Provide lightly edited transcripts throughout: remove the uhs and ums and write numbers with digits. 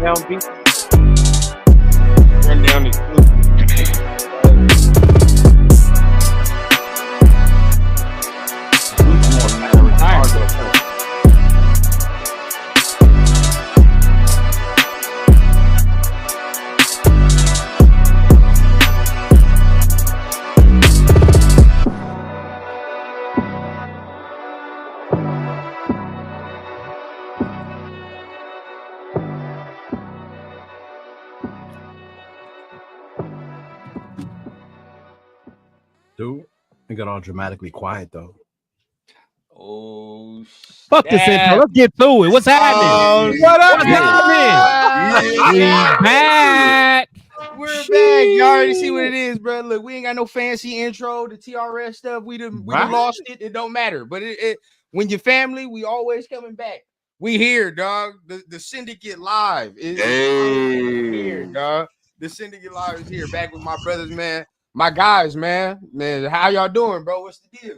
down beat. Run down the Dude, it got all dramatically quiet though. Oh, fuck this intro. Let's get to it. What's happening? What up? What's happening? We back. We're back. You already see what it is, bro. Look, we ain't got no fancy intro. The TRS stuff, we done lost it. It don't matter. But it when your family, we always coming back. We here, dog. The Syndicate live is here, dog. The Syndicate live is here. Back with my brothers, man. My guys, man. How y'all doing, bro? What's the deal?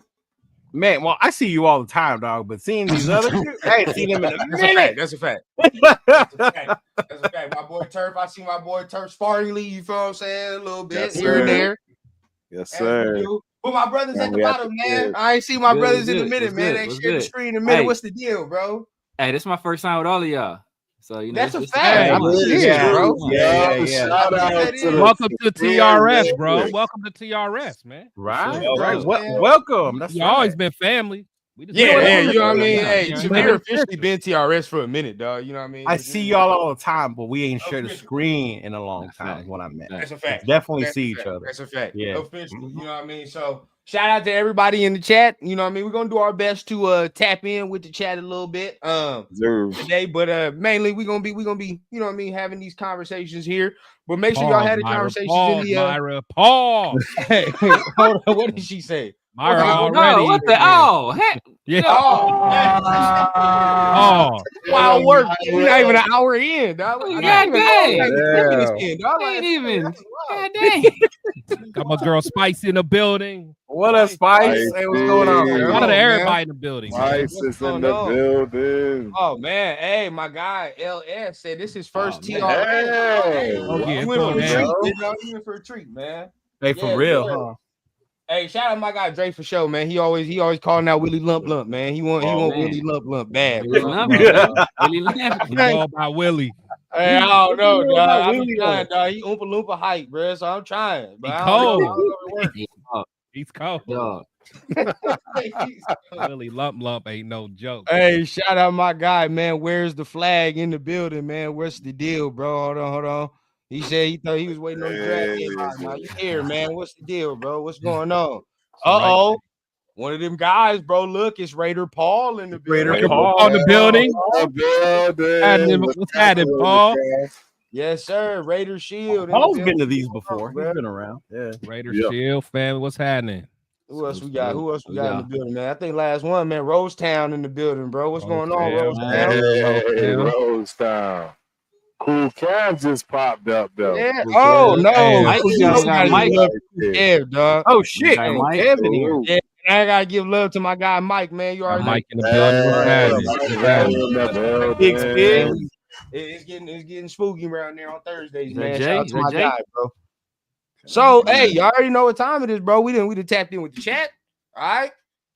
Man, well, I see you all the time, dog. But seeing these other two, I ain't seen them in a minute. That's a fact. That's a fact. My boy Turf, I see my boy Turf sparingly, you feel what I'm saying? A little bit here and there. Yes, sir. But my brothers at the bottom, man. I ain't seen my brothers in a minute, man. They shared the screen in a minute. What's the deal, bro? Hey, this is my first time with all of y'all. So, you know, that's a fact. Bro. Yeah. Shout out to welcome to TRS, bro. Welcome to TRS, man. Right. Welcome. That's always been family. You know what I mean? Hey, Jameer officially been TRS for a minute, dog. You know what I mean? I see y'all all the time, but we ain't shared the screen in a long time. Is what I meant. That's a fact. Definitely see each other. That's a fact. Yeah. Officially. You know what I mean? So shout out to everybody in the chat. You know what I mean? We're gonna do our best to tap in with the chat a little bit today, but mainly we're gonna be, you know what I mean, having these conversations here. But make sure y'all had the conversations in the Myra, pause. Hey, hold on, what did she say? Myra already. What the heck? Yeah. Wow, work. We're not even an hour in, dog. God dang. Ain't even. God dang. Got my girl Spice in the building. What up, Spice? Hey, what's going on? Shout out to everybody in the building. Spice is in the building. Oh man, hey, my guy LS said this is first TRS. Yeah, you went for a treat, man. Hey, for real, huh? Hey, shout out my guy Dre for show, man. He always calling out Willie Lump, man. He want Willie Lump bad. Willie Lump. All about Willie. Hey, I don't know, dog. I'm trying, dog. He Oompa Loompa hype, bro. So I'm trying. He's cold. He's cold. Willie Lump ain't no joke. Hey, shout out my guy, man. Where's the flag in the building, man? What's the deal, bro? Hold on. He said he thought he was waiting on the draft. Now you here, man? What's the deal, bro? What's going on? One of them guys, bro. Look, it's Raider Paul in the building. Raider Paul in the building. What's happening, Paul? Yes, sir. Raider Shield. Paul's been to these before. He's been around. Yeah. Raider Shield, family. What's happening? Who else we got? In the building, man? I think last one, man. Rosetown in the building, bro. What's going on, Rosetown? Hey, Rosetown. Cool Cam just popped up though. Yeah. Oh no, Mike. Yeah, dog. Oh shit, Kevin here. Yeah, I gotta give love to my guy Mike, man. You already Mike in the building. It's getting spooky around there on Thursdays, man. Shout out to my guy, bro. So hey, y'all already know what time it is, bro. We done tapped in with the chat. All right.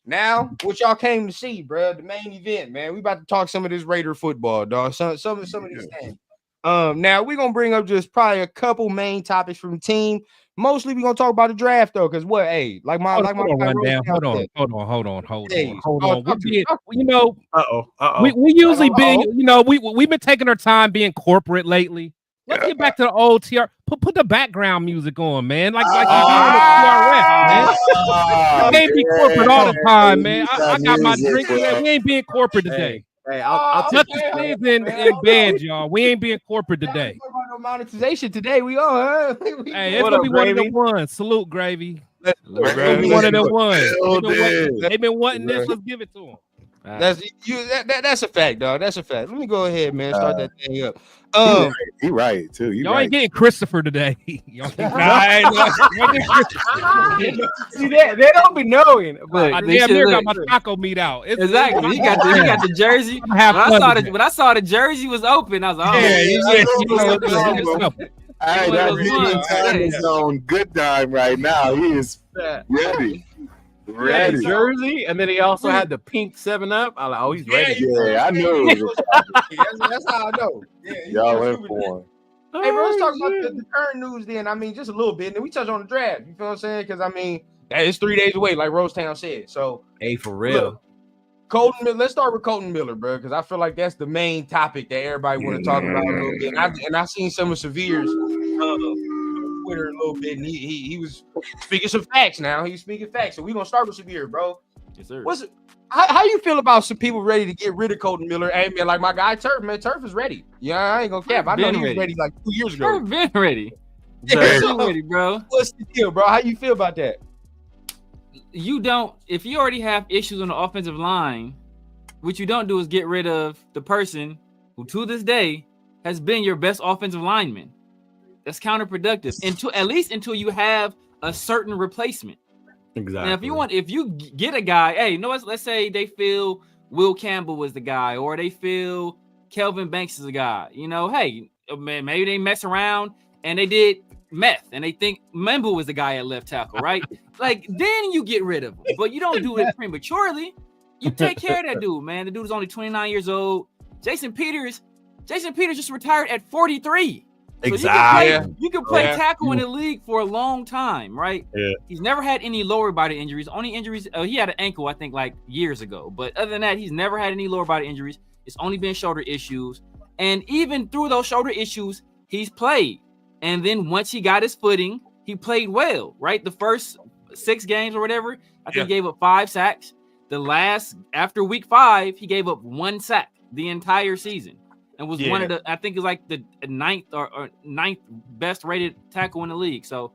Now, what y'all came to see, bro? The main event, man. We about to talk some of this Raider football, dog. Some of these things. Now we're gonna bring up just probably a couple main topics from the team. Mostly we're gonna talk about the draft though, because what hold on. You know, we usually we've been taking our time being corporate lately. Let's get back to the old TR. Put the background music on, man. Like you do in the TRS, man. We ain't be corporate all the time, man. I got my drink. We ain't being corporate today. Hey, I'll touch the things in bed, y'all. We ain't being corporate today. No monetization today. We are. Hey, it's gonna be one of the ones. Salute, Gravy. One of the ones. They've been wanting this. Let's give it to them. That's you. That's a fact, dog. That's a fact. Let me go ahead, man. Start that thing up. He right too. Y'all ain't getting Christopher today. Y'all See that they don't be knowing. But I damn near got my taco meat out. Exactly. He got the jersey. When I saw the jersey was open, I was like, that is on good time right now. He is ready. Ready. Jersey, and then he also had the pink 7-Up. I'm like, oh, he's ready. Yeah, I knew. That's how I know. Yeah, y'all went for him. Hey, bro, let's talk about the current news then. I mean, just a little bit. And then we touch on the draft. You feel what I'm saying? Because, I mean, that is 3 days away, like Rosetown said. So, hey, for real. Look, Colton, let's start with Colton Miller, bro, because I feel like that's the main topic that everybody want to talk about a little bit. And I've seen some of Severe's Twitter a little bit, and he was speaking some facts now. He's speaking facts. So we're going to start with Severe, bro. Yes, sir. How you feel about some people ready to get rid of Colton Miller? Hey, man, like my guy Turf, man. Turf is ready. Yeah, I ain't going to cap. I know he was ready like 2 years ago. Turf been ready. Ready, bro. What's the deal, bro? How you feel about that? If you already have issues on the offensive line, what you don't do is get rid of the person who to this day has been your best offensive lineman. That's counterproductive until you have a certain replacement. Exactly. Now, if you get a guy, hey, let's say they feel Will Campbell was the guy, or they feel Kelvin Banks is the guy. Hey, man, maybe they mess around and they did meth, and they think Membu was the guy at left tackle, right? Like, then you get rid of him, but you don't do it prematurely. You take care of that dude, man. The dude is only 29 years old. Jason Peters just retired at 43. So exactly. You can play tackle in the league for a long time, right? Yeah. He's never had any lower body injuries. Only injuries, he had an ankle, I think, like years ago. But other than that, he's never had any lower body injuries. It's only been shoulder issues. And even through those shoulder issues, he's played. And then once he got his footing, he played well, right? The first 6 games or whatever, I think he gave up 5 sacks. After week 5, he gave up 1 sack the entire season. And was one of the, I think it's like the 9th or 9th best rated tackle in the league. So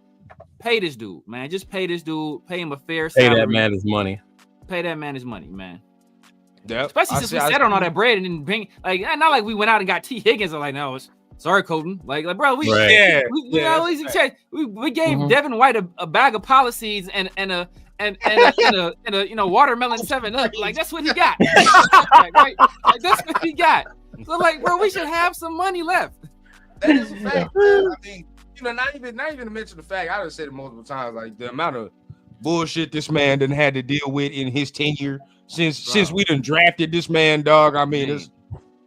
pay this dude, man. Just pay this dude. Pay him a fair salary. Pay that man his money. Pay that man his money, man. Yeah. Especially since we sat on all that bread and didn't bring, like, not like we went out and got T. Higgins. I'm like, no, sorry, Colton. Like, bro, we gave Devin White a bag of policies and a watermelon 7-Up. Like, that's what he got. Right? Like, that's what he got. So, like, bro, we should have some money left. That is a fact. I mean, not even to mention the fact, I done said it multiple times, like the amount of bullshit this man done had to deal with in his tenure since we done drafted this man, dog. I mean,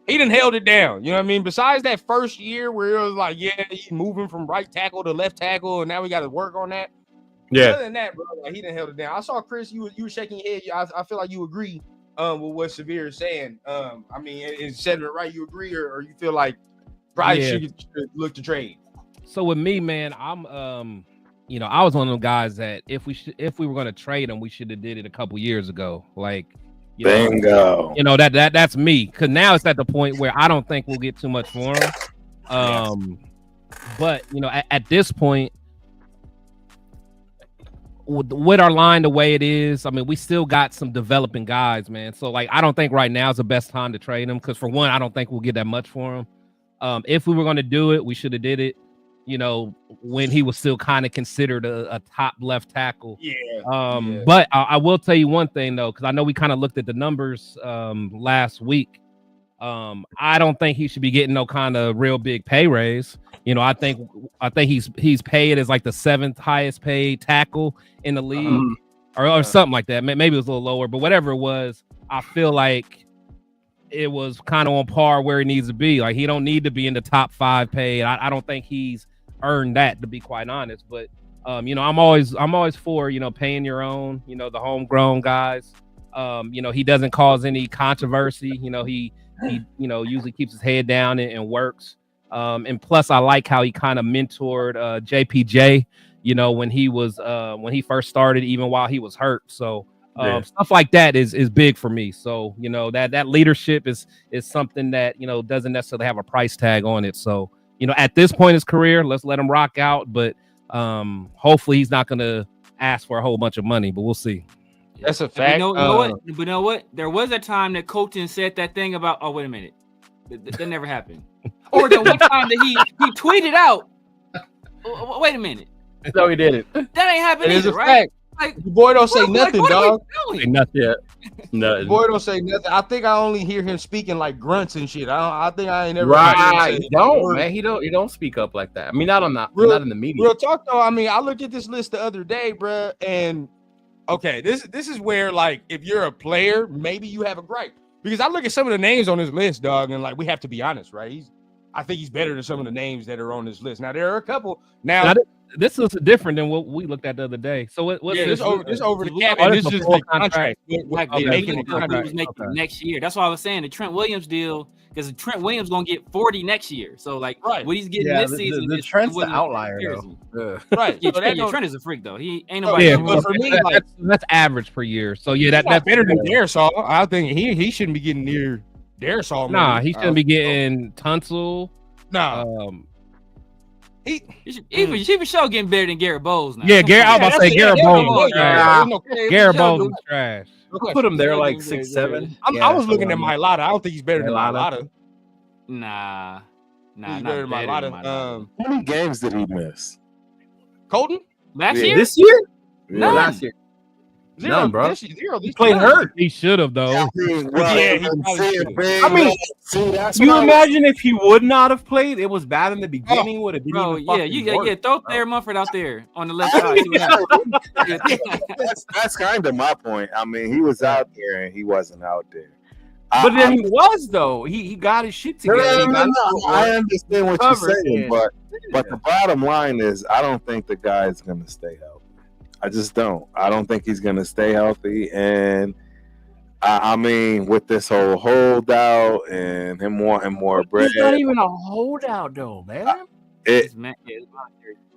he done held it down. You know what I mean? Besides that first year where it was like, he's moving from right tackle to left tackle, and now we got to work on that. Yeah. Other than that, bro, like, he done held it down. I saw Chris, you were shaking your head. I feel like you agree with what Severe is saying. I mean, is said it right? You agree, or you feel like probably should look to trade? So with me, man, I'm I was one of them guys that if we were going to trade him, we should have did it a couple years ago. Like, bingo. That's me, because now it's at the point where I don't think we'll get too much for him. But at this point, with our line the way it is, I mean, we still got some developing guys, man. So, like, I don't think right now is the best time to trade him, because for one, I don't think we'll get that much for him. If we were going to do it, we should have did it, when he was still kind of considered a top left tackle. But I will tell you one thing, though, because I know we kind of looked at the numbers last week. I don't think he should be getting no kind of real big pay raise. I think he's paid as like the 7th highest paid tackle in the league, or something like that. Maybe it was a little lower, but whatever it was, I feel like it was kind of on par where he needs to be. Like, he don't need to be in the top 5 paid. I don't think he's earned that, to be quite honest. But I'm always for paying your own, the homegrown guys. He doesn't cause any controversy. He usually keeps his head down and works. And plus, I like how he kind of mentored JPJ, when he first started, even while he was hurt. So stuff like that is big for me. So that leadership is something that doesn't necessarily have a price tag on it. So at this point in his career, let's let him rock out. But hopefully he's not going to ask for a whole bunch of money. But we'll see. That's a fact. You know what? But you know what? There was a time that Colton said that thing about. Oh, wait a minute, that never happened. Or the one time that he tweeted out. Wait a minute. No, he didn't. That ain't happening. It is either, a right? fact. Like, the boy don't say nothing, dog. Say nothing yet. The boy don't say nothing. I think I only hear him speaking like grunts and shit. I think I ain't never. Right? Don't, man. He don't speak up like that. I mean, not in the media. Real talk though. I mean, I looked at this list the other day, bro, and okay, this is where like if you're a player, maybe you have a gripe because I look at some of the names on this list, dog, and like we have to be honest, right? I think he's better than some of the names that are on this list. Now there are a couple. Now this looks different than what we looked at the other day. So what's this over the cap? Oh, This is just the contract. Making next year. That's why I was saying the Trent Williams deal because Trent Williams gonna get 40 next year. So like what he's getting this season. The Trent's the outlier though. Right. Trent is a freak though. He ain't nobody. Yeah, but for me, like, that's average per year. So yeah, that's better than Darisaw. I think he shouldn't be getting near Darisaw. Nah, he shouldn't be getting Tunsil. Nah. He should be sure getting better than Garrett Bowles now. Yeah, Garrett. I was about to say Garrett Bowles. Garrett Bowles is trash. We'll put him there like 6'7". I was looking at Mailata. I don't think he's better than Mailata. Nah, he's better than Mailata. How many games did he miss? Colton? Last year? This year? No, last year. None, bro. He played hurt. He should have though. I mean, you imagine if he would not have played? It was bad in the beginning. Would have been throw Thayer Munford out there on the left side. That's kind of my point. I mean, he was out there and he wasn't out there. But then he was though. He got his shit together. No. I understand what you're saying, but the bottom line is, I don't think the guy is going to stay healthy. I just don't. I don't think he's going to stay healthy. And I mean, with this whole holdout and him wanting more bread. It's not even a holdout, though, man.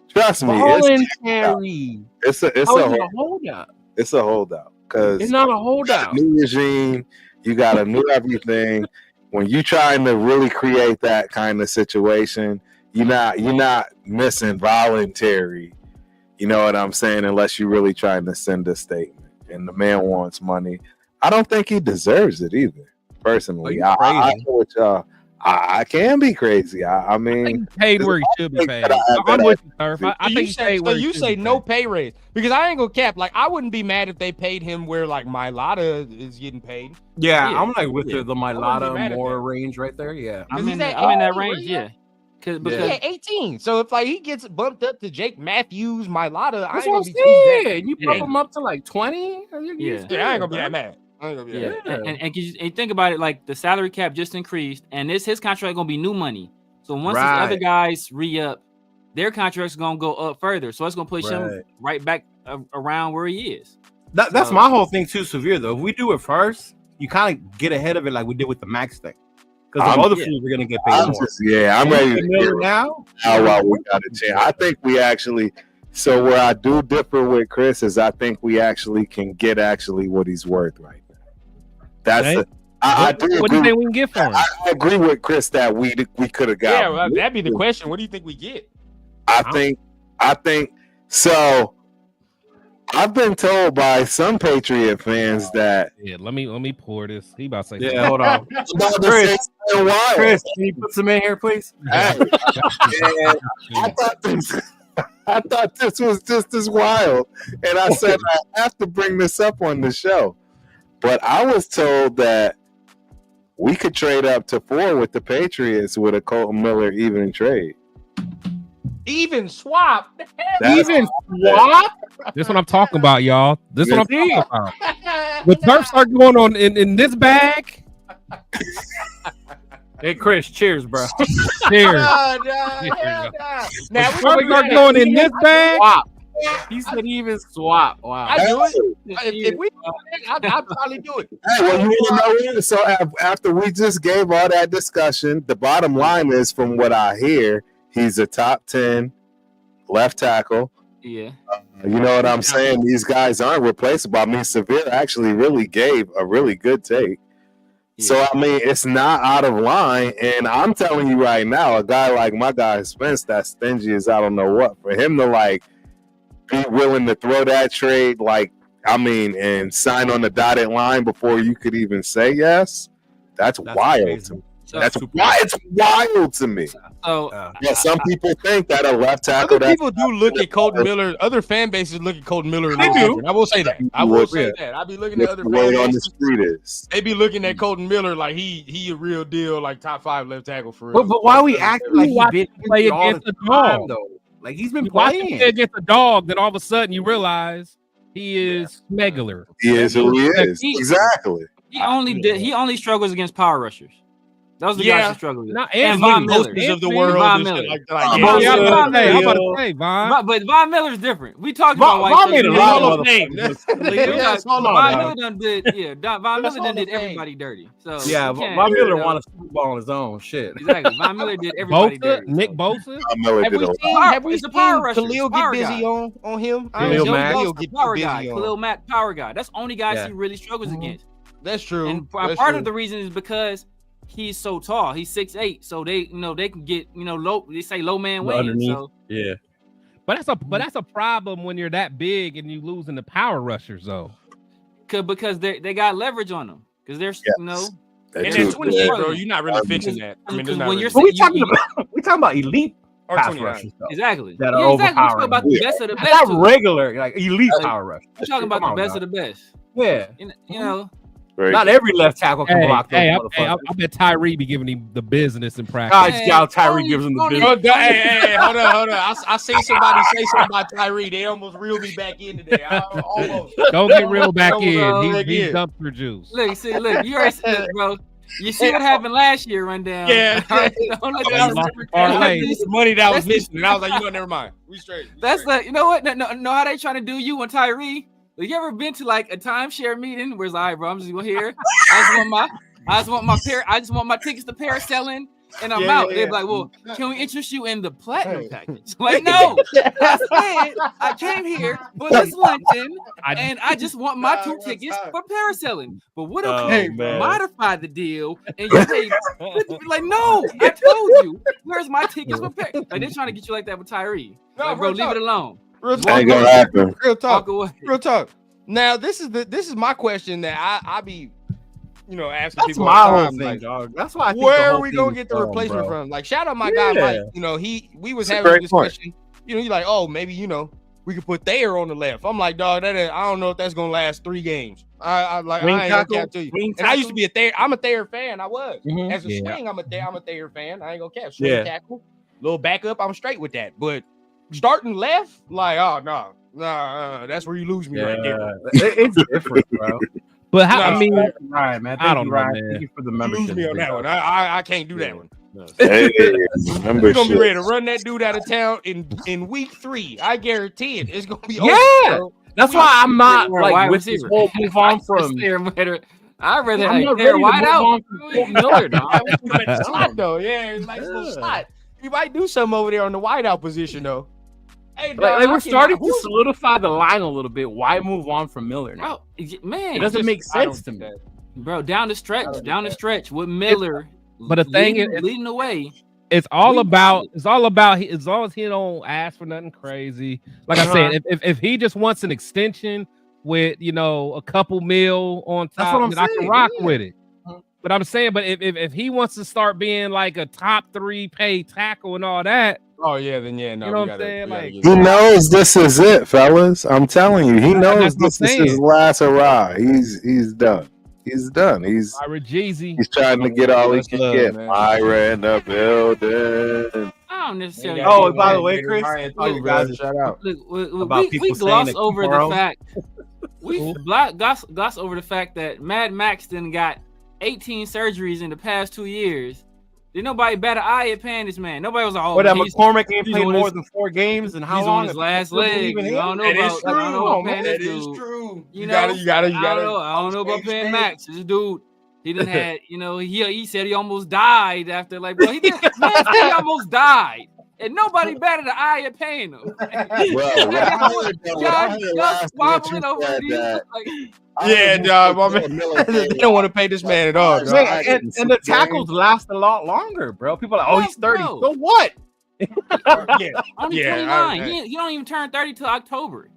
Trust me. Voluntary. It's a holdout. It's a holdout. Because it's not a holdout. New regime. You got a new everything. When you trying to really create that kind of situation, you're not missing voluntary. You know what I'm saying? Unless you're really trying to send a statement, and the man wants money. I don't think he deserves it either. Personally, I know what y'all. I can be crazy. I mean, he paid where he should be paid. I'm with you, Turf. I think he paid where you say no pay raise because I ain't gonna cap. Like I wouldn't be mad if they paid him where like Mailata is getting paid. Yeah, I'm like with the Mailata more range right there. Yeah, I'm in that range. Yeah. Because he had 18. So if like he gets bumped up to Jake Matthews, Mailata, that's what I'm saying. You bump him up to like 20. I ain't gonna be that mad. And think about it, like the salary cap just increased, and his contract gonna be new money. So once these other guys re-up, their contract's gonna go up further. So it's gonna push him right back around where he is. That's my whole thing too, Severe though. If we do it first, you kind of get ahead of it like we did with the max thing. Because the other fools are gonna get paid more. I'm ready to hear now. How we got a chance. I think we actually. So where I do differ with Chris is I think we actually can get what he's worth right now. That's I do. What do you think we can get for him? I agree with Chris that we could have got. Yeah, well, that'd be the question. What do you think we get? I think so. I've been told by some Patriot fans that. Yeah, let me pour this. He about to say. Yeah, hold on. Chris, can you put some in here, please? I thought this was just as wild, and I said I have to bring this up on the show. But I was told that we could trade up to 4 with the Patriots with a Colton Miller even trade. Even swap? Even swap? This is what I'm talking about, y'all. This is what I'm talking about. When Turf start going on in this bag. Hey, Chris, cheers, bro. Cheers. Now we start going in this bag. Swap. He said even swap. Wow. I do it. If we I'd probably do it. Hey, well, you want to know what? So after we just gave all that discussion, the bottom line is, from what I hear, he's a top 10 left tackle. Yeah. You know what I'm saying? These guys aren't replaceable. I mean, Severe actually really gave a really good take. Yeah. So, I mean, it's not out of line. And I'm telling you right now, a guy like my guy Spence, that's stingy as I don't know what, for him to, like, be willing to throw that trade, like, I mean, and sign on the dotted line before you could even say yes. That's wild. Amazing. That's why it's wild to me. So some people think that a left tackle. Other people do look at Colton Miller. Other fan bases look at Colton Miller. They do. I will say that. I will say that. I be looking at other fan bases. On the street is. They be looking at Colton Miller like he a real deal, like top 5 left tackle for real. But why we acting like he been play against a dog though? Like he's been playing against a dog, then all of a sudden you realize he is Smeggler. He is who he is. Exactly. He only struggles against power rushers. Those are the guys who struggle with. And Von Miller of the world. Von Miller. I'm about to say Von. But Von Miller's different. We talked about Von made a lot of names. Von Miller done did. Yeah, Von Miller done did everybody dirty. So yeah, Von Miller won a Super Bowl on his own. Shit. Exactly. Von Miller did everybody dirty. Nick Bosa. Have we seen Khalil get busy on him? Khalil Mack, power guy. Khalil Mack, power guy. That's the only guys he really struggles against. That's true. And part of the reason is because he's so tall. He's 6'8", so they can get low. They say low man wins. So. Yeah, but that's a problem when you're that big and you losing the power rushers though. Because they got leverage on them because they're And at 28, bro, you're not really fixing that. I mean, we talking about elite pass rushers, though. Exactly. That are We're talking about the best of the best. Not regular, like elite power rushers. We're talking about the best of the best. Yeah. Not every left tackle can block those motherfuckers. I bet Tyree be giving him the business in practice. Tyree gives him the business. Hey, hold on. I see somebody say something about Tyree. They almost reeled me back in today. Almost. Don't get reeled back in. He's dumpster juice. Look, you already said, bro. You see what happened last year, rundown. Yeah. The money that was missing. And I was like, never mind. We straight. That's like, you know what? No, how they trying to do you and Tyree? Have you ever been to like a timeshare meeting where it's like, all right, bro, I'm just going here. I just want my tickets to parasailing and I'm out. They're like, well, can we interest you in the platinum package? Like, no. I said I came here for this luncheon and I just want my 2 tickets for parasailing. But what if you modify the deal and you say, like, no, I told you, where's my tickets for parasailing? Like, they're trying to get you like that with Tyree. Like, bro, leave it alone. Real talk. Now, this is my question that I be, asking people all the time. Like, dog. That's why. Where are we gonna get the replacement from? Like, shout out my guy Mike. We was having a discussion. You're like, oh, maybe we could put Thayer on the left. I'm like, dog, I don't know if that's gonna last 3 games. I ain't gonna cap to you. And I used to be a Thayer. I'm a Thayer fan. I was as a swing. I'm a Thayer fan. I ain't gonna cap. Swing tackle, little backup. I'm straight with that, but. Starting left, like, oh no, that's where you lose me right there. It's different, bro. But how? Right, man. I don't know, man. Thank you for the membership. Lose me on that one. I can't do that one. We're gonna be ready to run that dude out of town in week 3. I guarantee it. It's gonna be over. Yeah, that's why I'm not like with this whole move on from. I'd rather Thayer wide out. Miller, slot though. Yeah, it's like a little slot. You might do something over there on the wideout position though. Hey, like we're starting to solidify the line a little bit. Why move on from Miller now? Man, it doesn't make sense to me, bro. Down the stretch with Miller. But the thing is, leading the way. It's all about. As long as he don't ask for nothing crazy. Like I said, if he just wants an extension with a couple mil on top, then I can rock with it. But I'm saying, if he wants to start being like a top 3 paid tackle and all that, no. You know what I'm saying? Like, he knows this is it, fellas. I'm telling you, he knows this is his last hurrah. He's done. He's done. He's trying to get all he can get. Myra in the building. I don't necessarily. Oh, by the way, Chris, shout out. Look, we gloss over the fact. We gloss over the fact that Mad Max then got 18 surgeries in the past 2 years. Did nobody bat an eye at paying this man? Nobody was like, oh, that McCormick ain't played more than 4 games and how long? On his last leg. I don't know about paying this dude. That is true. You gotta. I don't know about paying Max. This dude, he done had, he said he almost died after bro, he almost died. And nobody batted an eye at paying him. Y'all squabbling over these. They don't want to pay this man at all. And the tackles last a lot longer, bro. People are like, he's 30. Bro. So what? Only 29. He don't even turn 30 till October.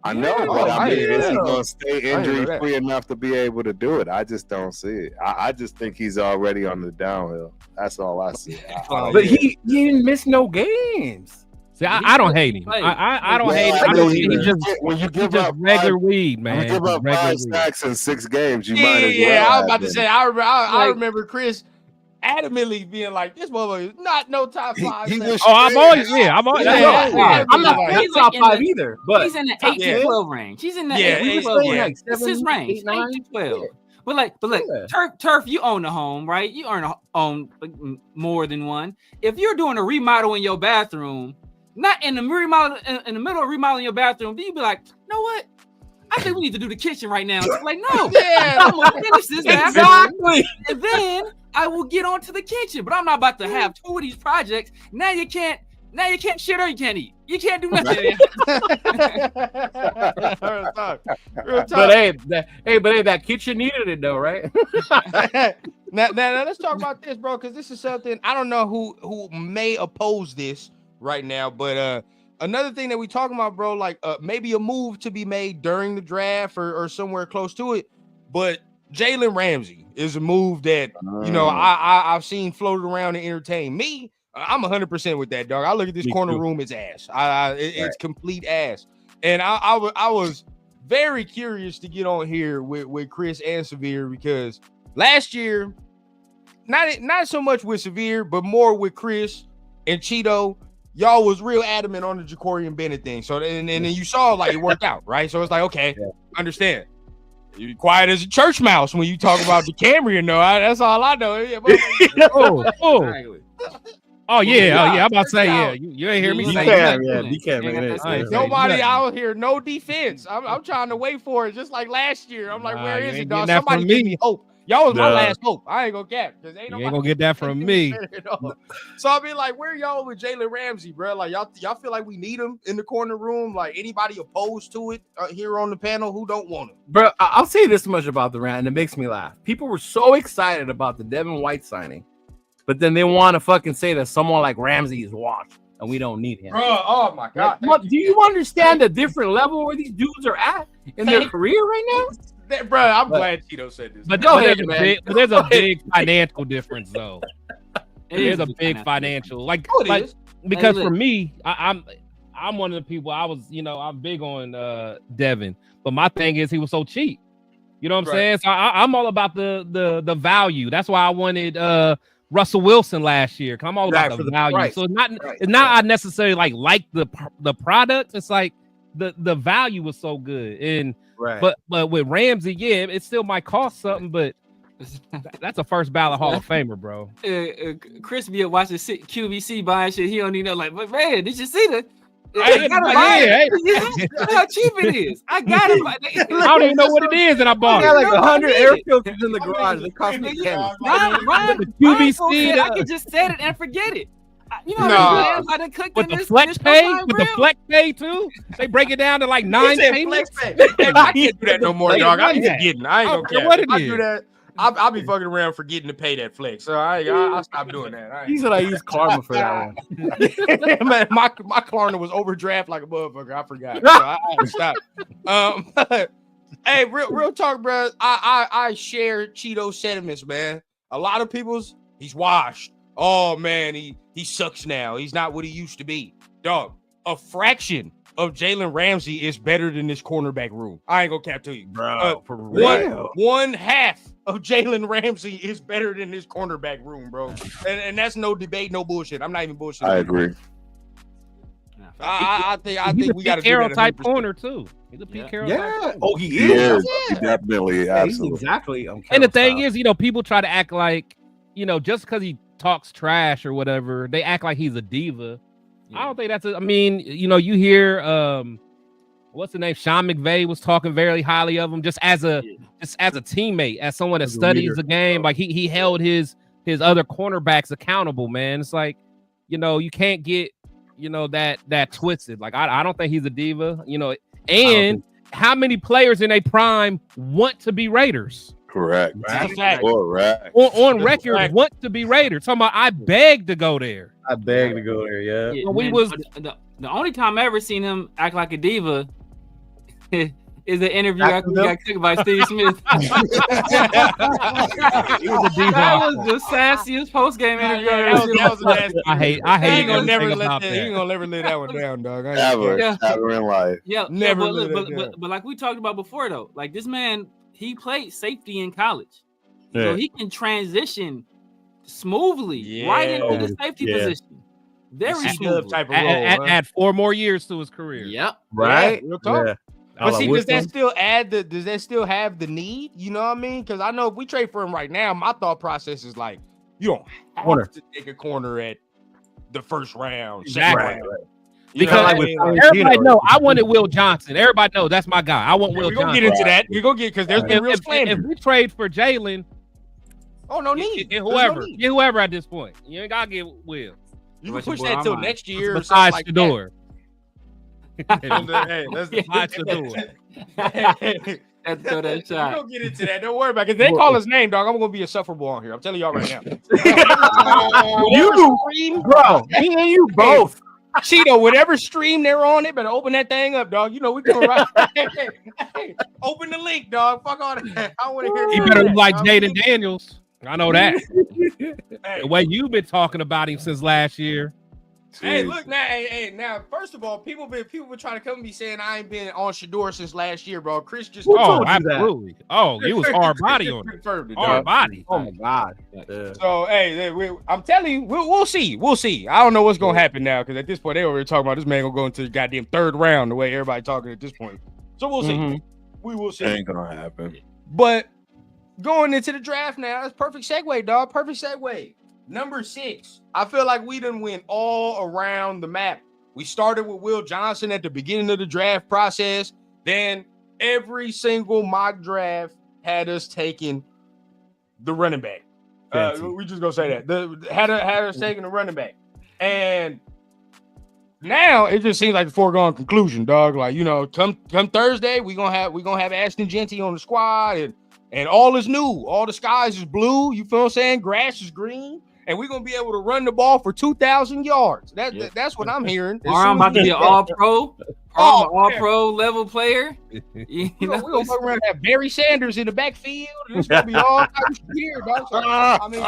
I know, but I mean, is he going to stay injury free enough to be able to do it? I just don't see it. I just think he's already on the downhill. That's all I see. But he didn't miss no games. See, I don't hate him. I don't hate him. When you give up regular weed, man. When you give up 5 sacks in 6 games, you might as well. Yeah, I was about to say. I remember Chris adamantly being like, "This motherfucker is not no top 5." I'm always. I'm not top 5 either. But he's in the 8 to 12 range. He's in the 8 to 12 range. This is his range, 8 to 12. But look, Turf, you own a home, right? You own more than one. If you're doing a remodel in your bathroom, not in the middle of remodeling your bathroom, then you be like, you know what? I think we need to do the kitchen right now. It's like, no, I'm gonna finish this bathroom, and then I will get on to the kitchen. But I'm not about to have 2 of these projects. Now you can't shit or you can't eat. You can't do nothing. But that kitchen needed it though, right? now let's talk about this, bro, because this is something I don't know who may oppose this right now, but another thing that we talking about, bro, like maybe a move to be made during the draft or somewhere close to it, but Jalen Ramsey is a move that I've seen floated around and entertain me. I'm 100% with that, dog. I look at this corner room, it's ass. It's complete ass. And I was very curious to get on here with Chris and Severe, because last year, not so much with Severe, but more with Chris and Cheeto, y'all was real adamant on the Jacorian Bennett thing. So and then you saw like it worked out, right? So it's like, okay, understand. You're quiet as a church mouse when you talk about the Camry, that's all I know. I'm about to say, you ain't hear me say that. Nobody out here, no defense. I'm trying to wait for it, just like last year. I'm like, where is it, dog? Somebody give me hope. Y'all was my last hope. I ain't gonna cap, because ain't gonna get that from me. So I'll be like, where y'all with Jalen Ramsey, bro? Like y'all feel like we need him in the corner room? Like anybody opposed to it here on the panel who don't want him? Bro, I'll say this much about the Rams, and it makes me laugh. People were so excited about the Devin White signing, but then they want to fucking say that someone like Ramsey is washed and we don't need him. Bro, oh my God. Do you understand the different level where these dudes are at in their career right now? Bro, I'm glad Cheeto said this. But there's a big financial difference, though. There's a big financial, because for me, I'm one of the people. I'm big on Devin, but my thing is he was so cheap. You know what I'm saying? So I'm all about the value. That's why I wanted Russell Wilson last year. I'm all about the value. Price. So it's not I necessarily like the product. It's like the value was so good. And but with Ramsey, it still might cost something, but that's a first ballot Hall of Famer, bro. Chris be watching QVC buying shit. He don't even know. Like, but man, did you see that? How cheap it is. I got it. I don't even know what it is, and I bought it. I got like 100 air filters in the garage. They cost me $10. The QVC, I could just set it and forget it. You know what I'm saying? With the flex pay too. They break it down to like 9 payments. I can't do that no more, dog. I'm forgetting. I ain't gonna care what it is. I do that. I'll be fucking around forgetting to pay that flex. So I'll stop doing that. He said I use Karma for that one. Man, my Klarna was overdraft like a motherfucker. I forgot. So I had to stop. Hey, real talk, bro. I share Cheeto's sentiments, man. A lot of people's he's washed. Oh man, he sucks now. He's not what he used to be. Dog, a fraction of Jalen Ramsey is better than this cornerback room. I ain't gonna cap to you, bro. For real. One half of Jalen Ramsey is better than this cornerback room, bro. And that's no debate, no bullshit. I'm not even bullshitting. I agree. I think we got to do that. Type corner too. He's a Pete Carroll. Yeah. Oh, he is. He definitely, absolutely. Exactly. And the thing is, people try to act like, just because he talks trash or whatever, they act like he's a diva. Yeah. I don't think that's you hear what's the name? Sean McVay was talking very highly of him just as a teammate, as someone that studies the game. Like he held his other cornerbacks accountable, man. It's like, you can't get that twisted. Like I don't think he's a diva, and how many players in a prime want to be Raiders? Correct. Correct. On record, want to be Raiders. Talking about I beg to go there. I beg to go there. Yeah. The only time I ever seen him act like a diva is an interview after we got kicked by Steve Smith. That was the sassiest post game interview. I hate. He ain't gonna never let that one down, dog. Ever in life. Yeah, never. But like we talked about before, though, like this man, he played safety in college, so he can transition smoothly right into the safety position. Very smooth type of role. Add 4 more years to his career. Yep. Right. Real talk. Yeah. But see, does that still have the need? You know what I mean? Because I know if we trade for him right now, my thought process is like, you don't have to take a corner at the first round. Exactly. Right. Because everybody know I wanted Will Johnson. Everybody know that's my guy. I want Will Johnson. We're gonna get into that. We're gonna get because there's been real slander. If we trade for Jalen, no need. Get whoever at this point. You ain't gotta get Will. You can push that till next year. Besides the door. Hey, let's the door. Let's throw that shot. We don't get into that. Don't worry about it. If they call his name, dog, I'm gonna be insufferable on here. I'm telling y'all right now. Bro, me and you both. Cheeto, whatever stream they're on, they better open that thing up, dog. You know we going right. Hey, open the link, dog. Fuck all that. I want to hear. He better be like Jaden Daniels. I know that. The way you've been talking about him since last year. Hey, look now. Now, first of all, people been trying to come to me saying I ain't been on Shador since last year, bro. Chris just absolutely. Oh, he was hard body on it. Hard body. Oh my god. Yeah. So I'm telling you, we'll see. We'll see. I don't know what's gonna happen now because at this point they already talking about this man gonna go into the goddamn 3rd round the way everybody talking at this point. So we'll see. We will see. Ain't gonna happen. But going into the draft now, that's perfect segue, dog. Perfect segue. Number 6, I feel like we done went all around the map. We started with Will Johnson at the beginning of the draft process. Then every single mock draft had us taking the running back. We just gonna say that. Had us taking the running back. And now it just seems like the foregone conclusion, dog. Like, you know, come Thursday, we gonna have Ashton Genty on the squad and all is new. All the skies is blue. You feel what I'm saying? Grass is green. And we're gonna be able to run the ball for 2,000 yards. That's what I'm hearing. I'm about to be an all-pro, all-pro level player. We're gonna go around and have Barry Sanders in the backfield. It's gonna be all types of here, dog. So, I mean,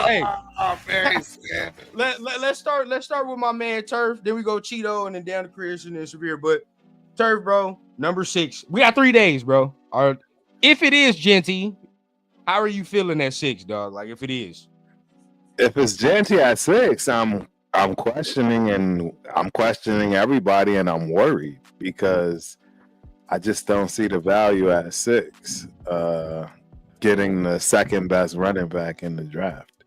Barry Sanders. Let's start with my man Turf. Then we go Cheeto, and then down to Chris and then Severe. But Turf, bro, number 6. We got 3 days, bro. If it is Genty, how are you feeling at 6, dog? Like if it is. If it's Genty at 6, I'm questioning everybody, and I'm worried because I just don't see the value at 6. Getting the 2nd best running back in the draft.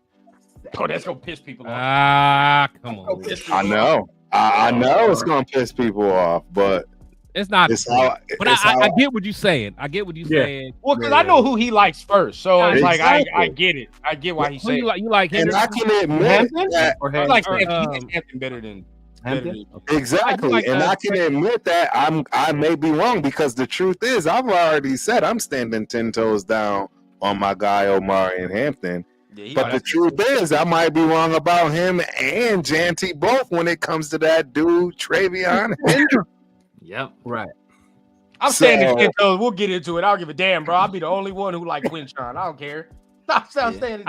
Oh, that's gonna piss people off. Come on. I know. I know it's gonna piss people off, but it's not. I get what you're saying. Saying. Well, because I know who he likes first, so it's like I get it. I get why he's saying. You like him? And I can admit that he likes Hampton better than. Exactly, and I can admit that I may be wrong because the truth is I've already said I'm standing 10 toes down on my guy Omari and Hampton. But the truth is, I might be wrong about him and Genty both when it comes to that dude Travion Hendrick. Yep. Right. I'm standing 10 toes. We'll get into it. I don't give a damn, bro. I'll be the only one who like Quinshawn. I don't care. I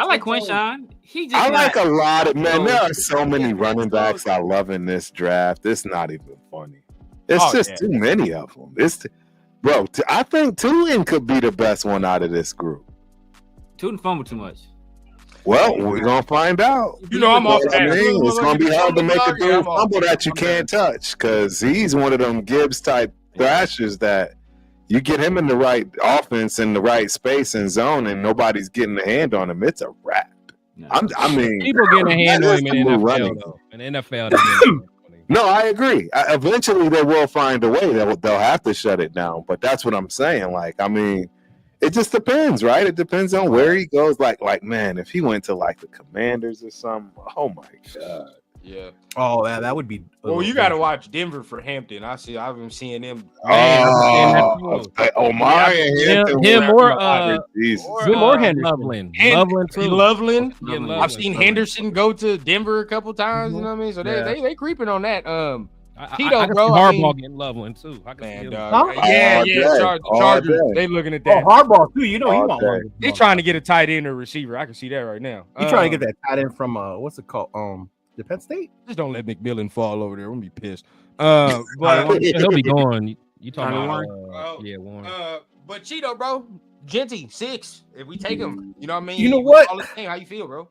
like Quinshawn. I like a lot of men. There are so many running backs I love in this draft. It's not even funny. It's just too many of them. I think Tootin could be the best one out of this group. Tootin fumble too much. Well, we're gonna find out. You know, I'm off that. It's gonna be hard to make a dude fumble that you can't touch because he's one of them Gibbs type thrashers that you get him in the right offense in the right space and zone, and nobody's getting a hand on him. It's a wrap. I mean, people getting a hand on him in NFL though. In NFL, no, I agree. Eventually, they will find a way. They'll have to shut it down. But that's what I'm saying. Like, I mean. It just depends, right? It depends on where he goes. Like, man, if he went to like the Commanders or something, oh my god, yeah. Oh, that would be. Well, you got to watch Denver for Hampton. I've been seeing them. Omari and Hampton. Him or Henderson. Loveland. I've seen Henderson go to Denver a couple times. You know what I mean? So they creeping on that. Tito, bro. Hardball getting Loveland too. I can see dog. Yeah. Chargers. They looking at that. Hardball too. You know he want one. They trying to get a tight end or receiver. I can see that right now. He trying to get that tight end from what's it called? The Penn State. Just don't let McMillan fall over there. I'm gonna be pissed. But he'll be gone. You talking about Warren? But Cheeto, bro, Genty 6. If we take him, you know what I mean. You know what? How you feel, bro?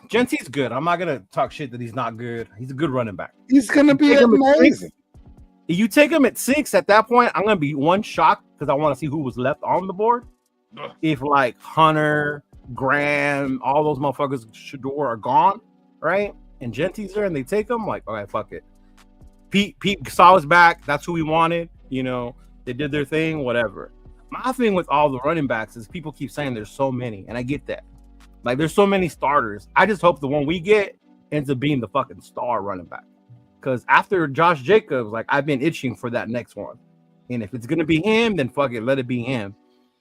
Genty's good. I'm not gonna talk shit that he's not good. He's a good running back. He's gonna be amazing. If you take him at 6, at that point, I'm gonna be shocked because I want to see who was left on the board. If like Hunter, Graham, all those motherfuckers, Shador are gone, right? And Genty's there, and they take him. Like, all right, fuck it. Pete saw us back. That's who we wanted. You know, they did their thing. Whatever. My thing with all the running backs is people keep saying there's so many, and I get that. Like, there's so many starters. I just hope the one we get ends up being the fucking star running back. Because after Josh Jacobs, like, I've been itching for that next one. And if it's gonna be him, then fuck it, let it be him.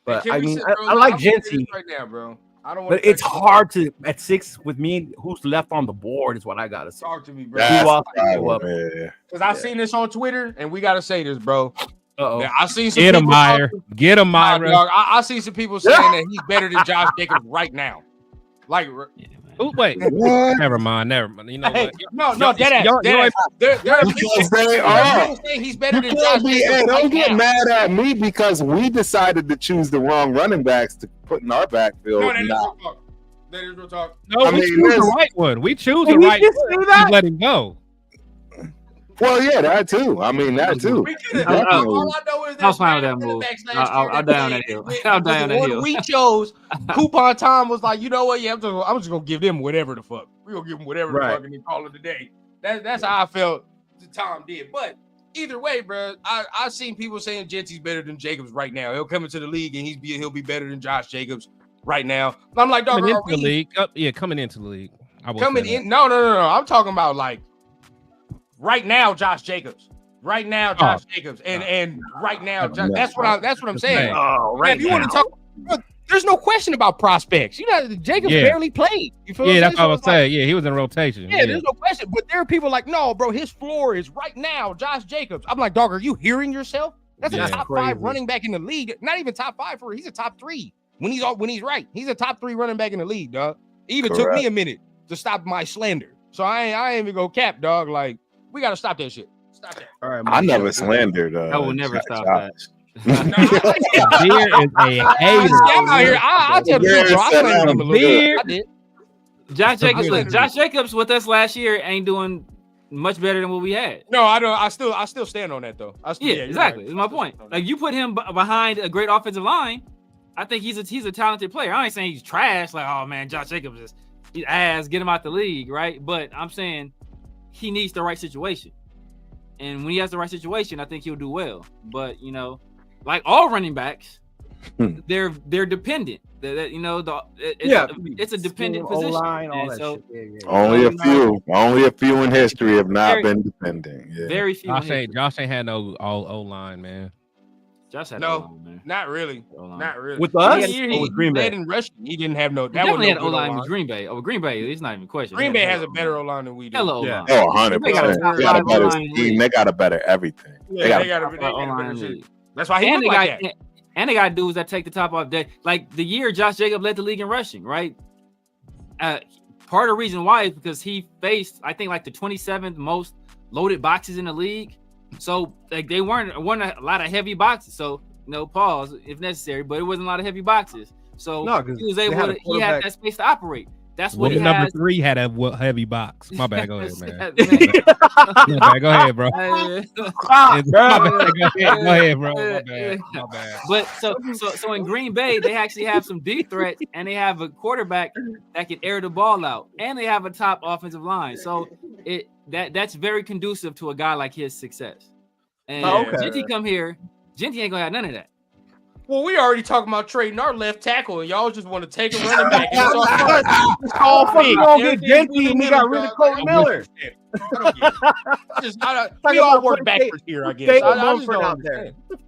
But I mean, I like Genty right now, bro. I don't. But it's hard to at 6 with me. Who's left on the board is what I gotta say. Talk to me, bro. Because I seen this on Twitter, and we gotta say this, bro. I seen some Get him, Meyer. Get him, Meyer. I see some people saying that he's better than Josh Jacobs right now. Like, wait, never mind. You know what? No, there are people saying he's better than Josh Jacobs. Don't get mad at me because we decided to choose the wrong running backs to put in our backfield. No, that is real talk. That is real talk. No, we choose the right one. We choose the right one. Just let him go. Well, yeah, that too. I mean, that too. All I know is I'll find that move. I'll die on that hill. I'll die on that hill. We chose. Coupon Tom was like, you know what? Yeah, I'm just gonna give them whatever the fuck. We're gonna give them whatever the fuck and they call it a day. That's how I felt Tom did. But either way, bro, I've seen people saying Genty's better than Jacobs right now. He'll come into the league and he'll be better than Josh Jacobs right now. I'm like, dog, coming into the league. Coming into the league. Coming in? No. I'm talking about like. Right now, Josh Jacobs. Right now, Josh Jacobs, and right now, that's what I'm saying. Right. If you want to talk, there's no question about prospects. You know, Jacobs barely played. You feel? Yeah, that's what I was saying. Yeah, he was in rotation. Yeah, there's no question. But there are people like, no, bro, his floor is right now, Josh Jacobs. I'm like, dog, are you hearing yourself? That's a top 5 running back in the league. Not even top 5 he's a top 3 when he's right. He's a top 3 running back in the league, dog. It even took me a minute to stop my slander. So I ain't even go cap, dog. Like. We gotta stop that shit. Stop that. All right, I never slandered. I will never stop that. Beer is a hater. I'm out here. I'll tell the truth, bro. I slandered him a little bit. I did. Josh Jacobs with us last year ain't doing much better than what we had. No, I don't. I still stand on that though. Exactly. It's my point. Like you put him behind a great offensive line, I think he's a talented player. I ain't saying he's trash. Like, oh man, Josh Jacobs he's ass. Get him out the league, right? But I'm saying. He needs the right situation, and when he has the right situation, I think he'll do well. But you know, like all running backs, they're dependent. It's a dependent position. Only a few in history have not been dependent. Yeah. Very few. Josh ain't had no O line, man. Josh had not really. Not really. With us, with Green Bay in rushing, he didn't have no. That definitely had O-line with Green Bay. Green Bay, it's not even a question. Green Bay has a better O-line than we do. Hello, yeah. 100%. They got a better team. They got a better everything. Yeah, they got a better team. That's why he looked like that. And they got dudes that take the top off. Like the year Josh Jacobs led the league in rushing, right? Part of the reason why is because he faced, I think, like the 27th most loaded boxes in the league. So like they weren't a lot of heavy boxes. So pause if necessary, but it wasn't a lot of heavy boxes. So he was able to. He had that space to operate. That's what number 3 had a heavy box. My bad. Go ahead, man. My bad. Go ahead, bro. Go ahead, bro. My bad. But so in Green Bay, they actually have some deep threat, and they have a quarterback that can air the ball out, and they have a top offensive line. So that's very conducive to a guy like his success. And Genty come here, Genty ain't gonna have none of that. Well, we already talking about trading our left tackle, and y'all just want to take a running back. It's all fake. We don't get Genty, and we got rid of Colton Miller. We all work backwards here, I guess. I just don't understand. What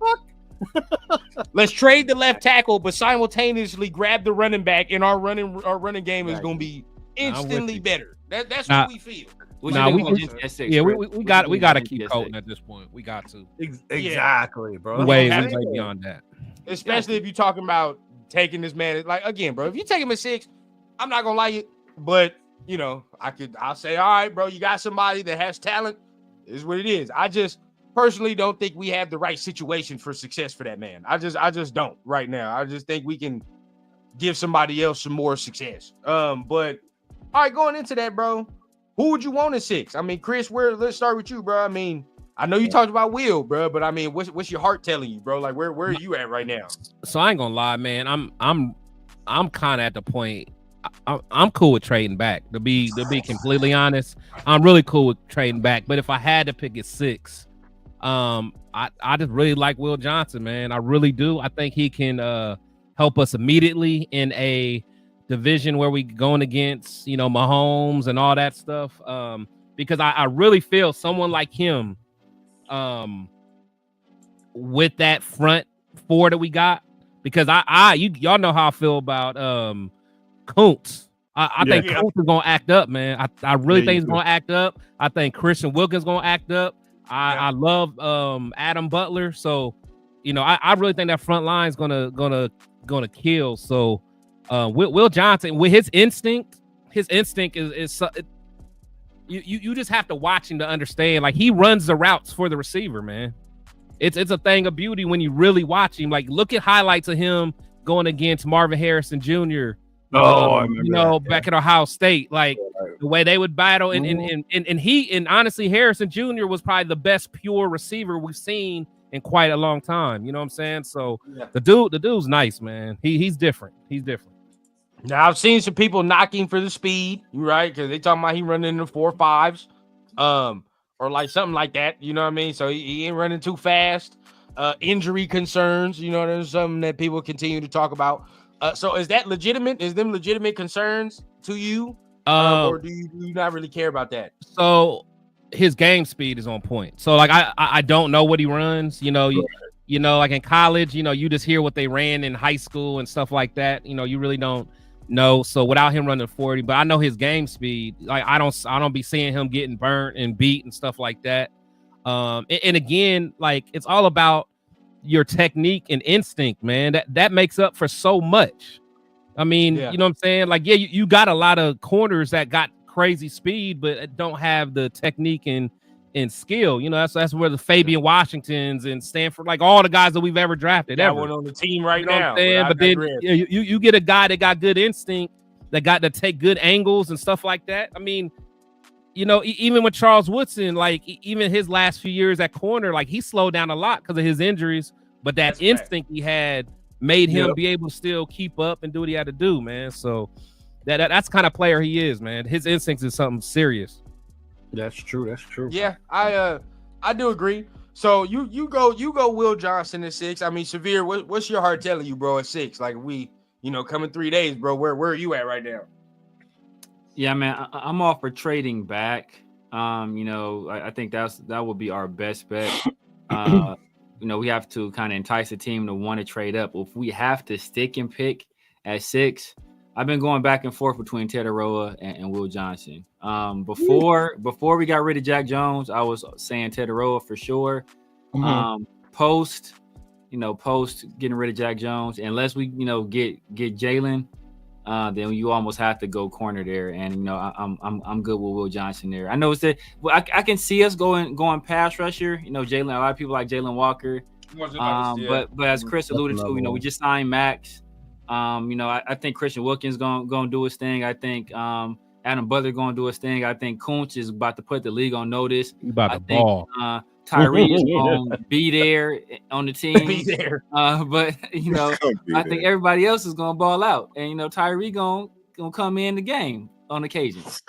the fuck? Let's trade the left tackle, but simultaneously grab the running back, and our running game is going to be instantly better. That's what we feel. We got to keep Colton at this point. We got to. Exactly, bro. Way beyond that. Especially if you're talking about taking this man. Like again, bro, if you take him at 6, I'm not gonna like it. But you know, I'll say, all right, bro, you got somebody that has talent. Is what it is. I just personally don't think we have the right situation for success for that man. I just don't right now. I just think we can give somebody else some more success. But all right, going into that, bro, who would you want at 6? I mean, Chris, let's start with you, bro. I mean, I know you talked about Will, bro, but I mean, what's your heart telling you, bro? Like, where are you at right now? So I ain't gonna lie, man. I'm kind of at the point. I'm cool with trading back. To be completely honest, I'm really cool with trading back. But if I had to pick at 6, I just really like Will Johnson, man. I really do. I think he can help us immediately in a division where we going against, you know, Mahomes and all that stuff. Because I really feel someone like him, with that front 4 that we got. Because y'all know how I feel about Kuntz. I think Kuntz is gonna act up, man. I really think he's gonna act up. I think Christian Wilkins gonna act up. I love Adam Butler, so you know I really think that front line is gonna kill. So Will Johnson with his instinct is you just have to watch him to understand. Like he runs the routes for the receiver, man. It's a thing of beauty when you really watch him. Like look at highlights of him going against Marvin Harrison Jr. I remember back at Ohio State, like the way they would battle, and honestly, Harrison Jr. was probably the best pure receiver we've seen in quite a long time. You know what I'm saying? So the dude's nice, man. He's different. He's different. Now I've seen some people knocking for the speed, right? Because they talking about he running in the 4.5s, or like something like that. You know what I mean? So he ain't running too fast. Injury concerns, you know, there's something that people continue to talk about. So is that legitimate? Is them legitimate concerns to you? Or do you not really care about that? So his game speed is on point. So like I don't know what he runs. You know, you know, like in college, you know, you just hear what they ran in high school and stuff like that. You know, you really don't know. So without him running 40, but I know his game speed. Like I don't be seeing him getting burnt and beat and stuff like that. And again, like it's all about your technique and instinct, man. That makes up for so much. I mean, you know what I'm saying? Like, yeah, you got a lot of corners that got crazy speed, but don't have the technique and skill. You know, that's where the Fabian Washingtons and Stanford, like all the guys that we've ever drafted. That one on the team right now. But then you get a guy that got good instinct, that got to take good angles and stuff like that. I mean, you know, even with Charles Woodson, like even his last few years at corner, like he slowed down a lot because of his injuries, but that instinct he had made him be able to still keep up and do what he had to do, man. So that's the kind of player he is, man. His instincts is something serious. That's true. Yeah, I do agree. So you go Will Johnson at 6. I mean, Severe, what's your heart telling you, bro, at 6? Like coming 3 days, bro. Where are you at right now? Yeah, man, I'm all for trading back. You know, I think that would be our best bet. You know, we have to kind of entice the team to want to trade up. If we have to stick and pick at 6, I've been going back and forth between Tetaroa and Will Johnson. Before we got rid of Jack Jones, I was saying Tetaroa for sure. Post getting rid of Jack Jones, unless we get Jalen. Then you almost have to go corner there, and I'm good with Will Johnson there. I know it's that I can see us going pass rusher. You know, Jalen. A lot of people like Jalen Walker. But as Chris alluded to, we just signed Max. I think Christian Wilkins gonna do his thing. I think Adam Butler gonna do his thing. I think Kuntz is about to put the league on notice. Ball. Tyree is gonna be there on the team. Be there. But I think everybody else is gonna ball out, and Tyree gonna come in the game on occasion. So,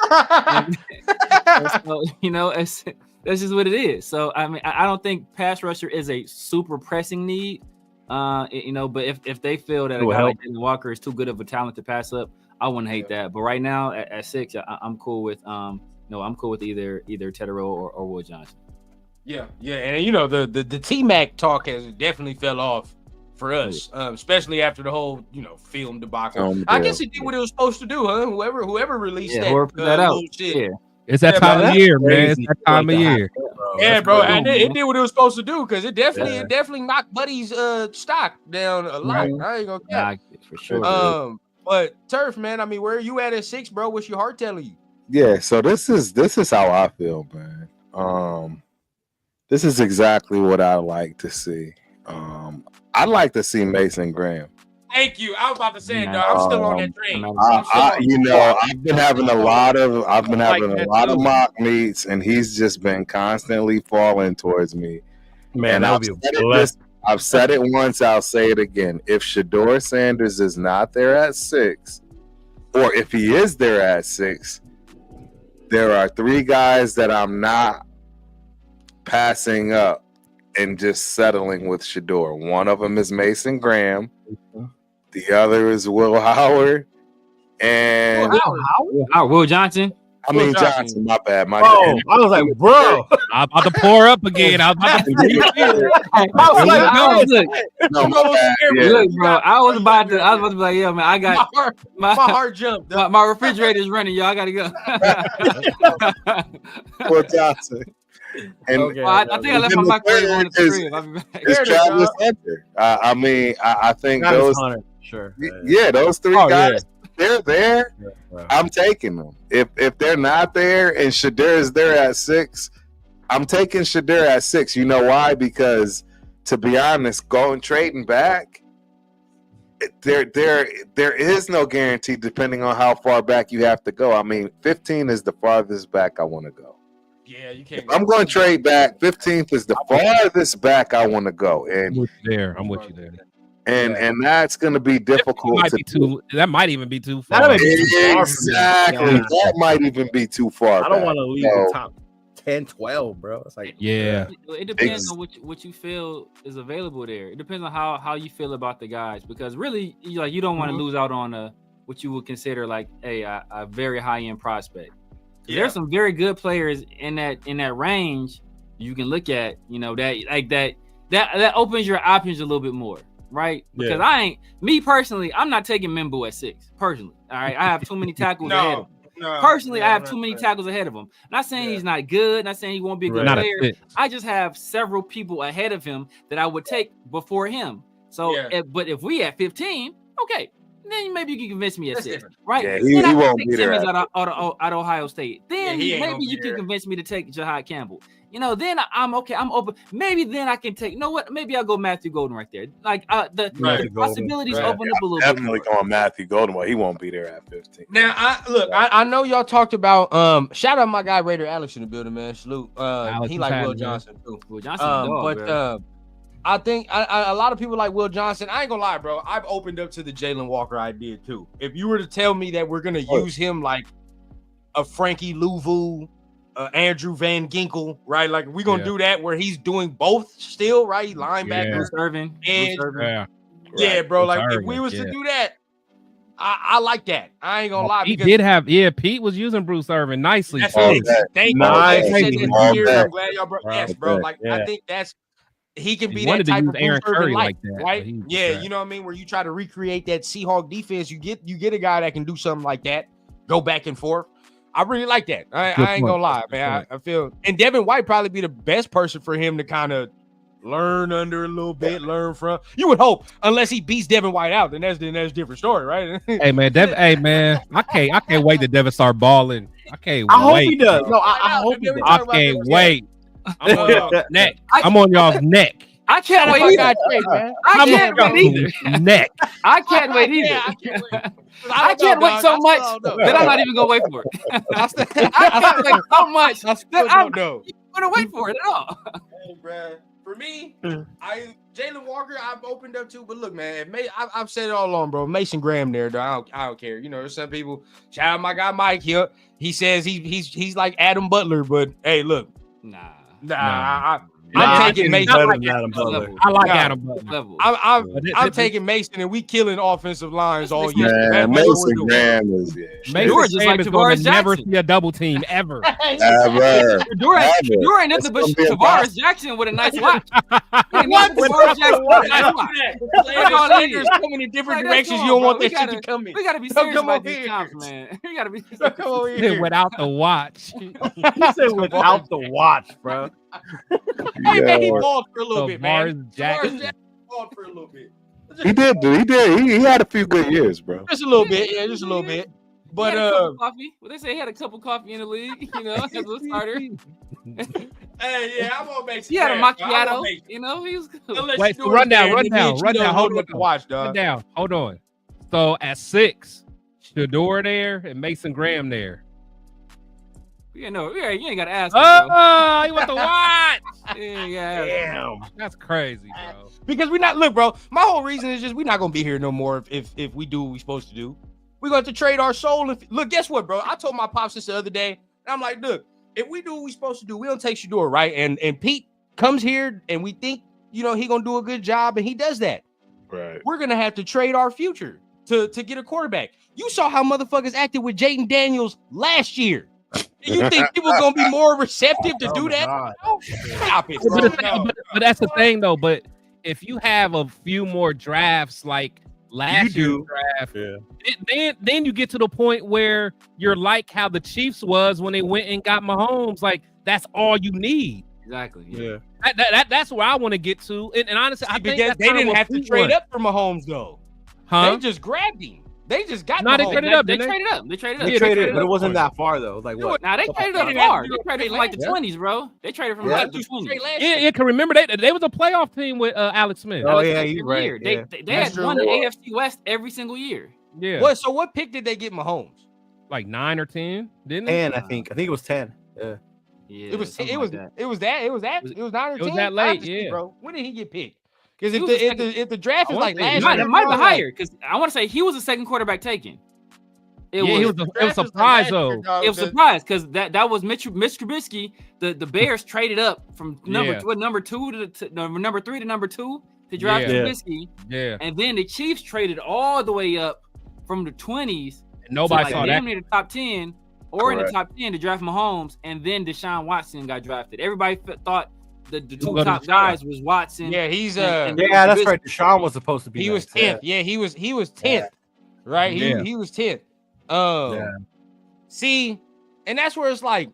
that's just what it is. So I mean, I don't think pass rusher is a super pressing need. But if they feel that a guy like Jalen Walker is too good of a talent to pass up, I wouldn't hate that. But right now at 6, I'm cool with I'm cool with either Tetaroa or Will Johnson. Yeah, and the T-Mac talk has definitely fell off for us, especially after the whole film debacle. I guess it did what it was supposed to do, huh? Whoever released that out. Shit. It's that time of year, man. It's that time of year. Yeah, bro, and it did what it was supposed to do because it definitely knocked Buddy's stock down a lot. I ain't gonna care for sure. But Turf, man, I mean, where are you at 6, bro? What's your heart telling you? Yeah, so this is how I feel, man. This is exactly what I like to see. I'd like to see Mason Graham. Thank you. I was about to say it, dog. I'm still on that train. I've been having a lot of mock meets, and he's just been constantly falling towards me. Man, and I've said it once, I'll say it again. If Shedeur Sanders is not there at 6, or if he is there at 6, there are 3 guys that I'm not passing up and just settling with Shedeur. One of them is Mason Graham. The other is Will Howard. And Will Johnson. Johnson, my bad. I was like, bro, I'm about to pour up again. I was about Look, bro. I was about to be like, yeah, man, I got my heart jumped. My refrigerator's running, y'all. I gotta go. Will Johnson. And I think I left my microwave on the crib. I'll be back. It's Travis Hunter. I think those. Sure. Yeah, those 3 guys. They're there. I'm taking them. If they're not there and Shedeur is there at 6, I'm taking Shedeur at 6. You know why? Because to be honest, trading back, there is no guarantee depending on how far back you have to go. I mean, 15 is the farthest back I want to go. Yeah, you can't. If I'm going to trade back, 15th is the farthest back I want to go. And I'm with you there. And that's going to be difficult. That might even be too far. Exactly. That might even be too far. I don't want to leave the top 10, 12, bro. It's like, it depends on what you feel is available there. It depends on how you feel about the guys, because really, you don't want to lose out on what you would consider like a very high end prospect. Yeah. There's some very good players in that range you can look at. That opens your options a little bit more. Right? Because I'm not taking Mimbo at 6, personally. All right. I have too many tackles ahead of him. I have too many tackles ahead of him. Not saying he's not good, not saying he won't be a good player. I just have several people ahead of him that I would take before him. So but if we at 15, okay, then maybe you can convince me at 6, right? Yeah, he won't be there at Ohio State. Then maybe you can convince me to take Jahad Campbell. Then I'm okay. I'm open. Maybe then I can take. You know what? Maybe I'll go Matthew Golden right there. Like the possibilities open up a little bit. Definitely going Matthew Golden. Well, he won't be there at 15. Now, I know y'all talked about. Shout out my guy Raider Alex in the building, man. Salute. He like Will Johnson too. Will Johnson, I think a lot of people like Will Johnson. I ain't gonna lie, bro. I've opened up to the Jalen Walker idea too. If you were to tell me that we're gonna use him like a Frankie Louvu, Andrew Van Ginkel, right? Like we're gonna do that where he's doing both still, right? Linebacker, serving, bro. Like if we was to do that, I like that. I ain't gonna lie. Pete was using Bruce Irvin nicely. Thank you. I'm glad y'all brought. Yes, bro. Like I think he can be that type of Aaron Curry like that, right? You know what I mean? Where you try to recreate that Seahawk defense, you get a guy that can do something like that, go back and forth. I really like that. I ain't gonna lie, man. I feel, and Devin White probably be the best person for him to kind of learn under a little bit, learn from. You would hope, unless he beats Devin White out, then that's a different story, right? Hey man, I can't wait to Devin start balling. I can't wait. I hope he does. No, I hope he does. I can't wait. I'm on y'all's neck. I'm on y'all's neck. I can't wait either. I can't wait either. Neck. I can't wait either. I can't wait so much that I'm not even gonna wait for it. I can't wait so much that I'm not gonna wait for it at all. Hey, bro. For me, Jalen Walker, I've opened up to, but look, man, I've said it all along, bro. Mason Graham there, though. I don't care. There's some people. Shout out my guy Mike here. He says he's like Adam Butler, but hey, look, nah. I'm taking Mason. I like Adam Butler. I'm taking Mason, and we killing offensive lines all year. Man, Mason Graham is Mason Graham is going to never see a double team ever. Ever. Shador ain't nothing but Tavares Jackson with a nice watch. Tavares Jackson with a nice watch. There's so many different directions you don't want that shit to come in. We gotta be serious about these times, man. We gotta be serious. Without the watch. He said without the watch, bro. Hey man, he balled for a little bit, man. Jackson balled for a little bit. He did. He had a few good years, bro. Just a little bit, yeah, just a little bit. But coffee. Well, they say he had a cup of coffee in the league, you know, as a starter. Hey, yeah, I'm gonna make. He had a macchiato, you know. He was good. Wait, so run down. Hold on. Watch, dog. Run down. Hold on. So at 6, Shador there and Mason Graham there. You ain't gotta ask. Oh, you want the watch? Yeah. Damn, that's crazy, bro. Because look, bro. My whole reason is just we're not gonna be here no more if we do what we're supposed to do. We're going to trade our soul. Look, guess what, bro? I told my pops this the other day, and I'm like, look, if we do what we're supposed to do, we don't take Shador, right? And Pete comes here, and we think, he gonna do a good job, and he does that. Right. We're gonna have to trade our future to get a quarterback. You saw how motherfuckers acted with Jaden Daniels last year. You think people are gonna be more receptive to do that? Oh, stop it, bro. But that's the thing, though. But if you have a few more drafts like last year's draft, then you get to the point where you're like how the Chiefs was when they went and got Mahomes. Like that's all you need. Exactly. Yeah. That's where I want to get to. And honestly, I think they didn't have to trade up for Mahomes though. They just grabbed him. They just got Mahomes. They traded up. They traded, but it wasn't that far though. It was like what? Nah, they traded up far. They traded from like the 20s, bro. They traded from like the 20s. Yeah, can remember they was a playoff team with Alex Smith. Oh yeah, you're right. They had won the AFC West every single year. Yeah. So what pick did they get Mahomes? Like 9 or 10, didn't they? 10, I think it was 10. Yeah. Yeah. It was 9 or 10. It was that late, yeah. Bro, when did he get picked? Because if the draft is like last year, it might have been higher. Because I want to say he was the second quarterback taken. It was a surprise though. It was a surprise because that was Mitch Trubisky. The Bears traded up from number 2 to number 3 to number 2 to draft Trubisky. Yeah, and then the Chiefs traded all the way up from the 20s. Nobody saw that. Near the top 10 or in the top 10 to draft Mahomes, and then Deshaun Watson got drafted. Everybody thought the two top guys was Watson. Yeah, he's that's right. Deshaun was supposed to be. He was 10th. Yeah, he was 10th. Right? He was 10th. See, and that's where it's like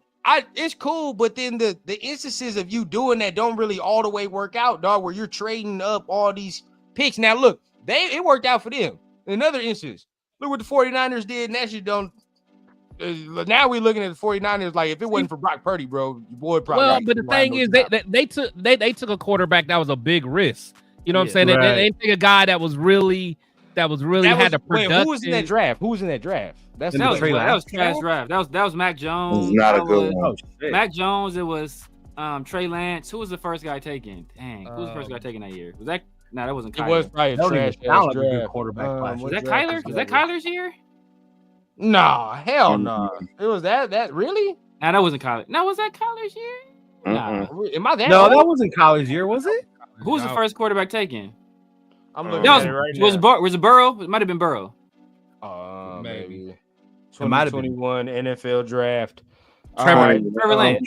it's cool, but then the instances of you doing that don't really all the way work out, dog, where you're trading up all these picks. Now look, it worked out for them. In another instance, look what the 49ers did, and that shit don't now we're looking at the 49ers like if it wasn't for Brock Purdy, bro, your boy probably. Well, but the thing is they took a quarterback that was a big risk. You know what I'm saying? Right. They took a guy that was really had the production. Wait, who was in that draft? Who was in that draft? That was trash draft. That was Mac Jones. Not a good one. Mac Jones. It was Trey Lance. Who was the first guy taken? Dang, who was the first guy taken that year? Was that? No, that wasn't Kyler. It was probably a trash draft. Quarterback. Was that Kyler? Was that Kyler's year? No, hell no. It was that really? Nah, that wasn't Kyler. No, was that Kyler's year? Nah. Am I that? No, that wasn't college year, was it? Who was the first quarterback taken? I'm looking at it right now. Was it Burrow? It might have been Burrow. Maybe. 2021 NFL draft. Trevor Lance.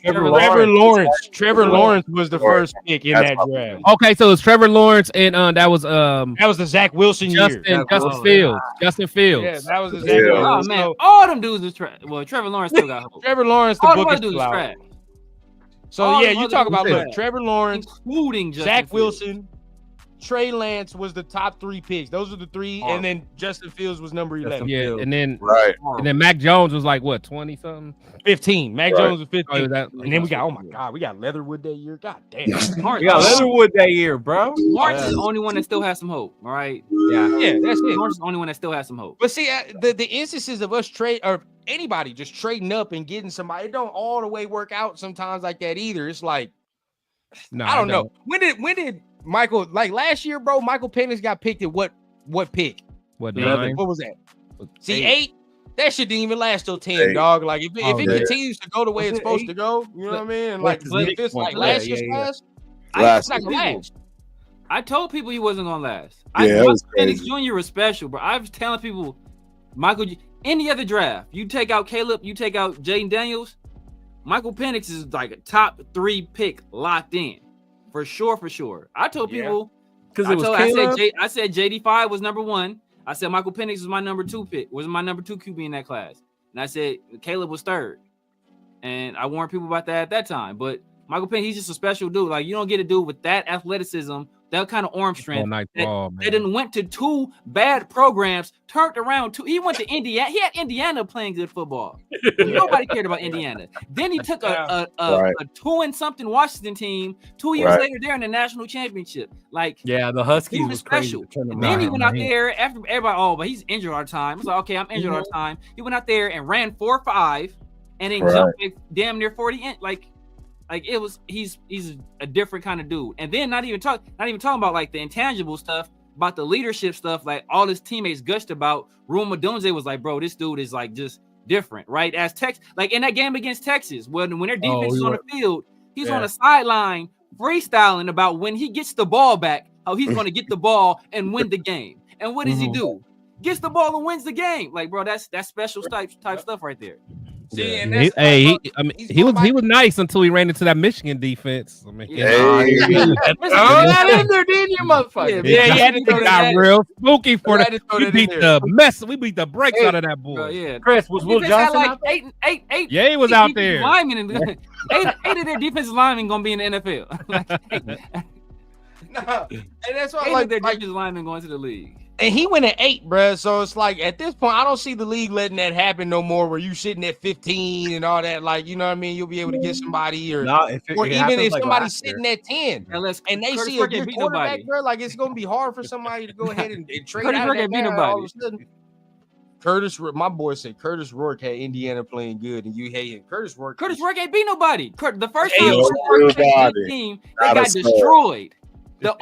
Trevor Lawrence was the first pick in that draft. Okay, so it's Trevor Lawrence and that was the Zach Wilson year. Justin Fields. Justin Fields. Yeah, that was the Zach Wilson. Oh man, all them dudes was trash. Well, Trevor Lawrence still got hope. Trevor Lawrence, the book is still out. Trash. So yeah, you talk about Trevor Lawrence, including Zach Wilson. Trey Lance was the top 3 picks. Those are the 3, and then Justin Fields was number 11. Yeah, and then and then Mac Jones was like what 20 something, 15. Mac Jones was 15, and then we got we got Leatherwood that year. God damn, we got Leatherwood that year, bro. Lawrence is the only one that still has some hope. All right, yeah, that's it. Lawrence is the only one that still has some hope. But see, the instances of us trade or anybody just trading up and getting somebody, it don't all the way work out sometimes like that either. It's like I don't know. When did Michael, like last year, bro, Michael Penix got picked at what pick? What was that? See, 8? That shit didn't even last till 10, dog. Like if it continues to go the way it's supposed to go, you know what I mean? Like if it's like last year's class, I told people he wasn't gonna last. Yeah, Penix Jr. was special, bro. I was telling people, any other draft, you take out Caleb, you take out Jaden Daniels, Michael Penix is like a top 3 pick locked in for sure. I told people because I said JD5 was number 1. I said Michael Penix was my number 2 pick, was my number 2 QB in that class, and I said Caleb was 3rd, and I warned people about that at that time. But Michael Penix, he's just a special dude. Like, you don't get a dude with that athleticism, that kind of arm strength. That then went to 2 bad programs, turned around 2. He went to Indiana. He had Indiana playing good football. Nobody cared about Indiana. Then he took a 2-and-something Washington team. 2 years later, they're in the national championship. Like, the Huskies was special. Then he went out there after everybody. But he's injured all the time. It's like, okay, I'm injured all the time. He went out there and ran 4.5, and then jumped damn near 40. He's a different kind of dude. And then not even talking about like the intangible stuff, about the leadership stuff, like all his teammates gushed about. Rune Odunze was like, bro, this dude is like just different, right? As like in that game against Texas, when their defense is on the field, he's on the sideline freestyling about when he gets the ball back, how he's going to get the ball and win the game. And what does he do? Gets the ball and wins the game. Like, bro, that's special type stuff right there. See, and he was nice until he ran into that Michigan defense. I mean, not in there, did you, motherfucker? He got real spooky for that. We beat the brakes out of that boy. Chris, was Will Johnson out there? Eight. Yeah, he was out there. Eight of their defensive linemen gonna be in the NFL. And that's why like their defensive linemen going to the league. And he went at 8, bro. So it's like at this point, I don't see the league letting that happen no more. Where you sitting at 15 and all that, like, you know what I mean? You'll be able to get somebody, or even if somebody's sitting at 10, and they see a good quarterback, bro, like it's gonna be hard for somebody to go ahead and trade out of that all of a sudden. My boy said Curtis Rourke had Indiana playing good, and you hated Curtis Rourke. Curtis Rourke ain't beat nobody. The first time Rourke played the team, they got destroyed. The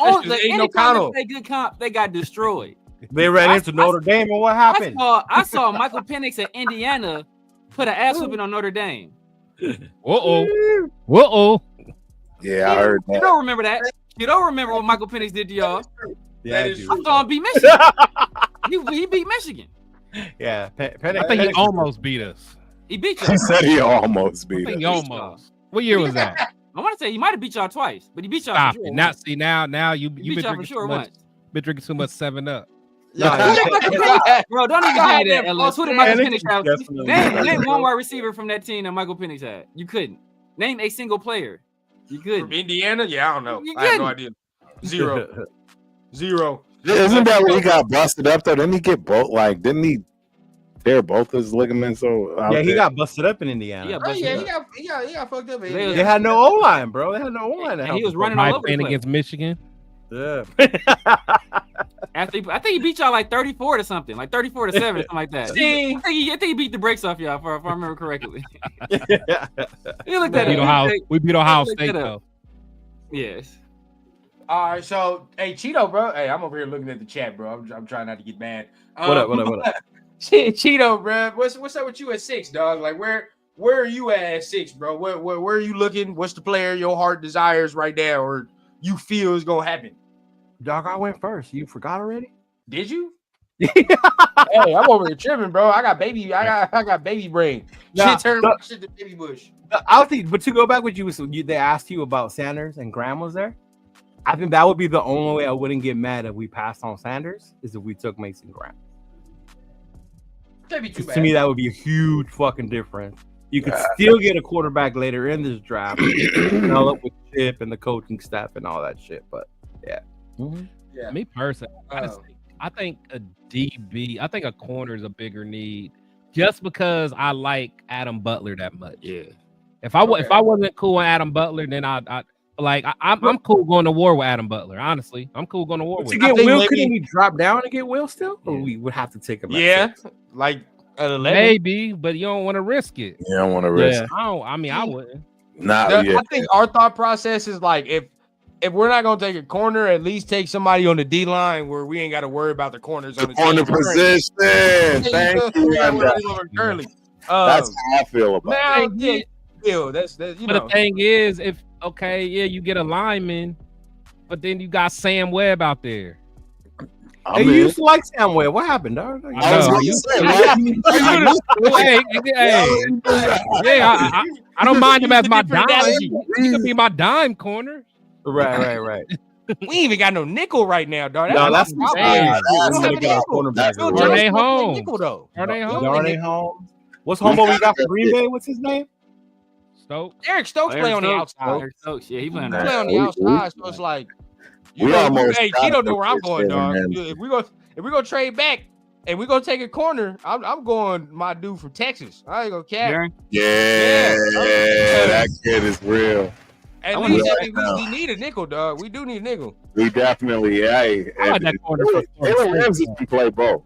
anytime they good comp, they got destroyed. They ran into Notre Dame, and what happened? I saw Michael Penix at Indiana put an ass whooping on Notre Dame. Uh-oh. Yeah, I heard that. You don't remember that. You don't remember what Michael Penix did to y'all. Yeah, I saw him beat Michigan. he beat Michigan. Yeah, I think he almost beat us. He beat y'all. He said he almost beat us. He almost. What year was that? I want to say he might have beat y'all twice, but he beat y'all. Stop it. Now you've been drinking too much. Been drinking too much 7-Up. Bro, don't even give me that, LS. Who did Michael Penix have? Name one wide receiver from that team that Michael Penix had. You couldn't. Name a single player. You couldn't. From Indiana? Yeah, I don't know. I have no idea. Zero. Isn't that when he got busted up though? Didn't he get both? Like, didn't he tear both his ligaments? He got busted up in Indiana. He got fucked up. They had no O line, bro. They had no O line. He was running all over the place against Michigan. Yeah. I think he beat y'all like 34 to something, like 34 to 7, something like that. I think he beat the brakes off y'all, if I remember correctly. You looked at it. We beat Ohio State though. Yes. All right, so hey, Cheeto, bro. Hey, I'm over here looking at the chat, bro. I'm trying not to get mad. What up? Cheeto, bro. What's up with you at 6, dog? Like, where are you at 6, bro? Where are you looking? What's the player your heart desires right now, or you feel is gonna happen? Dog, I went first. You forgot already? Did you? Hey, I'm over here tripping, bro. I got baby brain. Shit turned shit to baby bush. I'll think, but to go back with you, they asked you about Sanders and Graham was there. I think that would be the only way I wouldn't get mad if we passed on Sanders is if we took Mason Graham. To me, that would be a huge fucking difference. You could still get a quarterback later in this draft, up with Chip and the coaching staff and all that shit. But yeah. Mm-hmm. Yeah. Me personally, I think a DB, I think a corner is a bigger need, just because I like Adam Butler that much. Yeah. If I wasn't cool with Adam Butler, then I'm cool going to war with Adam Butler. Honestly, I'm cool going to war with him. To get Will, couldn't we drop down and get Will still? Or we would have to take him. Like at 11? Maybe, but you don't want to risk it. You don't want to risk it. I wouldn't. I think our thought process is like if we're not gonna take a corner, at least take somebody on the D line where we ain't got to worry about the corners on the corner position. Thank you. That's how I feel about it. That's you know. But the thing is, you get a lineman, but then you got Sam Webb out there. Hey, you used to like Sam Webb. What happened, dog? I don't mind him as my dime. He could be my dime corner. Right. We ain't even got no nickel right now, dog. That's Darnay Holmes. What's homeboy we got for Green Bay? What's his name? Stokes. Eric Stokes play on the outside. Eric Stokes, yeah, he play on the outside. So it's like, hey, Tito know where I'm going, dog. If we go trade back and we gonna take a corner, I'm going my dude from Texas. I ain't gonna cap. Yeah, that kid is real. At least we need a nickel, dog. We do need a nickel. We definitely, I like that corner. Taylor Ramsey can play both.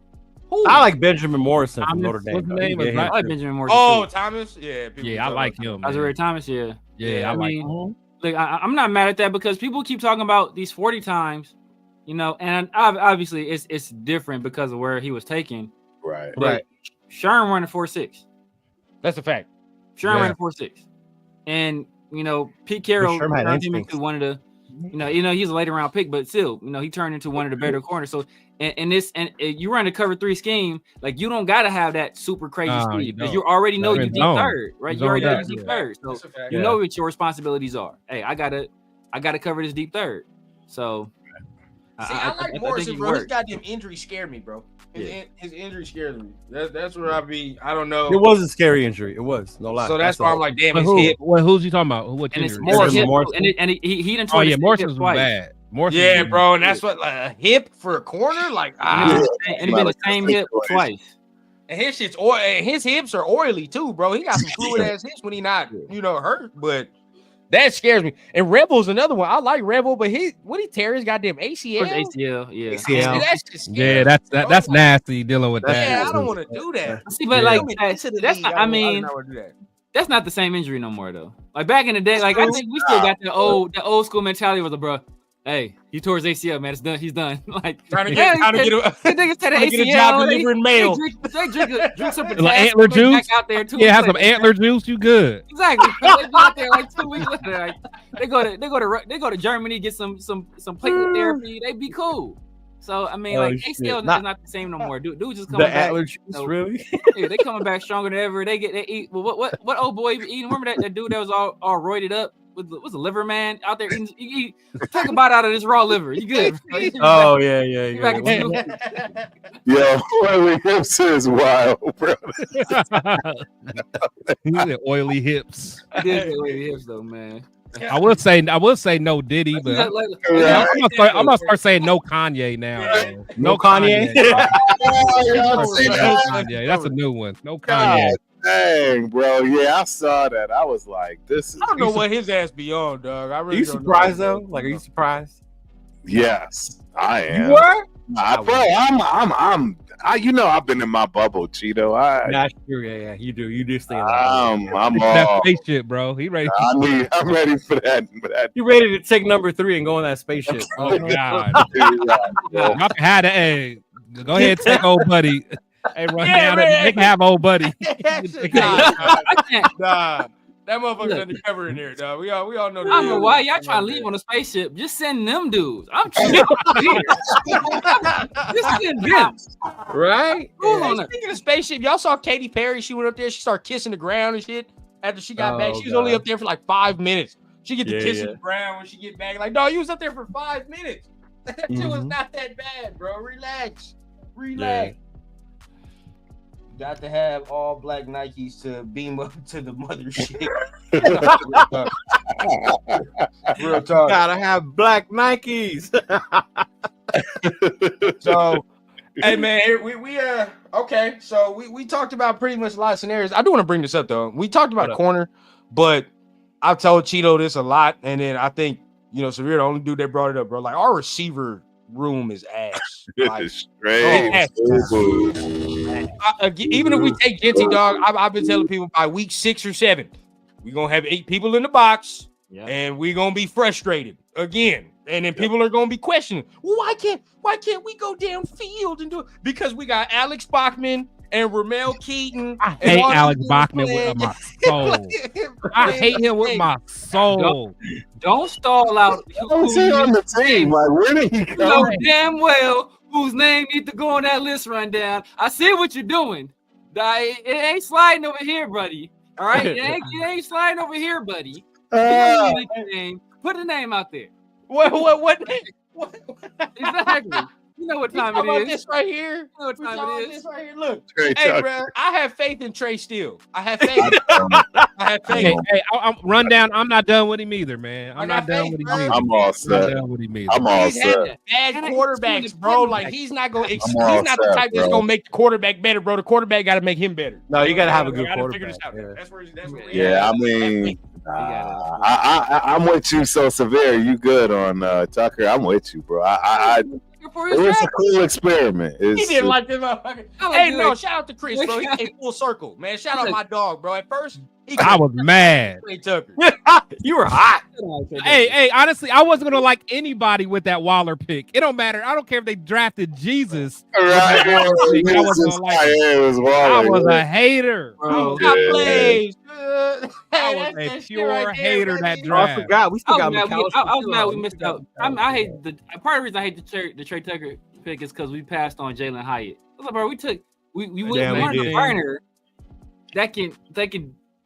I like Benjamin Morrison from Notre Dame. What's his name? I like Benjamin Morrison. Oh, Thomas? Yeah. I like him. Isaiah Thomas, yeah. Yeah, I like him. Look, I'm not mad at that because people keep talking about these 40 times, and obviously it's different because of where he was taken. Right. Sherm running 4.6. That's a fact. Sherm running 4.6. And, Pete Carroll turned him into one of the, he's a later round pick, but still, he turned into one of the better corners. So, and you run a cover 3 scheme, like you don't got to have that super crazy speed because you already know you deep third, right? You already know you deep third. So you know what your responsibilities are. Hey, I gotta cover this deep third. So I like Morrison, bro. His goddamn injury scared me, bro. His injury scared me. That's where I don't know. It was a scary injury. It was, no lie. So that's why I'm like, damn, his hip. Who's he talking about? What injury? It's Morrison. And he didn't try to Morrison was bad. Yeah, bro, and that's what a hip for a corner, like and he been the same hip twice. And his hips are oily too, bro. He got some fluid ass hips when he not, hurt. But that scares me. And Rebel's another one. I like Rebel, but he tear his goddamn ACL? ACL, yeah. ACL. That's just scary, that's nasty dealing with that. Yeah, I don't want to do that. See, but that's not, that's not the same injury no more though. Like back in the day, like I think we still got the old school mentality with the bro. Hey, he tore his ACL, man. It's done. He's done. Like trying to get a job delivering mail. They drink some like antler juice out there too. Yeah, have some antler juice. You good? Exactly. They go out there like 2 weeks later. Like, they go to Germany, get some platelet therapy. They be cool. So I mean, ACL is not the same no more. Dude just coming back. Antler juice, really? Yeah, they coming back stronger than ever. They eat. Well, what old boy eating? Remember that dude that was all roided up? Was a liver man out there eating? You take a bite out of this raw liver. You good? Oh yeah. Yo, oily hips is wild, bro. Oily hips. He did oily hips though, man. I will say no Diddy, but I'm gonna start saying no Kanye now. No Kanye. Kanye. That's a new one. No Kanye. Dang, bro. Yeah, I saw that. I was like, this is. I don't know what his ass be on, dog. I really Are you surprised though? Like, are you surprised? Yes, I am. You were? Bro, I've been in my bubble, Cheeto. That's true. Yeah. You do stay in I'm all that spaceship, bro. He ready. I'm ready for that. You ready to take number 3 and go on that spaceship? Oh God. Y'all can have it. Hey, go ahead, take old buddy. Hey, run down. They can have old buddy. Nah. That motherfucker's undercover in here, dog. We all know. I don't know why y'all trying to leave on a spaceship. Just send them dudes. I'm trying. Just send them. Right? Speaking of spaceship, y'all saw Katy Perry. She went up there. She started kissing the ground and shit. After she got back, she was only up there for like 5 minutes. She get to kissing the ground when she get back. Like, dog, you was up there for 5 minutes. That shit was not that bad, bro. Relax. Yeah. Got to have all black Nikes to beam up to the mothership. Real talk. Gotta have black Nikes. So, hey man, we okay. So we talked about pretty much a lot of scenarios. I do want to bring this up though. We talked about corner, but I've told Cheeto this a lot, and then I think Severe the only dude that brought it up, bro. Like our receiver room is ass. Like, straight. Even if we take Genty, dog, I've been telling people by week 6 or 7, we're gonna have 8 people in the box, and we're gonna be frustrated again. And then people are gonna be questioning, well, why can't we go downfield and do it? Because we got Alex Bachman and Ramel Keaton. I hate Alex Bachman with my soul. I hate him with my soul. Don't stall out. Who's he on the team? Like, where did he come? You know damn well whose name needs to go on that list rundown. I see what you're doing. It ain't sliding over here, buddy. All right, it ain't sliding over here, buddy. Put the name out there. What? Exactly. You know what time it is. This right here. You know what time it is. This right here. Look, Trey hey, Tucker. bro, I have faith in Trey Steele. I have faith. I have faith. Hey, I'm rundown. I'm not done with him either, man. I'm not done with him either. I'm all set. I'm all He's set. had bad quarterbacks, bro. Like he's not gonna. He's not the type that's gonna make the quarterback better, bro. The quarterback got to make him better. No, you gotta have a good quarterback. Figure this out. That's where. Yeah, I mean, I'm with you. So Severe, you good on Tucker? I'm with you, bro. It was a cool experiment. He didn't like this motherfucker. Hey, no, shout out to Chris, bro. He came full circle, man. Shout out my dog, bro. At first, I was mad. Trey Tucker. You were hot. Hey, honestly, I wasn't gonna like anybody with that Waller pick. It don't matter. I don't care if they drafted Jesus. Right. I wasn't gonna like it. I was a hater. Bro. I was a pure hater that draft. I forgot. We still got McAllister. I was mad we missed out. I hate part of the reason I hate the Trey Tucker pick is because we passed on Jalen Hyatt. Look, bro, we wanted a burner that can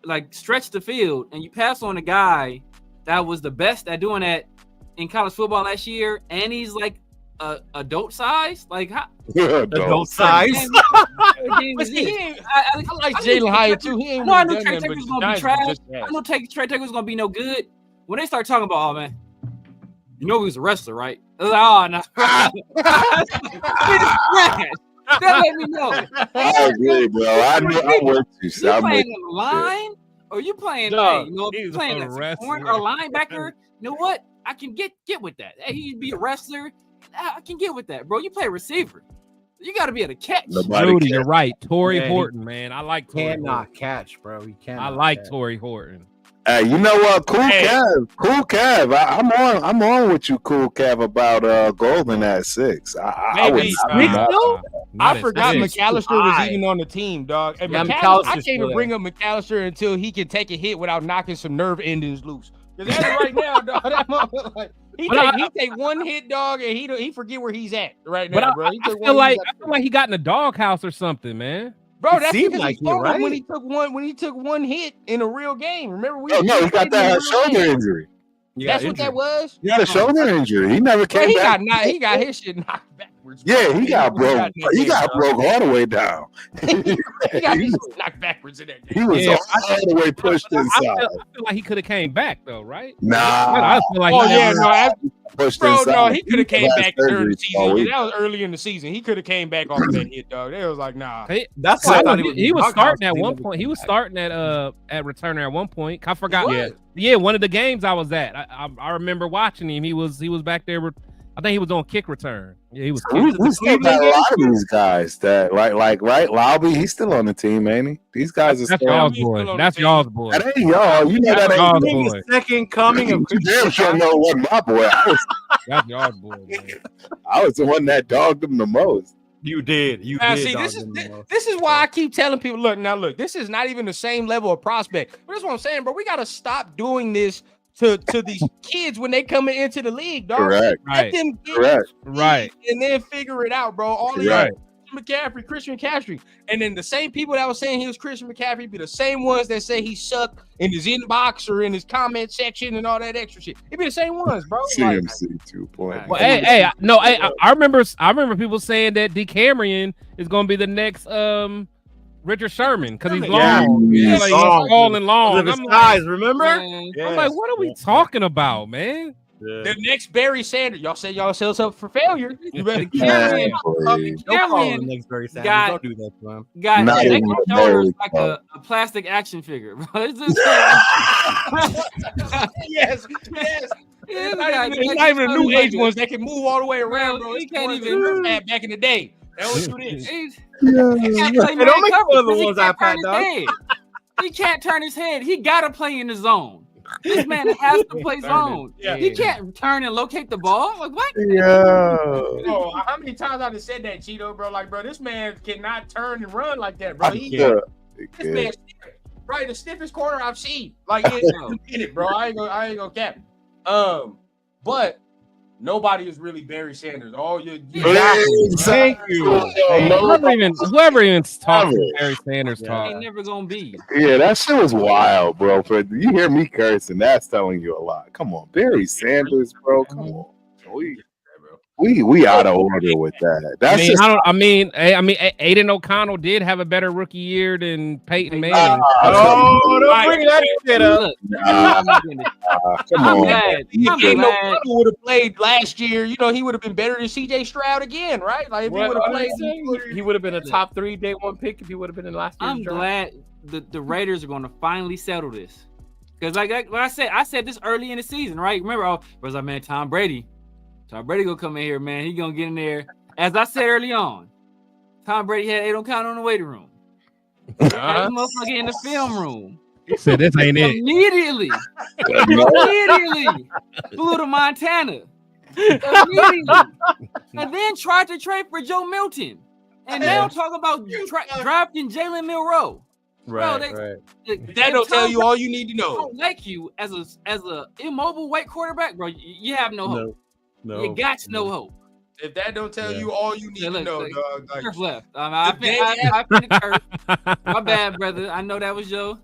like stretch the field, and you pass on a guy that was the best at doing that in college football last year, and he's like adult size, like how? Adult size. I like Jalen Hyatt too. He ain't I know Trey Tucker's gonna be trash. I know Trey Tucker's gonna be no good. When they start talking about, oh man, you know he was a wrestler, right? Oh no. That let me know. I agree, bro. I'm with you. You playing on the line, or you playing? Hey, you know, if you playing as a corner or linebacker, you know what? I can get with that. Hey, he'd be a wrestler. I can get with that, bro. You play receiver. You got to be able to catch. Rudy, you're right. Torrey Horton, man. I like Torrey cannot catch, bro. He cannot. I like Torrey Horton. Hey, you know what? Cool Cav. I'm on with you, Cool Cav, about Golden at 6. I forgot McAllister was even on the team, dog. And I can't even bring up McAllister until he can take a hit without knocking some nerve endings loose. Because right now, dog, that motherfucker, like, he take one hit, dog, and he forget where he's at right now, bro. I feel like he got in a doghouse or something, man. Bro, that seemed like he right? when he took one hit in a real game. Remember he got that shoulder injury. That's what that was. He got a shoulder injury. He never came back. He got his shit knocked backwards. Yeah, he got broke. He got broke all the way down. He got his shit knocked backwards in that game. He was all the way pushed inside. I feel like he could have came back though, right? Nah. I feel like he could have came back during the season. That was early in the season. He could have came back off of that hit, dog. They was like, nah. That's why he was starting at one point. He was starting at returner at one point. I forgot. Yeah, one of the games I was at. I remember watching him. He was back there. I think he was on kick return. Yeah, he was. We still got a lot of these guys that right, Lobby. He's still on the team, ain't he? These guys are still. That's y'all's boy. That's y'all's boy. That ain't y'all. You know that ain't y'all's boy. Second coming of. You damn sure know what my boy. That's y'all's boy. Man. I was the one that dogged him the most. You did. You did. See, this is why I keep telling people, look, this is not even the same level of prospect. But that's what I'm saying, bro. We gotta stop doing this to these kids when they coming into the league, dog. Correct. Let them right. And then figure it out, bro. All of y'all, Christian McCaffrey. And then the same people that was saying he was Christian McCaffrey be the same ones that say he sucked in his inbox or in his comment section and all that extra shit. It be the same ones, bro. CMC 2.0. Well, I remember people saying that DeCamerion is gonna be the next Richard Sherman because he's long. He's tall and long. His size, remember? I'm like, what are we talking about, man? The next Barry Sanders. Y'all said y'all sells up for failure. You better Carry the next Barry Sanders. Don't do that to him. Guys, neck shoulders like a plastic action figure. Yes. It's not even the new age ones that can move all the way around, bro. He can't even back in the day. That was do this. Don't make fun of the ones I pat, dog. He can't turn his head. He gotta play in the zone. This man has to play zone. Yeah. He can't turn and locate the ball. Like what? Yeah. Oh, how many times I've said that, Cheeto, bro? Like, bro, this man cannot turn and run like that, bro. This man, right, the stiffest corner I've seen. Like, in it, bro. I ain't gonna cap. But nobody is really Barry Sanders. Thank you. Whoever even talks Barry Sanders talk. Ain't never gonna be. Yeah, that shit was wild, bro. But you hear me cursing, that's telling you a lot. Come on, Barry Sanders, bro. Come on. We out of order with that. That's Aiden O'Connell did have a better rookie year than Peyton Manning. Don't bring that shit up. Come on. Aiden O'Connell would have played last year. You know, he would have been better than CJ Stroud again, right? Like if he would have played, he would have been a top 3 day 1 pick if he would have been in last year's I'm draft. glad the Raiders are going to finally settle this. Because like I said this early in the season, right? Remember, I was like, man, Tom Brady gonna come in here, man. He gonna get in there. As I said early on, Tom Brady had Aiden O'Connell in the waiting room. That motherfucker in the film room. He said this ain't it. Immediately flew to Montana. Immediately. And then tried to trade for Joe Milton. And now talk about drafting Jalen Milroe. Right. That don't tell you all you need to know. I don't like you as a immobile white quarterback, bro. You have no hope. No, you got no hope. If that don't tell you all you need to know, dog. Like, Turf left. I finished Turf. My bad, brother. I know that was Joe.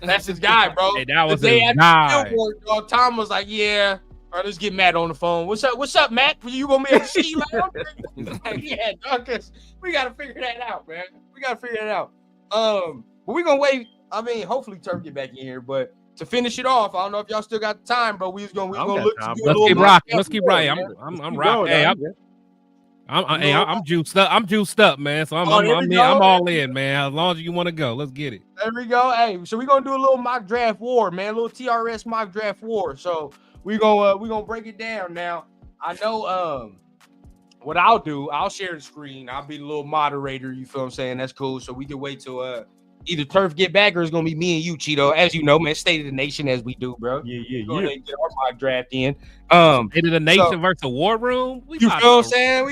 That's his guy, bro. Hey, that was the day his after guy. Dog, Tom was like, "Yeah, all right, let's get Matt on the phone. What's up, Matt? You gonna be at the ski lounge?" Yeah, dog. We gotta figure that out, man. But we gonna wait. I mean, hopefully Turf get back in here, but. To finish it off, I don't know if y'all still got the time, but we was gonna look. Let's keep rocking. I'm rocking. I'm juiced up. I'm juiced up, man. So I'm all in, man. As long as you want to go, let's get it. There we go. Hey, so we're gonna do a little mock draft war, man. A little TRS mock draft war. So we gonna break it down now. I know what I'll do. I'll share the screen. I'll be the little moderator. You feel what I'm saying? That's cool. So we can wait till either Turf get back or it's gonna be me and you, Cheeto. As you know, man, State of the Nation as we do, bro. Yeah. Go ahead and get our mock draft in. State of the Nation versus the War Room. You feel what I'm saying?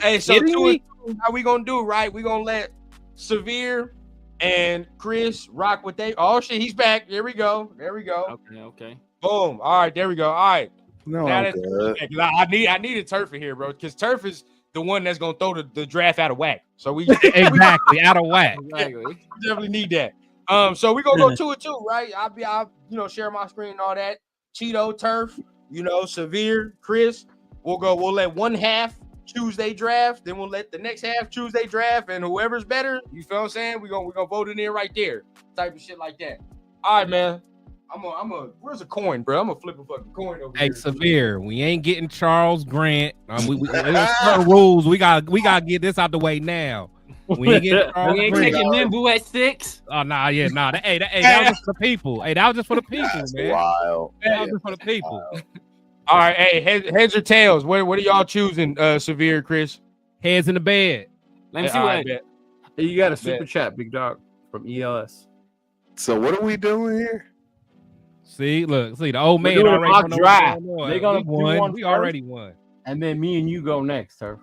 Hey, so 2 and 2, how we gonna do, right? We gonna let Severe and Chris rock with they. Oh shit, he's back. There we go. Okay. Boom. All right, there we go. All right. No, now I need a Turf in here, bro, because Turf is the one that's gonna throw the draft out of whack. So we exactly out of whack. Exactly. We definitely need that. So we're gonna go 2 and 2, right? I'll share my screen and all that. Cheeto, Turf, Severe, Chris. We'll let one half Tuesday draft, then we'll let the next half Tuesday draft, and whoever's better, you feel what I'm saying? We're gonna vote it in right there. Type of shit like that. All right, man. Where's a coin, bro? I'm gonna flip a fucking coin over here. Hey, Severe, we ain't getting Charles Grant. We certain rules. We gotta get this out the way now. We ain't getting Charles Grant. Taking Nimbu at 6. Oh nah. That was just for the people. Hey, that was just for the people, man. Wild. That was just for the people. All right, hey, heads or tails? What are y'all choosing, Severe, Chris? Heads in the bed. Let me see what. You got a super chat, big dog, from ELS. So what are we doing here? See, the old man already won. They're gonna won. We already won. And then me and you go next, sir.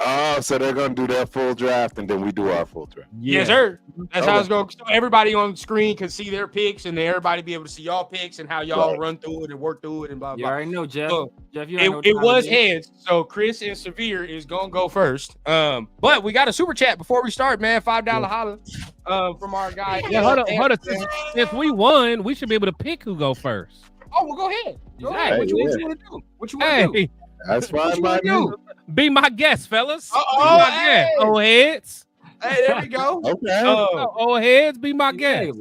Oh, so they're gonna do their full draft and then we do our full draft. Yes, sir. That's how it's going. So everybody on the screen can see their picks, and then everybody be able to see y'all picks and how y'all run through it and work through it and blah blah. You already know, Jeff. So, Jeff, it was heads. So Chris and Severe is gonna go first. But we got a super chat before we start, man. $5 holla from our guy. Yeah, hold on. Since we won, we should be able to pick who go first. Oh, well, go ahead. Exactly. What you want to do? What you want to do? That's fine by me. Be my guest, fellas. Hey. Old heads. Hey, there we go. Okay. Old heads, be my guest.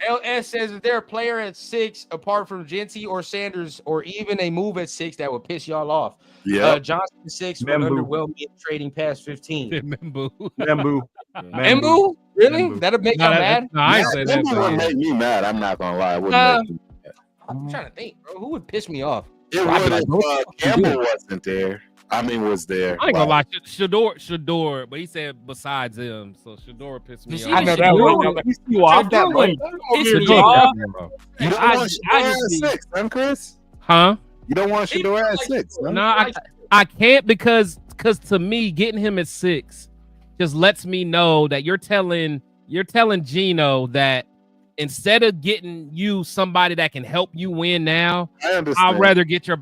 LS says, is there a player at 6 apart from Genty or Sanders, or even a move at 6 that would piss y'all off? Yeah. Johnson 6 would underwhelm me trading past 15. Membu. Membu? Really? That'll make y'all mad? No, I ain't say that. Membu would make me mad. I'm not gonna lie. It wouldn't make me mad. I'm trying to think, bro. Who would piss me off? It would if Campbell wasn't there. I mean, was there. I ain't gonna lie, Shador, but he said besides him, so Shador pissed me off. I know that one. You off that way. You don't want Shador at 6, huh, Chris? Huh? You don't want Shador at 6? Huh? No, I can't because to me, getting him at 6 just lets me know that you're telling Gino that instead of getting you somebody that can help you win now, I'd rather get your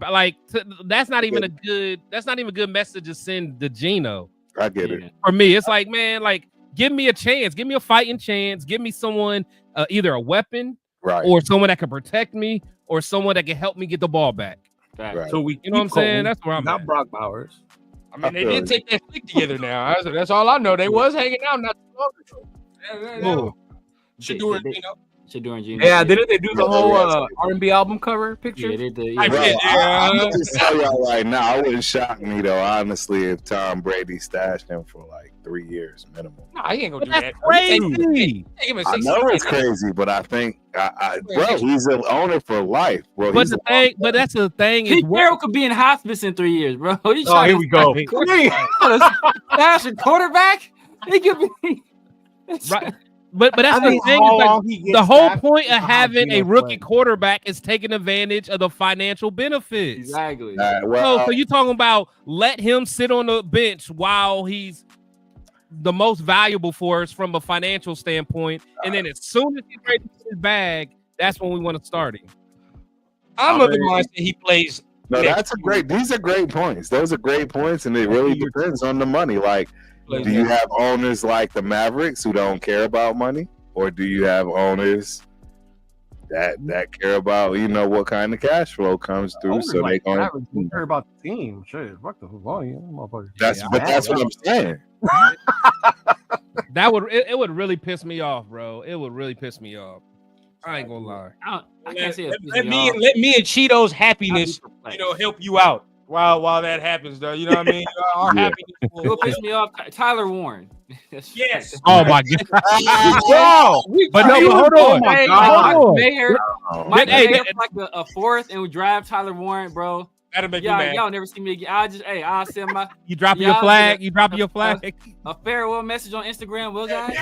that's not even a good message to send to Gino. I get it. For me, it's like, man, like give me a chance, give me a fighting chance, give me someone either a weapon or someone that can protect me or someone that can help me get the ball back. Right. So we, you know what I'm saying? That's where I'm not at. Brock Bowers. I mean, they did take that flick together now. That's all I know. They was hanging out not too long ago. Shador and Gino. Shador and Gino. Yeah, didn't they do the whole R&B album cover picture? Yeah, they did. I did. I'm just tell y'all right now, it wouldn't shock me though, honestly, if Tom Brady stashed him for like 3 years minimum. No, he ain't gonna do That's that. crazy. I know it's crazy, but I think, bro, he's an owner for life, bro. But that's the thing. Pete Carroll could be in hospice in 3 years, bro. Here we go. That's a quarterback. He could be right. But that's the thing. Is like, the whole point of having a rookie quarterback is taking advantage of the financial benefits. Exactly. Well, so you're talking about let him sit on the bench while he's the most valuable for us from a financial standpoint, and then as soon as he's ready to get his bag, that's when we want to start him. I'm of the mindset he plays. No, these are great points. Those are great points, and it really depends on the money. Like, do you have owners like the Mavericks who don't care about money, or do you have owners that care about what kind of cash flow comes through? So they don't care about the team. Shit, fuck the volume, motherfucker. That's what I'm saying. It would really piss me off, bro. It would really piss me off. I ain't gonna lie. I can't say let me and Cheeto's happiness, help you out while that happens, though. You know what I mean? Our happiness will piss me off. Tyler Warren. Yes. Oh my god. But hold on. Mayor, like a fourth and we drive Tyler Warren, bro. That'll make me mad. Y'all never see me again. I'll send my. You drop your flag. You drop your flag. A farewell message on Instagram, will guys?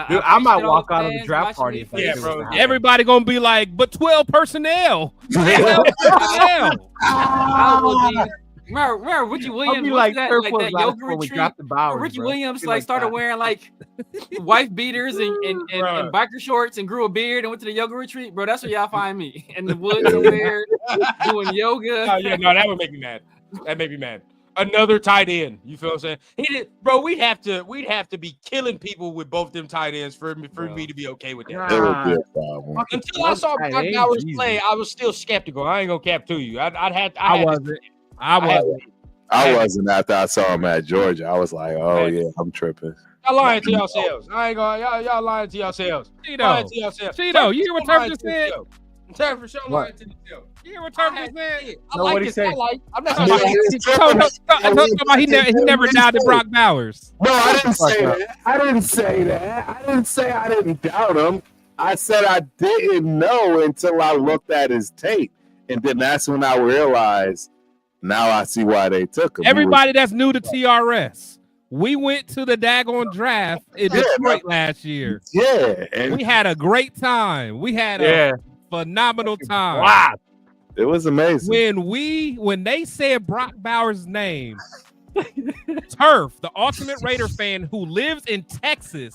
Dude, I might walk out of the draft party. Bro. Everybody gonna be like, but 12 personnel. 12 personnel. I will be. Remember Ricky Williams? Like that yoga retreat. Ricky Williams started wearing wife beaters and biker shorts and grew a beard and went to the yoga retreat, bro. That's where y'all find me in the woods over there doing yoga. No, that would make me mad. That made me mad. Another tight end. You feel what I'm saying? We'd have to be killing people with both them tight ends for me to be okay with that. It would be a problem. Until I saw Brock Bowers play, I was still skeptical. I ain't gonna cap to you. I wasn't after I saw him at Georgia. I was like, oh yeah, I'm tripping. Y'all lying to yourselves. I ain't gonna. Y'all lying to yourselves. Cheeto, you hear what Turf just said? Turf for sure lying to yourself. You hear what Turf just said? I like this. I'm not talking about he never doubted Brock Bowers. No, I didn't say that. I didn't say I didn't doubt him. I said I didn't know until I looked at his tape, and then that's when I realized. Now I see why they took him. Everybody that's new to TRS, we went to the daggone draft in Detroit last year. Yeah, and we had a great time. We had a phenomenal time. Wow, it was amazing. When they said Brock Bowers' name, Turf, the ultimate Raider fan who lives in Texas,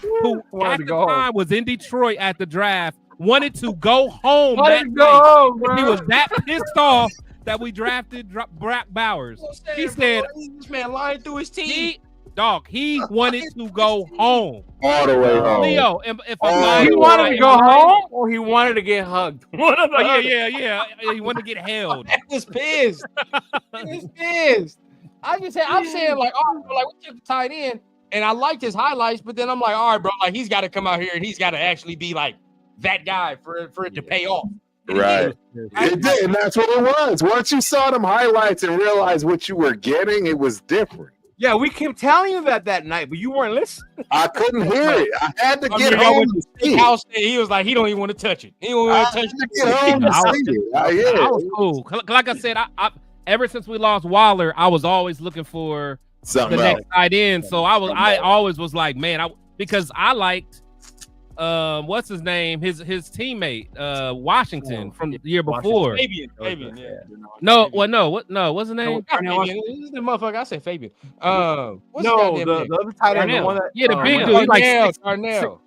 who at the time was in Detroit at the draft, wanted to go home. He was that pissed off that we drafted Brock Bowers. He said, "This man lying through his teeth." He wanted to go home all the way home. Leo, he wanted to go home, or he wanted to get hugged. Yeah. He wanted to get held. I was pissed. I'm saying like we took the tight end, and I liked his highlights, but then I'm like, all right, bro, like he's got to come out here and he's got to actually be like that guy for it to pay off. Right. It did, and that's what it was. Once you saw them highlights and realized what you were getting, it was different. Yeah, we kept telling you that night, but you weren't listening. I couldn't hear it. I had to get home to see it. He was like, he don't even want to touch it. He don't want to touch it. I was cool. Like I said, ever since we lost Waller, I was always looking for Something the else. next tight end. So I always was like, man, because I liked what's his name? His teammate, Washington from the year before. Fabian, yeah. No, what's his name? This is the motherfucker. I said Fabian. What's the other tight end, the one that the big dude, he's like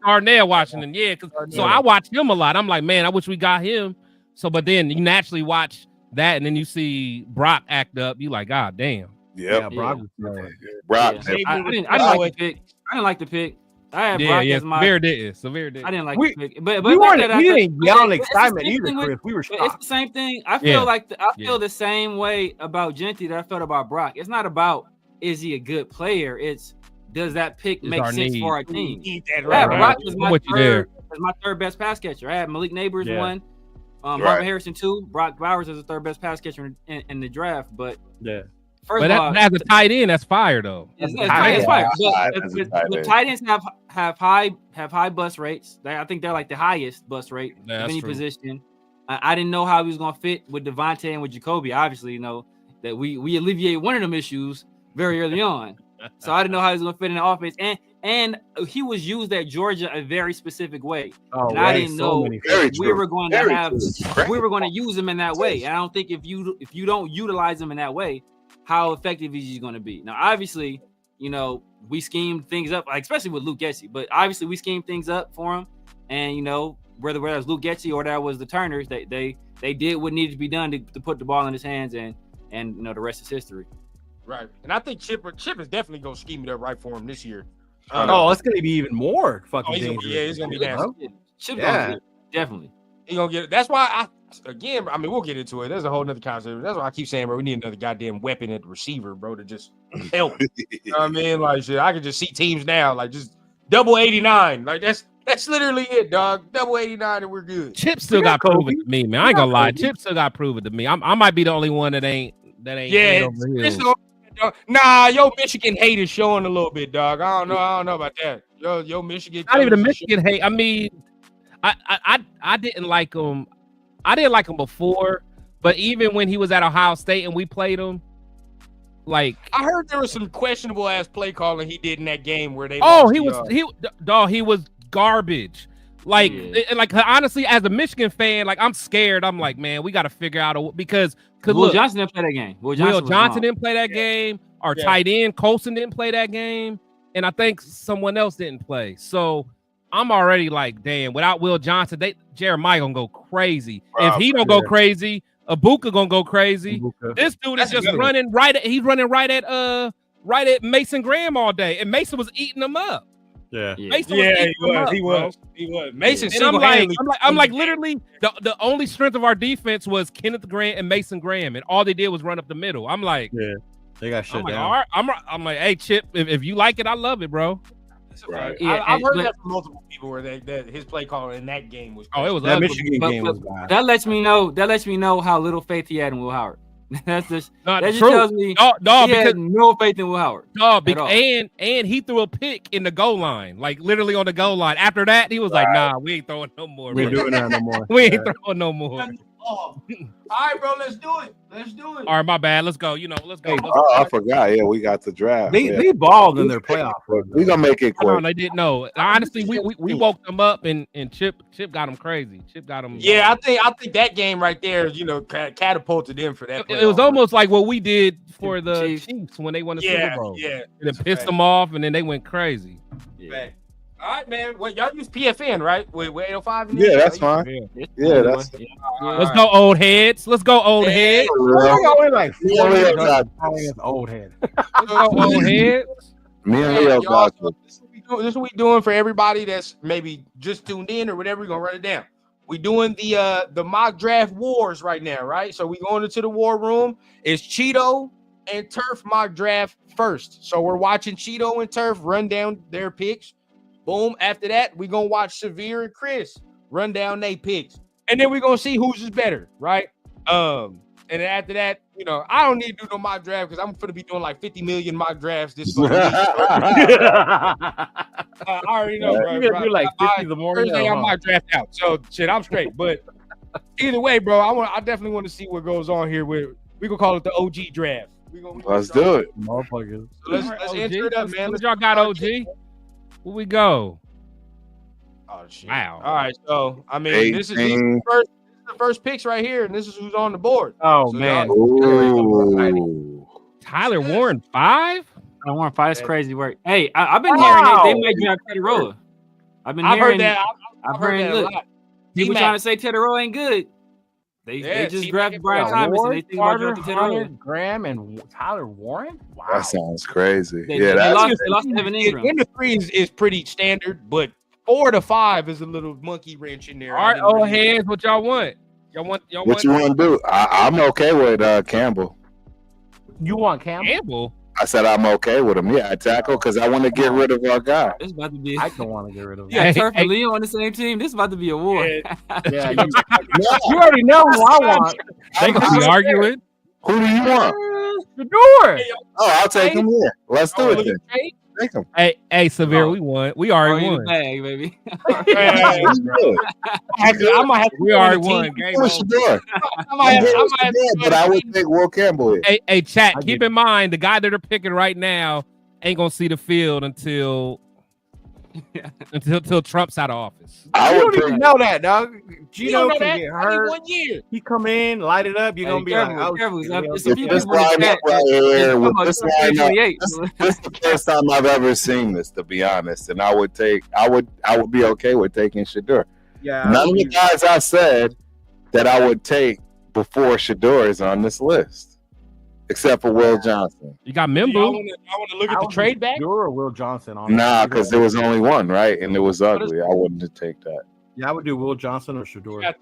Darnell Washington. Yeah, so I watch him a lot. I'm like, man, I wish we got him. So, but then you naturally watch that, and then you see Brock act up. You like, God damn. Yeah, Brock. Brock. I didn't like the pick. I didn't like the pick. I had Brock as my. Severe didn't. I didn't like the pick, but we didn't yell in excitement either, Chris. We were shocked. It's the same thing. I feel I feel the same way about Gentry that I felt about Brock. It's not about is he a good player. It's does that pick make sense for our team? Brock was my third best pass catcher. I had Malik Neighbors one, Marvin Harrison 2, Brock Bowers as the third best pass catcher in the draft. But first of all, as a tight end, that's fire though. It's fire. The tight ends have high bust rates. I think they're like the highest bust rate of any position. I didn't know how he was gonna fit with Devontae and with Jacoby. Obviously, you know that we alleviate one of them issues very early on. So I didn't know how he was gonna fit in the offense. And he was used at Georgia a very specific way. And I didn't know we were going to use him in that way. And I don't think if you don't utilize him in that way, how effective is he going to be? Now, obviously, you know, we schemed things up, like, especially with Luke Getsy, but obviously we schemed things up for him. And, you know, whether that was Luke Getsy or that was the Turners, they did what needed to be done to put the ball in his hands, and you know, the rest is history. Right. And I think Chip is definitely going to scheme it up right for him this year. It's going to be even more fucking dangerous. It's going to be nasty. Chip definitely. He's going to get it. That's why we'll get into it. There's a whole nother concept. That's why I keep saying, bro, we need another goddamn weapon at the receiver, bro, to just help. You know what I mean? Like, shit, I can just see teams now, like, just double 89. Like, that's literally it, dog. Double 89 and we're good. Chip still got proven to me, man. I ain't gonna lie. Chip still got proven to me. I might be the only one that ain't. Yeah, nah, your Michigan hate is showing a little bit, dog. I don't know about that. Your Michigan. Not even a Michigan hate. I mean, I didn't like him. I didn't like him before, but even when he was at Ohio State and we played him, like I heard there was some questionable ass play calling he did in that game where they. He was garbage. Like, like honestly, as a Michigan fan, like I'm scared. I'm like, man, we got to figure out because Will Johnson didn't play that game. Will Johnson didn't play that game. Our tight end Colson didn't play that game, and I think someone else didn't play. So I'm already like, damn. Without Will Johnson, Jeremiah gonna go crazy. If he don't go crazy, Ibuka gonna go crazy. This dude is just running right at. He's running right at Mason Graham all day, and Mason was eating him up. Yeah, Mason he was. Mason, and I'm like, literally, the only strength of our defense was Kenneth Grant and Mason Graham, and all they did was run up the middle. I'm like, they got shut down. All right, I'm like, hey, Chip, if you like it, I love it, bro. Right. I've heard that from multiple people where that his play call in that game was. It was that Michigan game was bad. That lets me know how little faith he had in Will Howard. That just true. tells me he had no faith in Will Howard. And he threw a pick in the goal line, like literally on the goal line. After that, he was like, "Nah, we ain't throwing no more. We ain't doing that no more. We ain't throwing no more." All right, bro, let's do it. All right, my bad. Let's go. Let's go. I forgot. Yeah, we got the draft. They balled in their playoff. We gonna make it quick. They didn't know. Honestly, we woke them up, and Chip got them crazy. Chip got them. Yeah, I think that game right there, catapulted them for that. It was almost like what we did for the Chiefs when they won the Super Bowl. Yeah, and it pissed them off, and then they went crazy. Yeah. All right, man. Well, y'all use PFN, right? With 805. Yeah, that's fine. Yeah, that's. Let's go, old heads. Let's go, old heads. We're like old head. Old heads. Me and Leo got this is what we doing for everybody that's maybe just tuned in or whatever. We're gonna run it down. We doing the mock draft wars right now, right? So we going into the war room. It's Cheeto and Turf mock draft first. So we're watching Cheeto and Turf run down their picks. Boom. After that, we're going to watch Severe and Chris run down their picks. And then we're going to see who's is better, right? And then after that, I don't need to do no mock draft because I'm going to be doing like 50 million mock drafts this week. I already know, bro. You're going to do like 50 the morning. Thursday, I might draft out. So, shit, I'm straight. But either way, bro, I definitely want to see what goes on here with We gonna call it the OG draft. Let's do it. Motherfuckers. So let's enter it up, man. What y'all got, OG? Where we go? Oh shit! Wow. All right, so I mean, this is the first picks right here, and this is who's on the board. Oh So man. Ooh. Tyler Warren 5. Tyler Warren 5. That's crazy work. Hey, I've been hearing they might draft Teddy. I've heard that. I've heard that a lot. People trying to say Teddy ain't good. They just drafted Brian Thomas and they think about drafting Teddy. Graham and Tyler Warren. Wow, that sounds crazy. They lost Evan Ingram. In the 3 is pretty standard, but 4 to 5 is a little monkey wrench in there. All right, old heads, what y'all want? What you want to do? I'm okay with Campbell. You want Campbell? Campbell? I said I'm okay with him. Yeah, I tackle because I want to get rid of our guy. This about to be. I don't want to get rid of him. Yeah, Turf and Leo on the same team. This is about to be a war. Yeah, you already know who I want. They could be arguing. Who do you want? Shador. Oh, I'll take him. Yeah, let's do it then. Take him. Hey, Severe, we won. We already won. Bag, baby. I might have to we already won. Game over. But I would take Will Campbell here. Hey, chat. Keep in mind the guy that they're picking right now ain't gonna see the field until Trump's out of office. I don't even know that, dog. Gino can get hurt. 1 year. He come in, light it up. You're gonna be like, oh, This lineup right here, this is the first time I've ever seen this, to be honest. And I would be okay with taking Shador. Yeah. None of the guys I said that I would take before Shador is on this list, except for Will Johnson. You got I Membu. want to look at the trade back. Shador or Will Johnson on Nah, because there was only one, right? And it was ugly. I wouldn't take that. Yeah, I would do Will Johnson or Shador. I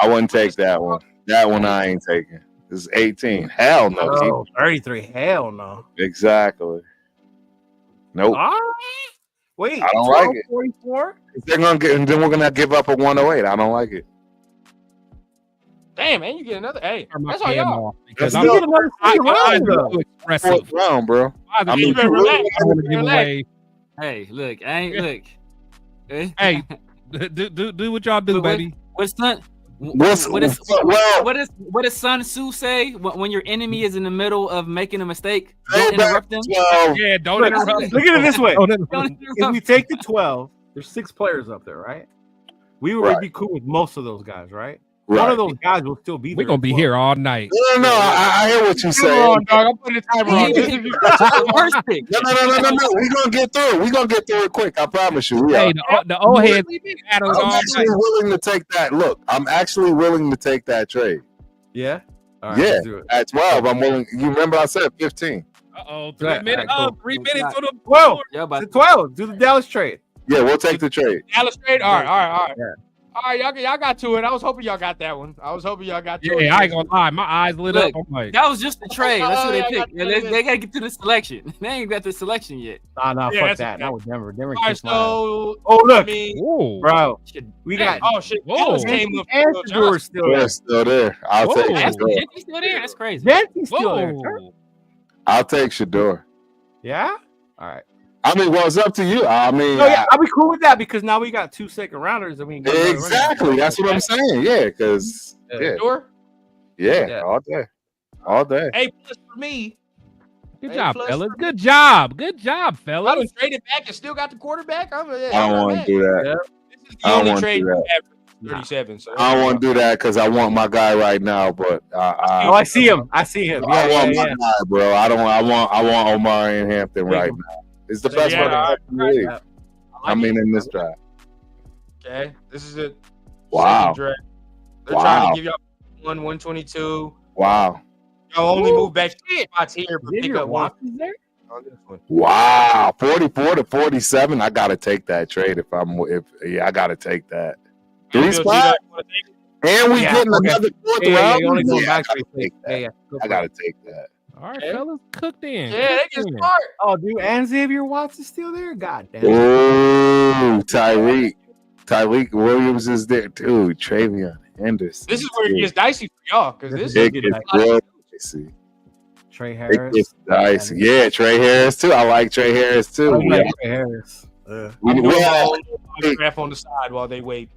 wouldn't take that one. That one I ain't taking. This is 18. Hell no. Oh, 33. Hell no. Exactly. Nope. Wait, I don't like it. 44? They're gonna get, and then we're gonna give up a 108. I don't like it. Damn, man, you get another. Hey, that's all y'all. Because I'm I'm fourth round, bro. I mean, Hey, look, I ain't look. Hey, do what y'all do, baby. What does Sun Tzu say when your enemy is in the middle of making a mistake? Don't interrupt them. Yeah, don't interrupt. Look at it this way. Don't interrupt. If we take the 12, there's 6 players up there, right? We would be cool with most of those guys, right? One of those guys will still be there. We're gonna be here all night. No, I hear what you say. Dog, I'm putting the timer on. First pick. No. We're gonna get through it. We're gonna get through it quick. I promise you. Hey, the old heads. I'm actually willing to take that. Look, I'm actually willing to take that trade. Yeah. All right, yeah. At 12, I'm willing. You remember I said 15. 3 minutes. 3 minutes to the 12. The 12. Do the Dallas trade. Yeah, we'll take the trade. Dallas trade. All right. Yeah. All right, y'all got to it. I was hoping y'all got that one. I ain't gonna lie. My eyes lit up. Like, that was just the trade. That's what they picked. They gotta get to the selection. They ain't got the selection yet. Nah, fuck that. Not with Denver. Denver. All right, so look, bro, we got. Oh shit! Dallas came up. Shador's still there. Still there. I'll take Shador. Genty's still there. That's crazy. Genty's still there. I'll take Shador. Yeah. All right. I mean, well, it's up to you. I mean, I'll be cool with that because now we got 2 second rounders. I mean, exactly. That's what I'm saying. Yeah, because yeah, all day. A plus for me. Good job, fellas. Good job, fellas. I done traded back and still got the quarterback. I don't want to do that. This is the only trade you have for 37. So I don't want to do that because I want my guy right now. But I see him. I want my guy, bro. I want Omari and Hampton right now. It's the best one in the league. I mean, in this draft. Okay, this is it. Wow. Draft. They're trying to give y'all 122. Wow. Y'all only move back spots here, but pick up one. Wow, 44 to 47. I gotta take that trade I gotta take that. 3 spots. And we getting another 4th round. I gotta take that. All right, fellas, cooked in. Yeah, they get smart. Oh, dude, and Xavier Watson's still there? God damn. Oh, Tyreek Williams is there too. Travion Henderson. This is where it gets dicey for y'all because this is real dicey. Trey Harris. It gets dicey. Yeah, Trey Harris too. I like Trey Harris too. Trey Harris. I'm doing draft on the side while they wait.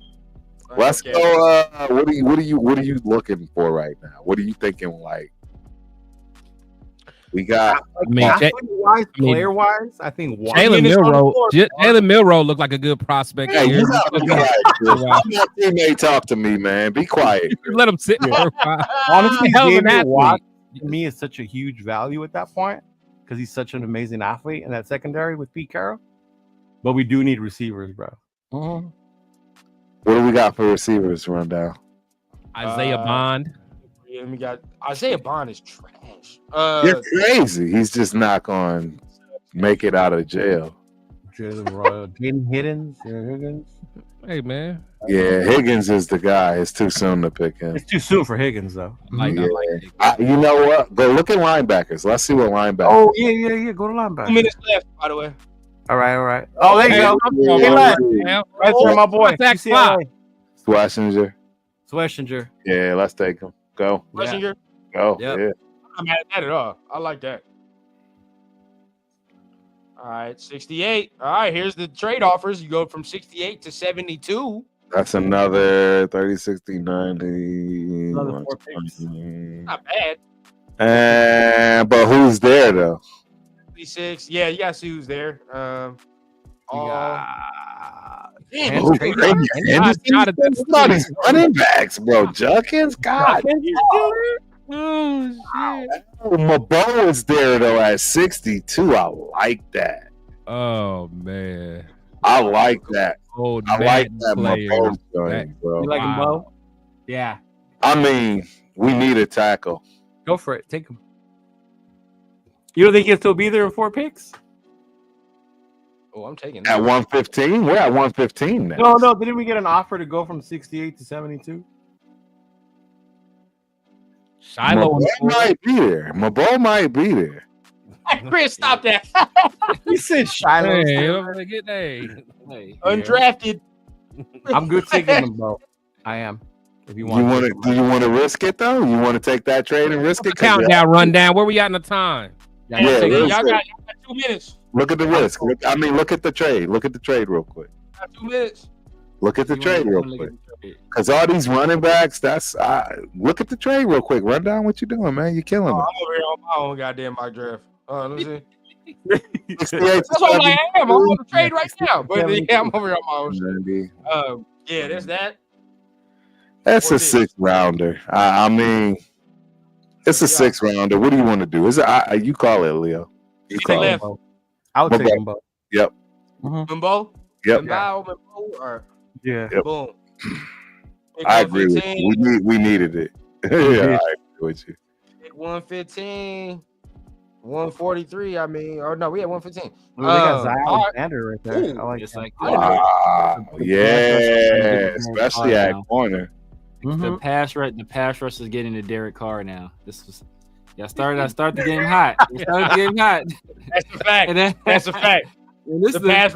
Let's go. What are you looking for right now? What are you thinking? Like, We got. Player wise, I think Jalen Milroe looked like a good prospect. Hey, here. you gotta be quiet. My teammate talk to me, man. Be quiet. Let him sit for a while. Honestly, hell of an David Watt athlete. to me is such a huge value at that point because he's such an amazing athlete in that secondary with Pete Carroll. But we do need receivers, bro. What do we got for receivers? Rundown. Isaiah Bond. Yeah, we got Isaiah Bond is trash. You're crazy. He's just not going to make it out of jail. Jaden Higgins. Hey, man. Yeah, Higgins is the guy. It's too soon to pick him. It's too soon for Higgins, though. You know what? Go look at linebackers. Let's see what linebackers. Oh, yeah. Go to linebackers. 2 minutes left, by the way. All right. Oh, there you go. Right there, my boy. Swashinger. Yeah, let's take him. Go. Messenger. Go. Yep. Yeah. I'm mad at that at all. I like that. All right, 68. All right, here's the trade offers. You go from 68 to 72. That's another 30, 60, 90. Another 4 picks. Not bad. But who's there though? 56. Yeah, you gotta see who's there. Running backs, bro. Junkins, God. Oh shit. Mabo is there though at 62. I like that. Oh man. I like that. Old I like that player. Mabo joint, bro. You like him, Bo? Yeah. I mean, we need a tackle. Go for it. Take him. You don't think he'll still be there in 4 picks? Oh, I'm taking that. At 115? We're at 115 now. No. Didn't we get an offer to go from 68 to 72? Shiloh might be there. Mabo might be there. Chris, stop that. He said Shiloh. Hey. Undrafted. I'm good taking him, bro. I am. If you want, do you want to risk it though? You want to take that trade and risk it? Countdown rundown. Where we at in the time? Y'all got 2 minutes. Look at the risk. Look at the trade. Look at the trade real quick. 2 minutes. Look at the trade real quick. Because all these running backs, look at the trade real quick. Run down what you're doing, man. You're killing them. I'm over here on my own goddamn mock draft. Let me see. 68 That's what I am. I'm on the trade right now. But yeah, I'm over here on my own. Yeah, there's that. That's a 6th rounder. I mean, it's a 6th rounder. What do you want to do? Is it? You call it, Leo. You call it. I would take Mbo. Yep. Mbo? Yep. Yeah. Yep. Boom. I agree with you. We needed it. Yeah, I agree with you. 115. 143. I mean, or no, we had 115. They got Zion Alexander right there. Ooh, I like that. Wow. Yeah, especially at corner. The pass rush is getting to Derek Carr now. This was I start the game hot. That's a fact. That's a fact. The pass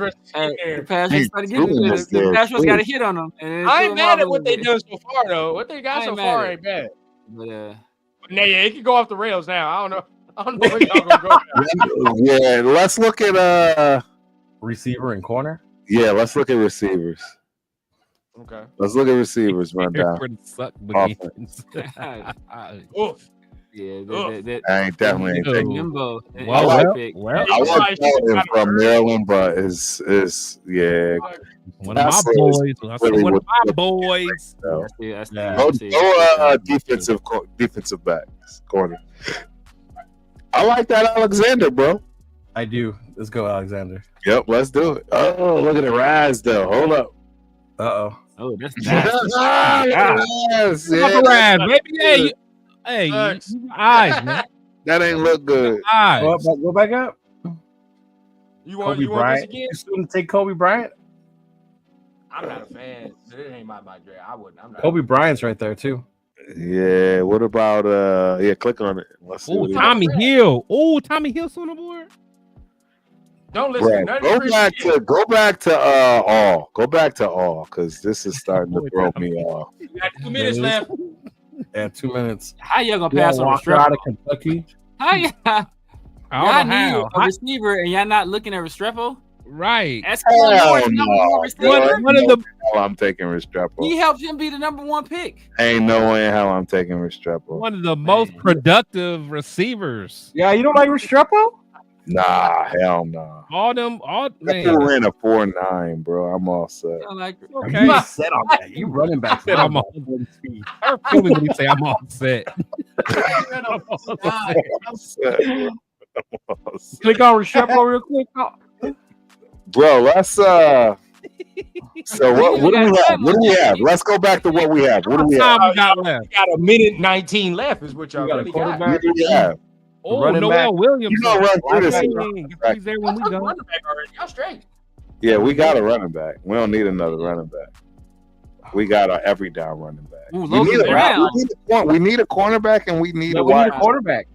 rush got a hit on them. I ain't mad at what they done so far though. What they got so far ain't bad. But it can go off the rails now. I don't know where y'all gonna go. Yeah, let's look at receiver and corner. Yeah, let's look at receivers. Okay. Let's look at receivers. Run down. Yeah, I ain't definitely ain't taking Nimbo. I want him from Maryland, but is one of my boys. One of my boys. Go defensive backs corner. I like that Alexander, bro. I do. Let's go, Alexander. Yep, let's do it. Oh, look at the rise though. Hold up. Oh, that's nice. Baby. Hey, eyes, man. That ain't look good. Go back up. You want Kobe Bryant? This again? You still take Kobe Bryant? I'm not a fan. It ain't my draft. I wouldn't. I'm not. Kobe Bryant's right there too. Yeah. What about click on it. Let's see. Tommy Hill. Oh, Tommy Hill's on the board. Don't listen. Go back to all. Go back to all because this is starting to throw me off. You got 2 minutes left. Yeah, 2 minutes. How y'all gonna pass on Restrepo out of Kentucky? How y'all I don't know need a receiver and y'all not looking at Restrepo? Right. That's Moore's number one receiver. One of the. I'm taking Restrepo. He helped him be the number one pick. Ain't no way in hell I'm taking Restrepo. One of the most productive receivers. Yeah, you don't like Restrepo? Nah, hell no. All If you ran a 4.9, bro, I'm all set. Okay. You set on that. You running back. Said I'm all set. Feel me when you say I'm all set. I'm set. Click on Restrepo real quick. Bro, let's so what do we have? What do we have? Let's go back to what we have. What do we have? We got left. We got a minute 19 left. Is what y'all really got. What do we have? Oh, running Noel back. Williams. You gonna run through this? He's there when we go. Running back already. Y'all straight. Yeah, we got a running back. We don't need another running back. We got a every down running back. Ooh, we need a cornerback and we need a wide quarterback.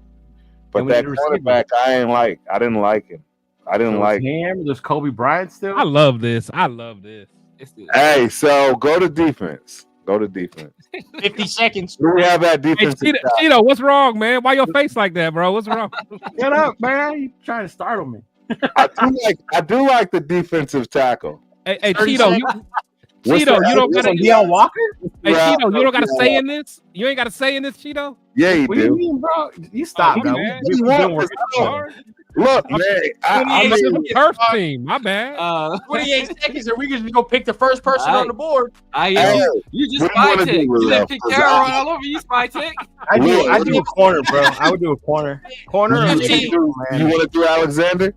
But that cornerback, I didn't like him. I didn't like him. There's Kobe Bryant still. I love this. Hey, so go to defense. 50 seconds. Who do we have at defense? Hey, Cheeto, what's wrong, man? Why your face like that, bro? What's wrong? Get up, man. You trying to startle me. I do like the defensive tackle. Hey, Cheeto, you don't gotta Deion Walker. Hey, Cheeto, you don't gotta say in this. You ain't gotta say in this, Cheeto. Yeah, you What do. do you mean, bro? You stop, bro. Man. Look, man, I'm the turf team. My bad. 28 seconds, and we just go pick the first person on the board. You just spy tick. You let pick Carol all over you, spy tick. I do a corner, bro. I would do a corner. Corner. You want to do Alexander?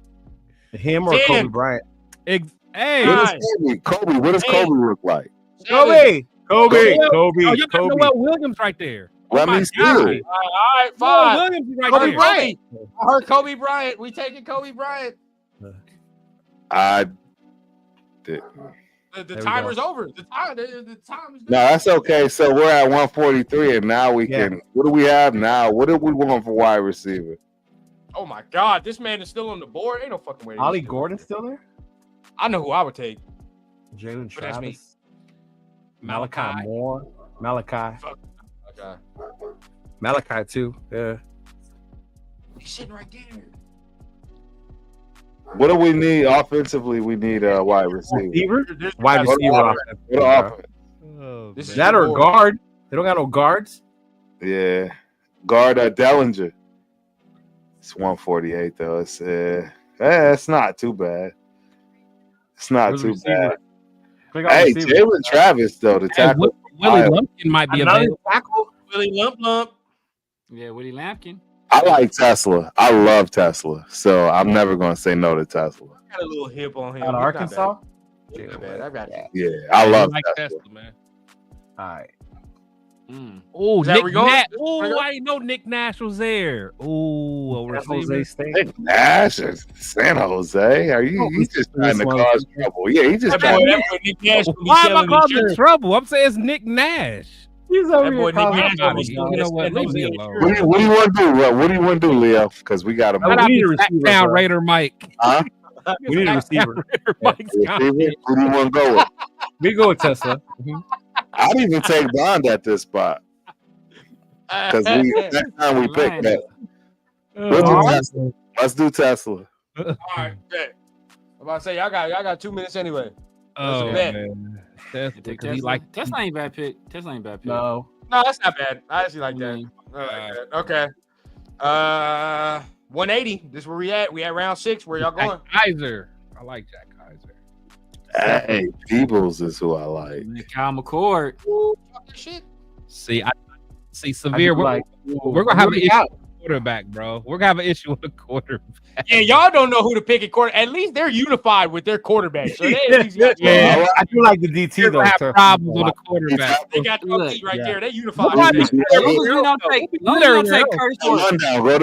Him or Kobe Bryant? Hey, Kobe. What does Kobe look like? Kobe. Oh, you got Noel Williams right there. Let me see it. All right, fine. Noel Williams is right Kobe there. Bryant. I heard Kobe Bryant. We taking Kobe Bryant. I didn't. The timer's over. The time is done. No, that's okay. So we're at 143, and now we can. What do we have now? What do we want for wide receiver? Oh my God, this man is still on the board. Ain't no fucking way. Ollie Gordon still there? I know who I would take. Jalen That's me. Travis. Malachi Moore. Malachi. Okay. Malachi too. Yeah. He's sitting right there. What do we need offensively? We need a wide receiver. Wide receiver. This is that or guard. They don't got no guards. Yeah, guard Dellinger. It's 148 though. It's not too bad. It's not too bad. Hey, Jalen Travis though, the tackle. Willie Lumpkin might be available. Willie Lump. Yeah, Willie Lampkin. I like Tesla. I love Tesla, so I'm never going to say no to Tesla. Got a little hip on him. Out of Arkansas. I got that. Yeah, I love Tesla, man. All right. Oh, Nick Nash. Oh, I didn't know Nick Nash was there. Oh, Jose State. Nick Nash is San Jose. Are you? He's just trying to cause trouble. Yeah, he's just trying to. Why am I causing trouble? I'm saying it's Nick Nash. He's over here You know what? Leave me alone. What do you want to do? What do you want to do, Leo? Because we got I need a receiver. Raider Mike. Huh? We need a receiver. Who do you want to go with? We go with Tesla. I'd even take Bond at this spot. Because next time we pick that. Let's do Tesla. All right, bet. I'm about to say y'all got 2 minutes anyway. Oh man. Tesla ain't bad pick. Tesla ain't bad pick. No, that's not bad. I actually like that. Okay. 180. This is where we at. We at round 6. Where y'all going? Kaiser. I like Jack Kaiser. Hey, Peebles is who I like. Kyle McCord. Shit. See, Severe. We're gonna have an issue with the quarterback, bro. We're gonna have an issue with the quarterback. Yeah, y'all don't know who to pick at quarter. At least they're unified with their quarterback. So they at least I do like the DT though. Have problems with the quarterback. They got the OT right there. They unified. Go to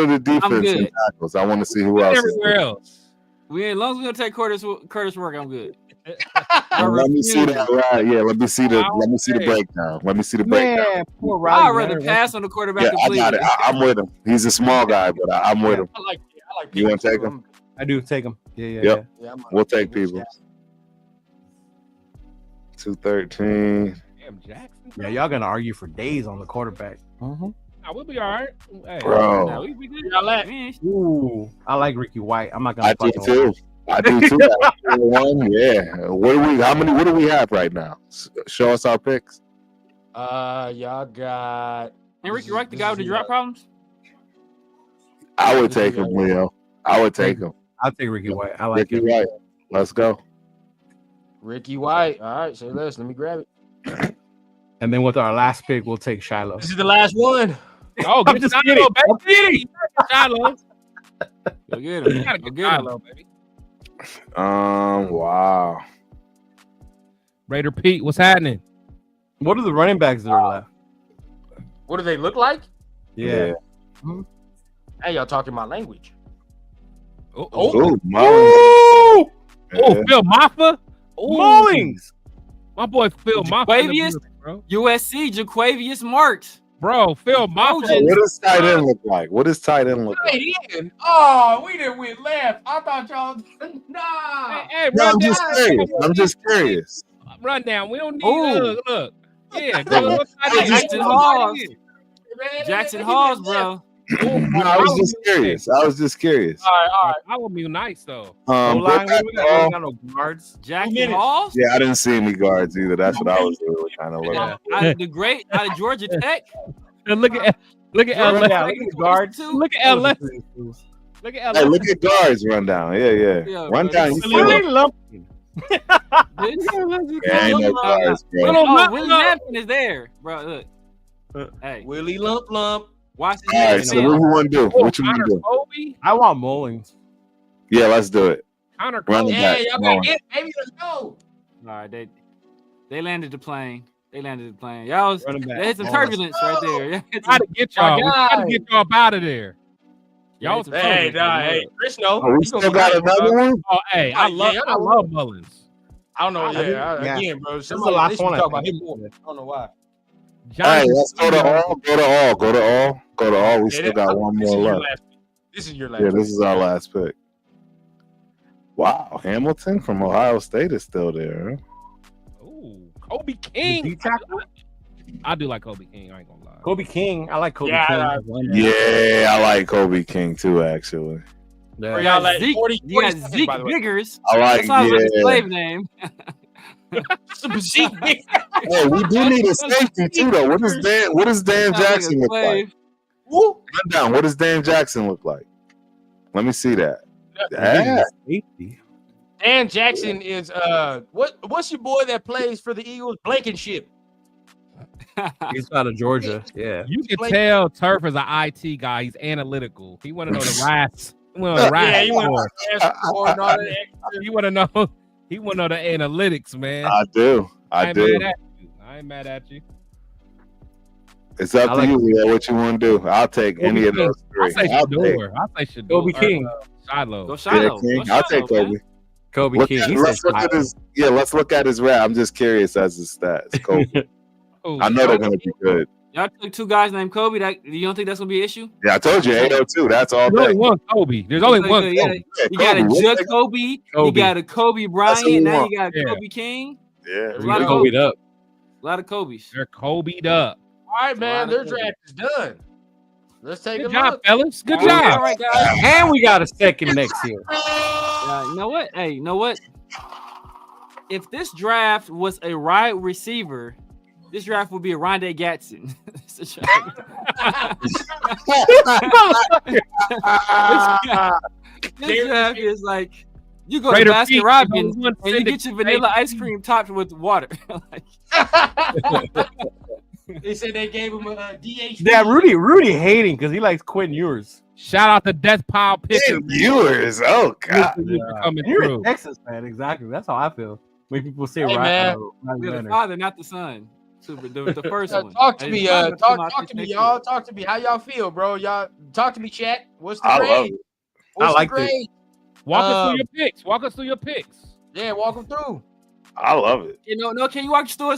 the defense and tackles. I want to see who else. Everywhere else. As long as we don't take Curtis Work, I'm good. Let me see that. Right? Yeah, let me see the breakdown. Let me see the breakdown. I'd rather pass on the quarterback. Yeah, I got it. I'm with him. He's a small guy, but I'm with him. I like you want to take him? I do take him. Yeah. Yep. We'll take people. 213. Damn, Jackson. Yeah, y'all gonna argue for days on the quarterback. Nah, we'll be all right. Hey, bro. Nah, we good. Ooh, I like Ricky White. I'm not gonna. I do too. I do too. 1, yeah. What do we have right now? Show us our picks. Y'all got Henrik, you right? The guy with the drop problems. I would take him, Leo. I would take him. I'll take Ricky White. I like Ricky White. Let's go. Ricky White. All right, say less. Let me grab it. And then with our last pick, we'll take Shiloh. This is the last one. Oh, I'm just kidding. I'm kidding. Shiloh. Go get him. You gotta get Shiloh, baby. Wow. Raider Pete, what's happening? What are the running backs that are left? What do they look like? Yeah. Hey, y'all talking my language. Oh, Ooh! Oh, Phil Maffa. Mullings. My boy Phil Maffa. Jaquavius, USC, Jaquavius Marks. Bro, Phil Maffa. What does tight end look like? Tight end. Oh, we didn't win left. I thought y'all. Nah. Hey, No, run down. I'm just curious. Run down. We don't need look. Yeah, go Jackson Halls. Jackson Halls, bro. No, I was just curious. All right. That would be nice though. We got no guards. Jackson Halls. Yeah, I didn't see any guards either. That's what I was really kind of looking at. The great out of Georgia Tech. And look at Look at LA. guards. Look at LA. Look at LA. Hey, look at guards rundown. Yeah. Rundown. You see them? Yeah, ain't no guards, bro. Oh, Willie Hampton is there, bro. Look. Hey, Willie Lump. watch this. All right, so what do you want to do? What you want to do? Kobe. I want Mullings. Yeah, let's do it. Connor Run Kobe. it Yeah, back. y'all Come got on. it. Baby, let's go. All right, they landed the plane. Y'all was Running back. they hit some turbulence right there. Yeah, Try to get y'all. We try to get y'all up out of there. Y'all was Hey, Chris, no. Oh, we still got another one? Oh, hey, I Yeah, love Mullins. I don't know. Yeah. Again, bro. This is the Somebody last they should one. talk about him more. I don't know why. Hey, let's go to all. We still got one more left. This is your last. Yeah, this is our last pick. Wow, Hamilton from Ohio State is still there. Ooh, Kobe King. I do like Kobe King. I ain't gonna lie. Kobe King. I like Kobe Yeah, King. Yeah, I like Kobe King too, actually. Or You y'all got like Zeke, 40, you got 40 seconds, Zeke by the way. Biggers. I like, That sounds like a yeah. slave name. Some Zeke. Hey, we do need a safety too, though. What does Dan Sounds like a Jackson look like? slave. Woo. Run down. What does Dan Jackson look like? Let me see that. Yeah. Dan Jackson is what's your boy that plays for the Eagles? Blankenship. He's out of Georgia. Yeah. You can tell Turf is an IT guy. He's analytical. He want to know the rats. He want to know the rats. Yeah, you want to all that extra. He want to know. He want to know the analytics, man. I do. I do. I ain't mad at you. It's up to you, Leo, what you want to do. I'll take any of those three. I say Shador. Kobe King. Shiloh. Go Shiloh. King. Go I'll Shiloh, take Kobe. man. Kobe King. Let's look at his rap. I'm just curious as his stats. Kobe. Ooh, I know they're gonna be good. Y'all took two guys named Kobe. You don't think that's gonna be an issue? Yeah, I told you 802. That's all. There's only one Kobe. There's only one Kobe. You got a Jacoby. You got a Kobe Bryant. Now you got Yeah. Kobe King. Yeah, A lot of Kobe'd up. A lot of Kobe's. They're Kobe'd up. All right, man. Their draft is done. Let's take Good a job, look. fellas. Good All job. right, guys. And we got a second next year. You know what? Hey, you know what? If this draft was a wide receiver, this draft would be a Rondé Gatson. This draft is like you go to Raider Baskin Pete, Robbins one and you get your vanilla ice cream topped with water. They said they gave him a DH. Yeah, Rudy hating because he likes Quinn Ewers. Shout out to Death Pile Picker. Viewers. Oh God. Coming You're through. a Texas fan, exactly. That's how I feel. When people say Hey, man. You're the father, not the son. The first one. Talk to me, Hey, talk to me, y'all. Talk to me. How y'all feel, bro? Y'all talk to me, chat. What's the I love grade? it. What's like the grade? Walk us through your picks. Walk us through your picks. Yeah, walk them through. I love it. You know, no, can you walk through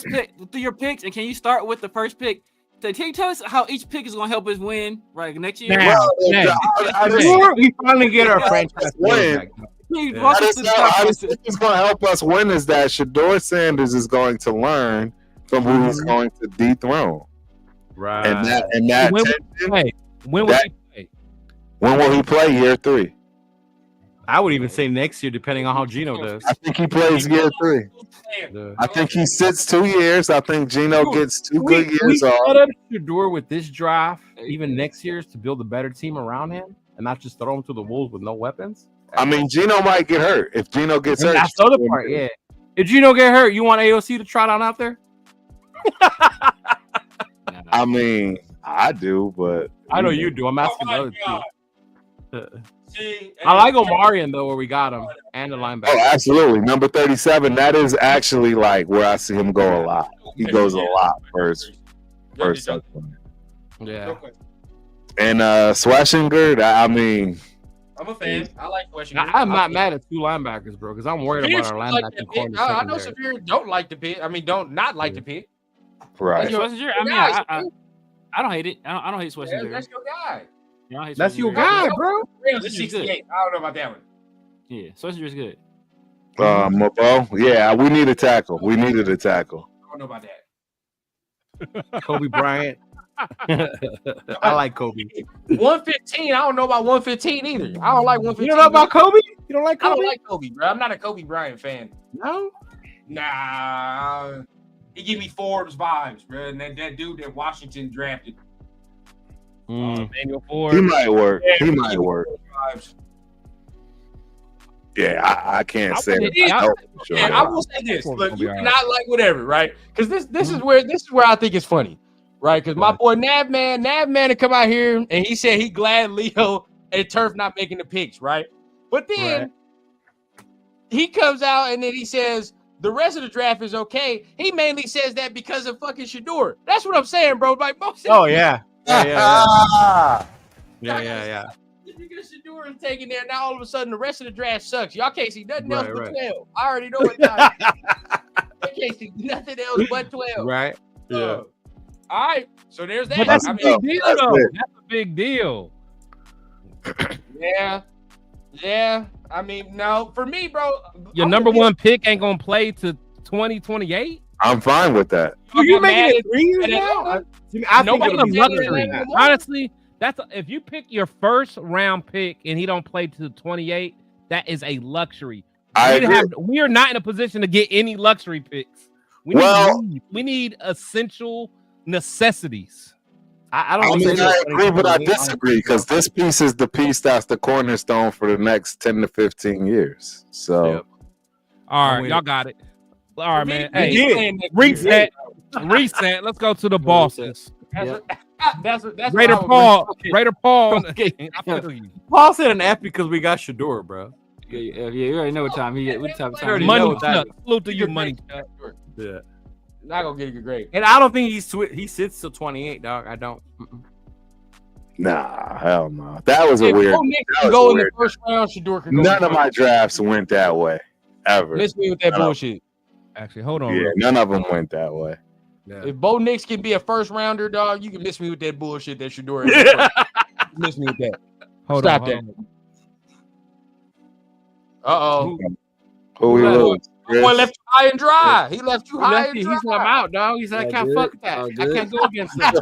your picks and can you start with the first pick? Can you tell us how each pick is going to help us win right next year? Now, We finally get our franchise win. back. Walk us How through this the pick is going to help us win is that Shador Sanders is going to learn from who he's going to dethrone. Right. And that When tension, When will he play? when will he play? Year 3. I would even say next year, depending on how Gino does. I think he plays year 3. I think he sits 2 years. I think Gino gets 2 good years off. Set up Shedeur with this draft, even next year's, to build a better team around him, and not just throw him to the wolves with no weapons. I mean, Gino might get hurt. If Gino gets hurt, that's the other part. Yeah. If Gino get hurt, you want AOC to trot on out there? I mean, I do, but I know you do. I'm asking the other two. I like Omarion though, where we got him, and the linebacker. Oh, absolutely. Number 37. That is actually like where I see him go a lot. He goes a lot first. Yeah. And Schwarzenegger, I mean, I'm a fan. I like Schwarzenegger. I'm not mad at 2 linebackers, bro, because I'm worried about our linebacker corner. I know Severe don't like the pick. I mean, don't not like the pick. Right. Schwarzenegger, I mean, I don't hate it. I don't hate Schwarzenegger. That's your guy. That's your guy, bro. This is good. I don't know about that one. Yeah, Schwarzenegger's good. Mabo, yeah, we need a tackle. We needed a tackle. I don't know about that. Kobe Bryant. I like Kobe. 115. I don't know about 115 either. I don't like 115. You don't know about Kobe? You don't like Kobe? I don't like Kobe, bro. I'm not a Kobe Bryant fan. No? Nah. He give me Forbes vibes, bro. And that dude that Washington drafted. Daniel Ford. He might work. Yeah, he might work. Vibes. Yeah, I can't say that. Yeah, I will say this. Look, you cannot like whatever, right? Because this is where I think it's funny, right? Because my boy Navman to come out here and he said he glad Leo and Turf not making the picks, right? But then he comes out and then he says the rest of the draft is okay. He mainly says that because of fucking Shedeur. That's what I'm saying, bro. Like most. Oh yeah. Yeah. Because Shedeur is taken there, now all of a sudden the rest of the draft sucks. Y'all can't see nothing else but 12. I already know it now. I can't see nothing else but 12. Right. Yeah. All right. So there's that. But that's a big deal, though. That's a big deal. Yeah. I mean, no, for me, bro. Your number 1 pick ain't gonna play to 2028. I'm fine with that. You making it 3 years now? I think it'll be luxury. Honestly, if you pick your first round pick and he don't play to 28, that is a luxury. We are not in a position to get any luxury picks. We need essential necessities. I agree, but I disagree because this piece is the piece that's the cornerstone for the next 10 to 15 years. So, all right, y'all got it. All right, man. Hey, reset. Let's go to the bosses. That's Raider Paul. Raider Paul. Okay. Paul said an F because we got Shedeur, bro. Yeah, you already know what time he is. What time? Money Chuck. Salute to you, Money Chuck. Yeah. Not gonna get a grade. And I don't think he sits till 28, dog. I don't. Nah, hell no. That was a weird. Go in the first round. Shedeur could go. None of my drafts went that way ever. Miss me with that bullshit. Actually, hold on. Yeah, none of them went that way. Yeah. If Bo Nix can be a first rounder, dog, you can miss me with that bullshit that Shedeur is. Miss me with that. Stop that. Who we lose? Boy left you high and dry. He left you high and dry. He's I'm out, dog. He said, I can't fuck with that. I can't go against that.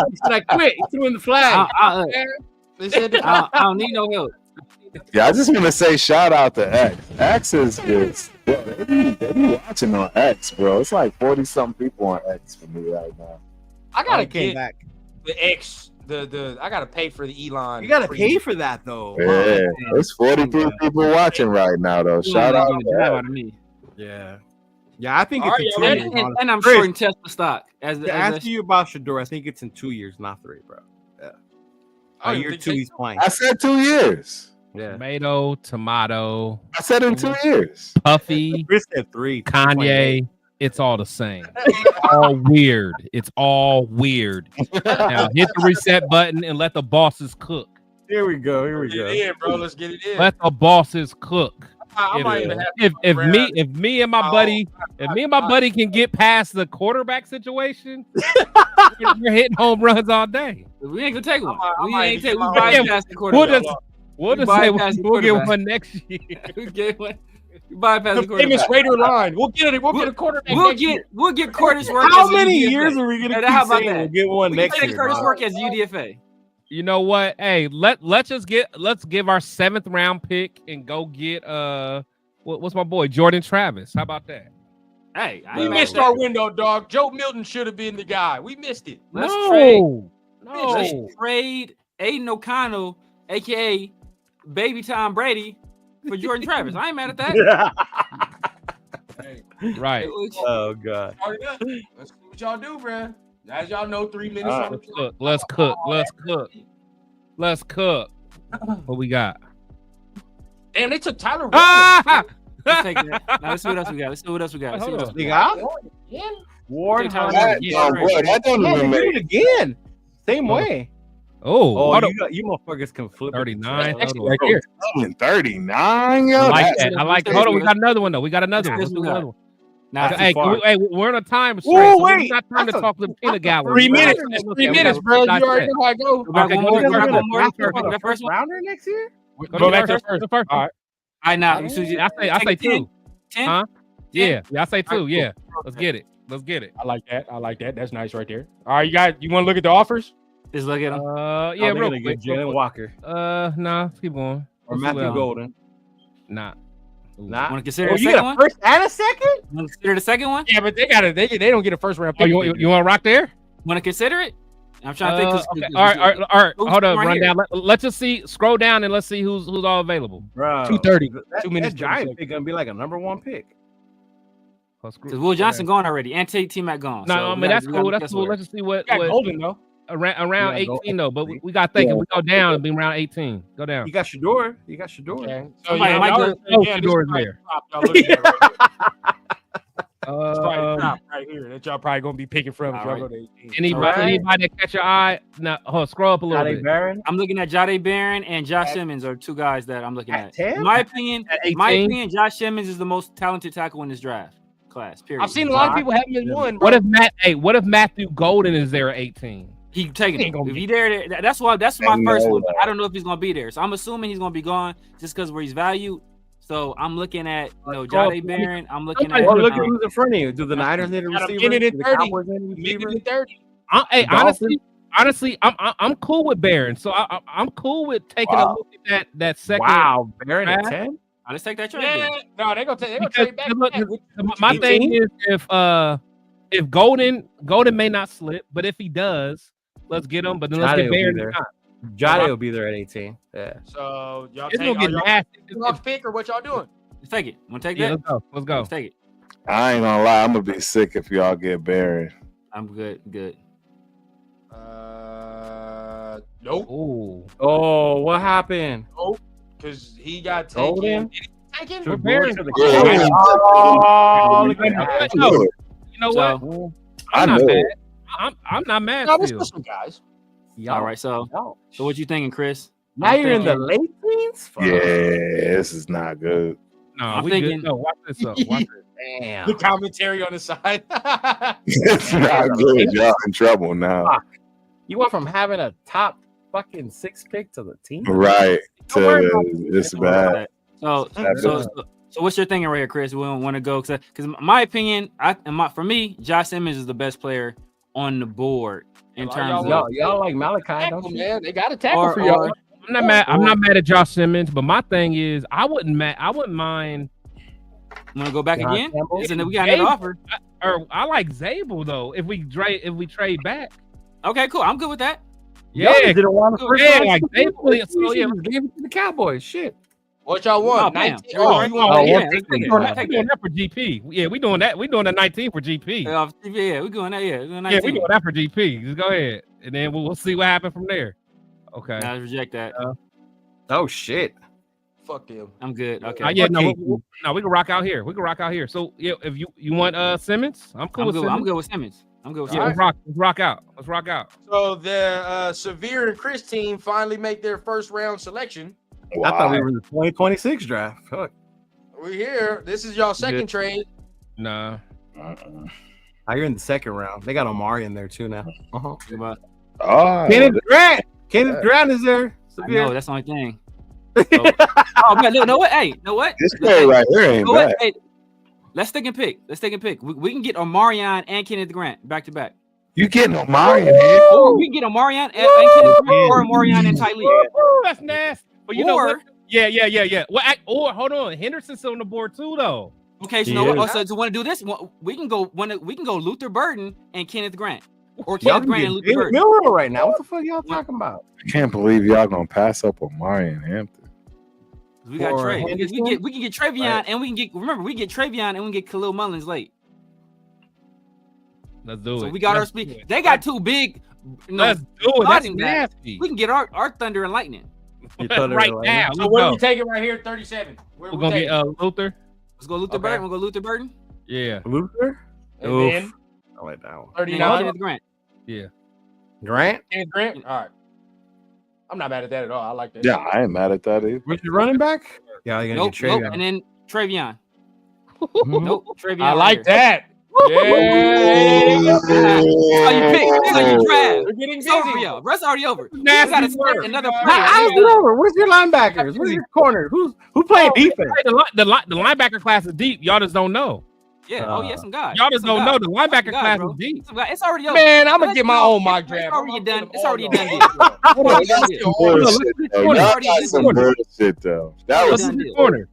He said, I quit. He threw in the flag. I don't need no help. Yeah, I just want to say shout out to X. X is they be watching on X, bro. It's like 40-something people on X for me right now. I gotta get back the X. I gotta pay for the Elon. You gotta pay for that though. Yeah, there's 43 people watching right now though. Shout out to me. Yeah, I think it's in 2 years. And I'm shorting Tesla stock. To answer you about Shedeur, I think it's in 2 years, not 3, bro. Yeah. Year 2 he's playing. I said 2 years. Yeah. Tomato. I said in 2 years. Puffy. Chris said 3. Kanye. It's all the same. All weird. It's all weird. Now hit the reset button and let the bosses cook. Here we go. Get it in, bro. Let's get it in. Let the bosses cook. If me and my buddy can get past the quarterback situation, we're hitting home runs all day. We ain't gonna take one. We bypass the quarterback. We'll get one next year. We get one. Bypass the famous Raider line. We'll get a quarterback. We'll get Curtis work. How many years are we gonna keep saying we'll get one next year? Curtis work as UDFA. You know what? Hey, let's give our 7th round pick and go get what's my boy Jordan Travis? How about that? Hey, we missed our window, dog. Joe Milton should have been the guy. We missed it. Let's trade Aiden O'Connell, aka Baby Tom Brady, for Jordan Travis. I ain't mad at that. Right. Oh God. Let's see what y'all do, bro. As y'all know, 3 minutes on the clock. Let's cook. What we got? Damn, they took Tyler. Let's take that. Now, let's see what else we got. They got Ward. That don't even make it again. Same way. Oh, you motherfuckers can flip 39 right here. 39. Yo, I like that. I like that. Hold on, we got another one though. We got another one. Now, hey, we're on a time restraint. Oh, wait. We got time to talk to the peanut gallery. 3 minutes. 3 minutes, bro. You already know how I go. The first rounder next year. Go back to the first. All right. I know. I say 2. 10? Huh? Yeah. I say 2. Yeah. Let's get it. I like that. That's nice right there. All right, you want to look at the offers? Just look at them. Yeah, real quick. Jalen Walker. Nah. Let's keep going. Or Matthew Golden. Nah. Want to consider the you second got a first and a second? Want to consider the second one? Yeah, but they don't get a first round pick. You want to rock there? Want to consider it? I'm trying to think. Okay. All right. Hold up, run down. Let's just see. Scroll down and let's see who's all available. Bro, 2:30. 2 minutes. That Giant pick gonna be like a number 1 pick. Because Will Johnson gone already, and T-Mac gone. No, I mean that's cool. That's cool. Let's just see what Golden though. Around 18 though, but we got thinking we go down and be around 18. Go down. You got Shador. Okay. So Shador is there. Right here that y'all probably gonna be picking from. Anybody that catch your eye? Now, scroll up a little bit. Barron? I'm looking at Jade Barron and Josh Simmons are 2 guys that I'm looking at. 10? In my opinion, Josh Simmons is the most talented tackle in this draft class. Period. I've seen a lot of people having him one. What if Matthew Golden is there at 18? He taking it. If he there, that's my first one. But I don't know if he's gonna be there. So I'm assuming he's gonna be gone just because where he's valued. So I'm looking at Jade Barron. I'm looking at. Look at who's in front of you. Do the Niners need a receiver? Get it in 30. Hey, honestly, I'm cool with Barron. So I'm cool with taking a look at that second. Wow, Barron at 10. Let's take that trade. Yeah, no, they're gonna trade back. My thing is if Golden may not slip, but if he does, let's get him. But then let's get Barron. Jade will be there at 18. Yeah. So y'all it's gonna get nasty. Pick or what y'all doing? Let's take it. Want to take that? Let's go. Let's take it. I ain't gonna lie, I'm gonna be sick if y'all get Barron. I'm good. Nope. Oh, what happened? Nope. Because he got taken. Taken? For Barron. You know what? I'm not mad. Some guys. All right, so what you thinking, Chris? Now you're in the late teens? Yeah, this is not good. No, I'm we thinking. Good. No, watch this up. Watch this. Damn. The commentary on the side. It's not good. Y'all in trouble now. You went from having a top fucking 6 pick to the team, right? It's bad. So what's your thinking right here, Chris? We don't want to go because in my opinion, for me, Josh Simmons is the best player on the board in terms of y'all like Malachi, don't you? Man, they got a tackle for y'all. I'm not mad at Josh Simmons, but my thing is I wouldn't mind. Want to go back again? Listen, we got another offer. I like Zabel though. If we trade back, okay, cool. I'm good with that. Yeah, didn't want the first like Zabel. So yeah, give it to the Cowboys. Shit. What y'all want? 19. You want that for GP. Yeah, we doing that. We doing the 19 for GP. Yeah, we doing that. Yeah, we doing that for GP. Just go ahead, and then we'll see what happens from there. Okay. I reject that. Oh shit. Fuck them. I'm good. Okay. We can rock out here. So yeah, if you want Simmons, I'm cool with Simmons. I'm good with Simmons. Let's rock out. So the Severe and Chris team finally make their first round selection. Wow. I thought we were in the 2026 draft. Fuck. We're here. This is y'all second trade. Nah. You're in the second round. They got Omari in there too now. Kenneth Grant. Kenneth Grant is there. No, that's the only thing. So, man, know what? Hey, know what? This guy right here ain't bad. Hey, let's take a pick. We can get Omarion and Kenneth Grant back to back. You getting Omarion here? Oh, we can get Omarion and Kenneth Grant or Omarion and Tylee. That's nasty. But you know what? Yeah. Well, or hold on, Henderson's on the board too, though. Okay, so you know what? So to want to do this, we can go Luther Burden and Kenneth Grant, or Kenneth Grant and Luther Burden. Miller right now. What the fuck y'all talking about? I can't believe y'all gonna pass up Omarion Hampton. We got Trey. We can get Travion, right. And we can get Travion, and we can get Khalil Mullins late. Let's do it. So we got our speed. They got two big. Let's do it. That's nasty. We can get our Thunder and Lightning right now. So where are we taking right here? 37. We're gonna get Luther. Let's go Luther Burden. We'll go Luther Burden. Yeah. Luther. And then I like that one. 39. Kenneth Grant. Yeah. Grant. Kenneth Grant. All right. I'm not mad at that at all. I like that. Yeah, I ain't mad at that either. Where's your running back? Yeah, you're gonna get Travion. Nope. And then Travion. Nope. Travion. I like that. Yeah. That's how you pick. That's how you draft. We're getting busy. Over, yo. Rest already over. You got to start another player. How's it over? Where's your linebackers? Where's your corner? Who playing defense? The linebacker class is deep. Y'all just don't know. Yeah. Some guys. Y'all just don't know. The linebacker class is deep. It's already over. Man, I'm gonna get my own mock draft. It's already done. It's already done. Some bullshit though. That was the corner.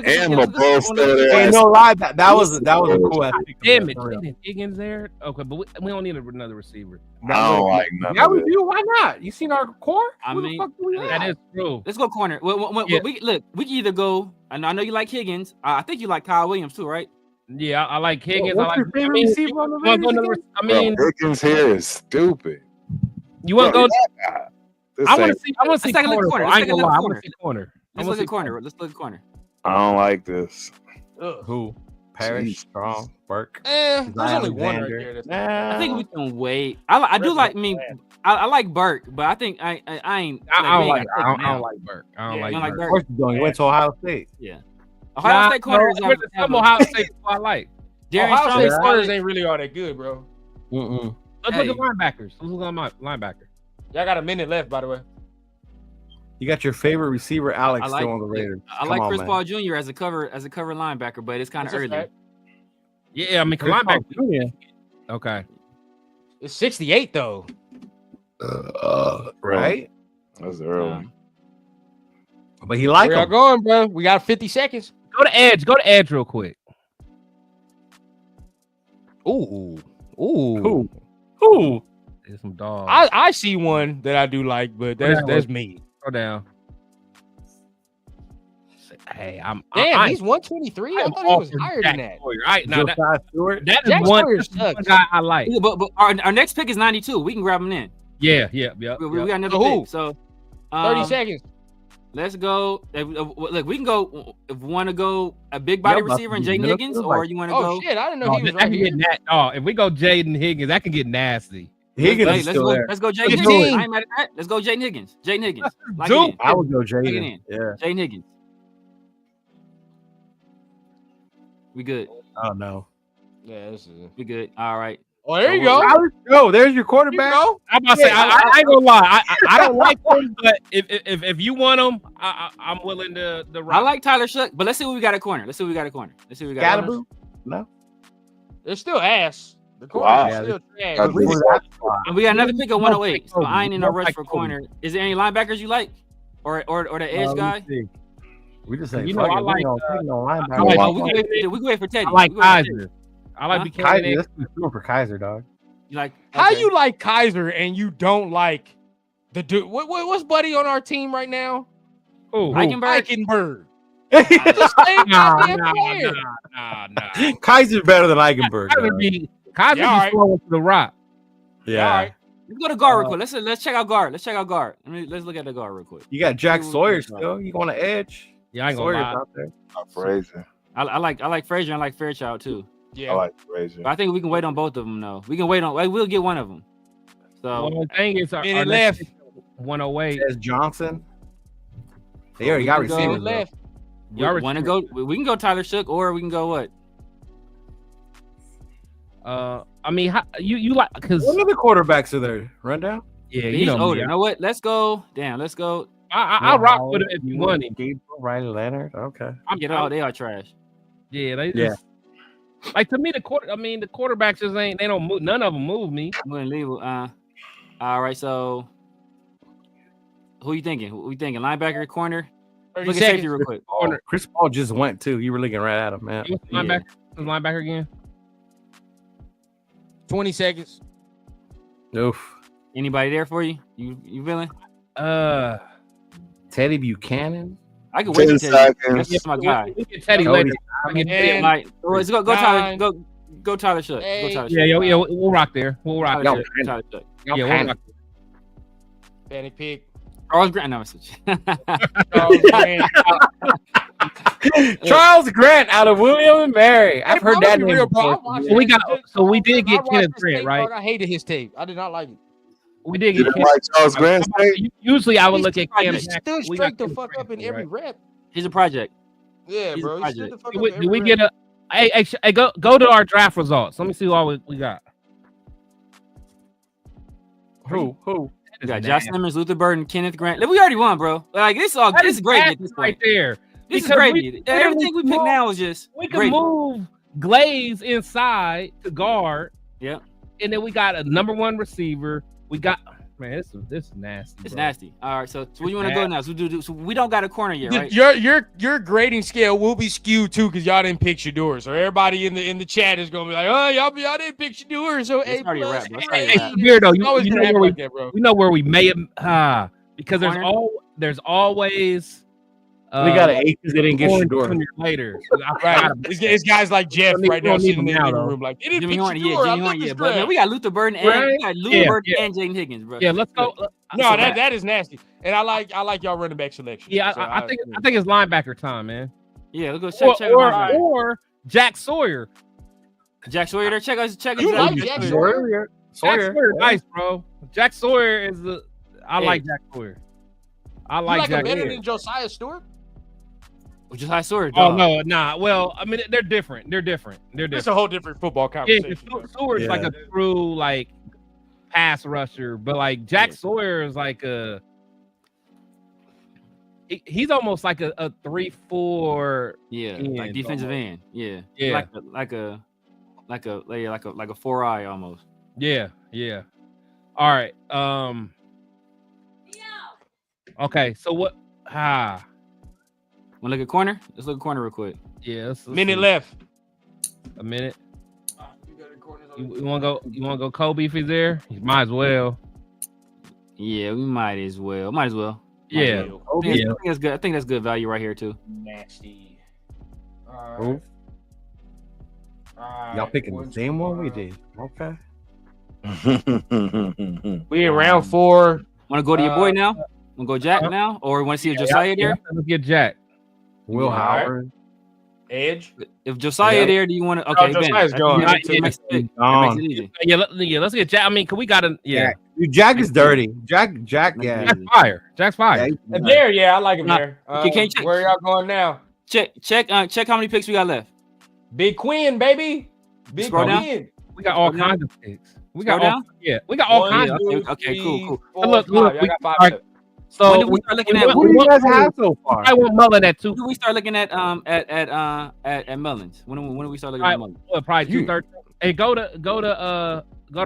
And LeBron still there. Ain't no lie. That was a cool ass. Damn it, Higgins there. Okay, but we don't need another receiver. I don't like none Yeah, of we it. do. Why not? You seen our core? I mean, that is true. Let's go corner. We can either go. And I know you like Higgins. I think you like Kyle Williams too, right? Yeah, I like Higgins. What's your favorite receiver on the Raiders? Higgins here is stupid. You want to go? I want to see. Let's take a look at corner. I ain't gonna lie. I want to see corner. Let's look at corner. Let's look at corner. I don't like this. Who? Parrish, Strong, Burke. There's only one right there. I think we can wait. I do like. I like Burke, but I think I ain't. I don't like Burke. I don't like Burke. Of course you don't. You went to Ohio State. Yeah. Ohio State corners. Some Ohio State I like. Ohio State corners ain't really all that good, bro. Let's look at linebackers. Let's look at my linebacker. Y'all got a minute left, by the way. You got your favorite receiver, Alex, still on the Raiders. I like Chris Paul Jr. as a cover linebacker, but it's kind of early. Yeah, I mean linebacker. Okay. It's 68 though. Right? That's early. But he like Where y'all going, bro? We got 50 seconds. Go to edge. Go to edge real quick. Ooh. There's some dogs. I see one that I do like, but that's me. Go down. Hey, he's 123. I thought he was higher than that. That is one guy I like. But our next pick is 92. We can grab him in. Yeah. We got another pick. So 30 seconds. Let's go. Look, we can go if we want to go a big body receiver and Jaden Higgins, or you want to go. Oh shit! I didn't know he was right here. If we go Jaden Higgins, that can get nasty. Higgins let's go Jaden Higgins. I ain't mad at that. Let's go Jaden Higgins. Jaden Higgins. I would go Jaden. Yeah. Jaden Higgins. We good. Oh no. Yeah, we good. All right. Oh, there you go. Go. There's your quarterback. I'm about to say, I ain't gonna lie. I don't like him, but if you want him, I'm willing to rock. I like Tyler Shook, but let's see what we got at corner. Galaboo? No. They're still ass. The corner is still trash. And we got another pick at 108. So I ain't in no rush for corner. Is there any linebackers you like? Or the edge guy? We just say, I like. We can wait for Teddy. I like Kaiser. I like Kaiser. That's good for Kaiser, dog. You like? How you like Kaiser and you don't like the dude? What's Buddy on our team right now? Oh, Eichenberg. The same goddamn player. Nah. Kaiser's better than Eichenberg. Kaiser be throwing to the rock. Yeah. All right. Let's go to guard real quick. Let's check out guard. Let's look at the guard real quick. You got Jack Sawyer still. You going to edge? Yeah, I ain't gonna lie. Out there. Frazier. I like Frazier and I like Fairchild too. Yeah, I like Frazier. But I think we can wait on both of them though. We can wait on. We'll get one of them. So the thing is, our left 108 is Johnson. They already got receivers left. You want to go? We can go Tyler Shook, or we can go what? I mean, you like because what other quarterbacks are there? Rundown. Yeah, he's older. You know what? Let's go. Damn, let's go. I'll rock with him if you want him. Gabriel, Riley Leonard. Okay. They are trash. Yeah, they just. Like to me, the quarterbacks just ain't. They don't move. None of them move me. All right, so who you thinking? Who you thinking? Linebacker, corner? 30 Look at seconds. safety real quick. Chris Paul just went too. You were looking right at him, man. Linebacker again. 20 seconds. Oof. Anybody there for you? You feeling? Teddy Buchanan. I can wait 10 Teddy. seconds. That's my guy. We get Teddy later. Let's go Tyler. Go Tyler Shuck. Hey. Go Tyler Yeah, Shuck. we'll rock there. We'll rock. Tyler there. Shuck. Tyler Shuck. Yeah, we'll rock. Panic pick. Charles Grant. No, Charles Grant out of William and Mary. I've heard that name before. We did get Kenneth Grant, right? I hated his tape. I did not like it. We did You get didn't like Charles Grant's tape? Usually I would look at Cam. He stood straight the fuck up in every rep. He's a project. Yeah, He's bro. a He stood the fuck up Do in every we rep. get a? Hey, go to our draft results. Let me see what we got. Who? We got Josh Simmons, Luther Burden, Kenneth Grant. We already won, bro. Like this is great at this point. Right there. This is great. Everything we pick now is just we can move Glaze inside to guard. Yeah. And then we got a number one receiver. We got this is nasty. It's bro. nasty. All right, so where you want to go now? So we don't got a corner yet, right? Your grading scale will be skewed too because y'all didn't pick Shador. So everybody in the chat is gonna be like, oh y'all didn't pick Shador. So It's already a wrap, bro. It's already a Hey, wrap. Weirdo, you always know gonna where act like that, bro. we know where we may have because Corner? there's always We got an ace that didn't get Horn Shador. Jr. later. Right. It's guys like Jeff Don't need- right now don't need sitting in him the now, though. room like, they didn't Jimmy pick Horn, Shador. Jimmy Horn, but man, we got Luther Burden and Right? we got Luther Yeah, Burden yeah. and Jaden Higgins, bro. Yeah, let's go. No, that is nasty. And I like y'all running back selection. Yeah, So I think it's linebacker time, man. Yeah, let's go check Or Jack Sawyer. Jack Sawyer there. Check us. You like Jack Sawyer? Jack Sawyer, nice, bro. Jack Sawyer is I like Jack Sawyer. I You like like Jack him better Sawyer. than Josiah Stewart? Just high Sawyer. Oh no, nah. Well, I mean they're different. It's a whole different football Yeah, conversation. Sawyer is like a true like pass rusher, but like Jack Sawyer is like he's almost like a 3-4. Yeah, end, like defensive almost. end. Yeah, Yeah. like a 4-eye almost. Yeah. All right. Okay. So what? Want to look at corner? Let's look at corner real quick. Yeah. Let's Minute see. left. A minute. You want to go? You want to go? Kobe if he's there. He might as well. Yeah, we might as well. Yeah. I think that's good. I think that's good value right here too. Nasty. Who? Y'all picking the same one we did. Okay. We in round 4. Want to go to your boy now? Want to go Jack now, or want to see if Josiah there? Let's get Jack. Will Howard. Edge. If Josiah there, do you want to? Okay, Josiah's Ben. gone. That makes it makes it easy. Yeah. Let's get Jack. I mean, we got to. Yeah. Jack is dirty. Jack. Yeah. Jack's fire. Jack's fire. There, yeah, I like him there. can't check- Where y'all going now? Check how many picks we got left. Big Quinn, baby. Big Scroll down. Quinn. We got all Scroll down. kinds of picks. We Scroll got all. down. Yeah. We got all One, kinds of. two, Okay, three, cool. four, Look, five. Y'all got 5 all right. left. So When do we start looking at? What do you guys have so far? I want Mullen at 2. When do we start looking at Mullins? When do we start looking at Mullins? Probably 2:30. Hey, go to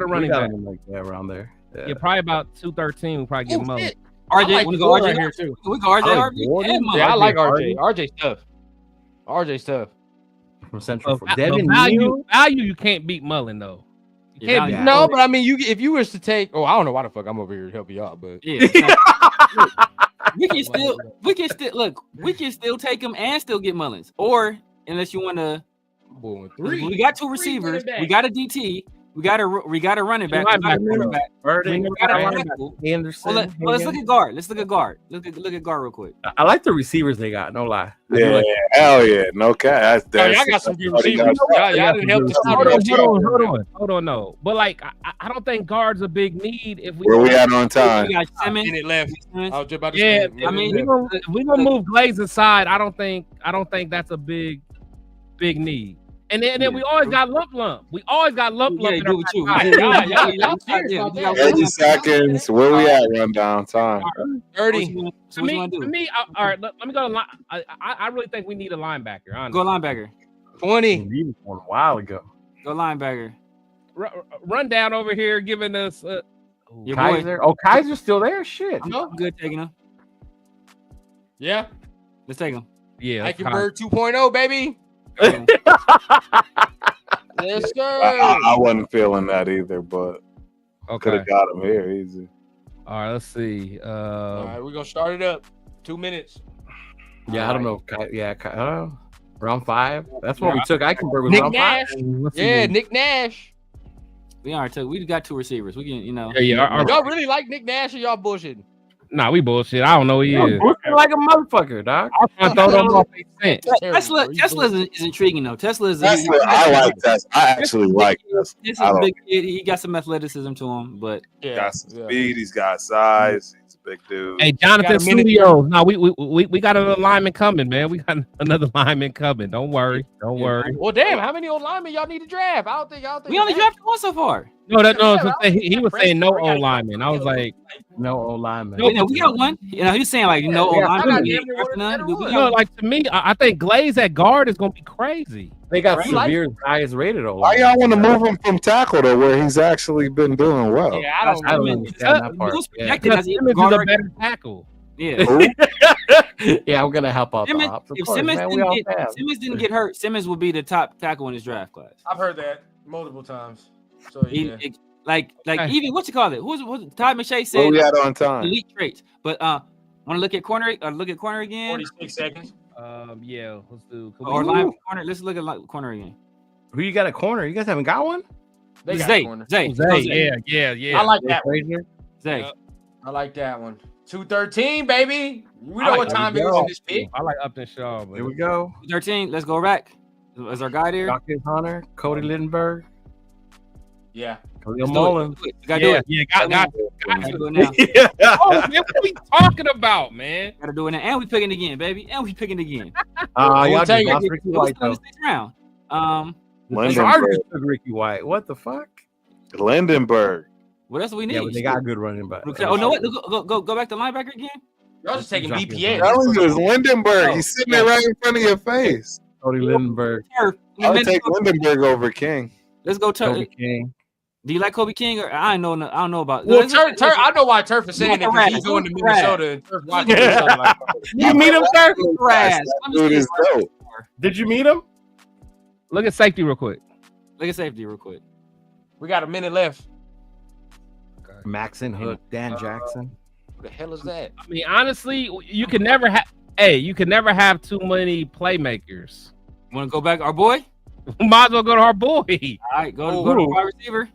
running back. Like that around there. Yeah, probably about 2:13. We'll probably get Mullen. RJ, like want to go Gordon RJ right here too. We go RJ, like RB, Gordon. and Mullins. Yeah, I like RJ. RJ. RJ's tough. RJ's tough. From Central. But Devin value, Neal? you can't beat Mullen though. You Yeah, can't beat value. No, but I mean, if you was to take, I don't know why the fuck I'm over here to help you out, but Yeah. we can still take him and still get Mullins, or unless you want to. boy, 3. We got 2 receivers. We got a DT. We got a running back. We got a quarterback. Burden. We got a tackle. Anderson. Well, let's look at guard. Let's look at guard. Look at guard real quick. I like the receivers they got. No lie. I do Yeah, like- hell yeah. No cap. Y'all got some good receivers. Y'all didn't help the Hold on, no. But like, I don't think guard's a big need if we. Where we at on time? We got Simmons. Minute left. I was just about to Yeah, say. I mean, if we gonna move Glaze inside, I don't think that's a big need. And then we always got lump. We always got lump. Yeah, in do our with you. back. Y'all serious about that? 30 seconds. Where we at rundown time? 30. So what you want to To do? me, all right. Let me go to line. I really think we need a linebacker. Honestly. Go linebacker. 20. Unicorn a while ago. Go linebacker. Run down over here, giving us Your Kaiser. boy. Oh, Kaiser's still there. Shit. I'm good taking him. Yeah. Let's take him. yeah. Eichenberg 2.0, baby. Yes, sir. I wasn't feeling that either, but could Okay. have got him here easy. All right. Let's see. All right, we're gonna start it up. 2 minutes. Yeah, I don't know. Round 5. That's what we took. Eichenberg was Nick round 5. Nash. Let's see. Yeah, Nick Nash. We already took. We got 2 receivers. We can, you know. Yeah. Y'all really like Nick Nash or y'all bullshitting? Nah, we bullshit. I don't know who he is. Looking like a motherfucker, dog. I throw them off their scent. Tesla is intriguing though. Tesla is. I like that. I actually like this. This is a big kid. He got some athleticism to him, but He's got some speed. He's got size. He's a big dude. Hey, Jonathan Studios. No, we got another lineman coming, man. We got another lineman coming. Don't worry. Don't worry. Well, damn, how many old linemen y'all need to draft? I don't think. we only drafted one so far. No, he was saying no O lineman. I was like, no O lineman. No, we got one. You know, he was saying like no O lineman. No, like to me, I think Glaze at guard is gonna be crazy. They got Severe's highest rated O. Why y'all want to move him from tackle to where he's actually been doing well? Yeah, I don't understand that part. Because Simmons is a better tackle. Yeah. Yeah, I'm gonna help out. If Simmons didn't get hurt, Simmons would be the top tackle in his draft class. I've heard that multiple times. So yeah. Even what you call it? Who's Todd McShay said? What we had on time? Elite traits. But want to look at corner? Look at corner again. 46 seconds. Yeah. Let's do. Or line corner. Let's look at corner again. Who you got at corner? You guys haven't got one? They got Zay. corner. Zay. Yeah. I like that one. Zay. I like that one. 213, baby. We know what time it is in this pick. I like Upton Shaw. Here we go. 13. Let's go back. Is our guy there? Dr. Hunter, Cody Lindenberg. Yeah. Khalil Mullen. Gotta do it. Yeah, got Gotta do it now. Oh, man, what are we talking about, man? Gotta do it now. And we picking again, baby. And we picking again. Y'all take just lost Ricky White though. Round. The Chargers took Ricky White. What the fuck? Lindenberg. What else do we need? Yeah, but they got a good running back. Oh no! What? Go back to linebacker again. Y'all just taking BPN. That was Lindenberg. He's sitting there right in front of your face. Cody Lindenberg. I would take Lindenberg over King. Let's go Kobe King. Do you like Kobe King? Or I don't know about. Well, Turf. I know why Turf is saying that because he's going to Minnesota and Turf watching something like that. You meet him, Turf? Dude is dope. Did you meet him? Look at safety real quick. We got a minute left. Maxon, Hook, Dan Jackson. What the hell is that? I mean, honestly, you can never have. Hey, you can never have too many playmakers. Want to go back, our boy? Might as well go to our boy. All right, go to wide receiver.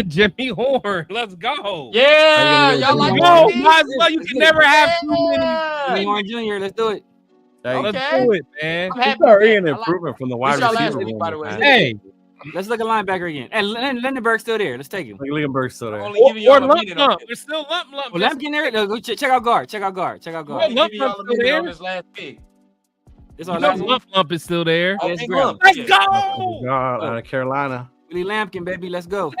Jimmy Horn. Let's go. Yeah, y'all like no, might as well. You can never have too many. Jimmy Horn Jr. Let's do it. Let's do it, man. It's already an improvement from the wide receiver room, by the way. Hey, let's look at linebacker again. And Lindenberg's still there. Let's take him. Lindenberg's still there. Or Lump. There's still Lump. Well, let him get there. Go check out guard. Lump still there. On this last pick. It's our last Lump is still there. Let's go. Out of Carolina. Willie Lampkin, baby. Let's go.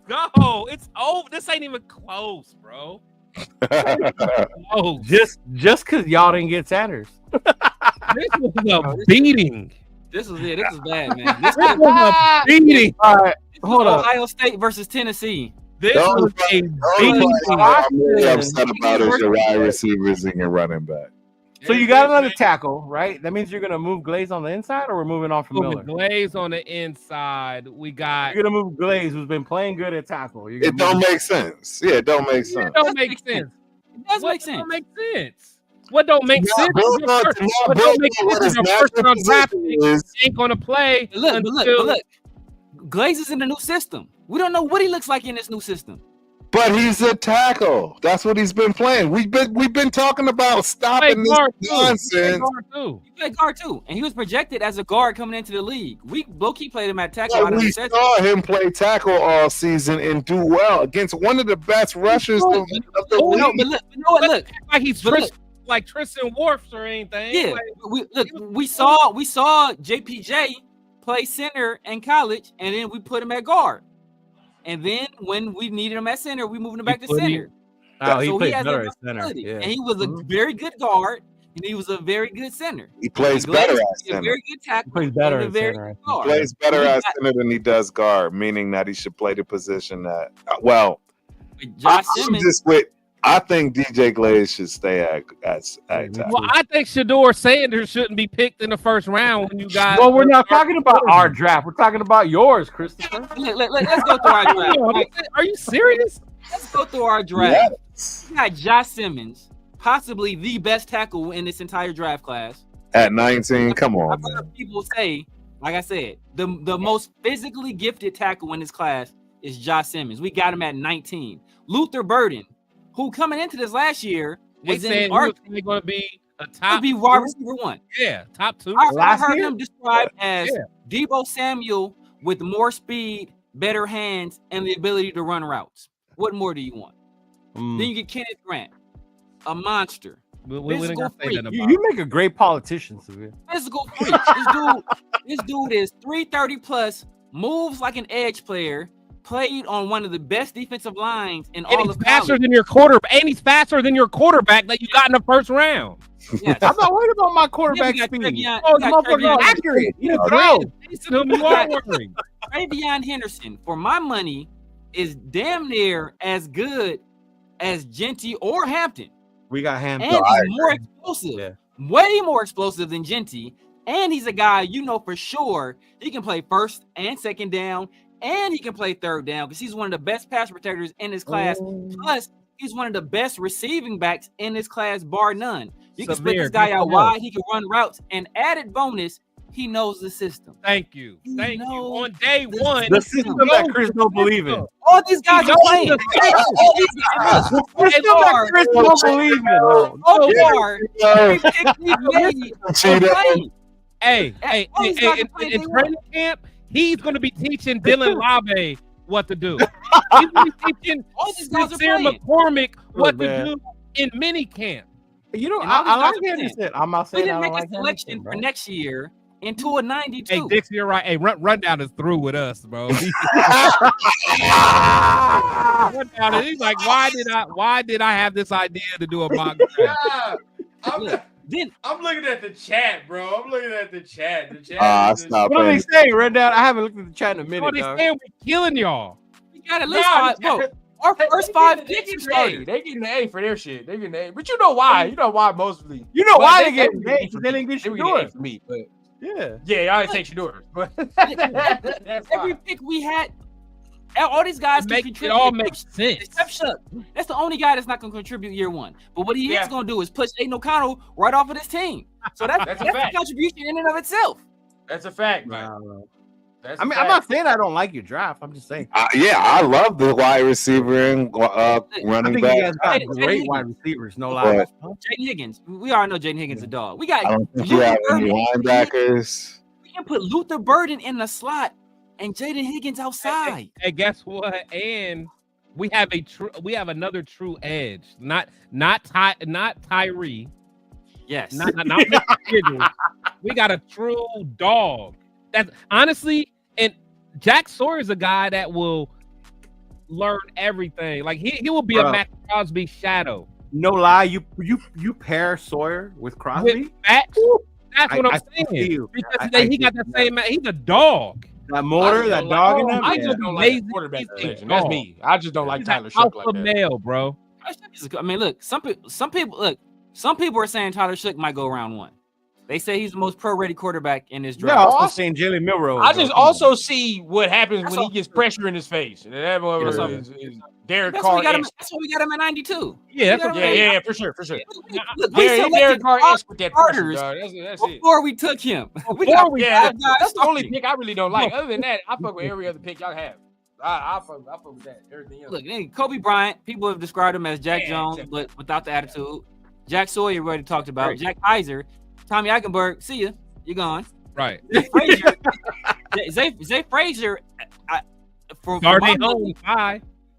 Go. It's over. This ain't even close, bro. Just because y'all didn't get Sanders. This was a beating. This was bad, man. This was a beating. All right, hold on. Ohio State versus Tennessee. This was a beating. I'm really upset about is your wide receivers and your running back. So you got another tackle, right? That means you're gonna move Glaze on the inside, or we're moving on from Miller. Glaze on the inside. We got. You're gonna move Glaze, who's been playing good at tackle. It don't make sense. Yeah, it don't make sense. It don't make sense. It does make sense. Don't make sense. What don't make sense? What don't make sense is your first round draft ain't gonna play. Look. Glaze is in the new system. We don't know what he looks like in this new system. But he's a tackle. That's what he's been playing. We've been talking about stopping this nonsense. He played guard too, and he was projected as a guard coming into the league. We low-key played him at tackle. We saw him play tackle all season and do well against one of the best rushers of the league. No, but look, like he's like Tristan Wirfs or anything. Yeah, we saw JPJ play center in college, and then we put him at guard. And then when we needed him at center, we moved him back to center. He played better at center. Yeah. And he was a very good guard and he was a very good center. He plays better at center. A very good tackle. He plays better at center. He plays better at center than he does guard, meaning that he should play the position that. Well, I think DJ Glaze should stay at tackle. Well, I think Shedeur Sanders shouldn't be picked in the first round when you got. Well, we're not talking about our draft. We're talking about yours, Christopher. Let's go through our draft. Are you serious? Let's go through our draft. Yes. We got Josh Simmons, possibly the best tackle in this entire draft class. At 19, come on. I've heard people say, like I said, the most physically gifted tackle in this class is Josh Simmons. We got him at 19. Luther Burden, who coming into this last year was in our going to be a top. Be wide receiver 1. Yeah, top 2. I heard him described as Deebo Samuel with more speed, better hands, and the ability to run routes. What more do you want? Then you get Kenneth Grant, a monster. Physical freak. You make a great politician, Severe. Physical freak. This dude is 330 plus, moves like an edge player, played on one of the best defensive lines in all of faster college. Than your quarterback, and he's faster than your quarterback that you got in the first round. Yes. I'm not worried about my quarterback speed. Trevion accurate. You are worried. Travion Henderson, for my money, is damn near as good as Genty or Hampton. We got Hampton. And he's more explosive. Way more explosive than Genty. And he's a guy you know for sure he can play first and second down, and he can play third down because he's one of the best pass protectors in this class. Plus, he's one of the best receiving backs in this class, bar none. You can split this guy out wide. He can run routes. And added bonus, he knows the system. Thank you. Thank you. On day one, the system that Chris don't believe in. All these guys are playing. All these guys that Chris don't believe in. Hey, in training camp, he's going to be teaching Dylan Lave what to do. He's going to be teaching Sincere McCormick what to do in mini camp. You know, I like Henderson. I'm not saying we didn't make a selection for next year into a 92. Hey, Dixie, you're right. Hey, Rundown is through with us, bro. Rundown, he's like, why did I have this idea to do a mock draft? I'm looking at the chat, bro. I'm looking at the chat. The chat. What are they saying, Rundown? I haven't looked at the chat in a minute. What are they saying? We're killing y'all. We got at least 5, bro. Our first 5 picks are started. They getting the A for their shit. They getting the A. But you know why? You know why mostly. You know why they getting the A? They didn't get Shedeur for me. But yeah, I didn't take Shedeur. But every pick we had, all these guys can contribute. It all makes sense. Except Shuck. That's the only guy that's not going to contribute year 1. But what he is going to do is push Aiden O'Connell right off of this team. So that's a contribution in and of itself. That's a fact, man. I'm not saying I don't like your draft. I'm just saying. I love the wide receiver and running back. You guys got great wide receivers, no lie. Jaden Higgins. We already know Jaden Higgins is a dog. We got linebackers. We can put Luther Burden in the slot and Jaden Higgins outside. Hey, guess what? And we have another true edge. Not Tyree. Yes. Not we got a true dog. That's honestly, and Jack Sawyer is a guy that will learn everything. Like he will be a Max Crosby shadow. No lie, you pair Sawyer with Crosby. With Max, that's what I'm saying. Because he got that same. He's a dog. That motor, that dog in him. I just don't like quarterback position. That's me. I just don't like Tyler Shook like that. Male, bro. I mean, look, some people are saying Tyler Shook might go round 1. They say he's the most pro-ready quarterback in this draft. Yeah, I'm also saying Jalen Milroe. I just also see what happens when he gets pressure in his face. And that is Derek Carr. That's why we got him at 92. Yeah, for sure. Look, Derek Carr with that pressure, that's it. Before we took him. That's the only pick I really don't like. Other than that, I fuck with every other pick y'all have. I fuck with that. Everything else. Look, Kobe Bryant, people have described him as Jack Jones, but without the attitude. Jack Sawyer, we already talked about. Right. Jack Kaiser. Tommy Eichenberg, see ya. You're gone. Right. Zay Frazier.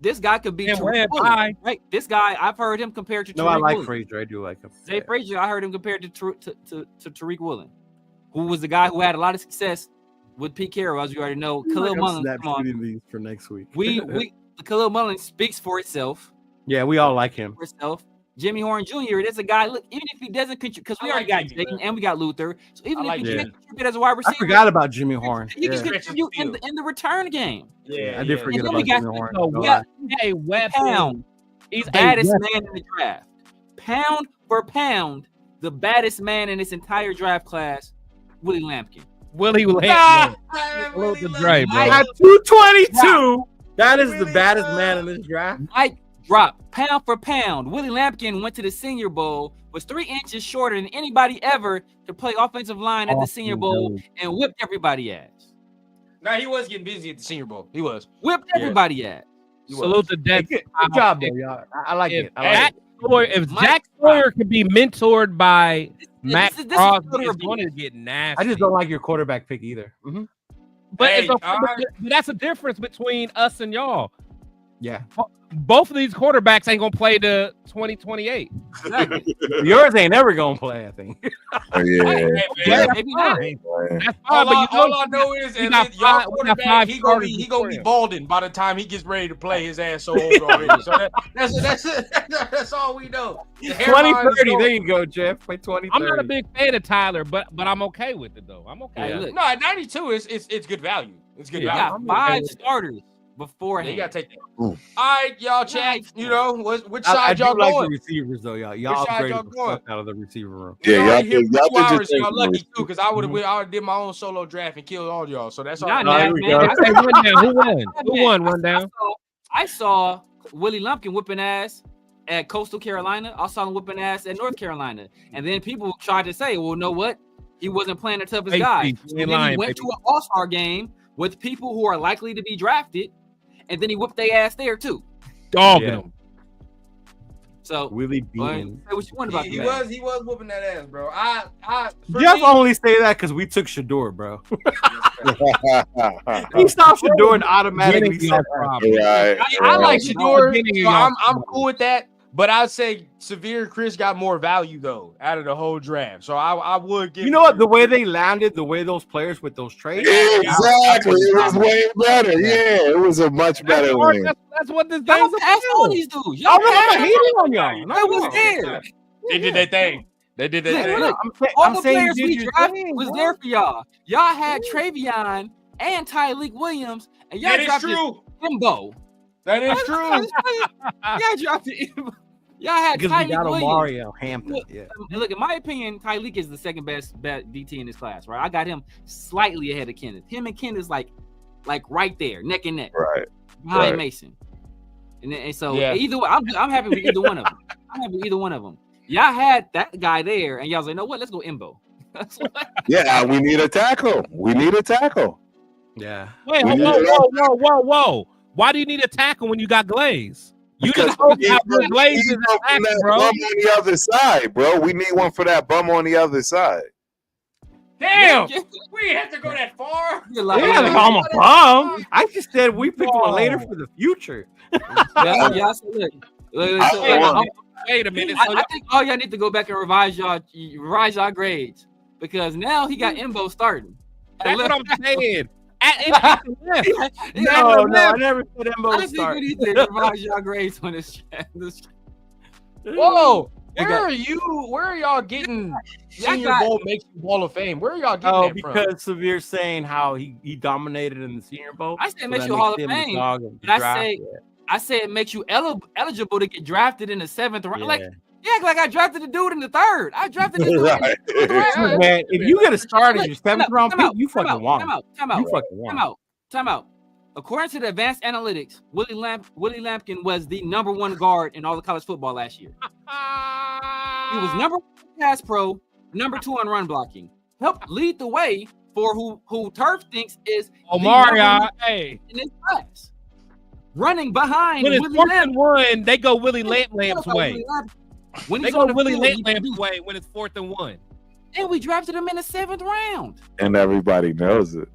This guy could be right. This guy, I've heard him compared to. No, Tariq I like Woolen. Frazier. I do like him. Zay Frazier, I heard him compared to Tariq Woolen, who was the guy who had a lot of success with Pete Carroll, as you already know. Khalil Mullins. Come on. These for next week. We Khalil Mullins speaks for itself. Yeah, we all like him. For itself. Jimmy Horn Jr. There's a guy. Look, even if he doesn't contribute, because we already got Jayden and we got Luther. So even if he can't contribute as a wide receiver, I forgot about Jimmy Horn. He can contribute in the return game. I did forget about Jimmy Horn. Hey, Pound. He's baddest man in the draft. Pound for pound, the baddest man in this entire draft class, Willie Lampkin. Willie Lampkin. At 222, that is the baddest man in this draft. Mike drop, pound for pound. Willie Lampkin went to the Senior Bowl, was 3 inches shorter than anybody ever to play offensive line at the Senior Bowl, and whipped everybody ass. Nah, he was getting busy at the Senior Bowl. He was. Whipped everybody ass. Salute to Dead. Good job, though, y'all. I like it. If Jack Sawyer could be mentored by Matt Crosby, it's going to get nasty. I just don't like your quarterback pick either. Mm-hmm. But that's a difference between us and y'all. Yeah. Both of these quarterbacks ain't going to play to 2028. Exactly. Yours ain't ever going to play, I think. Maybe not. That's all I know is y'all quarterback, he gonna be balding by the time he gets ready to play. His ass so old already. So that's all we know. 2030. There you go, Jeff. Play 2030. I'm not a big fan of Tyler, but I'm okay with it though. I'm okay. Look, no, at 92, it's good value. It's good value. Got 5 starters beforehand. You gotta take that. All right, y'all, chat. You know, which side I y'all like going? the receivers though, y'all. Y'all upgraded the fuck out of the receiver room. Yeah, y'all lucky too, because I would have did my own solo draft and killed all y'all. So that's all. Who won? Rundown. I saw Willie Lumpkin whipping ass at Coastal Carolina. I saw him whipping ass at North Carolina, and then people tried to say, "Well, know what? He wasn't playing the toughest guy." So then he went to an All-Star game with people who are likely to be drafted, and then he whipped their ass there too. Dogging them. So Willie beating. Say what you want about he was whooping that ass, bro. Just only say that because we took Shador, bro. He stopped Shador and automatically said, I like Shador. So I'm cool with that. But I'd say Severe Chris got more value though out of the whole draft. So I would give. You know what? The way they landed, the way those players with those trades. Exactly. It was way better. Yeah, it was a much better win. That's what this thing's about. On these dudes. Y'all on y'all. I was there. They did that thing. They did that thing. Look, all the players we drafted was there for y'all. Y'all had Travion and Tyleek Williams, and y'all drafted Imbo. That is true. Y'all drafted Imbo. Y'all had Tyleek Williams. Mario Hampton. Yeah. Look, in my opinion, Tyleek is the second best DT in this class, right? I got him slightly ahead of Kenneth. Him and Kenneth's like right there, neck and neck. Right. Behind Mason. And so either way, I'm happy with either one of them. I'm happy with either one of them. Y'all had that guy there, and y'all was like, "No, what? Let's go Imbo." Yeah, we need a tackle. Yeah. Wait, whoa. Why do you need a tackle when you got Glaze? You just got Glaze in the tackle, bro. Bum on the other side, bro. We need one for that bum on the other side. Damn, we have to go that far. We had to call him a bum. I just said we picked one later for the future. Wait a minute. I think all y'all need to go back and revise y'all grades because now he got Imbo starting. That's what I'm saying. No, I never said Imbo was starting. I think we need to revise y'all grades on this. Whoa. Where are y'all getting Senior Bowl makes you Hall of Fame? Where are y'all getting that from? Because Severe's saying how he dominated in the Senior Bowl. I said it makes you Hall of Fame. I say it makes you eligible to get drafted in the 7th round. Yeah. Like I drafted a dude in the 3rd. I drafted this dude in the 3rd. Man, if you get a start in your 7th round pick, you fucking won. Time out. According to the advanced analytics, Willie Lampkin was the #1 guard in all the college football last year. He was #1 pass pro, #2 on run blocking. Helped lead the way for who Turf thinks is Omarion in this class. Running behind when it's Willie 4th and 1, they go Willie Lamp's way. When they go Willie Lamp's way when it's 4th and 1. And we drafted him in the 7th round. And everybody knows it.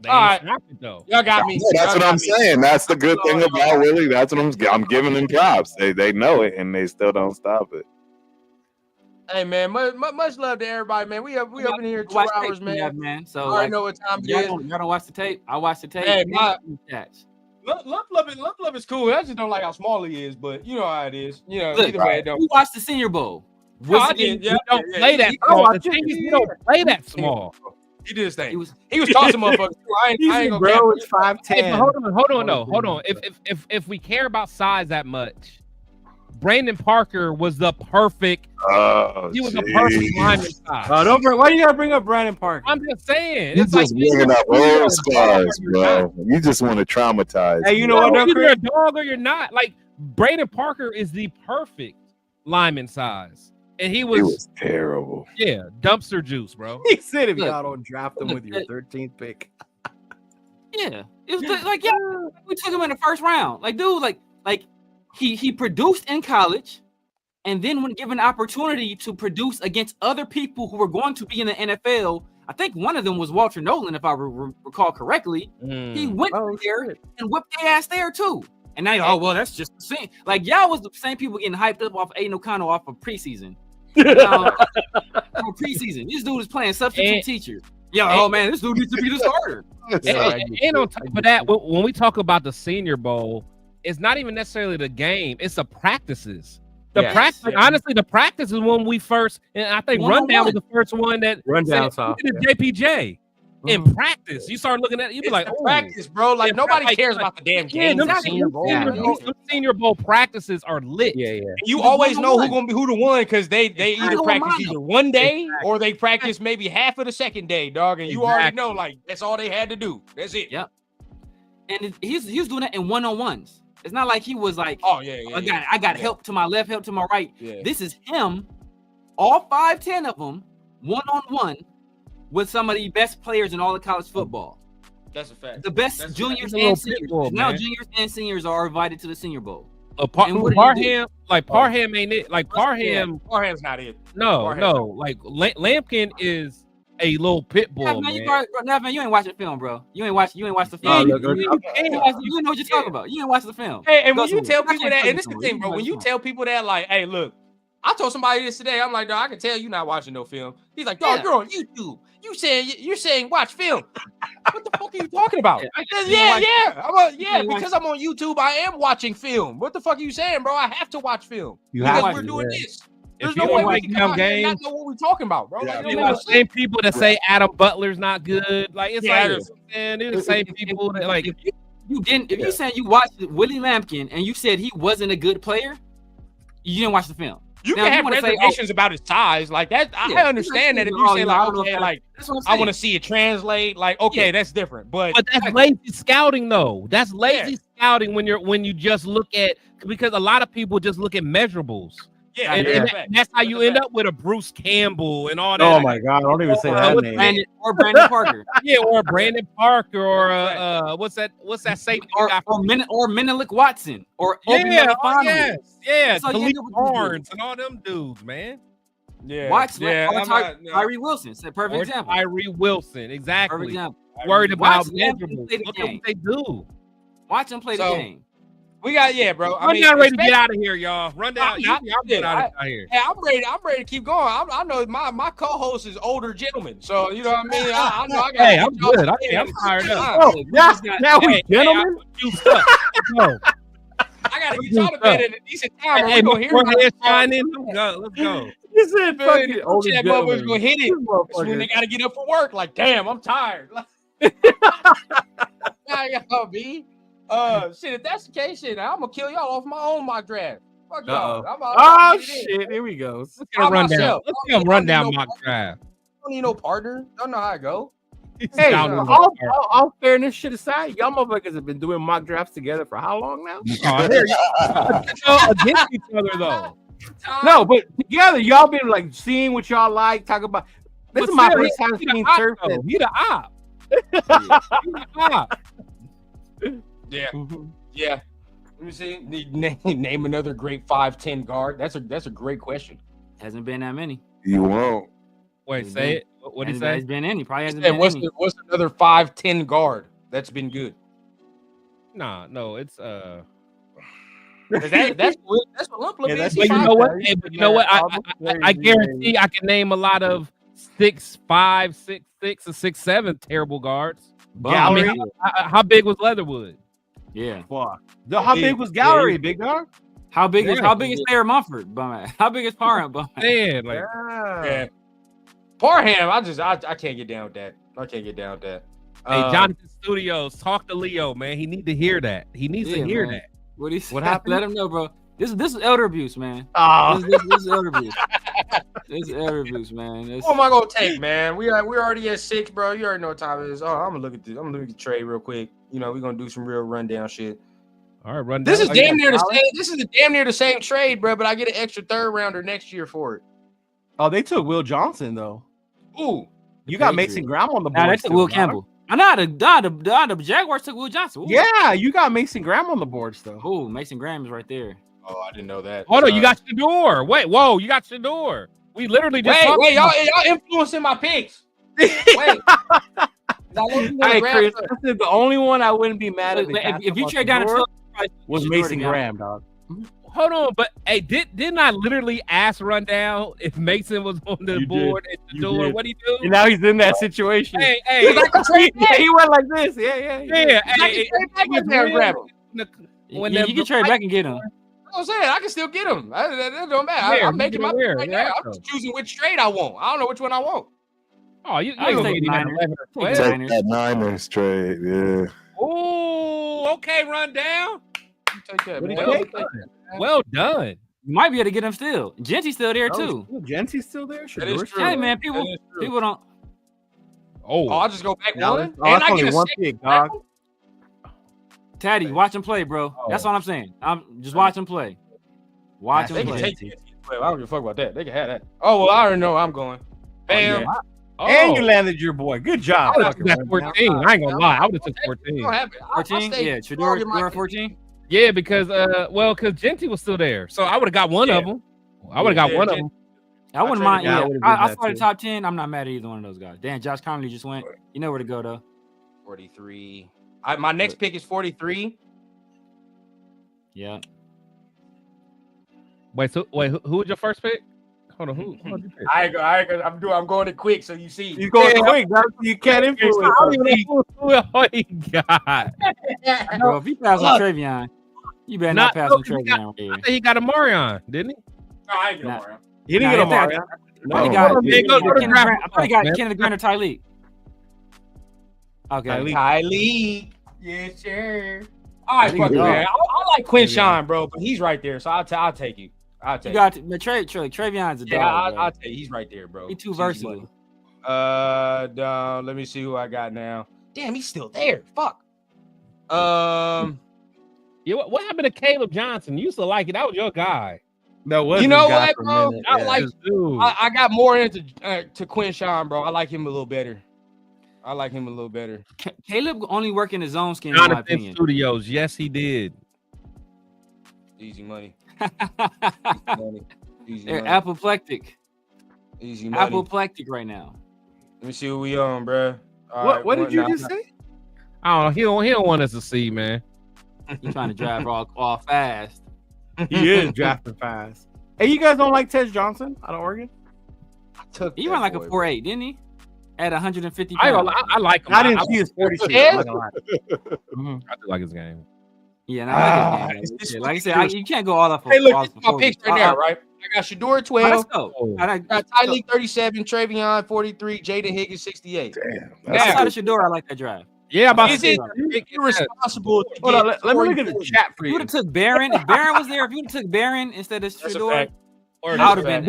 All right, though. Y'all got me. That's what I'm saying. That's the good thing about Willie. That's what I'm giving them props. They know it and they still don't stop it. Hey man, much love to everybody, man. We up in here 2 hours, man. So I already know what time it is. Y'all don't watch the tape. I watch the tape. Hey, Lump is cool. I just don't like how small he is, but you know how it is. You know, Look, either way, it don't. You watched the Senior Bowl. We don't play that small. The thing is, we don't play that small. He did his thing. He was tossing motherfuckers. I ain't gonna bro. It's 5'10". Hey, hold on. If we care about size that much, Brandon Parker was the perfect. He was the perfect lineman size. Why do you gotta bring up Brandon Parker? I'm just saying. You It's just like bringing up old scars, bro. You just want to traumatize. Hey, you know what? Either you're a dog or you're not. Like Brandon Parker is the perfect lineman size, and he was terrible. Yeah, dumpster juice, bro. He said if y'all don't draft him with your 13th pick. Yeah, it was we took him in the first round. Like, dude, like he produced in college, and then when given the opportunity to produce against other people who were going to be in the NFL, I think one of them was Walter Nolan, if I recall correctly. He went there and whipped their ass there too. And now, that's just the same. Like, y'all was the same people getting hyped up off Aiden O'Connell off of preseason. Preseason, this dude is playing substitute teacher. Man, this dude needs to be the starter. And on top of that, when we talk about the Senior Bowl, it's not even necessarily the game; it's the practices. Honestly, the practice is when we first, and I think Rundown was the first one that Rundown saw JPJ. In practice, you start looking at it, you be like, practice, bro. Like nobody cares about the damn game. Them Senior Bowl practices are lit. Yeah. You always know who the one because they either practice either one day or they practice maybe half of the second day, dog. And you already know, like that's all they had to do. That's it. Yep. And he was doing that in one-on-ones. It's not like he was like, I got help to my left, help to my right. Yeah. This is him, all 5'10" of them, one-on-one. With some of the best players in all of college football. That's a fact. The best juniors and seniors. Now juniors and seniors are invited to the Senior Bowl. Parham ain't it. Like Parham's not it. No. Like Lampkin is a little pit bull, man. You ain't watching film, bro. You ain't watch the film. You know what you're talking about. You ain't watch the film. Hey, and when you tell people that, and this is the thing, bro, when you tell people that, like, hey, look, I told somebody this today. I'm like, dog, I can tell you not watching no film. He's like, dog, you're on YouTube. You're saying watch film. What the fuck are you talking about? Because I'm on YouTube, I am watching film. What the fuck are you saying, bro? I have to watch film because we're doing this. There's no way we can come out and not know what we're talking about, bro. Like, the same people that say Adam Butler's not good. Like it's they're the same people that like. If you saying you watched Willie Lampkin and you said he wasn't a good player, you didn't watch the film. You can have reservations about his size, like that. I understand that if you say like, I want to see it translate, like, that's different. But that's lazy scouting, though. That's lazy scouting when you just look at, because a lot of people just look at measurables. And that's how you end up with a Bruce Campbell and all that. Oh my God! Don't even say that name. Or Brandon Parker. Or Brandon Parker, or what's that safety? Or Menelik Watson, or Khalid Barnes and all them dudes, man. Tyree Wilson. It's a perfect example. Tyree Wilson, exactly. Perfect example. Worried about measurables. Look at what they do. Watch them play the game. We got bro. Rundown ready to get out of here, y'all. Rundown, I'm get out of here. Yeah, I'm ready to keep going. I know my co-host is older gentleman, so you know what I mean. I know I got. Hey, I'm good. I'm fired up. Now we gentlemen. I gotta get y'all to bed at a decent time. Hey, we're gonna hear let's go. You said fucking older gentleman. Motherfuckers gonna hit it when they gotta get up for work. Like, damn, I'm tired. Y'all be. Shit, if that's the case, I'm gonna kill y'all off my own mock draft. Fuck y'all. Shit, here we go. Let's get a rundown mock draft. Don't need no partner. Don't know how it go. Hey, all fairness shit aside, y'all motherfuckers have been doing mock drafts together for how long now? Against each other though. No, but together, y'all been like seeing what y'all like, talk about. This is my first time seeing turf. He the op. Yeah. Let me see. Name another great 5'10" guard. That's a great question. Hasn't been that many. You won't. Wait, say it. What did he say? Has been any. Probably hasn't been what's any. What's another 5'10" guard that's been good? No, it's that's what Lump is. But you know what? I guarantee I can name a lot of 6'5", 6'6", or 6'7" terrible guards. But, I mean, how big was Leatherwood? Yeah. Fuck. How big was Gallery, big dog? How big is Thayer Mumford? How big is Parham? Man, like Parham, I can't get down with that. I can't get down with that. Hey, Jonathan Studios, talk to Leo, man. He need to hear that. He needs to hear that. What happened? Let him know, bro. This is elder abuse, man. Oh. This is elder abuse. This is elder abuse, man. What am I gonna take, man? We're already at 6, bro. You already know what time it is. Oh, I'm gonna look at this. I'm gonna look at the trade real quick. You know, we're gonna do some real rundown shit. All right, run down. This is damn near the same. This is damn near the same trade, bro. But I get an extra 3rd rounder next year for it. Oh, they took Will Johnson though. Ooh, you got Mason Graham on the board. Nah, they took Will Campbell. The Jaguars took Will Johnson. Ooh. Yeah, you got Mason Graham on the board still. Oh, Mason Graham is right there. Oh, I didn't know that. Oh no, you got Shador. Wait, whoa, you got Shador. We literally just wait, y'all influencing my picks. Wait. Hey, Chris, this is the only one I wouldn't be mad at. If you trade down to was Mason Graham, dog. Hold on, but hey, didn't I literally ask Rundown if Mason was on the board at the door? What he do? And now he's in that situation. Hey, he went like this. Yeah. Hey, when you can trade back and get him. I'm saying I can still get him. That don't matter. I'm making my pick right now. I'm just choosing which trade I want. I don't know which one I want. Oh, you can take that Niners trade, yeah. Oh, okay, Rundown. Take that, well done. You might be able to get him still. Genty's still there too. Genty's still there. That is true. Hey man, people don't. Oh, I'll just go back one. And I get one pick, dog. Taddy, watch him play, bro. That's all I'm saying. I'm just watch him play. Watch him play. I don't give a fuck about that. They can have that. Oh well, I already know I'm going. Bam. And you landed your boy. Good job. I would have 14. I ain't gonna lie. I would have took 14. 14? Yeah, Shador 14. Yeah, because because Genty was still there, so I would have got one of them. I would have got one of them. I wouldn't mind. Yeah, I started top 10. I'm not mad at either one of those guys. Damn, Josh Conley just went. You know where to go though. 43. My next pick is 43. Yeah. Wait, who was your first pick? Hold on, who I'm going it quick, so you see. You going quick, you can't influence. I don't even know who he got. Bro, if he passes on Travion, you better not pass on Travion. I think he got a Marion, didn't he? No, I ain't get a Marion. He didn't get a Marion. I thought he got Kenneth Grant or Tyleek. Okay. Tyleek. Yes, sir. All right, fuck man. I like Quinshawn, bro, but he's right there, so I'll take you. You got Travion's a dog. Yeah, I'll take. He's right there, bro. He's too versatile. Let me see who I got now. Damn, he's still there. Fuck. Yeah, what happened to Caleb Johnson? You used to like it. That was your guy. No, was you know what, bro? I got more into to Quinshawn, bro. I like him a little better. Caleb only worked in his own skin. Jonathan Studios, yes, he did. Easy money. They're apoplectic. Easy money. Apoplectic right now. Let me see what we on, bro. What did you just say? I don't know. He don't want us to see, man. He's trying to drive all fast. He is drafting fast. Hey, you guys don't like Tej Johnson out of Oregon? He ran like a 4.8, didn't he? At 150 pounds. I like him. I didn't see his 46. I do like his game. Yeah, I like his game. Like I said, you can't go all up. Hey, look, my picks right now, right? I got Shador 12. Let's go. I got Tyleek 37, Travion 43, Jaden Higgins 68. Damn. Outside of Shador, I like that drive. Yeah, about is it irresponsible? Hold on, let me look at the chat for you. You would have took Barron. If Barron was there, if you would have took Barron instead of Shador, I would have been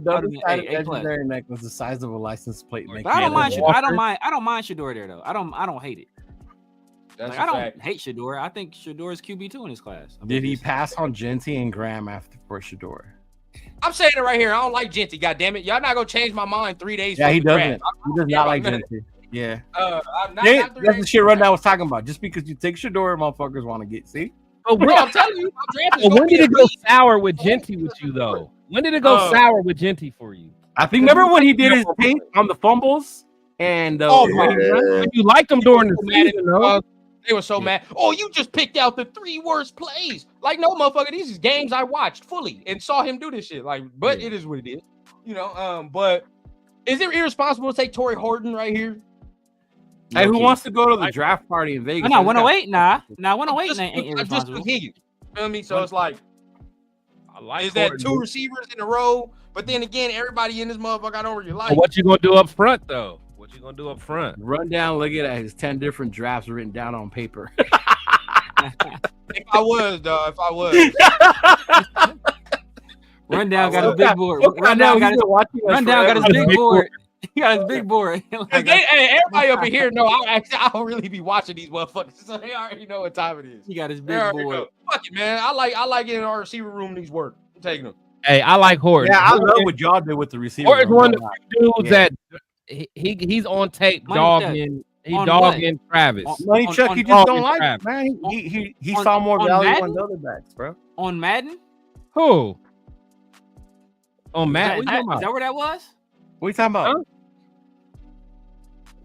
double-sided necklace the size of a license plate. I don't mind Shador there though. I don't hate it. I don't hate Shador. I think Shador is QB2 in his class. Did he pass on Genty and Graham after for Shador? I'm saying it right here. I don't like Genty. God damn it, y'all not gonna change my mind 3 days. Yeah, he doesn't. He does not like Genty. Yeah. That's the shit Rundown was talking about. Just because you take Shador, motherfuckers want to get. See? Oh, bro, I'm telling you. When did it go sour with Genty with you though? When did it go sour with Genty for you? I think remember when he did his thing on the fumbles and you liked him during the season, though. They were so mad. Oh, you just picked out the 3 worst plays. Like, no, motherfucker, these is games I watched fully and saw him do this shit. Like, but it is what it is. You know, but is it irresponsible to take Torrey Horton right here? Hey, who wants to go to the draft party in Vegas? No, 108. Nah, 108 ain't irresponsible. Just Higgins. Feel me? So it's like, is Gordon, that 2 receivers in a row? But then again, everybody in this motherfucker I don't really like. What you gonna do up front though? What you gonna do up front? Run down, look at his 10 different drafts written down on paper. If I was, dog. If I was. Rundown got a big board. Rundown got his big board. He got his big board. Everybody up in here know I don't really be watching these motherfuckers, so they already know what time it is. He got his big board. Fuck it, man. I like getting our receiver room these work. I'm taking them. Hey, I like Horton. Yeah, I love what y'all did with the receiver. Horton's one of the dudes that he's on tape dogging. He dogging Travis. Money Chuck, you just don't like it, man. He saw more value on the other backs, bro. On Madden? Who? On Madden? Is that where that was? What are you talking about? Huh?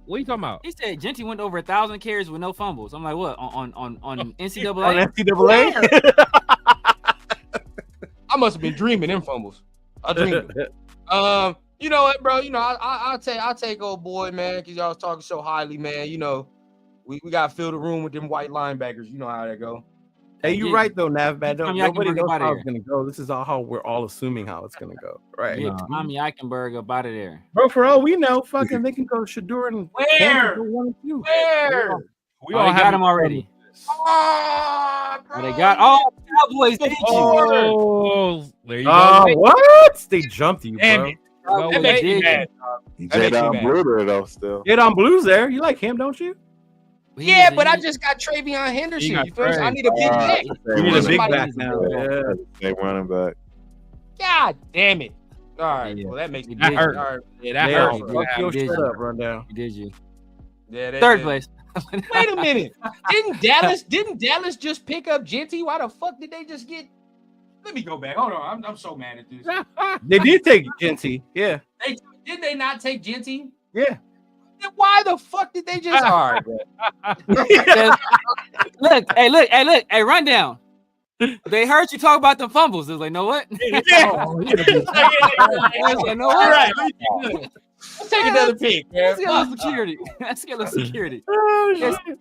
What are you talking about? He said Genty went over 1,000 carries with no fumbles. I'm like, what? On NCAA? On NCAA? I must have been dreaming them fumbles. I dreamed them. You know what, bro? You know, I'll take old boy, man, because y'all was talking so highly, man. You know, we got to fill the room with them white linebackers. You know how that go. Hey, you're right though, Nav, man. Nobody knows how it's gonna go. This is all how we're all assuming how it's gonna go, right? Yeah, Tommy Eichenberg up out of there, bro. For all we know, fucking they can go Shador and where? We all got him already. Oh, bro. They got Cowboys. There you go. What? They jumped you, bro. That makes me mad. Jadon Blue though, still. Jadon Blue's there. You like him, don't you? Yeah, but I just got Travion Henderson. You feel me? I need a big back. You need a big back now. Yeah. They running back. God damn it. All right. Well, that makes me hurt. All right. Yeah, that hurt. Shut up, Rundown. Did you? Yeah, third place. Wait a minute. Didn't Dallas just pick up Genty? Why the fuck did they just get? Let me go back. Hold on. I'm so mad at this. They did take Genty. Yeah. Did they not take Genty? Yeah. Then why the fuck did they just? All right, bro. Hey, Rundown. They heard you talk about the fumbles. They was like, know what? Yeah. All right. Let's take another pick, man. Let's get a little security.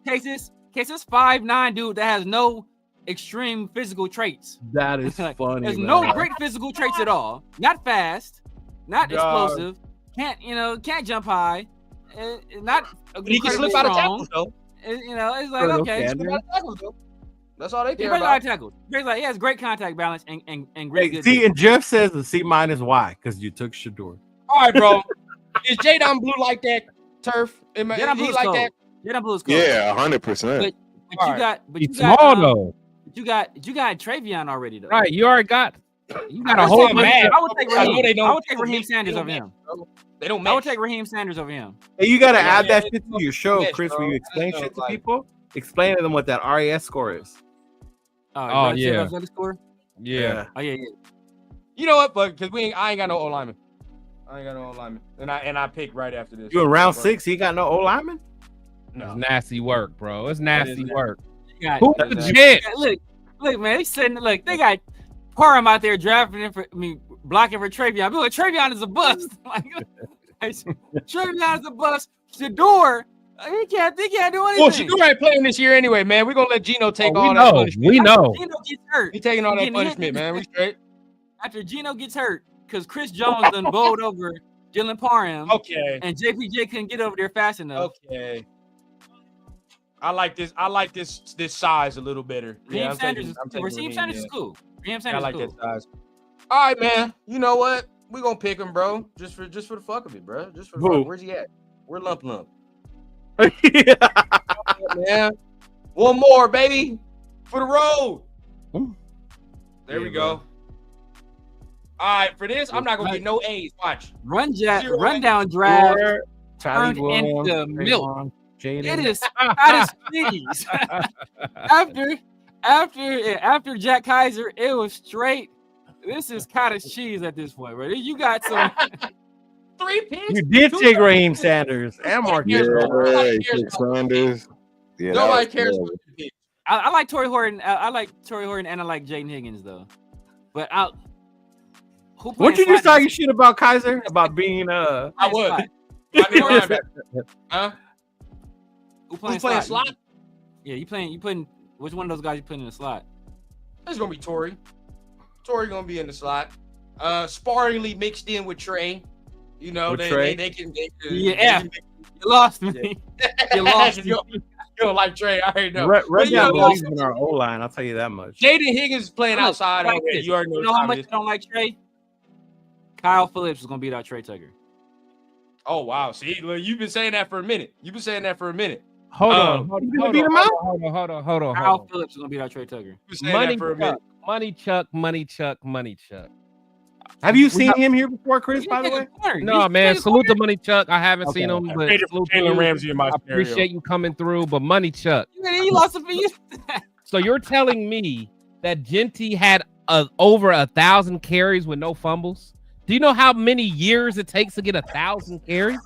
Case this 5'9" dude that has no extreme physical traits. That is funny. There's no great physical traits at all. Not fast, not explosive. Can't jump high. Not. But he can slip out of tackles though. It's like okay. That's all they care about. Tackles. He has great contact balance and great. See, and Jeff says the C- why? Because you took Shador. All right, bro. Is Jadon Blue like that? Turf? Jadon Blue like that? Jadon Blue is cool. Yeah, 100%. But he's small though. You got Travion already though. Right, you already got. You got a whole man. I would take Raheem Sanders over him. They don't match. I would take Raheem Sanders over him. Hey, you gotta add that shit to your show, Chris, where you explain shit to people. Explain to them what that RAS score is. Oh yeah. Score? Yeah. Oh yeah. You know what? But because I ain't got no O lineman. And I pick right after this. You in round 6? He got no O lineman? No. It's nasty work, bro. It's nasty work. Who's legit? Look, man. They got Parham out there blocking for Travion. Look, Travion is a bust. Travion is a bust. Shador, he can't do anything. Well, Shador ain't playing this year anyway, man. We're gonna let Gino take all that punishment. We know. Gino gets hurt. He's taking all that punishment, man. We straight. After Gino gets hurt, because Chris Jones done bowled over Dylan Parham. Okay. And JPJ couldn't get over there fast enough. Okay. I like this size a little better. Raheem Sanders is cool. Raheem Sanders I like that size. All right, man. You know what? We're gonna pick him, bro. Just for the fuck of it, bro. Just for the fuck. Where's he at? We're lump. Yeah. Man. One more, baby. For the road. There we go. All right, for this, I'm not gonna get no A's. Watch. Rundown draft turned into milk. It is hot as cheese. After Jack Kaiser, it was straight. This is cottage cheese at this point, right? You got some 3 picks. You did take Raheem Sanders and Mark. Sanders. Yeah, nobody cares about the picks. I like Torrey Horton. I like Torrey Horton, and I like Jaden Higgins though. But what you just talking shit about Kaiser about being I would. Huh? Who's playing slot? Yeah, you putting which one of those guys you putting in the slot? It's gonna be Tory. Tory gonna be in the slot. Sparingly mixed in with Trey. You know, they can. Yeah, you lost me. You lost me. You don't like Trey. I already know. Right now, believes in our O line. I'll tell you that much. Jaden Higgins is playing outside. You already know how much you don't like Trey. Kyle Phillips is gonna beat out Trey Tucker. Oh wow! See, look, you've been saying that for a minute. Hold on. Kyle Phillips is gonna beat out Trey Tucker. Money Chuck. Have you seen him here before, Chris? By the way, no, man. Salute to Money Chuck. I haven't seen him, but Jalen Ramsey in my I appreciate you coming through. But Money Chuck, you lost it for you. So you're telling me that Genty had over 1,000 carries with no fumbles? Do you know how many years it takes to get 1,000 carries?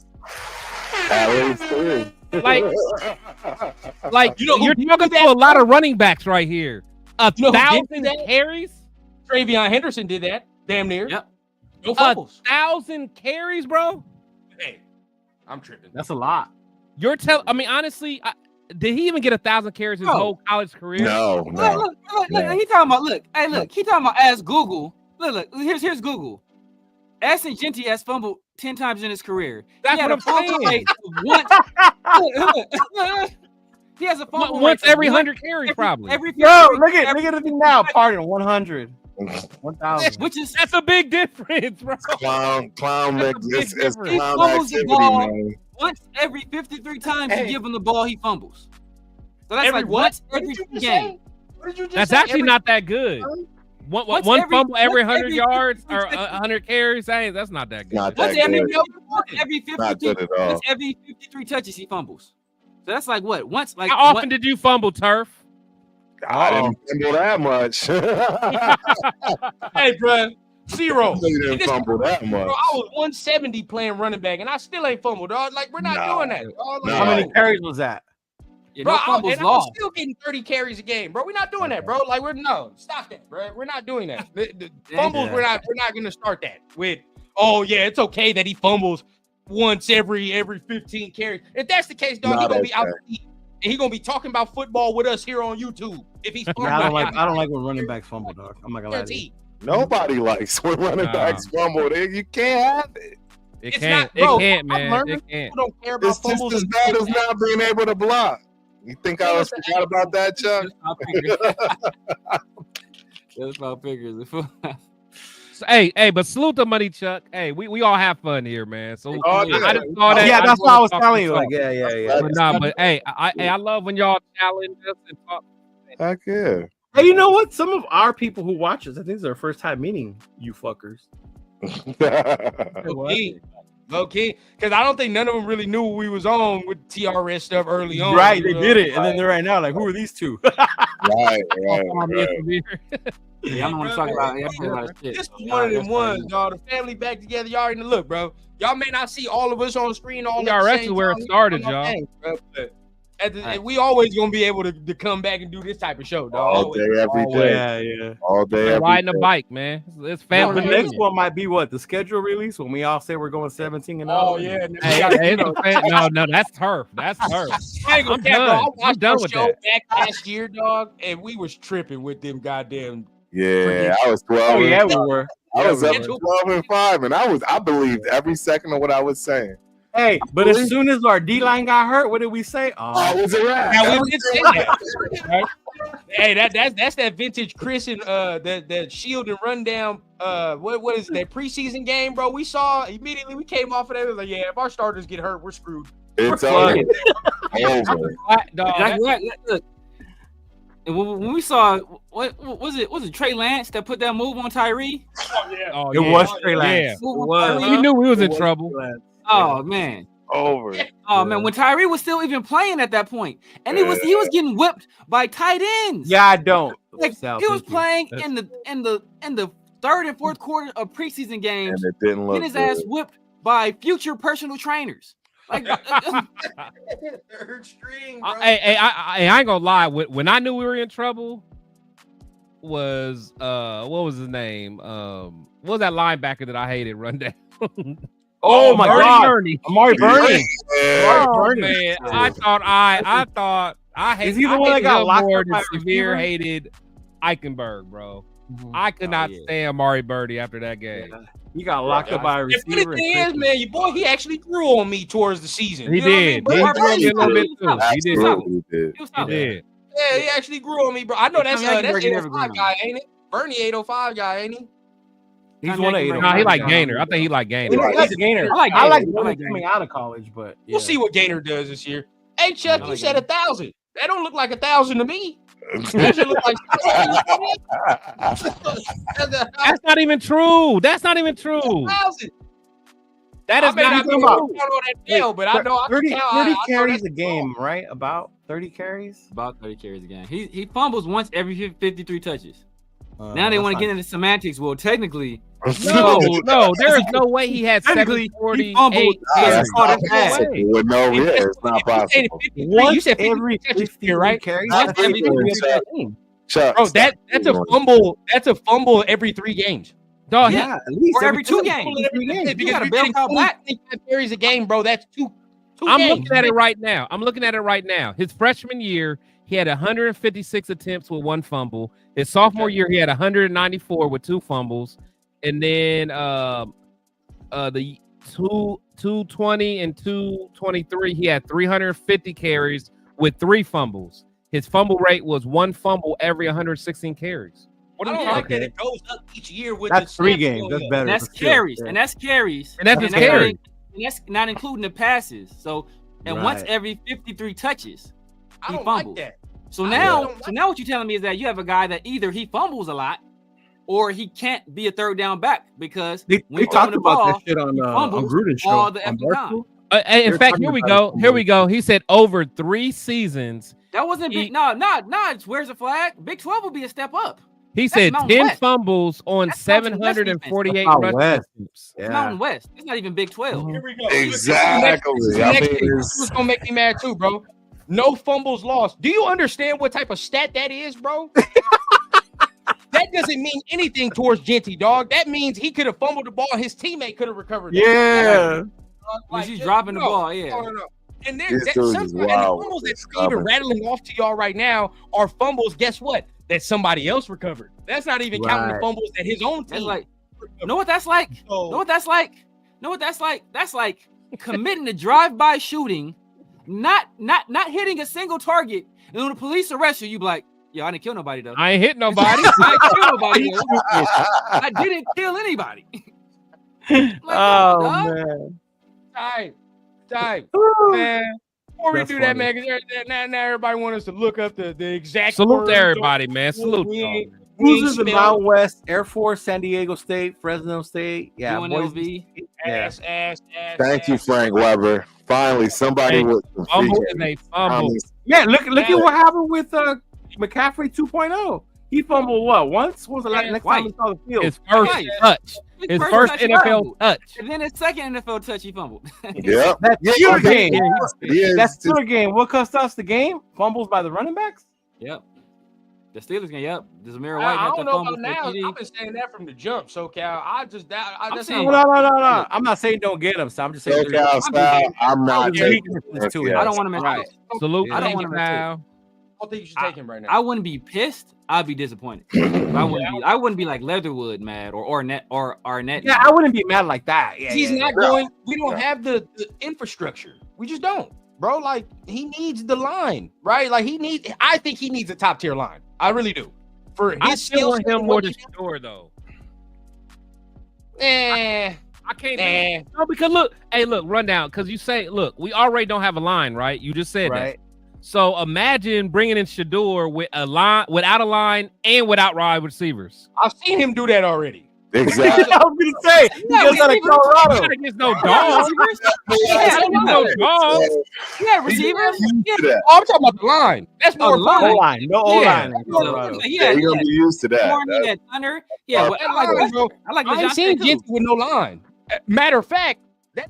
Like you're talking to a lot of running backs right here. 1,000 carries? Travion Henderson did that. Damn near. Yep. No fumbles. 1,000 carries, bro. Hey, I'm tripping. That's a lot. You're I mean, honestly, did he even get 1,000 carries his whole college career? No. Look, he talking about. He talking about as Google. Look. Here's Google. Ashton Genty has fumbled 10 times in his career. That's what I'm saying. He has a fumble once every 100 carries, probably. Look at the thing now. Pardon, 100. 1,000. That's a big difference, bro. Clown it's he clown fumbles activity, the ball man. once every 53 times you give him the ball, he fumbles. So that's every like what? once every game. What did you just That's say? actually not that good. One fumble every 100 yards or 100 carries. That's not that good. Not that good. Every 53 touches, he fumbles. So that's like what? Once like how often did you fumble, Turf? I didn't fumble that much. Hey, bro, 0. You didn't fumble that much. Bro, I was 170 playing running back, and I still ain't fumbled, dog. Like we're not doing that. Dog. How many carries was that? Yeah, bro, no and I'm still getting 30 carries a game, bro. We're not doing that, bro. Like stop that, bro. We're not doing that. The fumbles, we're not gonna start that with. Oh yeah, it's okay that he fumbles once every 15 carries. If that's the case, dog, he's gonna be out to eat. And he's gonna be talking about football with us here on YouTube. If he's fumbling. I don't like when running backs fumble, dog. I'm not gonna lie to you. Nobody likes when running backs fumble. You can't have it. It can't, man. It can't. People don't care about fumbles. It's just as bad as not being able to block. You think I was forgot about that, Chuck? That's about figures. Hey, but salute to Money Chuck. Hey, we all have fun here, man. So I just saw that. Yeah, that's what I was telling you. Like, yeah. But hey, I love when y'all challenge us and talk. Heck yeah. Hey, you know what? Some of our people who watch us, I think it's their first time meeting you fuckers. Low key, because I don't think none of them really knew we was on with TRS stuff early on. Right, they did it, and then they're right now like, who are these two? right. Yeah, I'm gonna talk about This is one of them ones, y'all. The family back together. Y'all already look, bro. Y'all may not see all of us on the screen. TRS is where it started, y'all. We always gonna be able to come back and do this type of show, dog. All day, every day. Yeah. All day, every riding day. a bike, man. It's family. The next one might be what? The schedule release when we all say we're going 17 and 0. Oh yeah. No, that's Turf. That's Turf. I watched done the with show that. back last year, dog, and we was tripping with them goddamn. Yeah, I was 12. Oh yeah, we were. I was up 12-5, and I believed every second of what I was saying. Hey, but as soon as our D line got hurt, what did we say? Oh, it was a wrap. Hey, that's that vintage Chris and the shield and rundown. What is that preseason game, bro? We saw immediately. We came off of that. It was like, yeah, if our starters get hurt, we're screwed. It's over. Look, when we saw what was it Trey Lance that put that move on Tyree? It was Trey Lance. Yeah. We knew we was in trouble. Oh man. Over. Oh man, when Tyree was still even playing at that point, and he was getting whipped by tight ends. Yeah, I don't. Like he was playing in the third and fourth quarter of preseason games, and it didn't look getting his ass whipped by future personal trainers. Like third string, bro. I ain't gonna lie. When I knew we were in trouble, was what was his name? What was that linebacker that I hated run down? Oh my God, Bernie. Amari Bernie. Oh, man. I thought I hate. Is he the one that got locked more up by than severe receiver? hated Eichenberg, bro. Mhm. I could not stand Mari Birdie after that game. He got locked up by a The funny receiver. thing is, man, your boy, he actually grew on me towards the season. He You know what I mean? did. But He Mari grew on me a little bit too. He did. Absolutely did. He did. Yeah, he actually grew on me, bro. I know that's Tommy Eichenberg never 805 grew. guy, ain't it? Bernie 805 guy, ain't he? He's Tommy one of Eichenberg. eight. No, he like Gainer. I think he like Gainer. He likes Gainer. I like I like Gainer. I like Gainer coming out of college, but yeah. We'll see what Gainer does this year. Hey, Chuck, I you like said Gainer. 1,000. That don't look like 1,000 to me. That should look like That's not even true. That's not even true. 1,000. That I is may not not be even able true. to count on that tail, but I know I can 30, count. 30 I know carries that's a game, right? About 30 carries. About 30 carries a game. He fumbles once every 53 touches. Now they that's want to not- get into semantics. Well, technically, No, there is no way he had Technically, 748 he fumbled. carries. Oh, that's No bad. way. With no, yeah, it's not possible. You said 50 every touches 50 here, right? carries. Once That's every frequent, 50 Chuck. game. Chuck, Bro, stop that's a doing it. fumble. That's a fumble every 3 games. Dog, Yeah, at least Or every 2 2 games. Because You got a you're bell getting cow back. 25 carries a game, bro. That's two I'm games. looking at it right now. His freshman year, he had 156 attempts with 1 fumble. His sophomore year, he had 194 with 2 fumbles. And then the 220 and 223, he had 350 carries with 3 fumbles. His fumble rate was 1 fumble every 116 carries. I don't like that it goes up each year with That's the 3 snaps games. going That's up. better. And that's for sure. carries. Yeah. And that's carries. And that's And his carries. and that's not including the passes. So, and once Right. every 53 touches, I he don't like fumbles. that. So I now, don't like so now what you're telling me is that you have a guy that either he fumbles a lot, or he can't be a third down back because They when you throw talked him the about ball, that shit on he fumbles Gruden's show. all the on effing time. Barstool. In They're fact, talking here we about go. it. Here we go. He said over 3 seasons. That wasn't big. No. Where's the flag? Big 12 will be a step up. He That's said Mountain 10 West. fumbles on That's Mountain West 748 Mountain rushing West. attempts. It's Mountain West. It's not even Big 12. Here we go. Exactly. This is the I next mean, thing. it's- This is gonna make me mad too, bro. No fumbles lost. Do you understand what type of stat that is, bro? That doesn't mean anything towards Genty, dog. That means he could have fumbled the ball, his teammate could have recovered it. Yeah. When she's dropping the ball, yeah. No. And then This that, dude is sometimes and the wild fumbles with that this Steve even cover. rattling off to y'all right now are fumbles. Guess what? That somebody else recovered. That's not even counting the Right. fumbles that his own That's team. like, know what that's like? So- Know what that's like? Know what that's like? That's like committing a drive-by shooting, not hitting a single target, and when the police arrest you, you be like, yo, I didn't kill nobody though. I ain't hit nobody. I didn't kill nobody. Though. I didn't kill anybody. Like, come on, dog. Man. Time, man. Before we That's do that, funny. man, because now everybody wants us to look up the exact. Salute words. to everybody, man. Salute. We y'all. ain't- we ain't Who's in the spelled Mountain West? Air Force, San Diego State, Fresno State. Yeah, UNLV. Boise. ass. Thank you, Frank Weber. Finally, somebody Hey, with some Fumble features. is a fumble. Yeah, look at what happened with McCaffrey 2.0. He fumbled what once? What was the next time he saw the field? His first Twice. touch. His first touch, he NFL fumbled. touch. And then his second NFL touch, he fumbled. Yep. That's Yeah, Steeler yeah, game. Yeah, That's it's just- Steeler game. What cost us the game? Fumbles by the running backs. Yep. The Steelers game. Yep. The Zamir White I got don't the know fumble about now. for TD. I've been saying that from the jump, SoCal. I just that's saying- not No. I'm not saying don't get him. So I'm just saying SoCal style, I'm not there's taking weaknesses to it. it. I don't want to miss Right. Salute. I don't to wanna you, miss it. pal. I don't think you should take him right now. I wouldn't be pissed. I'd be disappointed. I wouldn't be like Leatherwood mad or Arnett. Yeah, I wouldn't be mad like that. Yeah, He's yeah, not yeah. going. We don't have the infrastructure. We just don't, bro. Like he needs the line, right? Like I think he needs a top tier line. I really do. For his I still skill want set him and more what to he score though. Eh, I can't. eh. No, because look, run down. Because you say, look, we already don't have a line, right? You just said that. Right. So imagine bringing in Shador with a line, without a line, and without wide receivers. I've seen him do that already. Exactly. I was gonna say he goes out of Colorado. Not against no dogs. No dogs. Yeah, receivers. Yeah. Oh, I'm talking about the line. That's more Oh, the line. O line, no O Yeah. line. in Colorado. Yeah, You're gonna be used to that. Foreman, yeah, Thunder. Yeah, well, I like Line, bro. I like I ain't Lejeune seen too. Genty with no line. Matter of fact, that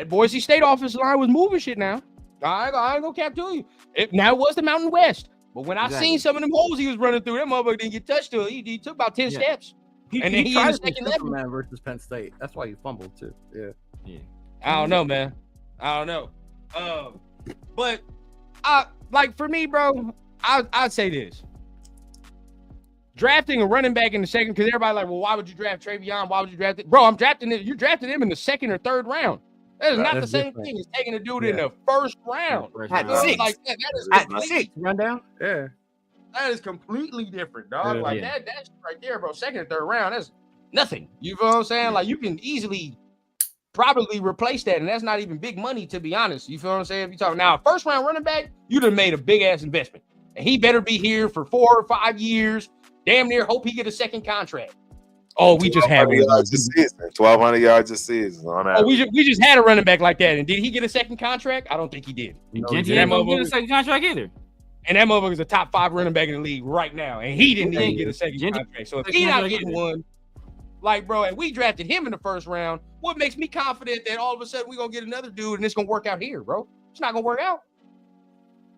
Boise State offensive line was moving shit now. I ain't gonna cap to you. Now it was the Mountain West. But when I Exactly. seen some of them holes he was running through, that motherfucker didn't get touched to it. He took about 10 Yeah. steps. And then he tried in the to play second level. Superman versus Penn State. That's why he fumbled too. Yeah. I don't know, man. I don't know. But for me, bro, I'd say this. Drafting a running back in the second, because everybody like, well, why would you draft Travion? Why would you draft it? Bro, I'm drafting it. You drafted him in the second or third round. That is not the same thing as taking a dude in the first round. At six. Like that is at 6 rundown. Yeah. That is completely different, dog. That's right there, bro. Second or third round, that's nothing. You feel what I'm saying? Like you can easily probably replace that, and that's not even big money, to be honest. You feel what I'm saying? If you talk now, first round running back, you done made a big ass investment, and he better be here for 4 or 5 years. Damn near hope he get a second contract. Oh, we just had 1,200 yards a season on that. Oh, we just had a running back like that, and did he get a second contract? I don't think he did. He didn't get a second contract either. And that motherfucker's a top 5 running back in the league right now, and he didn't even get a second contract. So if he's not getting one, like, bro, and we drafted him in the first round, what makes me confident that all of a sudden we're gonna get another dude and it's gonna work out here, bro? It's not gonna work out.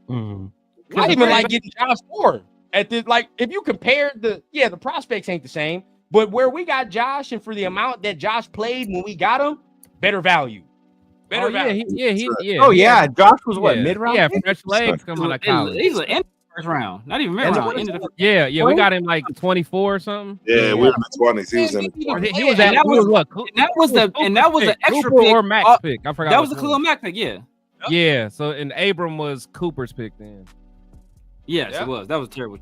I even like getting Josh Ford at the if you compare the prospects ain't the same, but where we got Josh and for the amount that Josh played when we got him, better value. Better value. Yeah. Josh was what, mid-round? Yeah, fresh legs coming out of college. He's an end first round, not even mid-round. We got him like 24 or something. Yeah, we were in the 20s. He was in the 20s. He was at what? That was the extra Cooper pick or Max pick. I forgot. That was a Khalil Mack pick. Yeah. Yeah. So and Abram was Cooper's pick then. Yes, it was. That was terrible.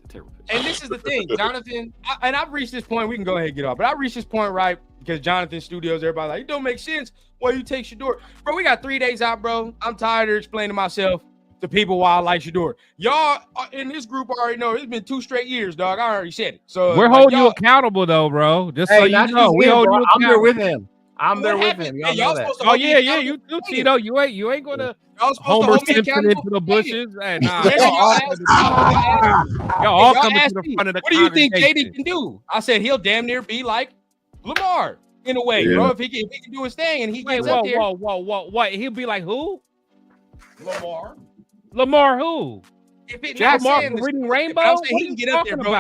Terrible pick. And this is the thing, Jonathan. I've reached this point. We can go ahead and get off, but I reached this point right because Jonathan Studios. Everybody like it don't make sense. Why you take Shador, bro? We got 3 days out, bro. I'm tired of explaining myself to people why I like Shador. Y'all in this group already know it's been 2 straight years, dog. I already said it. So we're holding you accountable, though, bro. Just so you know, we hold you accountable. I'm there with him. I'm there with him. Y'all supposed to you too, Tito. You ain't gonna Homer Simpson into the bushes. Hey, nah. Y'all all coming to the front of the What do you think Jaden can do? I said he'll damn near be like Lamar in a way, bro. If he can do his thing and he gets up there. What? He'll be like who? Lamar who? If it Lamar reading Rainbow? I'm saying he can get up there, bro.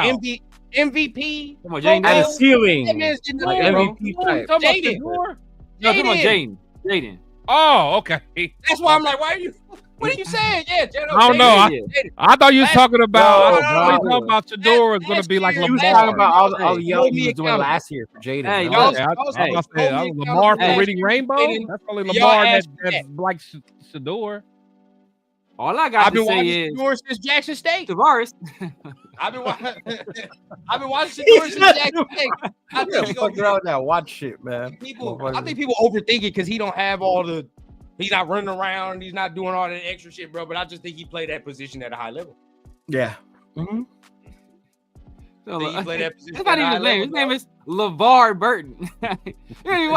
MVP. Come on, Jaden. At a ceiling. Like MVP type. Jaden. No, come on, Jaden. Oh, okay. That's why I'm like, what are you saying? Yeah, Jaden. I don't know. I thought you was talking about. Shador is going to be like Lamar. You was talking about all the yelling he was doing last year for Jaden. Hey, Lamar for reading Rainbow. That's only Lamar that's like Shador. All I got to say is Shador since Jackson State. Tavares. I've been watching Shador since Jackson State. I think he's gonna out that watch shit, man. I think people overthink it because he don't have he's not running around, he's not doing all that extra shit, bro. But I just think he played that position at a high level. Yeah. Mm-hmm. So, he played that position. That's not even his name. His name is LeVar Burton. You ain't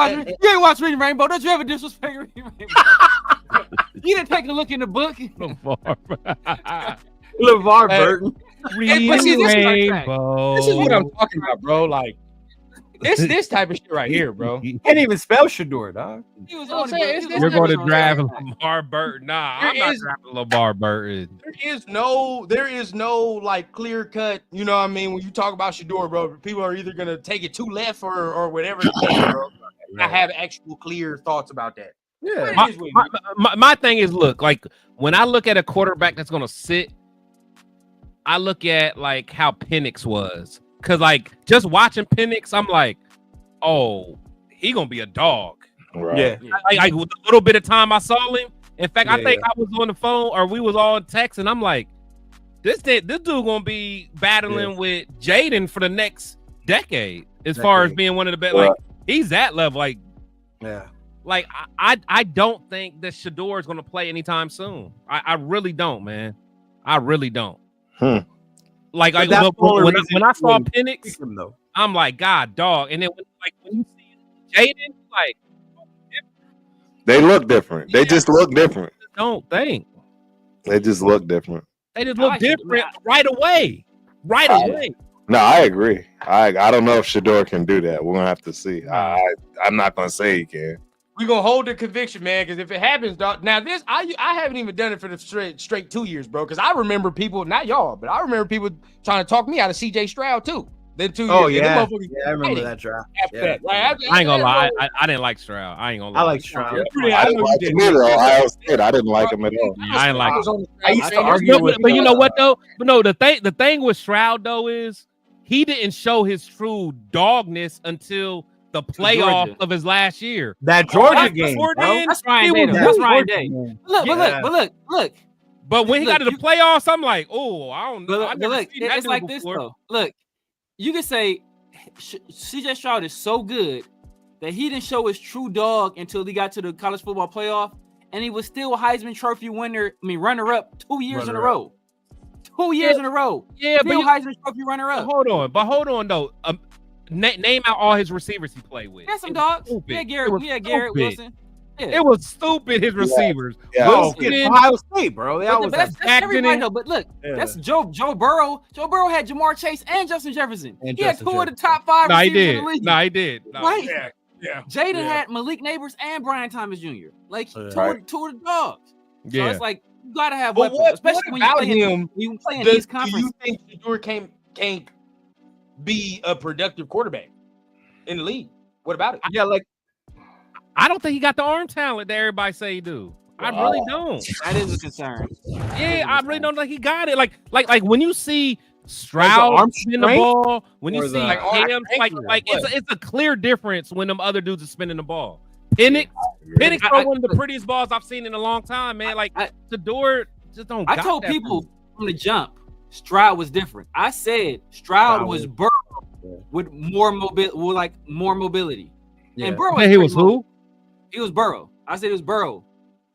watch Reading Rainbow. Don't you ever disrespect Reading Rainbow? You didn't take a look in the book. LeVar Burton. Reading Rainbow. This is what I'm talking about, bro. Like this type of shit right here, bro. You can't even spell Shador, dog. You're going to draft LeVar Burton. Nah, I'm not drafting LeVar Burton. There is no like clear cut. You know what I mean? When you talk about Shador, bro, people are either gonna take it to left or whatever. Bro. I have actual clear thoughts about that. Yeah. My thing is, look, like when I look at a quarterback that's gonna sit, I look at like how Penix was. Cause like just watching Penix, I'm like, oh, he gonna be a dog. Right. Yeah. Like with a little bit of time I saw him. In fact, I think I was on the phone or we was all text, and I'm like, this dude gonna be battling with Jaden for the next decade as far as being one of the best. Like he's that level. Like, like I don't think that Shador is gonna play anytime soon. I really don't, man. I really don't. Like when I saw Penix, I'm like, God, dog. And then when you see Jaden, like they look different. They just look different. Don't think they just look different. They just look different right away. Right away. No, I agree. I don't know if Shador can do that. We're gonna have to see. I'm not gonna say he can. We're gonna hold the conviction, man, because if it happens, dog. Now this, I haven't even done it for the straight 2 years, bro. Because I remember people, not y'all, but I remember people trying to talk me out of CJ Stroud too. Then 2 years. Oh yeah, I remember that draft. That. Like, I ain't gonna lie, I didn't like Stroud. I ain't gonna lie. I like Stroud. I didn't like him either. Ohio State, I didn't like him at all. Yeah, I ain't like him. I used to argue with, but you know what though? But no, the thing with Stroud though is he didn't show his true dogness until the playoff of his last year. That Georgia game. That's Ryan Day. That's Ryan Day. Look. But when he got to the playoffs, I'm like, oh, I don't know. Look, it's like this though. Look, you can say CJ Stroud is so good that he didn't show his true dog until he got to the college football playoff, and he was still a Heisman Trophy winner. I mean, runner-up 2 years in a row. 2 years in a row. Yeah, still but Heisman Trophy runner-up. Hold on though. Name out all his receivers he played with. That's some dogs. Yeah, Garrett Wilson. Yeah. It was stupid. His receivers. Yeah. Ohio State, bro. That's everybody though. But look, that's Joe Burrow. Joe Burrow had Jamar Chase and Justin Jefferson. He had two of the top 5 receivers in the league. He did. Right. Yeah. Jaden had Malik Neighbors and Brian Thomas Jr. Like two of the dogs. So it's like you gotta have weapons, especially when you play in these conferences. Do you think Shedeur can't be a productive quarterback in the league? What about it? Yeah, like I don't think he got the arm talent that everybody say he do. I really don't. That is a concern. Yeah, I really don't think he got it. Like when you see Stroud spin the ball, when you see him, it's a clear difference when them other dudes are spinning the ball. Penix throw one of the prettiest balls I've seen in a long time, man. Like Shedeur just don't. I told people from the jump, Stroud was different. I said Stroud was Burrow with more mobility. Yeah. And Burrow he was who? He was Burrow. I said it was Burrow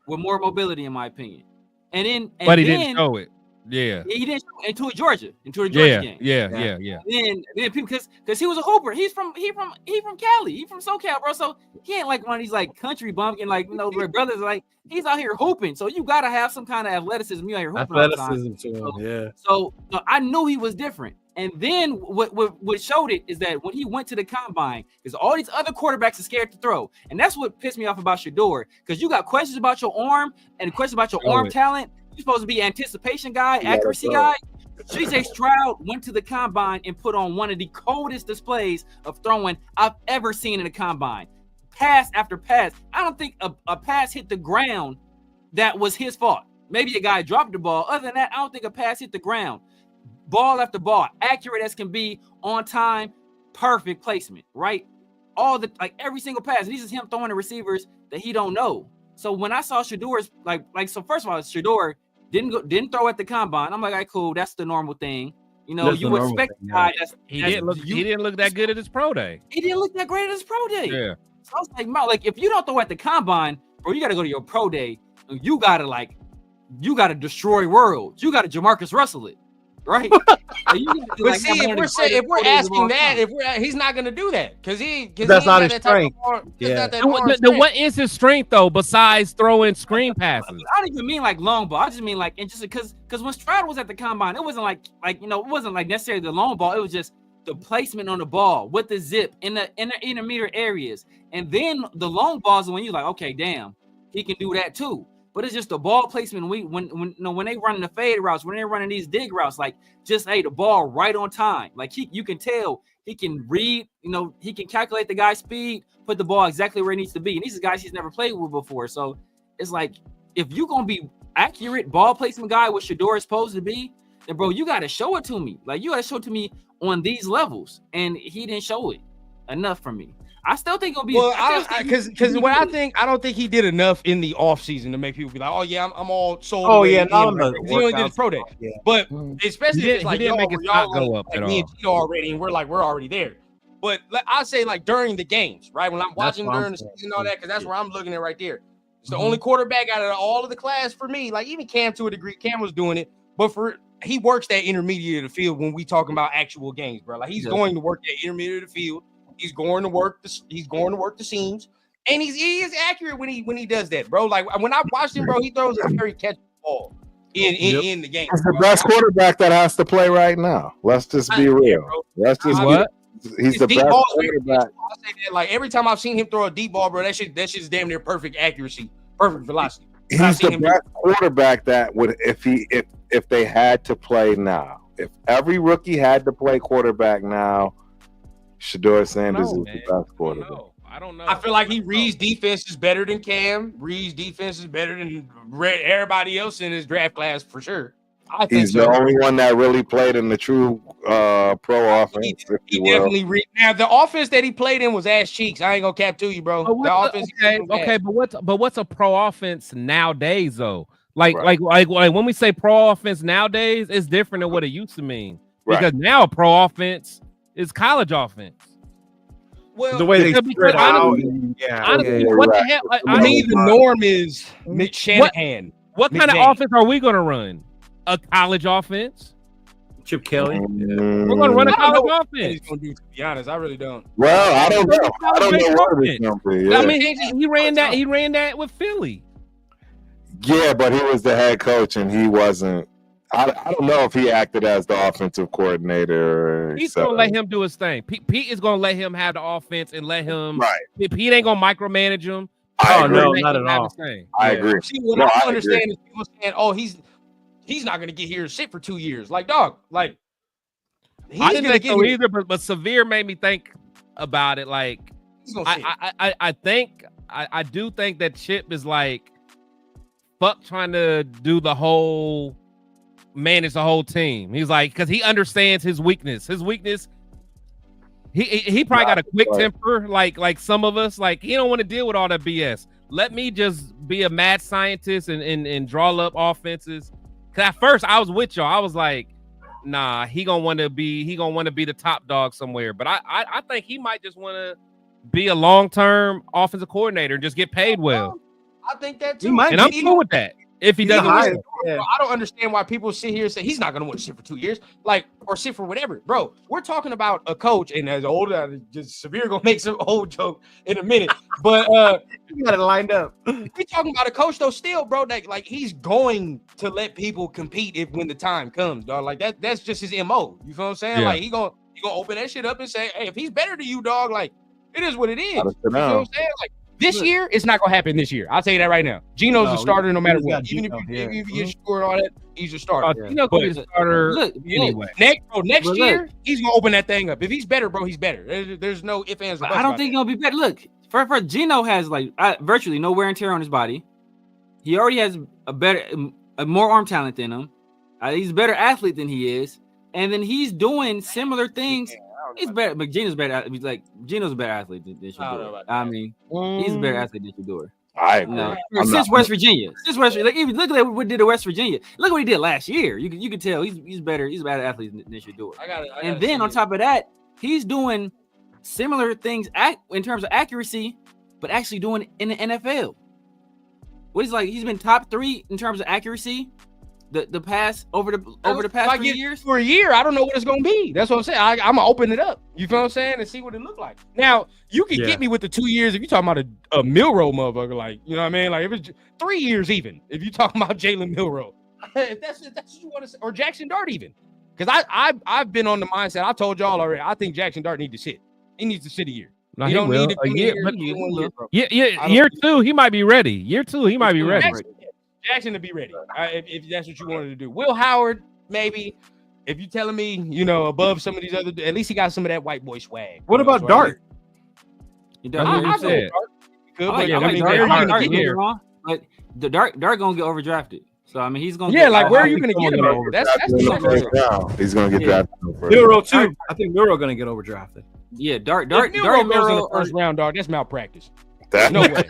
with more mobility, in my opinion. But he didn't show it. Yeah, he didn't show it into a Georgia game. Yeah. Then people because he was a hooper. He's from Cali. He's from SoCal, bro. So he ain't like one of these like country bumpkin like my brothers. Like he's out here hooping. So you gotta have some kind of athleticism. You out here hooping all the time. So I knew he was different. And then what showed it is that when he went to the combine, because all these other quarterbacks are scared to throw. And that's what pissed me off about Shedeur, because you got questions about your arm and questions about your arm talent. You're supposed to be anticipation guy, accuracy guy. CJ Stroud went to the combine and put on one of the coldest displays of throwing I've ever seen in a combine. Pass after pass. I don't think a pass hit the ground that was his fault. Maybe a guy dropped the ball. Other than that, I don't think a pass hit the ground. Ball after ball, accurate as can be, on time, perfect placement, right? Every single pass. And this is him throwing the receivers that he don't know. So when I saw Shedeur's so first of all, Shedeur didn't throw at the combine. I'm like, all right, cool, that's the normal thing. You know, you would expect the guy he didn't look that good at his pro day. He didn't look that great at his pro day. Yeah. So I was like, if you don't throw at the combine, bro, you gotta go to your pro day. You gotta destroy worlds. You gotta Jamarcus Russell it. Right, but see, if we're asking that, he's not going to do that because that's not his strength. What is his strength though, besides throwing screen passes? I don't even mean like long ball. I just mean like, and just because when Stroud was at the combine, it wasn't like it wasn't like necessarily the long ball. It was just the placement on the ball with the zip in the intermediate areas, and then the long balls when you're like, okay, damn, he can do that too. But it's just the ball placement. When they running the fade routes, when they're running these dig routes, like just the ball right on time. Like you can tell he can read. He can calculate the guy's speed, put the ball exactly where it needs to be. And these are guys he's never played with before. So it's like if you're gonna be accurate ball placement guy, what Shedeur is supposed to be, then bro, you gotta show it to me. Like you gotta show it to me on these levels, and he didn't show it enough for me. I still think it'll be because I don't think he did enough in the offseason to make people be like, oh yeah, I'm all sold. Oh yeah, he only did his pro day. Yeah. But especially if it's like y'all go up like me and Tito already, and we're already there. But I say like during the games, right? When I'm watching during the season and all that, because that's where I'm looking at right there. It's the only quarterback out of all of the class for me. Like even Cam to a degree, Cam was doing it, but he works that intermediate of the field when we talking about actual games, bro. Like he's going to work that intermediate of the field. He's going to work the seams, and he is accurate when he does that, bro. Like when I watched him, bro, he throws a very catchable ball in the game. He's the best quarterback that has to play right now. Let's just be real. He's the best quarterback. I say that, like every time I've seen him throw a deep ball, bro, that shit's damn near perfect accuracy, perfect velocity. He's the best quarterback that would if they had to play now. if every rookie had to play quarterback now, Shedeur Sanders is the best quarterback. I don't know. I feel like Reed's defense is better than Cam. Reed's defense is better than everybody else in his draft class for sure. I think He's the only one that really played in the true pro offense. He definitely now the offense that he played in was ass cheeks. I ain't gonna cap to you, bro. The offense but what's a pro offense nowadays though? Like when we say pro offense nowadays, it's different than what it used to mean. Because now pro offense is college offense. Well, the way they spread out. Honestly, what the hell? I mean, the norm is Mitch Shanahan. What kind of offense are we going to run? A college offense? Chip Kelly. We're going to run a college offense. To be honest, I really don't. Well, I don't know. I don't know where this going to be. Yeah. I mean, he ran that. He ran that with Philly. Yeah, but he was the head coach, and he wasn't. I don't know if he acted as the offensive coordinator. He's going to let him do his thing. Pete is going to let him have the offense and let him. Right. Pete ain't going to micromanage him. I agree. No, not at all. I agree. See, what I don't understand is people saying, "Oh, he's not going to get here shit for 2 years." Like, dog, like I didn't think so either. But Severe made me think about it. Like, I do think that Chip is like, fuck trying to do the whole. Manage the whole team. He's like, because he understands his weakness. His weakness, he probably got a quick temper, like some of us. Like, he don't want to deal with all that BS. Let me just be a mad scientist and draw up offenses. Cause at first I was with y'all. I was like, nah, he gonna want to be the top dog somewhere. But I think he might just want to be a long-term offensive coordinator and just get paid well. I think that too. And I'm cool with that. If he doesn't, I don't understand why people sit here and say he's not going to win shit for 2 years, like, or sit for whatever, bro. We're talking about a coach, and as older, just Severe gonna make some old joke in a minute, but you got it lined up. We talking about a coach though, still, bro. That like he's going to let people compete when the time comes, dog. Like that's just his MO. You feel what I'm saying? Yeah. Like he gonna open that shit up and say, hey, if he's better than you, dog, like it is what it is. You know what I'm saying? Like. This year, it's not gonna happen this year. I'll tell you that right now. Gino's a starter no matter what. Even if you get scored all that, he's a starter. Gino could be a starter anyway. Next year, he's gonna open that thing up. If he's better, bro, he's better. There's no ifs, ands, or buts. I don't think he'll be better. Look, for Gino has like virtually no wear and tear on his body. He already has a more arm talent than him. He's a better athlete than he is, and then he's doing similar things. He's better, but Gino's better. Like Gino's a better athlete than Shedeur. I mean, he's a better athlete than Shedeur. I agree. No. Since West Virginia, like even look at what did to West Virginia. Look what he did last year. You can tell he's better. He's a better athlete than Shedeur. And then on top of that, he's doing similar things in terms of accuracy, but actually doing in the NFL. What he's like, he's been top 3 in terms of accuracy. The past over the past 3 years for a year, I don't know what it's gonna be. That's what I'm saying. I'm gonna open it up. You feel what I'm saying, and see what it look like. Now you can get me with the 2 years if you're talking about a Milroe motherfucker, like you know what I mean. Like if it's 3 years, even if you're talking about Jalen Milroe, if that's what you want to say, or Jackson Dart, even because I've been on the mindset. I told y'all already. I think Jackson Dart needs to sit. He needs to sit a year. No, he don't need to a year. Year 2, he might be ready. Year 2, he might be ready. Jackson to be ready if that's what you wanted to do. Will Howard, maybe. If you're telling me, above some of these other, at least he got some of that white boy swag. What about Dart? Dart gonna get overdrafted. So I mean, he's gonna. Yeah, like where are you gonna get him? That's he's gonna get drafted. Milroe too. I think Milroe gonna get overdrafted. Yeah, Dart in the first round, dog. That's malpractice. No way.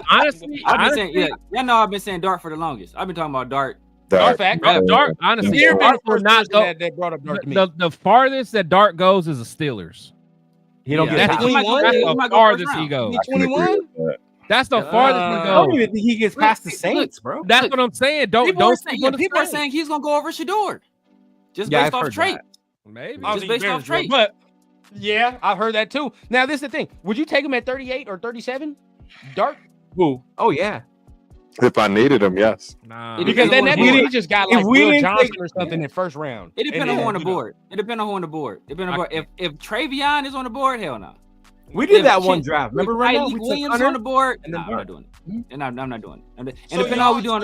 Honestly, I've been saying, I've been saying Dart for the longest. I've been talking about Dart. Fact. Dart, honestly, Dart will not go. That brought up Dart to me. The farthest that Dart goes is the Steelers. He don't get 21. That's the farthest he goes. 21. That's the farthest he goes. I don't even think he gets past the Saints, bro. That's what I'm saying. People are saying he's gonna go over Shedeur, just based off traits. Maybe just based off traits, but. Yeah, I've heard that too. Now, this is the thing. Would you take him at 38 or 37? Dart? Who? Oh, yeah. If I needed him, yes. Nah. Because then that means he just got like Will Johnson or something in first round. It depends on who on the board. If Travion is on the board, hell no. We did that one draft. Remember Riley Williams on the board? And I'm not doing it. And I'm not doing it. And depending on how we doing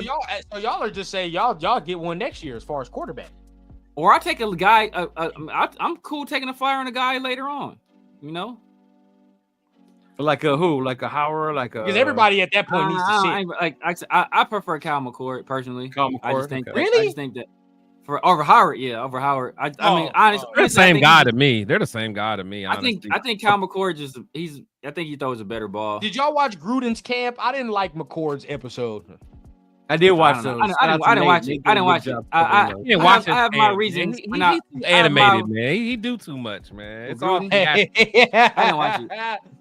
so y'all are just saying y'all get one next year as far as quarterback. Or I take a guy. I'm cool taking a flyer on a guy later on. You know, like a who? Like a Howard? Like a because everybody at that point needs to sit. I prefer Cal McCord personally. I just think really. I just think that over Howard, over Howard. I mean, honestly, they're the same guy to me. They're the same guy to me. Honestly. I think Cal McCord I think he throws a better ball. Did y'all watch Gruden's camp? I didn't like McCord's episode. I did watch those. I didn't watch it. I didn't watch it. I have my reasons. He's too animated, man. He do too much, man. It's all. I didn't watch it.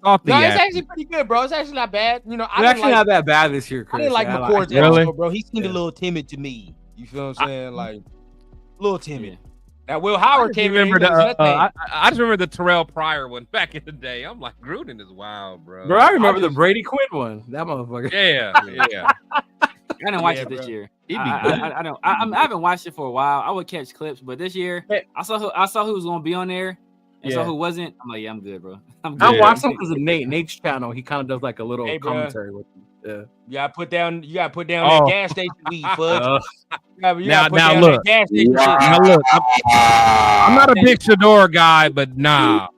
No, it's actually pretty good, bro. It's actually not bad. You know, it's actually not that bad this year, Chris. I didn't like McCord's episode, bro. He seemed a little timid to me. You feel what I'm saying? Like a little timid. Now Will Howard came in. I just remember the Terrell Pryor one back in the day. I'm like, Gruden is wild, bro. Bro, I remember the Brady Quinn one. That motherfucker. Yeah. I didn't watch it this year. I haven't watched it for a while. I would catch clips, but this year I saw who was gonna be on there, and so who wasn't. I'm like, yeah, I'm good, bro. I'm good. I watched him because of Nate's channel. He kind of does like a little commentary with him. Yeah. You gotta put down that gas station weed, fudge. Now look. I'm not a big Shador guy, but nah.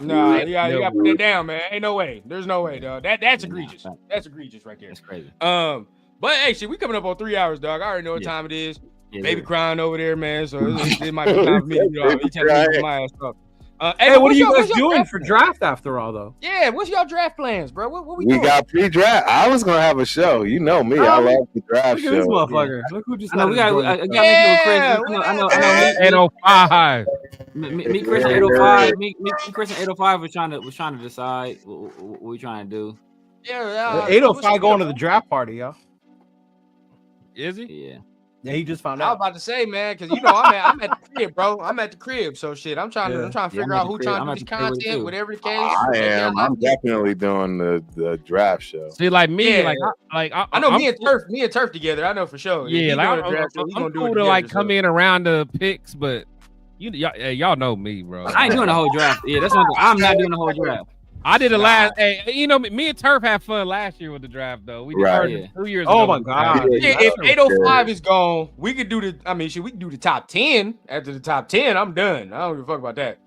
You gotta put it down, man. Ain't no way. There's no way, dog. That's egregious. That's egregious right there. That's crazy. But hey, shit, we coming up on 3 hours, dog. I already know what time it is. Baby crying over there, man. So it might be time for me to get off. He telling me my ass up. Hey, what are you guys doing for draft after all, though? Yeah, what's y'all draft plans, bro? What we doing? We got pre-draft. I was gonna have a show. You know me. I love the draft show. Look at this motherfucker. Look who just. I know we got. I know. 805. Me, Chris, and 805. Me, Chris, and 805 was trying to decide what we trying to do. Yeah. 805 going to the draft party, y'all. Is he? Yeah. Yeah, he just found out. I was about to say, man, because you know I'm at the crib, bro. I'm at the crib, so shit. I'm trying to figure out who trying to do this content, whatever the case. I am. I'm definitely doing the draft show. See, like me, I know me and Turf together. I know for sure. Yeah, I'm cool to like come in around the picks, but y'all know me, bro. I ain't doing the whole draft. Yeah, that's one thing. I'm not doing the whole draft. I did the last. Hey, you know, me and Turf had fun last year with the draft, though. We did 2 years ago. Oh my god! If 805 is gone, we could do the. I mean, we can do the top 10. After the top 10, I'm done. I don't give a fuck about that.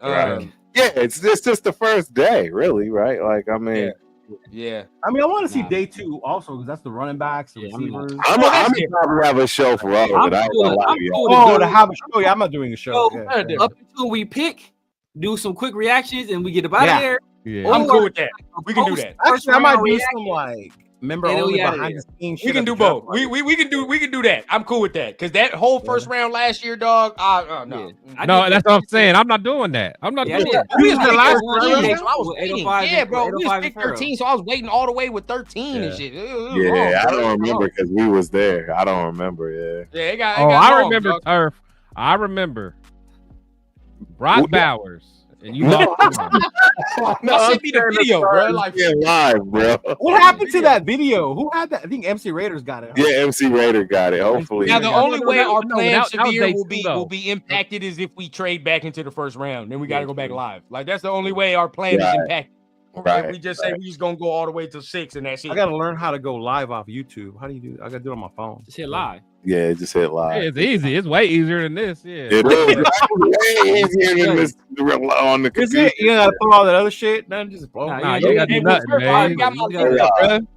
Yeah, it's just the first day, really, right? Like, I mean, yeah. I mean, I want to see day 2 also because that's the running backs, the receivers. I'm probably have a show for all of it. To have a show. Yeah, I'm not doing a show. Up until we pick, do some quick reactions, and we get up out of there. Yeah. I'm cool with that. We can do that. Actually, I might do some like only behind the scenes. We can do both. We can do that. I'm cool with that because that whole first round last year, dog. No, that's what I'm saying. I'm not doing that. I'm not doing that. We was the last round, so I was waiting. Yeah, bro. We was pick 13, so I was waiting all the way with 13 and shit. Yeah, I don't remember because we was there. I don't remember. Yeah. I remember Turf. I remember Brock Bowers. And you know, send me the video, bro. Like live, bro. What happened to that video? Who had that? I think MC Raiders got it. Yeah, MC Raider got it. Hopefully. Now the only way our plan severe will be impacted is if we trade back into the first round. Then we got to go back live. Like that's the only way our plan is impacted. Right. If we just say we just gonna go all the way to 6 and that's it. I gotta learn how to go live off YouTube. How do you do that? I gotta do it on my phone. Just hit live. Yeah, just hit live. Yeah, it's easy. It's way easier than this. Yeah, it is way easier than this on the computer. You gotta throw all that other shit. Then just blow. Nah, you gotta do nothing, man.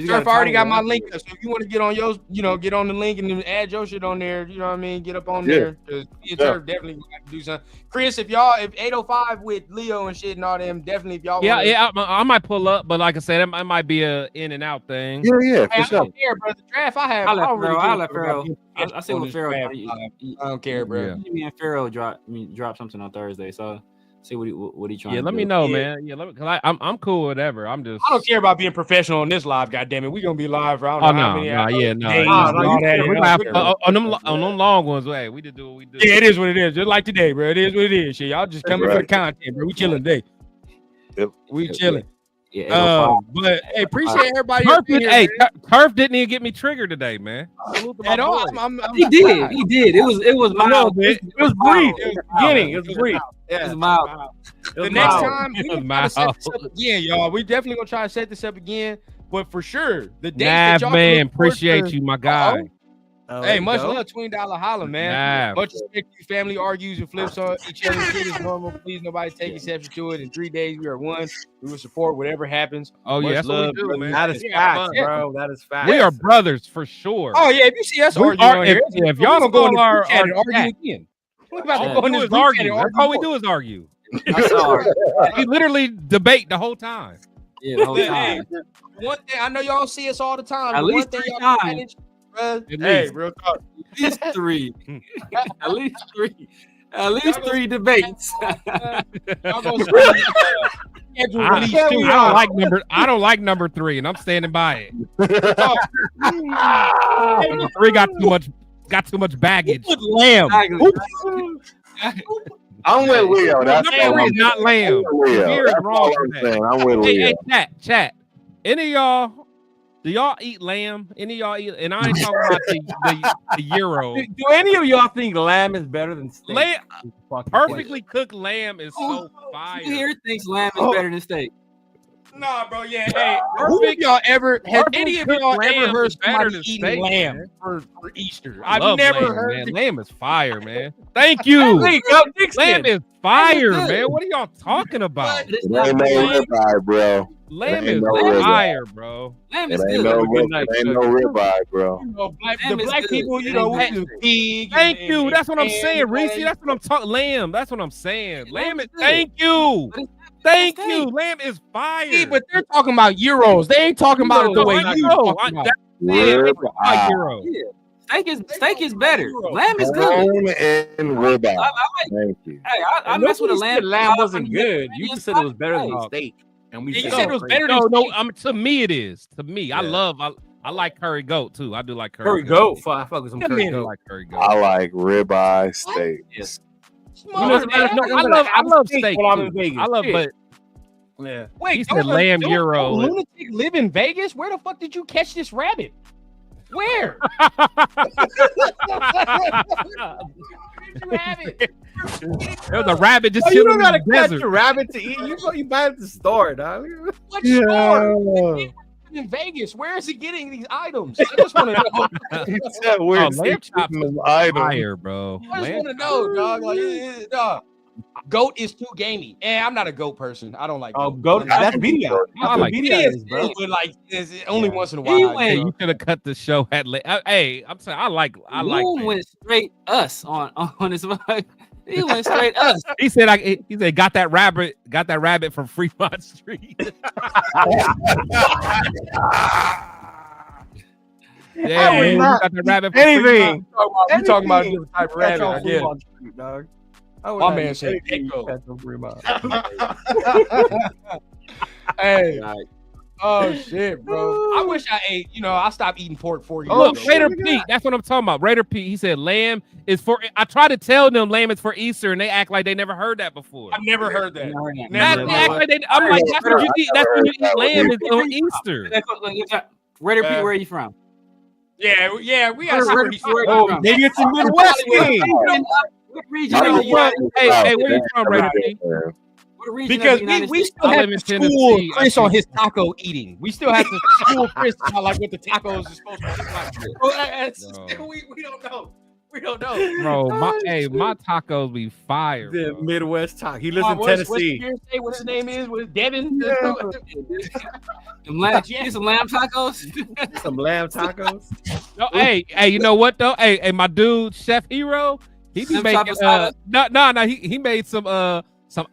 Turf already got my link up, so if you want to get on yours, get on the link and then add your shit on there. You know what I mean? Get up on there. Because me and Turf definitely got to do something. Chris, if 805 with Leo and shit and all them, definitely if y'all. I might pull up, but like I said, it might be a in and out thing. Yeah, for sure. I don't care, bro. The draft I have. I let Pharaoh. I see what Pharaoh. I don't care, bro. Me and Pharaoh drop something on Thursday, so. See what he trying. Yeah, let me know, man. Yeah, cause I'm cool with whatever. I don't care about being professional on this live. Goddamn it, we gonna be live for on them long ones. Hey, we just do what we do. Yeah, it is what it is. Just like today, bro. It is what it is. Shit, y'all just coming for the content, bro. We chilling today. Yep. We chilling. Yeah, but hey, appreciate everybody. Turf didn't even get me triggered today, man. At all. He did. It was mild. It was brief. It was beginning. It was brief. Yeah, it was mild. The next time we gonna set this up again, y'all. We definitely gonna try to set this up again. But for sure, the date that y'all man, appreciate you, my guy. Hey, much love, $20 holla, man. Much respect to family argues and flips on each other's shit is normal. Please, nobody take exception to it. In 3 days, we are one. We will support whatever happens. Oh, yeah, that's love, what we do, man. That is facts, bro. That is facts. We are brothers for sure. Oh, yeah, if you see us arguing if y'all don't go in our argue again. We're about to go in this argue. That's all we do is argue. We literally debate the whole time. Yeah, the whole time. One thing, I know y'all don't see us all the time. At least 3 times. Hey, real talk. At least 3. At least 3. At least 3 debates. Y'all gonna I don't like number 3, and I'm standing by it. Number 3 got too much baggage. Lamb. I'm with Leo. That's Number 3 is not Lamb. Here is wrong for that. I'm with Leo. Hey, chat. Any of y'all? Do y'all eat lamb? Any of y'all eat? And I ain't talking about the gyro. Do any of y'all think lamb is better than steak? Perfectly cooked lamb is so fire. Who here thinks lamb is better than steak? Nah, bro. Yeah. Hey, who of y'all ever has any of y'all ever heard somebody eating lamb for Easter? I've never heard. Man. Lamb is fire, man. Thank you. Lamb is fire, man. What are y'all talking about? Ain't no ribeye, bro. Lamb is fire, bro. Lamb is good. Ain't no ribeye, bro. The black people, we do pig. Thank you. That's what I'm saying, Reese. That's what I'm talking. Lamb. That's what I'm saying. Lamb is. Thank you. Thank you. Lamb is fire. See, but they're talking about euros. They ain't talking about it the way you talking about. Euro. Steak is better. Lamb is good. Lamb and ribeye. Thank you. Hey, I mess with a lamb. Lamb wasn't good. You just said it was better than steak. And we said it was better than no. To me, it is. To me, I like curry goat too. I do like curry goat. I fuck with some curry goat. I like curry goat. I like ribeye steak. Yes. I love steak. While I'm in Vegas. I love, but yeah. Wait, he said lamb gyro. Lunatic live in Vegas? Where the fuck did you catch this rabbit? Where? There was a rabbit just you chilling don't gotta in the catch desert. a rabbit to eat. You buy it at the store, dog. What store? In Vegas, where is he getting these items? I just want to know. Lamb chops is fire, bro. I just want to know, dog. Like, dog. Goat is too gamey. And I'm not a goat person. I don't like goat. That's video. I like videos, bro. But like, only once in a while. Anyway, you could have cut the show at. Hey, I'm saying I like. Went straight us on his. He went straight us. He said got that rabbit from Fremont Street. Yeah, man, you got the rabbit from anything. You talking about a different type of rabbit, I guess. Street, dog. My man said Echo. Hey. Oh shit, bro! I wish I ate. I stopped eating pork 4 years ago. Look, Raider Pete. That's what I'm talking about. Raider Pete. He said lamb is for. I try to tell them lamb is for Easter, and they act like they never heard that before. I've never heard that. I'm like, that's what you eat. That's when you eat lamb is on Easter. Raider Pete, where are you from? Yeah, we got some. Maybe it's a Midwest thing. What region? Hey, where you from, Raider Pete? Because we still have to school Chris on his taco eating. We still have to school Chris about like what the tacos are supposed to look like. We don't know. We don't know. Bro, my tacos be fire. The Midwest taco. He lives in Tennessee. What his name is? What Devin? Some lamb tacos. Some lamb tacos. No, hey, you know what though? Hey, my dude, Chef Hero, he be making he made some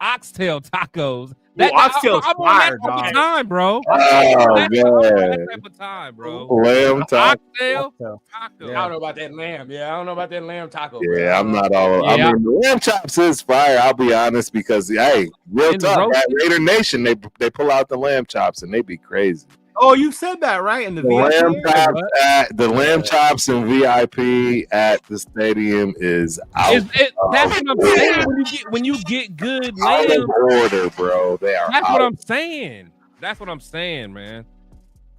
oxtail tacos. Oxtail's fire, dog. That time, bro. That type of time, bro. Lamb taco. Oxtail taco. I don't know about that lamb. Yeah, I don't know about that lamb taco. Yeah, I'm not all. Yeah. I mean, the lamb chops is fire. I'll be honest, because real talk, that Raider Nation, they pull out the lamb chops and they be crazy. Oh, you said that right in the VIP. The lamb chops and VIP at the stadium is out. That's what I'm saying. When you get good lamb, out of order, bro. They are. That's what I'm saying. That's what I'm saying, man.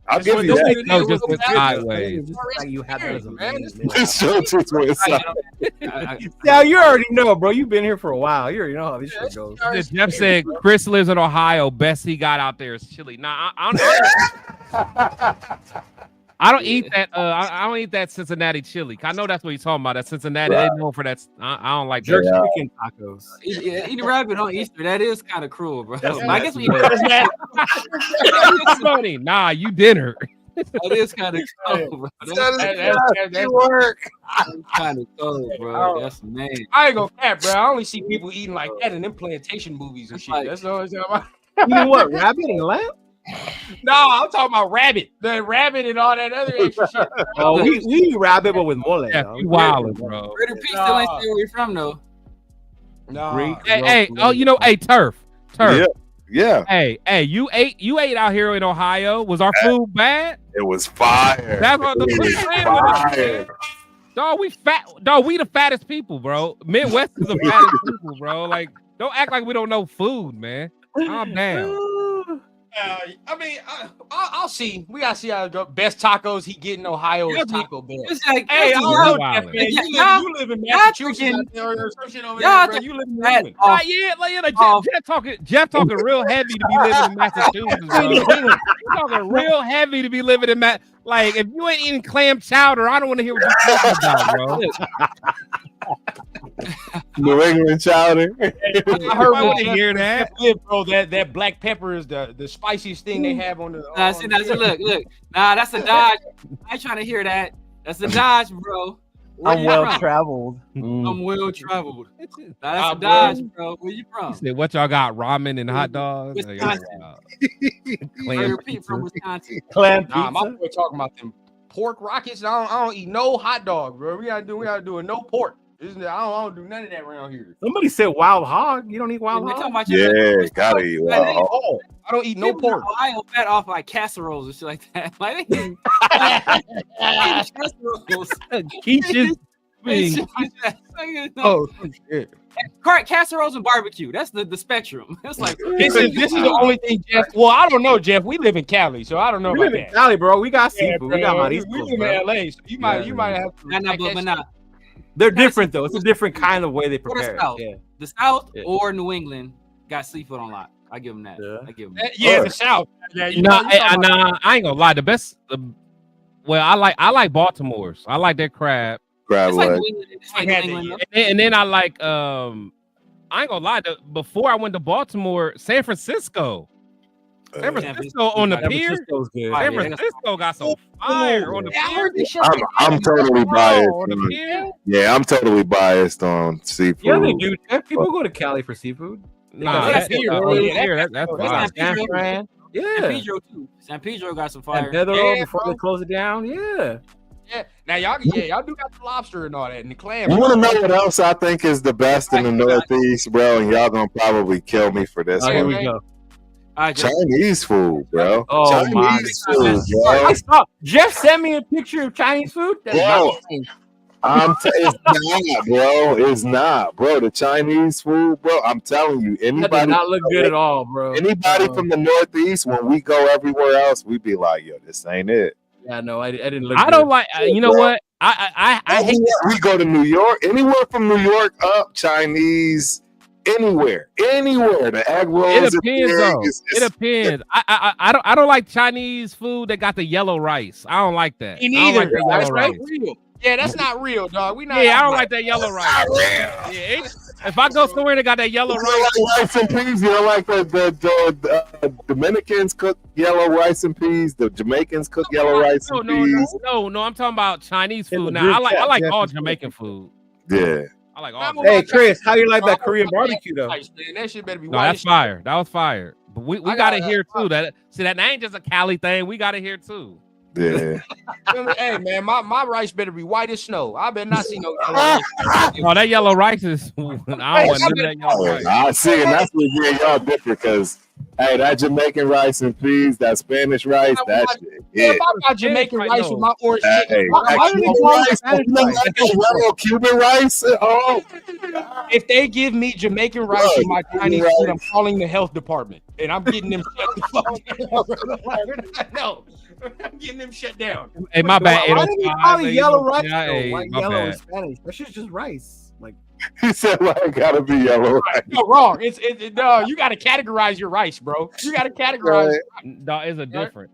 I'll give you that. No, just with sideways. You have that as a man. Yeah, you already know, bro. You've been here for a while. You already know how this shit goes. Jeff said Chris lives in Ohio. Best he got out there is chili. Nah, I don't eat that. I don't eat that Cincinnati chili. I know that's what he's talking about. That Cincinnati, they know for that. I don't like jerk that. chicken tacos. Eating rabbit on Easter, that is kind of cruel, bro. I guess we That's funny. Nah, you dinner. that is kind of cold, bro. That's work. Kind of cold, bro. That's man. I ain't gonna cap, bro. I only see people eating like that in them plantation movies and shit. Like- That's all it's about. You know what? Rabbit and lamb? No, I'm talking about rabbit. The rabbit and all that other extra shit. Oh, we eat rabbit, but with mole. Yeah, you wildin', bro. Brother Pete still ain't say where you're from, though. No. Hey, oh, you know, hey, Turf. Yeah. Hey, you ate out here in Ohio. Was our food bad? It was fire. That's what It was the fire. Dog, we fat. Dog, we the fattest people, bro. Midwest is the fattest people, bro. Like, don't act like we don't know food, man. Calm down. I mean, I'll see. We gotta see how it go. Best tacos he get in Ohio is Taco Bell. It's like, Hey, I that's don't know, wild. Jeff, man. You live in Massachusetts out there or some shit over there, bro. You live in New England. Jeff talking real heavy to be living in Massachusetts, bro. He's talking real heavy to be living in Like, if you ain't eating clam chowder, I don't want to hear what you're talking about, bro. New England chowder. I heard I want to hear that. Bro, that black pepper is the spiciest thing they have on the. Look. Nah, that's a Dodge. I ain't trying to hear that. That's a Dodge, bro. I'm well traveled. I'm well traveled. That's a Dodge, bro. Where you from? He said, what y'all got? Ramen and hot dogs? Wisconsin. Clam Pete from Wisconsin. Clam pizza. Nah, my boy talking about them pork rockets. I don't eat no hot dog, bro. We gotta do a no pork. Isn't it? I don't do none of that around here. Somebody said wild hog. You don't eat wild hog? Yeah, gotta eat wild hog. Oh, I don't eat no pork. Ohio fed off like casseroles and shit like that. Like casseroles. Quiches. Oh shit. Casseroles and barbecue. That's the spectrum. It's like This is the only thing, Jeff. Well, I don't know, Jeff. We live in Cali, so I don't know We about live in that. Cali, bro. We got seafood. bro. we got my We East live Coast, in bro. LA, so you might have to. They're different though. It's a different kind of way they Or the prepare. South. Yeah. The South Yeah. or New England got seafood on lock. I give them that. Yeah. I give them that. Yeah, the South. Yeah, Nah, I ain't gonna lie. The best. Well, I like Baltimore's. I like their crab. Crab It's like leg. New England. It's like New England. And then I like I ain't gonna lie. Before I went to Baltimore, San Francisco. San Francisco on the San pier. Francisco's good. San Yeah. Francisco got some fire on the pier. I'm totally biased. On the pier. Yeah, I'm totally biased on seafood. Yeah, they do. People go to Cali for seafood. Nah, That's that's here, on bro. the Yeah, pier. That's fire. San Fran. San Yeah. Pedro too. San Pedro got some And fire. Pedro Yeah, before bro. they close it down. Yeah. Yeah. Now y'all do got the lobster and all that and the clam. You want to know what else I think is the best in the Northeast, bro? And y'all gonna probably kill me for this Oh, here one. we go. Chinese food, bro. Oh, Chinese my food, bro. I saw Jeff sent me a picture of Chinese food. That's Bro. not the same. It's not, bro. It's not, bro. The Chinese food, bro. I'm telling you, That did anybody not look good at all, bro. Anybody from the Northeast, when we go everywhere else, we be like, yo, this ain't it. Yeah, no, I didn't look. I good. don't like. You know what? I hate. We go to New York, anywhere from New York up, Chinese, anywhere. The egg rolls. It depends, though. It depends. I don't like Chinese food that got the yellow rice. I don't like that. Me I don't neither. like the That's yellow right. rice. Real. Yeah, that's not real, dog. We not. Yeah, I don't like that yellow rice. Yeah, if I go somewhere that got that yellow You rice, don't like rice and peas? You don't like the Dominicans cook yellow rice and peas? The Jamaicans cook yellow rice and peas? No. I'm talking about Chinese In the food. group Now I chat, like Jeff all is Jamaican food. Yeah. I like all. Hey, Chris, how you like that Korean barbecue though? Man, that shit better be No, white. that's fire. That was fire. But we I got got it here too. That ain't just a Cali thing. We got it here too. Yeah. Hey man, my rice better be white as snow. I better not see no yellow rice. Oh, that yellow rice is. I don't want none of that yellow rice. I see, and that's what yeah, y'all different because hey, that Jamaican rice and peas, that Spanish rice, that shit. Yeah, Yeah. if I got Jamaican rice with my orange chicken, Hey, Why do they call it Spanish rice? yellow Cuban rice. Oh, if they give me Jamaican rice with my Chinese food, I'm calling the health department and I'm getting them shut the fuck down. No, I'm getting them shut down. Hey, my bad. Why do they call it yellow rice? Yeah, though? hey, Like my yellow bad. is Spanish. That shit's just rice. Like he said, "Well, it gotta be yellow rice." No, wrong. No, you got to categorize your rice, bro. You got to categorize. No, it's a difference.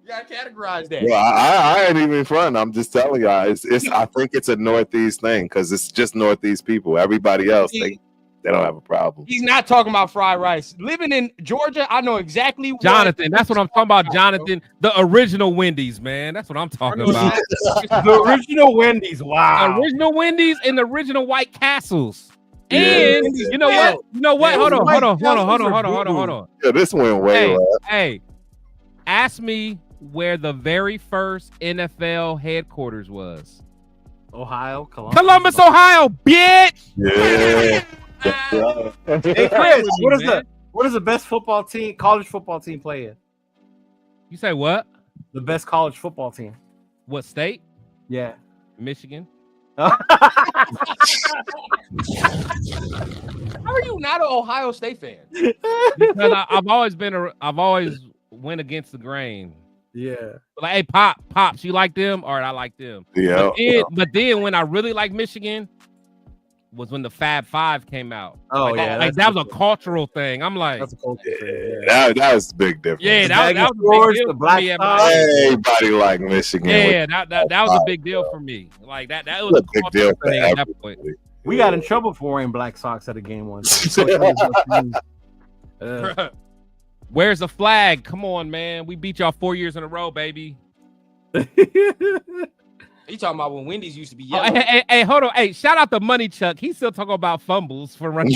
You gotta categorize that. Well, I ain't even front. I'm just telling y'all. It's I think it's a Northeast thing because it's just Northeast people. Everybody else, they don't have a problem. He's not talking about fried rice. Living in Georgia, I know exactly. Jonathan, that's what I'm talking about. Jonathan, the original Wendy's, man. That's what I'm talking about. The original Wendy's. Wow. The original Wendy's and the original White Castles. Yeah. And you know what? You know what? Hold on. Yeah, this went way left. Hey, ask me where the very first NFL headquarters was. Ohio, Columbus, Ohio, bitch. Yeah. Hey Chris, what is the best football team, college football team play in? You say what? The best college football team. What state? Yeah. Michigan. How are you not an Ohio State fan? Because I've always went against the grain. Yeah. Like, hey, Pops, you like them? All right, I like them. Yeah. But then when I really like Michigan was when the Fab Five came out. Oh, like, yeah. Like, that was a cultural thing. I'm like, that's a cultural thing. Yeah. That was a big difference. Yeah, that was a big deal the for me. Everybody like Michigan. Yeah, that was a big deal for me. Like that was a big deal for me at that point. We got in trouble for wearing black socks at a game one time. Where's the flag? Come on, man. We beat y'all 4 years in a row, baby. You talking about when Wendy's used to be yellow? Hey, hold on. Hey, shout out to Money Chuck. He's still talking about fumbles for running.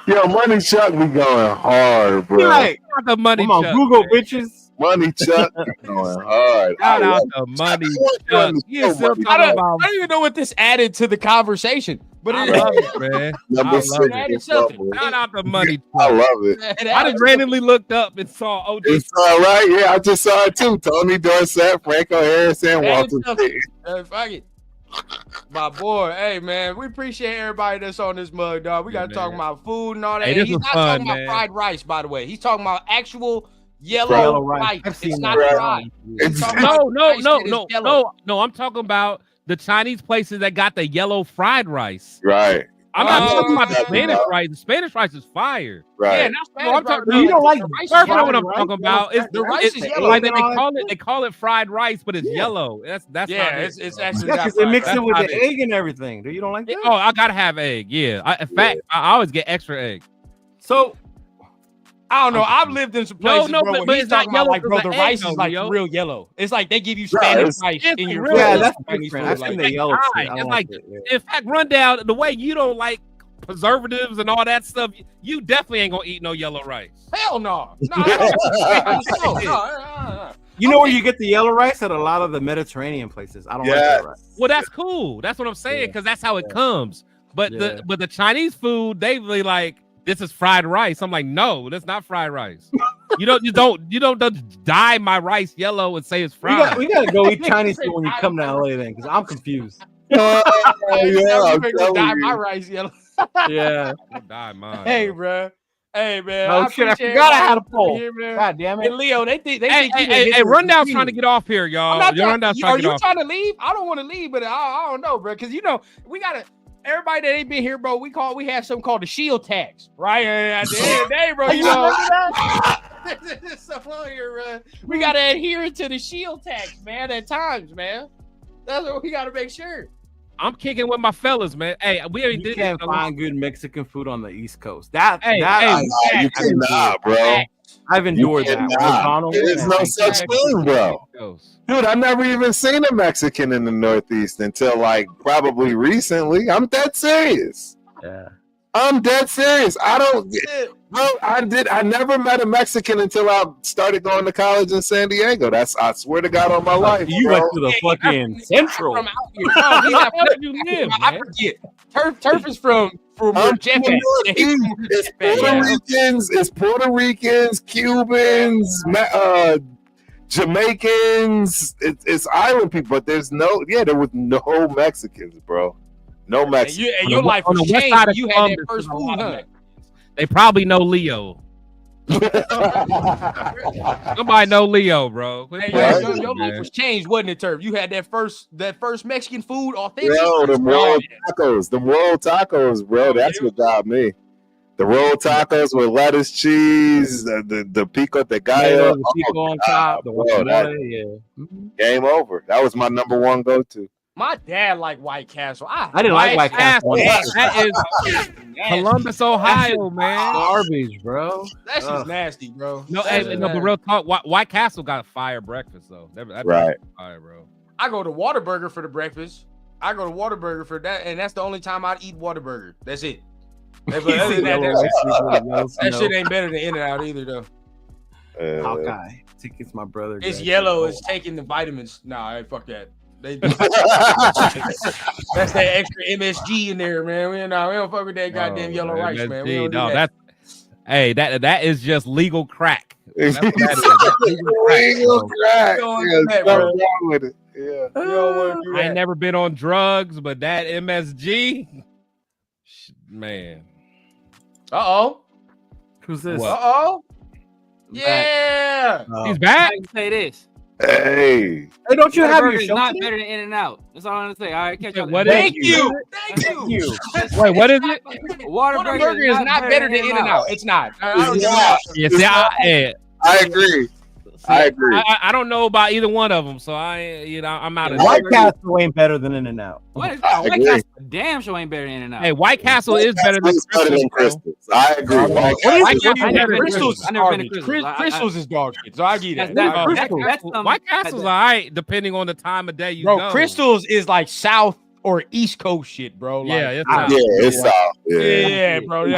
Yo, Money Chuck be going hard, bro. Like, the Money Chuck. On Google, bitches. Money Chuck be going hard. Shout out to Money Chuck. He's still talking about. I don't even know what this added to the conversation. But I love it, man. Shout out to Money Chuck. I love it. I just randomly looked up and saw OG. It's all right. Yeah, I just saw it too. Tony Dorsett, Franco Harris, and Walter. Fuck it. My boy, hey man, we appreciate everybody that's on this mug, dog. We got to talk about food and all that. Hey, he's not fun, talking about fried rice, by the way. He's talking about actual yellow rice. It's not fried. No. I'm talking about the Chinese places that got the yellow fried rice. Right. I'm not talking about the Spanish rice. The Spanish rice is fire. Right. Yeah, not Spanish rice. You don't like the what I'm talking about. The rice is yellow. Like they call it fried rice, but it's yellow. That's yeah. It's actually because they mix it with the egg and everything. You don't like that? Oh, I gotta have egg. Yeah. In fact, I always get extra egg. So I don't know. I've lived in some places, bro, but it's not yellow. Like, bro, the rice is like real yellow. It's like they give you Spanish rice in your food. Yeah, that's different. I've seen the yellow. It's like, in fact, Rundown, the way you don't like preservatives and all that stuff, you definitely ain't gonna eat no yellow rice. Hell no. You know where you get the yellow rice? At a lot of the Mediterranean places. I don't like that rice. Well, that's cool. That's what I'm saying, because that's how it comes. But the Chinese food, they really like, this is fried rice. I'm like, no, that's not fried rice. You don't dye my rice yellow and say it's fried. We gotta go eat Chinese food when you come to LA then, because I'm confused. Yeah, dye my rice yellow. Yeah, dye mine. Hey, bro. Hey, man. Oh shit! I forgot I had a poll. God damn it! Hey, Leo, they think. Hey, Rundown's trying to get off here, y'all. Are you trying to leave? I don't want to leave, but I don't know, bro. Because we gotta. Everybody that ain't been here, bro, we have something called the shield tax, right? And at the end of the day, bro, there's stuff on here, bro. We gotta adhere to the shield tax, man. At times, man, that's what we gotta make sure. I'm kicking with my fellas, man. Hey, we already you did. Can't find good Mexican food on the East Coast. You cannot, bro. I've endured that. There's no such thing, bro. Dude, I never even seen a Mexican in the Northeast until like probably recently. I'm dead serious. Yeah. I'm dead serious. I never met a Mexican until I started going to college in San Diego. I swear to God on my life. You went to the fucking Central. From out here. I forget. Turf is from where Jeff is. It's Puerto Ricans, Cubans, Jamaicans. It's island people, but there was no Mexicans, bro. No Mexicans. And your life was changed. You had that first food, huh? They probably know Leo. Somebody know Leo, bro. Hey, your life was changed, wasn't it, Turf? You had that first Mexican food, authentic. Yo, the world tacos, bro. That's what got me. The roll tacos with lettuce, cheese, the pico de gallo. The pico on top. The guacamole, Game over. That was my number one go-to. My dad liked White Castle. I didn't like White Castle. That is Columbus, Ohio, man. Garbage, bro. That's just nasty, bro. No, but real talk. White Castle got a fire breakfast though. Right. Fire, bro. I go to Whataburger for the breakfast. I go to Whataburger for that, and that's the only time I eat Whataburger. That's it. That shit ain't better than In-N-Out either, though. Hawkeye. Tickets, my brother. It's yellow. It's taking the vitamins. Nah, fuck that. That's that extra MSG in there, man. We don't fuck with that goddamn yellow rice, man. We don't do that. That is just legal crack. That's what that is. Legal crack. Wrong with it. Yeah. I ain't never been on drugs, but that MSG, man. Who's this? Yeah. He's back. I can say this. Hey, don't you have your show? Not better than In-N-Out. That's all I'm gonna say. All right, catch up. Thank you. Wait, what is it? Whataburger is not better than In-N-Out. It's not. I agree. I don't know about either one of them, so I'm out of it. White Castle ain't better than In-N-Out. White Castle, damn sure ain't better than In-N-Out. Hey, White Castle is better than Crystals. I agree. I never been to Crystals is dog shit, so I get that. White Castle's all right, depending on the time of day you go. Crystals is like South or East Coast shit, bro. It's South. Yeah, bro.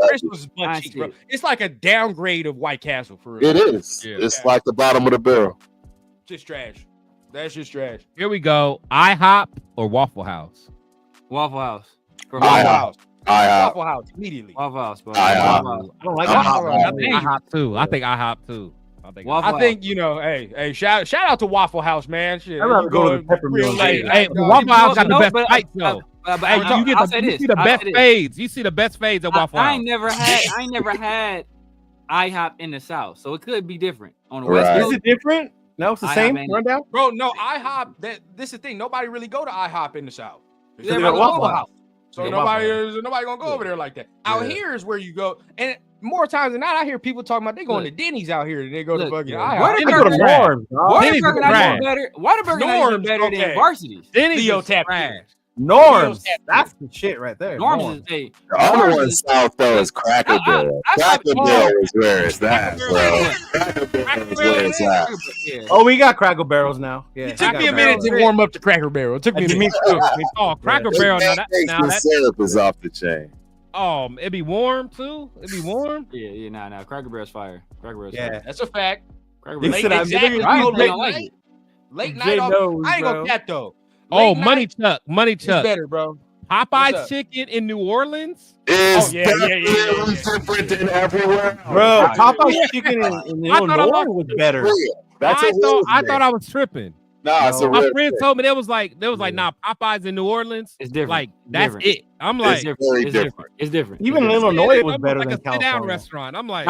Crystals is butt cheeks, bro. It's like a downgrade of White Castle for real. It is. It's like the bottom of the barrel. Just trash. That's just trash. Here we go. IHOP or Waffle House? Waffle House. Waffle House immediately. Waffle House, bro. I don't like IHOP too. I think IHOP too. I think hey, shout out to Waffle House, man. Shit, I'd rather go to the peppermint. Hey, Waffle House got the best fights though. You see the best fades. You see the best fades at Waffle House. I ain't never had IHOP in the South, so it could be different on the West Coast. Is it different? No, it's the same rundown. Bro, no, IHOP. This is the thing. Nobody really go to IHOP in the South. They're Waffle House. So nobody gonna go over there like that. Out here is where you go, and more times than not, I hear people talking about they going to Denny's out here and they go to fucking Whataburger not even better than Varsity. Denny's Leo is tap trash. Norms. That's the shit right there. Norms is the other one south though is Cracker Barrel. Cracker Barrel is where it's at, bro. Cracker Barrel is where it's at. Oh, we got Cracker Barrels now. Yeah, it took me a minute to warm up to Cracker Barrel. It took me a minute. Oh, Cracker Barrel. Now that syrup is off the chain. It'd be warm too. It'd be warm. Nah. Cracker Barrel's fire. Cracker Barrel's fire. That's a fact. Cracker Barrel. Late night. I ain't gonna get though. Money Chuck. It's better, bro. Popeye's chicken in New Orleans is different than everywhere. Bro, Popeye's chicken in Illinois was better. I thought I was tripping. Nah, my friend told me there was like nah, Popeye's in New Orleans. It's different. Like that's it. I'm like, it's different. Even Illinois was better than California. Sit-down restaurant. I'm like,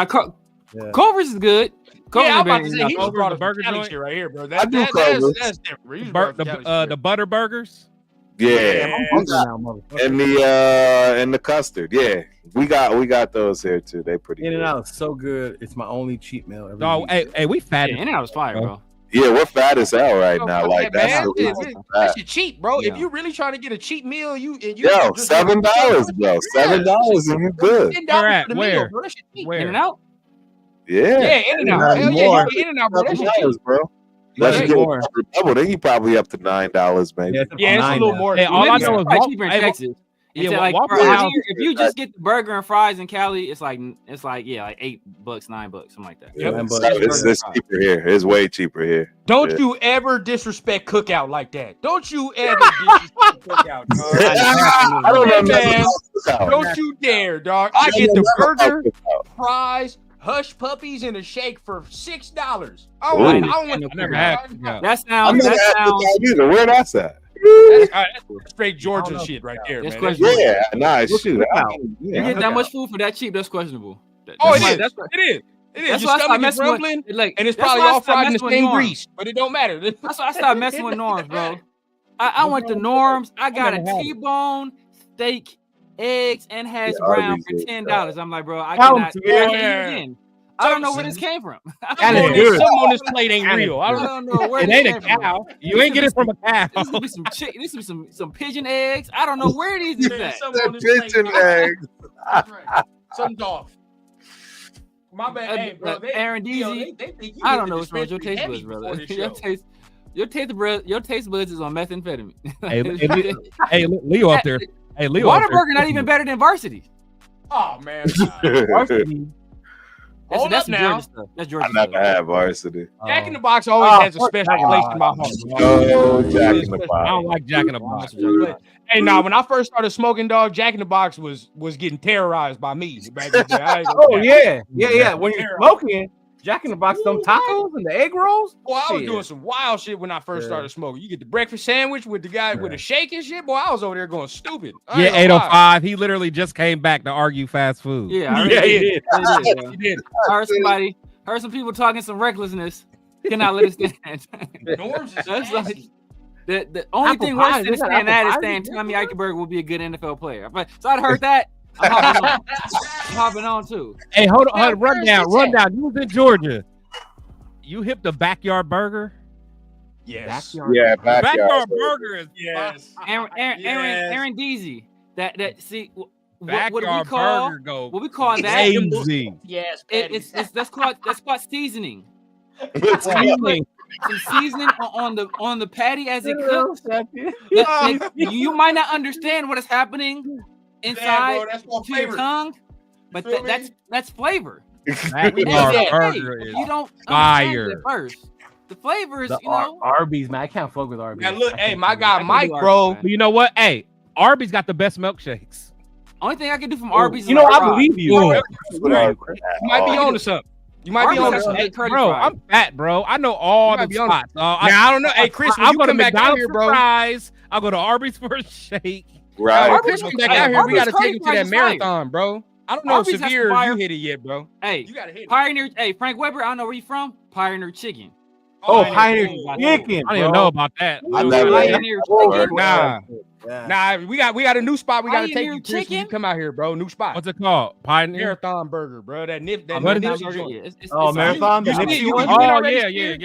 Culver's is good. I'm about to say he just brought a burger joint right here, bro. That's different. The butter burgers. Yeah, and the custard. Yeah, we got those here too. They pretty. In-N-Out is so good. It's my only cheat meal every week. Hey, we fat. In-N-Out is fire, bro. Yeah, we're fat as hell right now. Like that's your cheap, bro. If you really trying to get a cheap meal, $7, bro. $7 and you good. Where? In-N-Out. Yeah, In-N-Out. Hell yeah, In-N-Out, bro. That's cheap, bro. Unless you get double, then you probably up to $9, maybe. Yeah, it's a little more. Hey, all I know is cheaper in Texas. If you just get the burger and fries in Cali, it's like $8, $9, something like that. It's cheaper here. It's way cheaper here. Don't you ever disrespect Cookout like that. Don't you ever disrespect Cookout, dog. I don't know, man. Don't you dare, dog. I get the burger, fries, hush puppies, and a shake for $6. I never had. That sounds. Where that's at? That's straight Georgia shit right there, man. Yeah, nice. Shoot. You get that much food for that cheap? That's questionable. It is. Your stomach is rumbling, and it's probably all fried in the same grease, but it don't matter. That's why I stopped messing with Norms, bro. I went to Norms. I got a T-bone steak eggs and hash Yeah, brown Arby's for is $10. I'm like, bro, I That cannot. one's good. Again. I don't know where this came from. That is Something good. on this plate ain't real. I don't know where It this ain't came a from. cow. You ain't get it from a cow. This would be some chicken. This would be some pigeon eggs. I don't know where these is at. The pigeon eggs. Something's off. My bad, hey, bro. Aaron Deasy. I don't know what's wrong with your taste buds, brother. Your taste buds is on methamphetamine. Hey, Leo up there. Hey, Leo. Whataburger not even better than Varsity. Oh man. Varsity. Hold That's up now. Georgia stuff. That's Georgia I never stuff. had Varsity. Jack in the Box always has a special place in my heart. No, Jack in the I Box. don't like Jack in the Box. Hey, nah, when I first started smoking, dog, Jack in the Box was getting terrorized by me. Back in the day. I ain't gonna Oh cap. yeah. When you're smoking, Jack in the Box, them tacos and the egg rolls. Boy, I was Shit. doing some wild shit when I first started smoking. You get the breakfast sandwich with the guy with a shake and shit. Boy, I was over there going stupid. I ain't Yeah, gonna lie. 805. He literally just came back to argue fast food. Yeah, I Yeah, already he did. did. He He did. heard some people talking some recklessness. Cannot let it stand. Norms is That's nasty. like the only Apple thing pie, worse they than got saying apple that is pie saying in Tommy there? Eichenberg will be a good NFL player. So I'd heard that. I'm hopping on. I'm hopping on too. Hey, hold on. Now, Run down. You was in Georgia. You hip the Backyard Burger? Yes. Yeah, Backyard Burger is Yes. Aaron Deasy. That see what do we Backyard call Burger go what we call that? crazy. Yes. It's that's called seasoning. Seasoning. Some seasoning on the patty as it cooks. You might not understand what is happening inside bro, that's more to your flavor. tongue, but feel me? that's flavor. Backyard Hey, Burger is you don't fire. understand it at first. The flavors, The you know. Arby's, man. I can't fuck with Arby's. Now look, I hey, can't my fuck with guy can Mike, do Arby's, bro. man. But you know what? Hey, Arby's got the best milkshakes. Only thing I can do from Arby's You is know, like I fries. believe you. Ooh. You might be on to something. You might be Arby's on to has some something. good curly Bro, fries. I'm fat, bro. I know all You the might be on spots. Now I don't know. Hey, Chris, when I'll you go to come back out McDonald's here, for bro. fries. I'll go to Arby's for a shake. Right. Chris, come back out here. We Arby's gotta curly take you to fries that is fire. marathon, bro. I don't know Arby's if has Severe some fire. you hit it yet, bro. Hey, You gotta hit it. Pioneer. Hey, Frank Weber. I don't know where you from. Pioneer Chicken. Oh, Pioneer Pioneer Chicken. I didn't even know about that. I never had Pioneer that. Chicken. Nah, Yeah. nah. We got a new spot. We gotta take Pioneer you, Chris. When you Chicken? come out here, bro. New spot. What's it called? Pioneer. Marathon Burger, bro. That What is Nipsey that? joint. Oh, Marathon, the You Nipsey win- one. you win Oh already, yeah, Spear?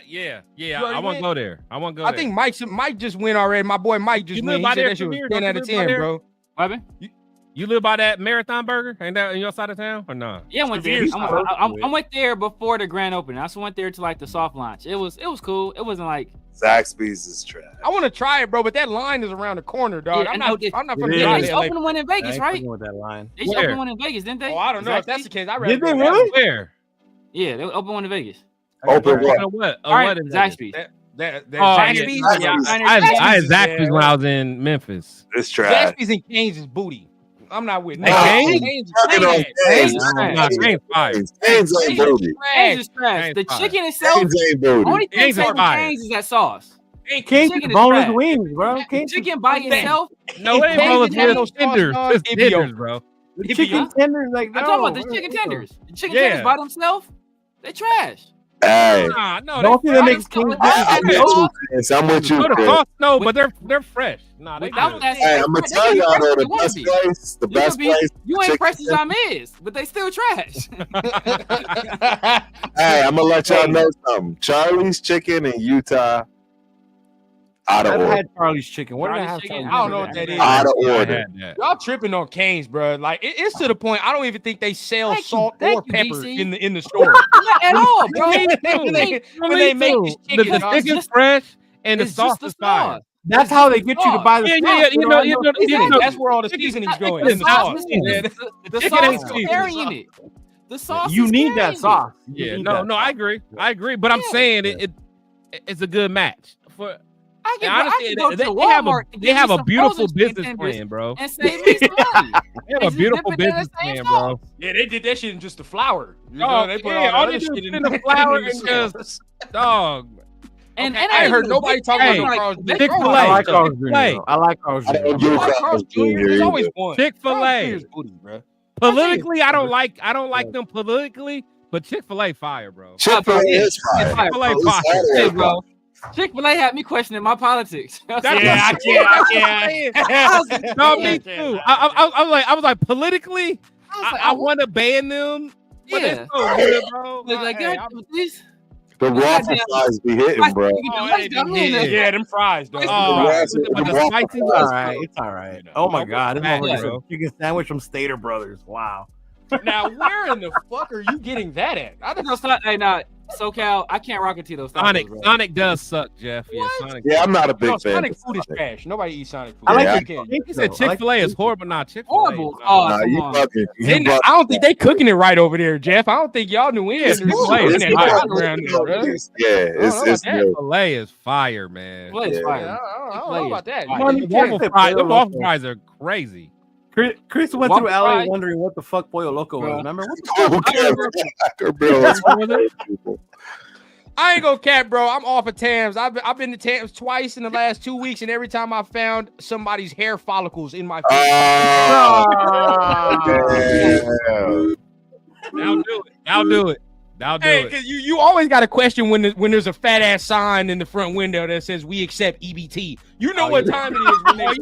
yeah. You I already want to win? go there. I want to go I there. think Mike just went already. My boy Mike just You went. live He by said there, that shit was Samir? 10 Don't out you of live by 10, there? bro. What happened? You live by that Marathon Burger? Ain't that in your side of town or not? Yeah, I went there. Severe's I went there before the grand opening. I just went there to like the soft launch. It was cool. It wasn't like Zaxby's is trash. I want to try it, bro, but that line is around the corner, dog. Yeah, I'm I know not. it- I'm not it from is. they drive just to LA. opened one in I Vegas, ain't right? fucking with that line. They just Where? opened one in Vegas, didn't they? Oh, I don't know if that's the case. I Did they really? Where? Yeah, they opened one in Vegas. Open what? What? All right, What is that? Zaxby's. That Oh, Zaxby's. yeah. Yeah, I had Zaxby's is- Zaxby's when I was in Memphis. It's trash. Zaxby's and Cane's is booty. I'm not with Hey, that. Cane's? Cane's is Fucking on trash. Cane's. Nah, Cane's fire. Cane's ain't booty. Cane's is trash. Cane's The fire. chicken itself, Cane's ain't booty. only thing Cane's say is with fire. Cane's is that sauce. King's Chicken is boneless trash. wings, bro. King's Chicken by itself. No, it ain't Cane's boneless. didn't have no It's sauce, tenders. dog. It's It'd be tenders, over. bro. the chicken tenders, like I'm talking about the chicken tenders. The chicken Yeah. tenders by themselves, they trash. Hey, Nah, no, Don't think that By makes themselves, King's I'm with you, Chris. I'm with you, No, the Chris. sauce, no, but they're fresh. Nah, they Without good. that, Hey, I'm gonna they tell be y'all fresh though, if the they wanna best be. place, the You best could be- place. You ain't chicken fresh as I'm is, but they still trash. Hey, I'm gonna let y'all know something. Charlie's Chicken in Utah, out of I've order. had Charlie's chicken. What did I Charlie's have? chicken? I don't know what that is. Out of Yeah, I order. had that. Y'all tripping on Cane's, bro. Like it's to the point I don't even think they sell Thank you. salt Thank or you, pepper DC. in the store. Not at all, bro. when they make this The chicken, dog. chicken's fresh and the It's sauce just the is fire. sauce. That's how they get you to buy the Yeah, sauce. yeah, you know, Exactly. That's where all the seasonings go in. The In the sauce, sauce. is- Yeah. the Chicken sauce ain't is seasoned. carrying it. The sauce. You is need that carrying it. sauce. You Yeah, need no, that no, sauce. I agree, but I'm Yeah. saying it's a good match. For I can, and honestly, I can go to they Walmart have a and they get have me a some beautiful frozen chicken business tenders plan, bro. and save me some money. They have a Just beautiful dip it in the business same plan, sauce. bro. Yeah, they did that shit in just the flour. You Oh, know, they put yeah, all all the they other do shit is in send the flour in the and sauce. Dog. And Okay, and I ain't heard even- nobody talking they about like- Carl's they- Jr. Chick-fil-A. I like Carl's Chick-fil-A. Jr. I like Carl's I Jr. don't do Carl's Carl's Jr. There's Jr. always either. one. Chick-fil-A. Carl's Jr. is booty, bro. Politically, I don't like them politically, but Chick-fil-A fire, bro. Chick-fil-A is fire. Fire, Chick-fil-A bro. fire. Hey, bro. Chick-fil-A had me questioning my politics. I can't. No, me too. I was like, politically, I want to ban them. But it's so good, bro. Like, please. The waffle fries be hitting, bro. Yeah, them fries, though. It's all right. Oh my God, this motherfucker's chicken sandwich from Stater Brothers. Wow. Now, where in the fuck are you getting that at? I don't know. Hey, now, SoCal, I can't rock with Tito's. Sonic does suck, Jeff. Yeah, Sonic. Yeah, I'm not a big fan. Sonic food is trash. Nobody eats Sonic food. I like He said Chick-fil-A is horrible. Nah, Chick-fil-A. Horrible. Nah, you fucking. I don't think they cooking it right over there, Jeff. I don't think y'all knew anything. It's Chick-fil-A is fire, man. Chick-fil-A is fire. I don't know about that. The waffle fries are crazy. Chris went through LA wondering what the fuck Pollo Loco was. Remember? I ain't gonna cap, bro. I'm off of Tams. I've been to Tams twice in the last 2 weeks, and every time I found somebody's hair follicles in my face. I'll do it. Because you always got a question when there's a fat ass sign in the front window that says we accept EBT. You know what time it is when they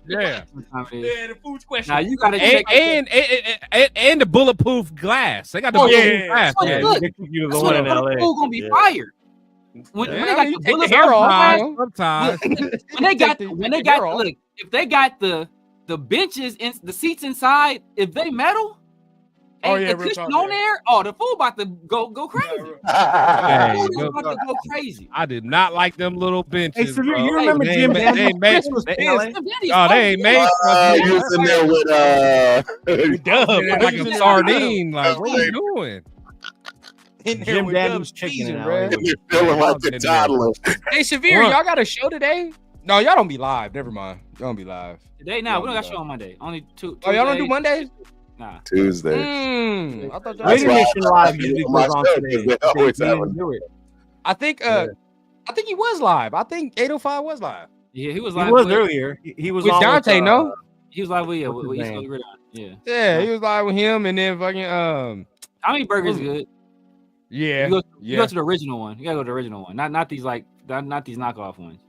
yeah. The food's question. Now you gotta check and the bulletproof glass. They got the bulletproof glass. Look, the one in LA. Food gonna be fired. When they got the bulletproof hair off, sometimes when they got look, if they got the benches in the seats inside, if they metal. The cushion on there. Oh, the food about to go crazy. About to go crazy. I did not like them little benches. Hey, so you remember Jim Dandy? They ain't made. You was in there with like a sardine. Like, what are you doing? Jim Dandy's chicken, bro. You're feeling like a toddler. Hey, Severe, y'all got a show today? No, y'all don't be live. Never mind. Y'all don't be live today. Nah, we don't got show on Monday. Only two. Oh, y'all don't do Mondays? Nah. Tuesday. I thought Radio Nation Live usually goes on today. I think he was live. I think 805 was live. Yeah, he was live. He was earlier. He was with Dante, no? He was live with he was live with him, and then fucking How many burgers good? Yeah. You go to the original one. You gotta go to the original one. Not these not these knockoff ones.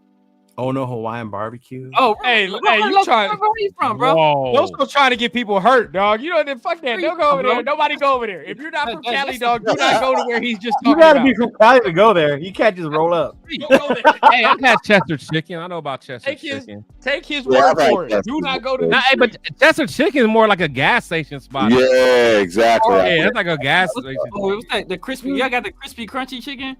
Oh no, Hawaiian barbecue. Oh, hey, you trying? Where are you from, bro? Those still trying to get people hurt, dog. You know what? Fuck that. Don't go over there. Nobody go over there. If you're not from Cali, dog, do not go to where he's just talking about. You gotta be from Cali to go there. You can't just roll up. Hey, I've had Chester chicken. I know about Chester chicken. Take his word for it. Do not go to. But Chester chicken is more like a gas station spot. Yeah, exactly. Yeah, it's like a gas station. What's that? The crispy. Y'all got the crispy crunchy chicken.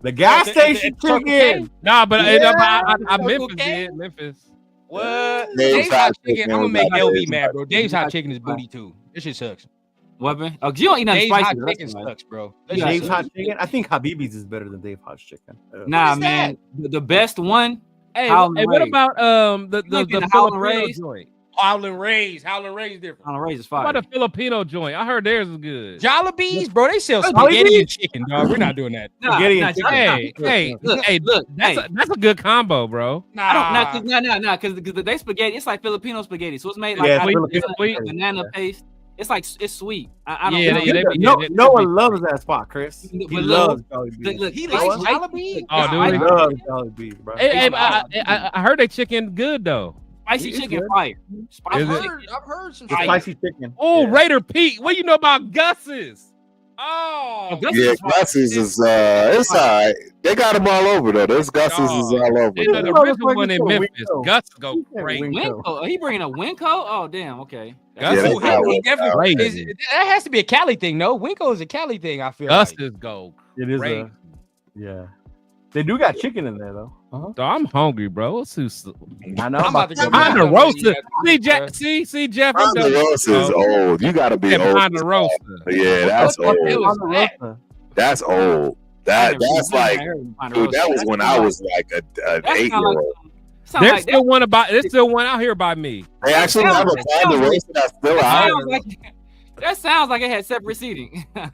The gas station chicken. Nah, but I Memphis. What? Dave's Hot Chicken. I'm gonna make LV mad, bro. Dave's Hot Chicken is booty too. This shit sucks. What, man? Oh, you don't eat nothing Dave's spicy. Hot Chicken sucks, bro. Dave's Hot Chicken. I think Habibi's is better than Dave's Hot Chicken. Nah, man. The best one. Hey, what about the Howlin' Rays joint? Howlin' Rays different. Howlin' Rays is fire. What about the Filipino joint? I heard theirs is good. Jollibees, bro. They sell spaghetti and chicken, dog. We're not doing that. Look. That's a good combo, bro. Nah, because they spaghetti. It's like Filipino spaghetti, so it's made like sweet banana paste. It's sweet. No one loves that spot, Chris. He loves Jollibees. Look, he likes Jollibees. Oh, dude, he loves Jollibees, bro. I heard they chicken good though. Spicy chicken fire. I've heard some spicy chicken. Oh, Raider Pete. What do you know about Gus's? Oh, yeah, Gus's is it's all right. They got them all over though. Those Gus's is all over. The original one in Memphis. Gus go crazy. Winco. He bringing a Winco? Oh, damn. Okay. That has to be a Cali thing, no? Winco is a Cali thing. I feel Gus's go. It is crazy. Yeah. They do got chicken in there though. So I'm hungry, bro. I know. I'm about to go. Ponderosa. See, Jeff. Ponderosa is old. You gotta be old. Ponderosa. Yeah, that's old. That's old. That's like, dude. That was when I was like an 8-year-old. There's still one out here by me. They actually have a Ponderosa that's still out. That sounds like it had separate seating. That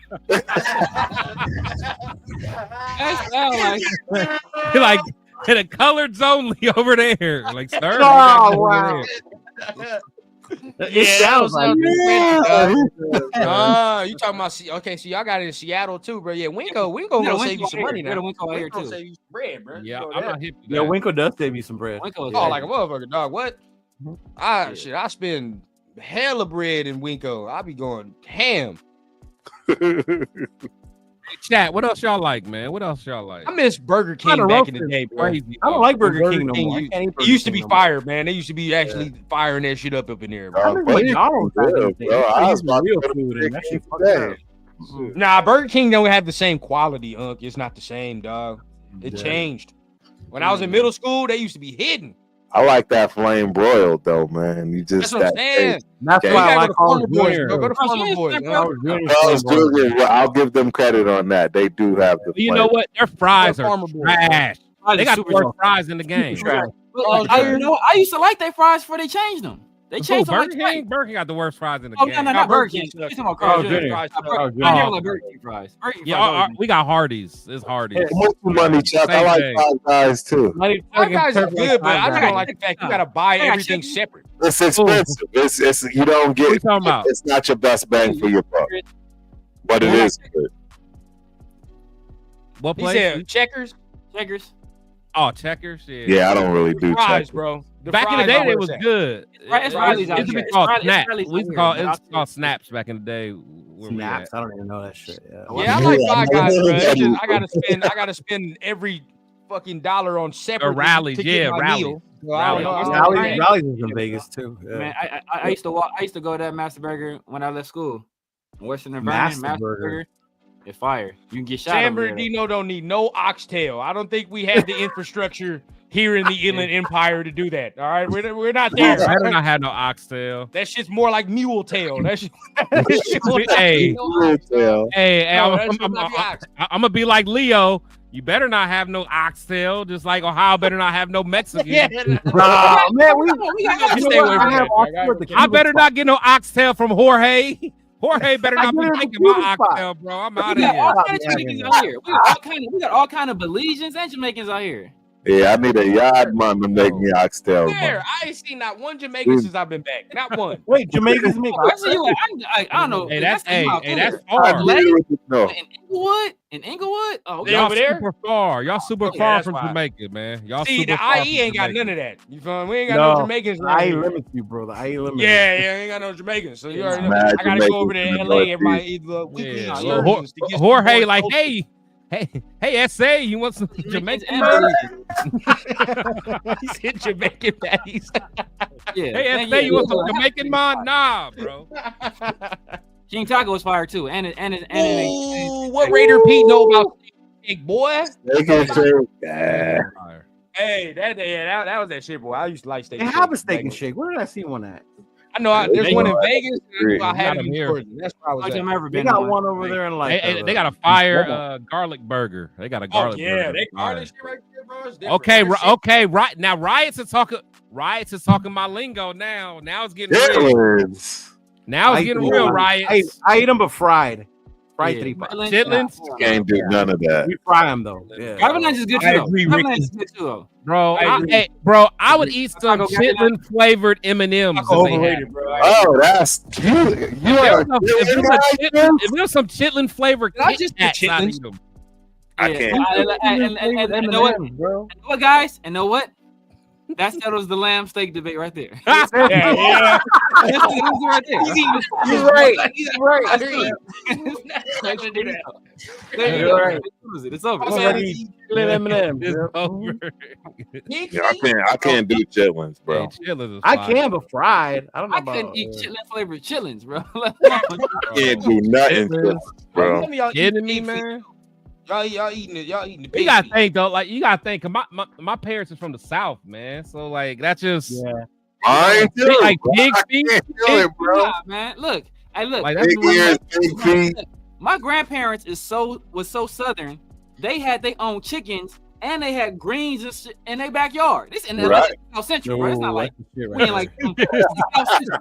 sounds like the coloreds only over there. Like, sir. Oh, wow. It sounds like you talking about? Okay, so y'all got it in Seattle too, bro. Yeah, Winko gonna save you some money now. Winko here Winko too. save you some bread, bro. Yeah, You know I'm that. not hip. Yeah, Winko does save you some bread. Winko is like a motherfucker, dog. What? I spend hella bread in Winko. I be going ham. Chat, what else y'all like, man? What else y'all like? I miss Burger King back in the day, bro. Crazy. I don't like Burger King no more. It used to be fire, man. They used to be actually firing that shit up in there, bro. Nah, Burger King don't have the same quality, Unk. It's not the same, dog. It changed. When I was in middle school, they used to be hidden. I like that flame broiled though, man. You just that's what I'm saying. That's why I like Farmer Boys. Go to Farmer Boys. I'll give them credit on that. They do have the. You know what? Their fries are trash. They got the worst fries in the game. I used to like their fries before they changed them. They changed them. Burger King. Burger King got the worst fries in the game. No, not Burger King. You talking about Carl Jr. fries? I never like Burger King fries. Yeah, we got Hardee's. It's Hardee's. Money, Chuck. I like Five Guys too. Five Guys are good, but I don't like the fact you gotta buy everything separate. It's expensive. It's you don't get. It's not your best bang for your buck, but it is good. What place? He said Checkers. Oh, Checkers. Yeah, I don't really do fries, Checkers, bro. Back in the day, it was good. It used to be called Snaps. We used to call Snaps back in the day. Snaps. I don't even know that shit. Yeah, I like Five Guys, bro. I gotta spend every fucking dollar on separate rallies. Yeah, rallies. Rallies is in Vegas too. Yeah. Man, I used to go to that Master Burger when I left school. Western Vernon, Master Burger. It's fire. You can get shot. San Bernardino don't need no oxtail. I don't think we have the infrastructure here in the Inland Empire to do that. All right, we're not there. I do not have no oxtail. That shit's more like mule tail. That shit. I'm gonna be like Leo. You better not have no oxtail, just like Ohio better not have no Mexican. Man, we gotta stay away from that. I better not get no oxtail from Jorge. Jorge better not be thinking my oxtail, bro. I'm out of here. All kind of Jamaicans out here. We got all kind of Belizeans and Jamaicans out here. Yeah, I need a yard man to make me oxtail. I ain't seen not one Jamaican since I've been back. Not one. Wait, Jamaicans make. I don't know. Hey, that's far. In Inglewood? Oh, y'all super far. Y'all super far from Jamaica, man. Y'all see, super the IE ain't got none of that. You feel me? We ain't got no Jamaicans. I limits you, bro. I limits. Yeah, ain't got no Jamaicans. So you already know. I gotta go over to LA every either weekly. Jorge, like, hey, SA, you want some Jamaican? He said Jamaican patties. Hey, SA, you want some Jamaican man? Nah, bro. King Taco is fire too, and what Raider Pete know about steak, boy? Hey, that was that shit, boy. I used to like steak. They have a steak and shake. Where did I see one at? I know there's one in Vegas. I had them here. That's where I was at. They got one over there in like. They got a fire garlic burger. They got a garlic. Yeah, burger. they garlic shit right there, bro. Okay, right now Riots is talking my lingo now. Now it's getting real. Now it's getting real, Riots. I eat them, but fried. Fried chitlins. Can't do none of that. We fry them though. Yeah. Garlic is good too. Bro, I would eat some chitlin flavored M&Ms. Oh, that's cute. If there's some chitlin flavored, I just eat chitlins. I can't. And you know what, guys? And know what? That settles the lamb steak debate right there. Yeah. He's right. It's over. I can't do chitlins, bro. I can, but fried. I don't know. I couldn't eat chitlin flavored chitlins, bro. Can't do nothing, bro. Kidding me, man? Y'all eating it. You gotta think though, like you gotta think. My parents are from the South, man. So like that's just I ain't like pig feet, bro. Man, look, like big ears, big feet. My grandparents was so Southern. They had their own chickens and they had greens and shit in their backyard. This in South Central, bro. It's not like we ain't like South Central.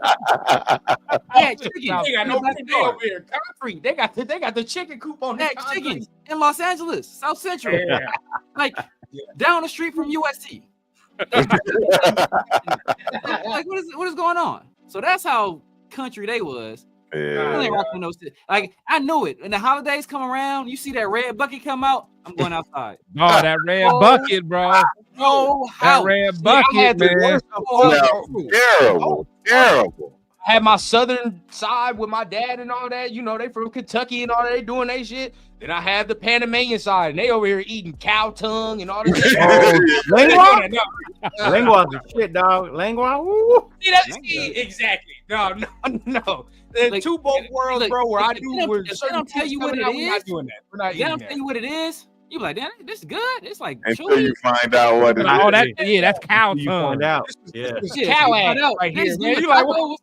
Yeah, chickens. They got no over here. Concrete. They got the chicken coop on that. Chickens in Los Angeles, South Central, like down the street from USC. Like what is going on? So that's how country they was. Yeah. Like I knew it. When the holidays come around, you see that red bucket come out. I'm going outside. Oh, that red bucket, bro. No, that red bucket, man. Terrible. Had my southern side with my dad and all that. You know, they from Kentucky and all that. They doing their shit. Then I have the Panamanian side, and they over here eating cow tongue and all that. Lengua is shit, dog. Lengua. Woo. See, exactly. No. Like, two both worlds, bro. Where I do. If they don't tell you what it is, we're not doing that. We're not. They don't tell you what it is. You be like, damn, this is good. It's like until you find out what it is. That's cow tongue. You find out. This cow ass right here, man. You like, oh,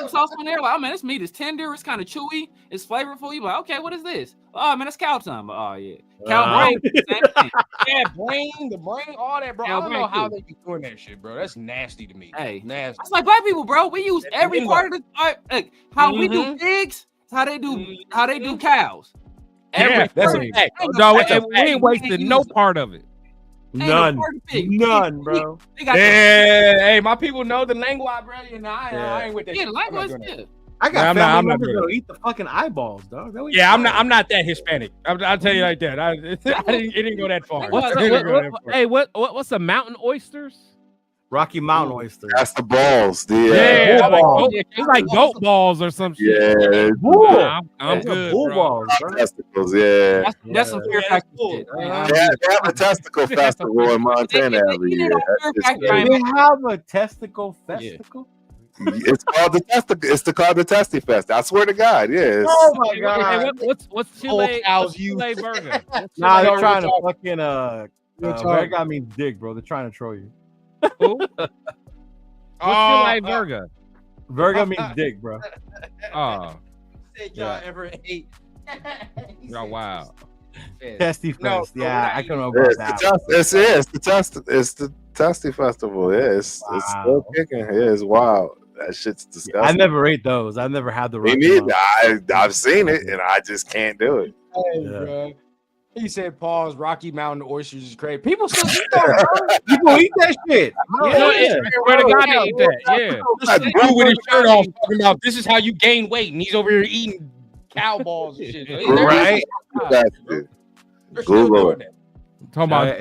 sauce on there. Like, oh man, this meat is tender. It's kind of chewy. It's flavorful. You be like, okay, what is this? Oh man, it's cow tongue. Oh yeah, cow brain. Same thing. Yeah, the brain, all that, bro. I don't know how they be doing that shit, bro. That's nasty to me. Hey, nasty. It's like black people, bro. We use every part of the how we do pigs. How they do cows. Yeah, that's a fact. No, we ain't wasted no part of it. None, bro. Hey, my people know the lengua, bro. You know, I ain't with that. Yeah, lengua is good. I got family members that'll eat the fucking eyeballs, dog. Yeah, I'm not that Hispanic. I'll tell you like that. It didn't go that far. What's the mountain oysters? Rocky Mountain oysters. That's the balls. It's like goat balls or some shit. Yeah, I'm good. Bull balls, testicles. Yeah, that's some Fear Factor shit. They have a testicle festival in Montana every year. They have a testicle festival. It's called the testicle. It's called the Testy Fest. I swear to God, yes. Oh my God! What's Chile burger? Nah, they're trying to fucking burger means dick, bro. They're trying to troll you. Who? What's Chile burger? Burger means dick, bro. Oh, y'all ever ate? Oh wow. Testy Fest. Yeah, I couldn't remember that. It's the Testy Festival. Yeah, it's still kicking. Yeah, it's wild. That shit's disgusting. I never ate those. I've never had the. Me neither. I've seen it and I just can't do it. Hey, bro. He said, "Pause. Rocky Mountain oysters is crazy. People still eat those. People eat that shit. Where the guy eat that? Yeah. Dude with his shirt off talking about this is how you gain weight, and he's over here eating cow balls and shit. Right? Google it. Talking about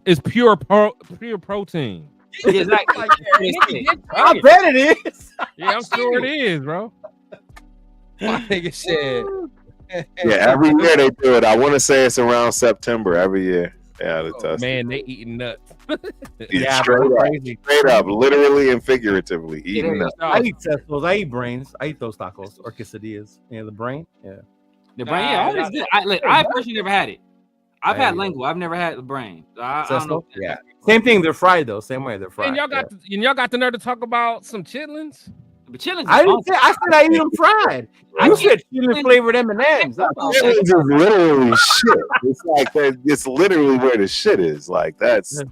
it's pure protein. Exactly. I bet it is. Yeah, I'm sure it is, bro. My nigga said. Yeah, every year they do it. I want to say it's around September every year. Yeah, the test. Man, they eating nuts. Yeah, straight up, literally and figuratively eating nuts. I eat testicles. I eat brains. I eat those tacos or quesadillas. Yeah, the brain. Yeah, the brain. Yeah, I personally never had it. I've had lengua. I've never had the brain. I don't know. Yeah, same thing. They're fried though. Same way they're fried. And y'all got the nerve to talk about some chitlins. But chitlins. I said I eat them fried. I said chitlin flavored M&Ms. Chitlins is literally shit. It's like that. It's literally where the shit is. Like that's.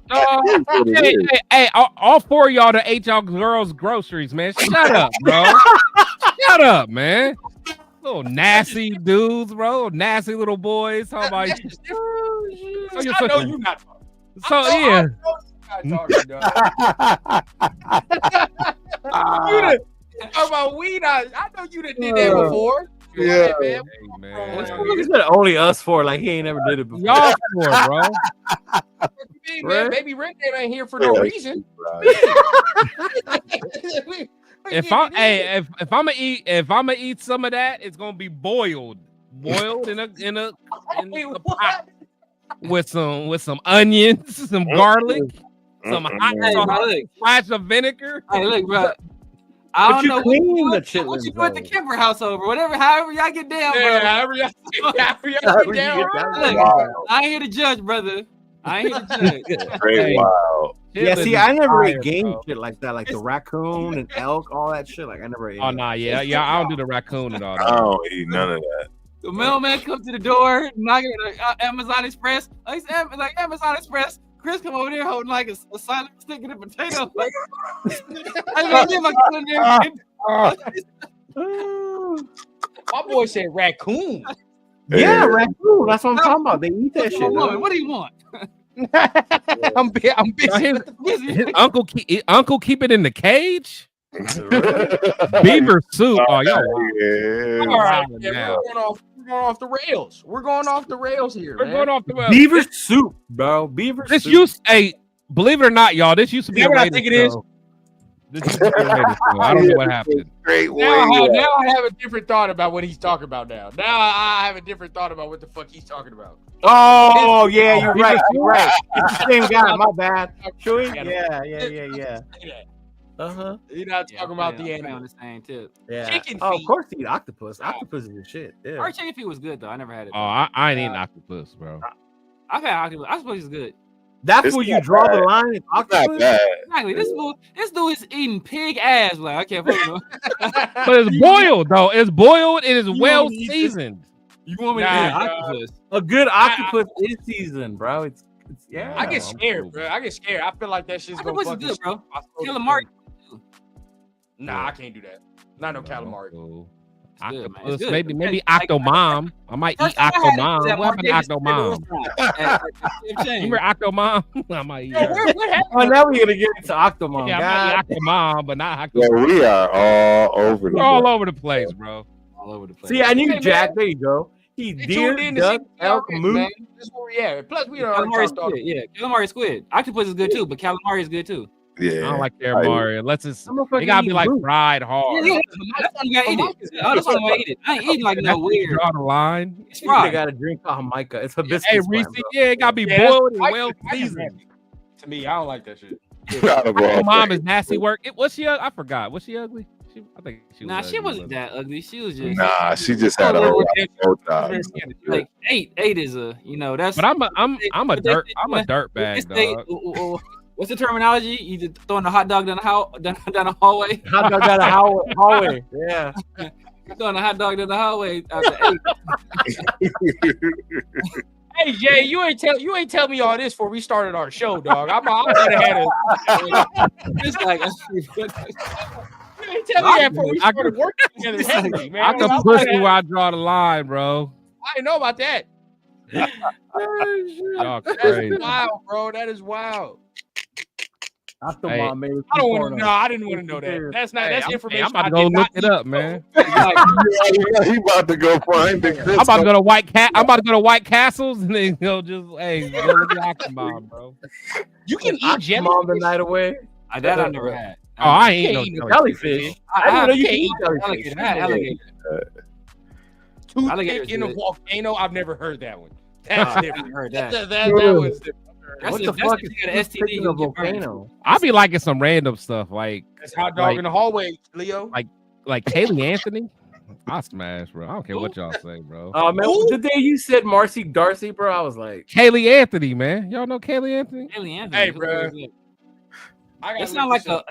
Hey, all four of y'all that ate y'all girls' groceries, man. Shut up, bro. Shut up, man. Little nasty dudes, bro. Nasty little boys. How about you? I know you're not. So yeah. Talk about weed. I know you done did that before. Yeah, man. He said only us four. Like he ain't never did it before. Y'all four, bro. Man, baby Red Dead ain't here for no reason. If I'm gonna eat some of that, it's gonna be boiled in a pot with some onions, some garlic, some hot sauce, splash of vinegar. Hey, look, bro. I don't know what you do at the Kemper household, or whatever, however y'all get down, bro. Yeah, however y'all get down. Look, I ain't here to judge, brother. I ain't here to judge. Great, wow. Yeah, see, I never ate game shit like that, like the raccoon and elk, all that shit. Like I never ate. Oh nah, yeah, I don't do the raccoon and all that. I don't eat none of that. The mailman comes to the door, knocking at Amazon Express. Like Amazon Express. Chris come over there holding like a silent stick and a potato. Like, my boy said raccoon. Yeah, raccoon. That's what I'm talking about. They eat that shit. What do you want? I'm busy. His uncle keep it in the cage. Beaver soup. Oh, yo. Yeah. All right, yeah, we're going off the rails. We're going off the rails here. We're going off the rails. Beaver soup, bro. Beaver This soup. used, hey, believe it or not, y'all, this used to be a what I radio think it is? show. This used to be a radio show. I don't know what happened. Great Now way. I have a different thought about what he's talking about now. Now I have a different thought about what the fuck he's talking about. Oh, yeah, you're right. You're right. It's the same guy. My bad. Chewy? Yeah. Uh-huh. You're not talking about the on animal. the same tip. Yeah. Chicken Oh, of feet. course, eat octopus. Octopus is the shit. Yeah. Our chicken feet was good though. I never had it. Oh, I ain't eating octopus, bro. I've had octopus. Octopus is good. That's It's where you not draw bad. the line. Is It's not octopus. bad. Exactly. This dude is eating pig ass. Like I can't fuck with him. But it's boiled, though. It's boiled. It is well eat this- seasoned. You want me to Nah, eat dog. octopus? A good octopus is seasoned, bro. It's yeah. I get I'm scared, cool. bro. I get scared. I feel like that shit's gonna Octopus is fucking good, bro. my soul. Calamari. Nah, I can't do that. Not no calamari. Cool. It's good, man. It's Octopus, good. maybe Like- Octomom. I might eat First time I had it Octomom. was at What happened to Mark Davis Octomom? restaurant at Chef Chang. You remember Octomom? I might eat Yo, her. what happened? Oh, now we're gonna get into Octomom. Yeah, I God. might eat Octomom, but not Yeah, Octomom. we are all over the We're all place. over the place, bro. All over the place. See, I knew Hey, Jack. man. There you go. He They deer, tuned in to duck, see elk, calamari, moose. man. That's where we at. Plus, we already Calamari talked all squid. Yeah, calamari squid. Octopus is good too, but calamari is good too. I Yeah. don't like calamari unless it's. I'm a It gotta be fucking like moose. fried Yeah, hard. yeah, that's why you gotta eat it. That's why you gotta eat it. I ain't eating like no That's where you weird. draw the line. It's You fried. got to drink Jamaica. It's hibiscus. Hey, plant, Reese, bro. yeah, it gotta be Yeah, boiled and that's- well I just- seasoned. To me, I don't like that shit. Out of all Mom things. is nasty work. Was she? I forgot. Was she ugly? I think she was. Nah, she ugly, wasn't that ugly. She was just Nah, she just had a whole lot of Botox. like eight is a that's. But I'm a dirt bag it's they- dog. What's the terminology? You just throwing a hot dog down the hallway. Hot dog down the hallway. Yeah. Throwing a hot dog down the hallway. After 8. Hey Jay, you ain't tell me all this before we started our show, dog. I might have had a. It's like You ain't tell me that before we started working together. Heavily, man. I can push you where I draw the line, bro. I didn't know about that. Y'all That's crazy. wild, bro. That is wild. Octomom, Hey, man. I don't want to know. I didn't want to know that. That's not. That's I'm information. about to I go did look not it need up, to man. He about to go find the I'm about to go to White Castles and then go just go look at Octomom, bro. You can eat Octomom the jellyfish. night away. that I've never had. Oh, I ain't can't eating eat no no jellyfish. Jellyfish. I I didn't know you can't could eat eat jellyfish. Alligator. I had alligator. Toothpick in a volcano. I've never heard that one. That's I different. heard that. That was different. What That's the fuck if is you got an STD, picking you a get burned. volcano? I be liking some random stuff like That's hot dog in the hallway, Leo. Kaylee Anthony. I smash, bro. I don't care what y'all say, bro. Oh man, Who? the day you said Marcy Darcy, bro, I was like, Kaylee Anthony, man. Y'all know Kaylee Anthony? Haley Anthony. Hey, Who bro. is it? I That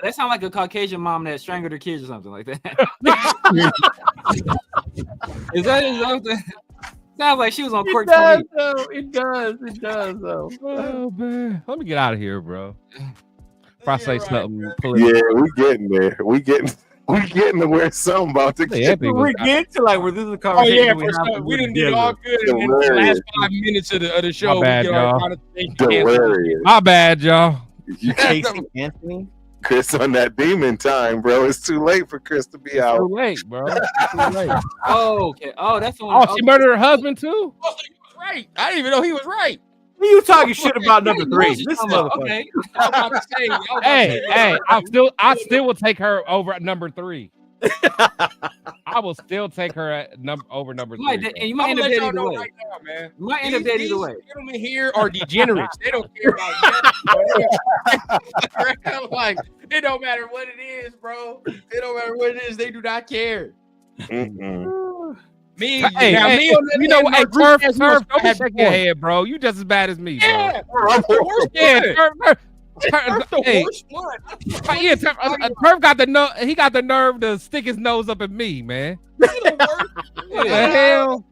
got sound like a Caucasian mom that strangled her kids or something like that. Is that sounds like she was on court it does, 20. though. It does, though. Oh man, let me get out of here, bro. If I say something Yeah, political, we getting there. We getting to where something about to Kaylee get. Anthony We're was, getting to like where this is a Oh conversation. yeah, we for have sure. to We do didn't get all together. good in the Hilarious. last 5 minutes of the show. bad, we get our y'all. conversation canceled. Hilarious. my bad, y'all. You Casey Anthony. Chris on that demon time, bro. It's too late for Chris to be Too out. late, bro. Too late. Oh, okay. Oh, that's the one. Oh, she murdered her husband too. Oh, he was right. I didn't even know he was right. Who you talking shit about number three? This This motherfucker. motherfucker. Okay. I was about to say, I was about to Hey, say, hey, I still will take her over at number 3. I will still take her at over number 3. And you might I'm end gonna up let dead y'all either know way. right now, man. You might end up dead either way. These gentlemen here are degenerates. They don't care about that. Like, it don't matter what it is, bro. It don't matter what it is. They do not care. Mm-mm. Me, Hey, now, hey, me on the you know what? Hey, Turf, don't be have shaking your head, bro. You just as bad as me, bro. Yeah, Turf the worst Yeah, one. Turf, Turf the hey, worst one. yeah, Turf got the nerve to stick his nose up at me, man. You're the worst. What the Yeah. hell?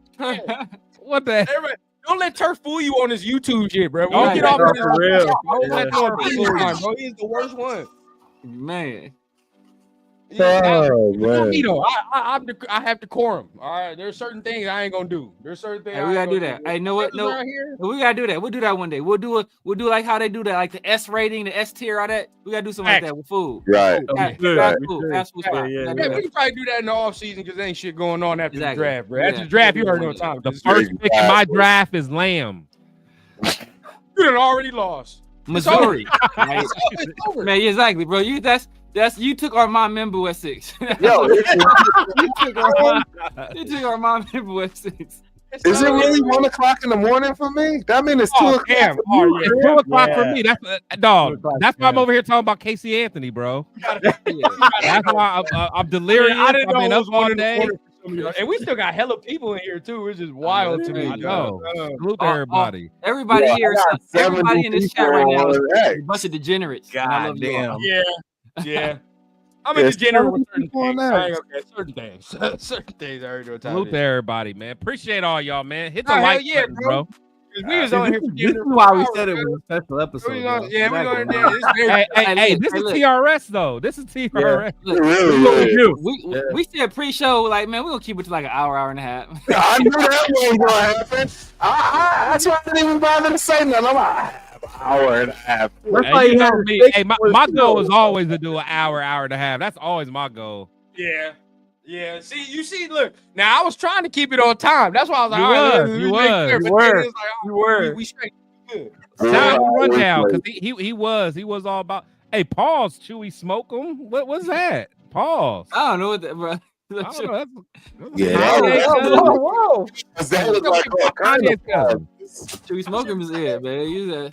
What the? Everybody, don't let Turf fool you on his YouTube shit, bro. When Oh, we get off for of this, real. don't let Yeah. Turf fool you, bro. He's the worst one. Man. I have decorum. All right, there's certain things I ain't gonna do. There's certain things we gotta do that. Hey, know what? No, we gotta do that. We'll do that one day. We'll do like how they do that, like the S rating, the S tier, all that. We gotta do something like that with food. Right. Fast food spot. We can probably do that in the off season because there ain't shit going on after the draft, bro. After the draft, you already know what time. The first pick in my draft is Lamb. You done already lost. Missouri. Right? Man, exactly, bro. You took our mom member at 6. Yo, you took our mom member at 6. Is it really 1 o'clock in the morning for me? That means it's 2 o'clock. Damn. It's 2 o'clock for me. That's dog. That's why I'm over here talking about Casey Anthony, bro. That's why I'm delirious. I didn't know I've been up all day. And we still got hella people in here too. It's just wild to me. I know. Salute to everybody. Everybody here, everybody in this chat right now is a bunch of degenerates. God damn. Yeah. I'm a degenerate with certain things. Certain things. Certain things I already know. Salute to everybody, man. Appreciate all y'all, man. Hit the like button, bro. We was on here for this is why we said it was a special episode. We on there. Hey, this is TRS though. This is TRS. We said pre-show, like, man, we're gonna keep it to like an hour and a half. I knew that wasn't gonna happen. That's why I didn't even bother to say nothing. I'm like, hour and a half. Hey, my goal is always to do an hour and a half. That's always my goal. Yeah. See, look. Now I was trying to keep it on time. That's why I was like, you were. We straight good. Sound rundown because he was all about. Hey, pause. Chewy smoke him. What was that? Pause. I don't know what that, bro. Whoa. That was like all kind of Chewy smoke him is it, man.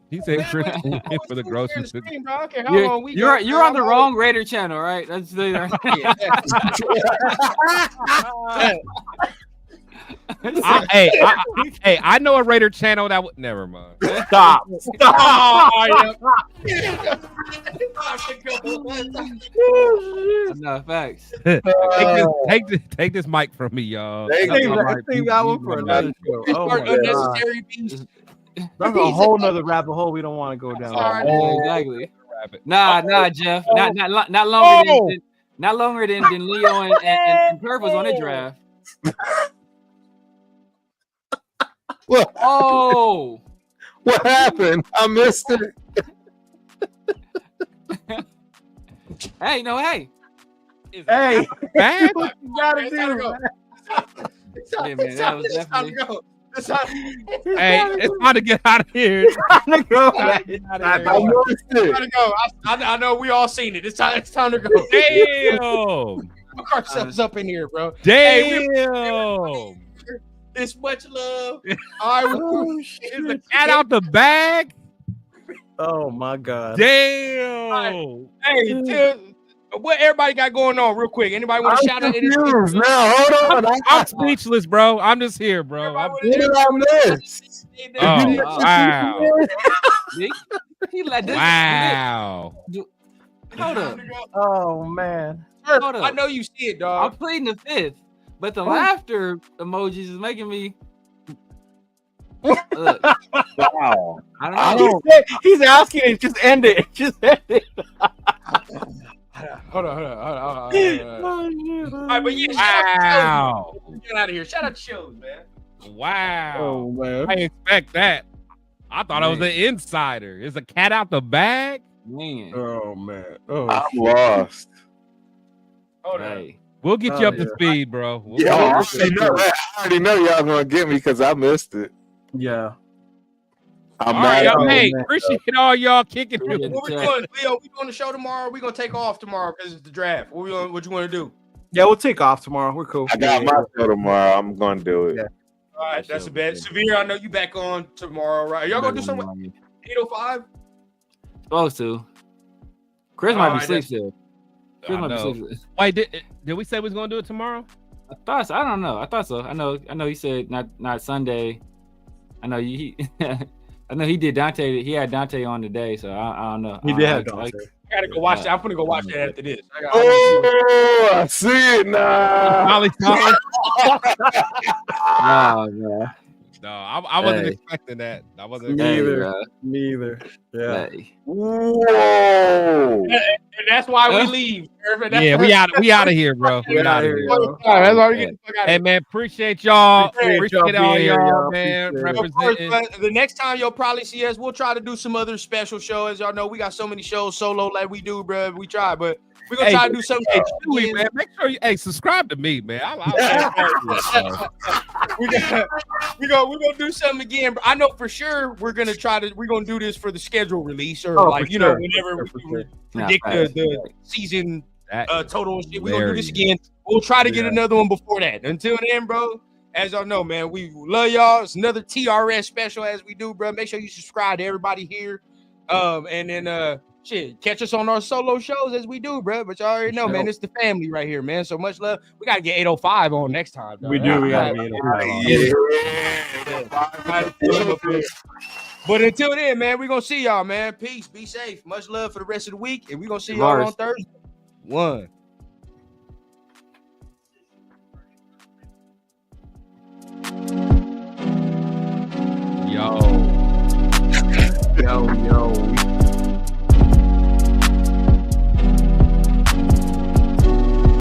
He said Christian for the grocery store. You're on the wrong Raider channel, right? That's the I know a Raider channel that would never mind. Stop. No facts. Take this mic from me, y'all. Take that one for another show. Oh my God. That's a whole nother rabbit hole we don't want to go down. Exactly. Nah, Jeff. Not longer than Leo and Perf was on the draft. What happened? I missed it. Hey. Hey, man, what you gotta do? Yeah, man, that was definitely. Hey, it's time to get out of here. It's time to go. I know we all seen it. It's time to go. Damn. Fuck ourselves up in here, bro. Damn. This much love. All right, is the cat out the bag? Oh my God. Damn. Right. Hey, Tim, what everybody got going on real quick? Anybody want to shout out anything? Now, hold on. I'm speechless, bro. I'm just here, bro. What did I miss? Wow. He let this. Wow. Hold up. Oh man. Hold up. I know you see it, dog. I'm pleading the fifth, but the laughter emojis is making me. Look. Wow. I don't know. He's asking it. Just end it. Just end it. Hold on. All right, but yeah, wow. Get out of here. Shout out to shows, man. Wow. Oh man. I didn't expect that. I thought I was an insider. Is a cat out the bag? Man. Oh man. Oh, I'm lost. Hold on. Hey. We'll get you up to speed, bro. I already know y'all gonna get me because I missed it. Yeah. I'm all right, mad. hey, appreciate all y'all kicking. What we doing, Leo? We doing the show tomorrow? We gonna take off tomorrow because it's the draft. What you want to do? Yeah, we'll take off tomorrow. We're cool. I got my show tomorrow. I'm gonna do it. Yeah. All right, that's a bet. Severe, I know you back on tomorrow, right? Are y'all gonna do something? 8:05? Supposed to. Chris might be asleep still. Chris might be asleep. Wait, did we say we was gonna do it tomorrow? I thought so. I don't know. I thought so. I know. He said not Sunday. I know he. I know he did Dante. He had Dante on today, so I don't know. He did have Dante. I gotta go watch that. I'm gonna go watch that after this. I see it now. Oh man. No, I wasn't expecting that. I wasn't. Me either. Yeah. Hey. Whoa. And that's why we leave. Yeah, we out of here, bro. We out of here. That's why we get the fuck out of here. Hey man, appreciate y'all. Appreciate all being here, y'all, man. Representing. Of course, the next time you'll probably see us, we'll try to do some other special shows. As y'all know, we got so many shows solo like we do, bro. We try, but we're gonna try to do something. Chewy, man. Make sure you subscribe to me, man. We're gonna do something again. I know for sure we're gonna do this for the schedule release or whenever we predict the season total and shit. We're gonna do this again. We'll try to get another one before that. Until then, bro, as y'all know, man, we love y'all. It's another TRS special as we do, bro. Make sure you subscribe to everybody here. And then catch us on our solo shows as we do, bro. But y'all already know, man, it's the family right here, man. So much love. We gotta get 805 on next time. Though. We do. We gotta get 805. But until then, man, we're gonna see y'all, man. Peace. Be safe. Much love for the rest of the week. And we're gonna see y'all on Thursday. 1.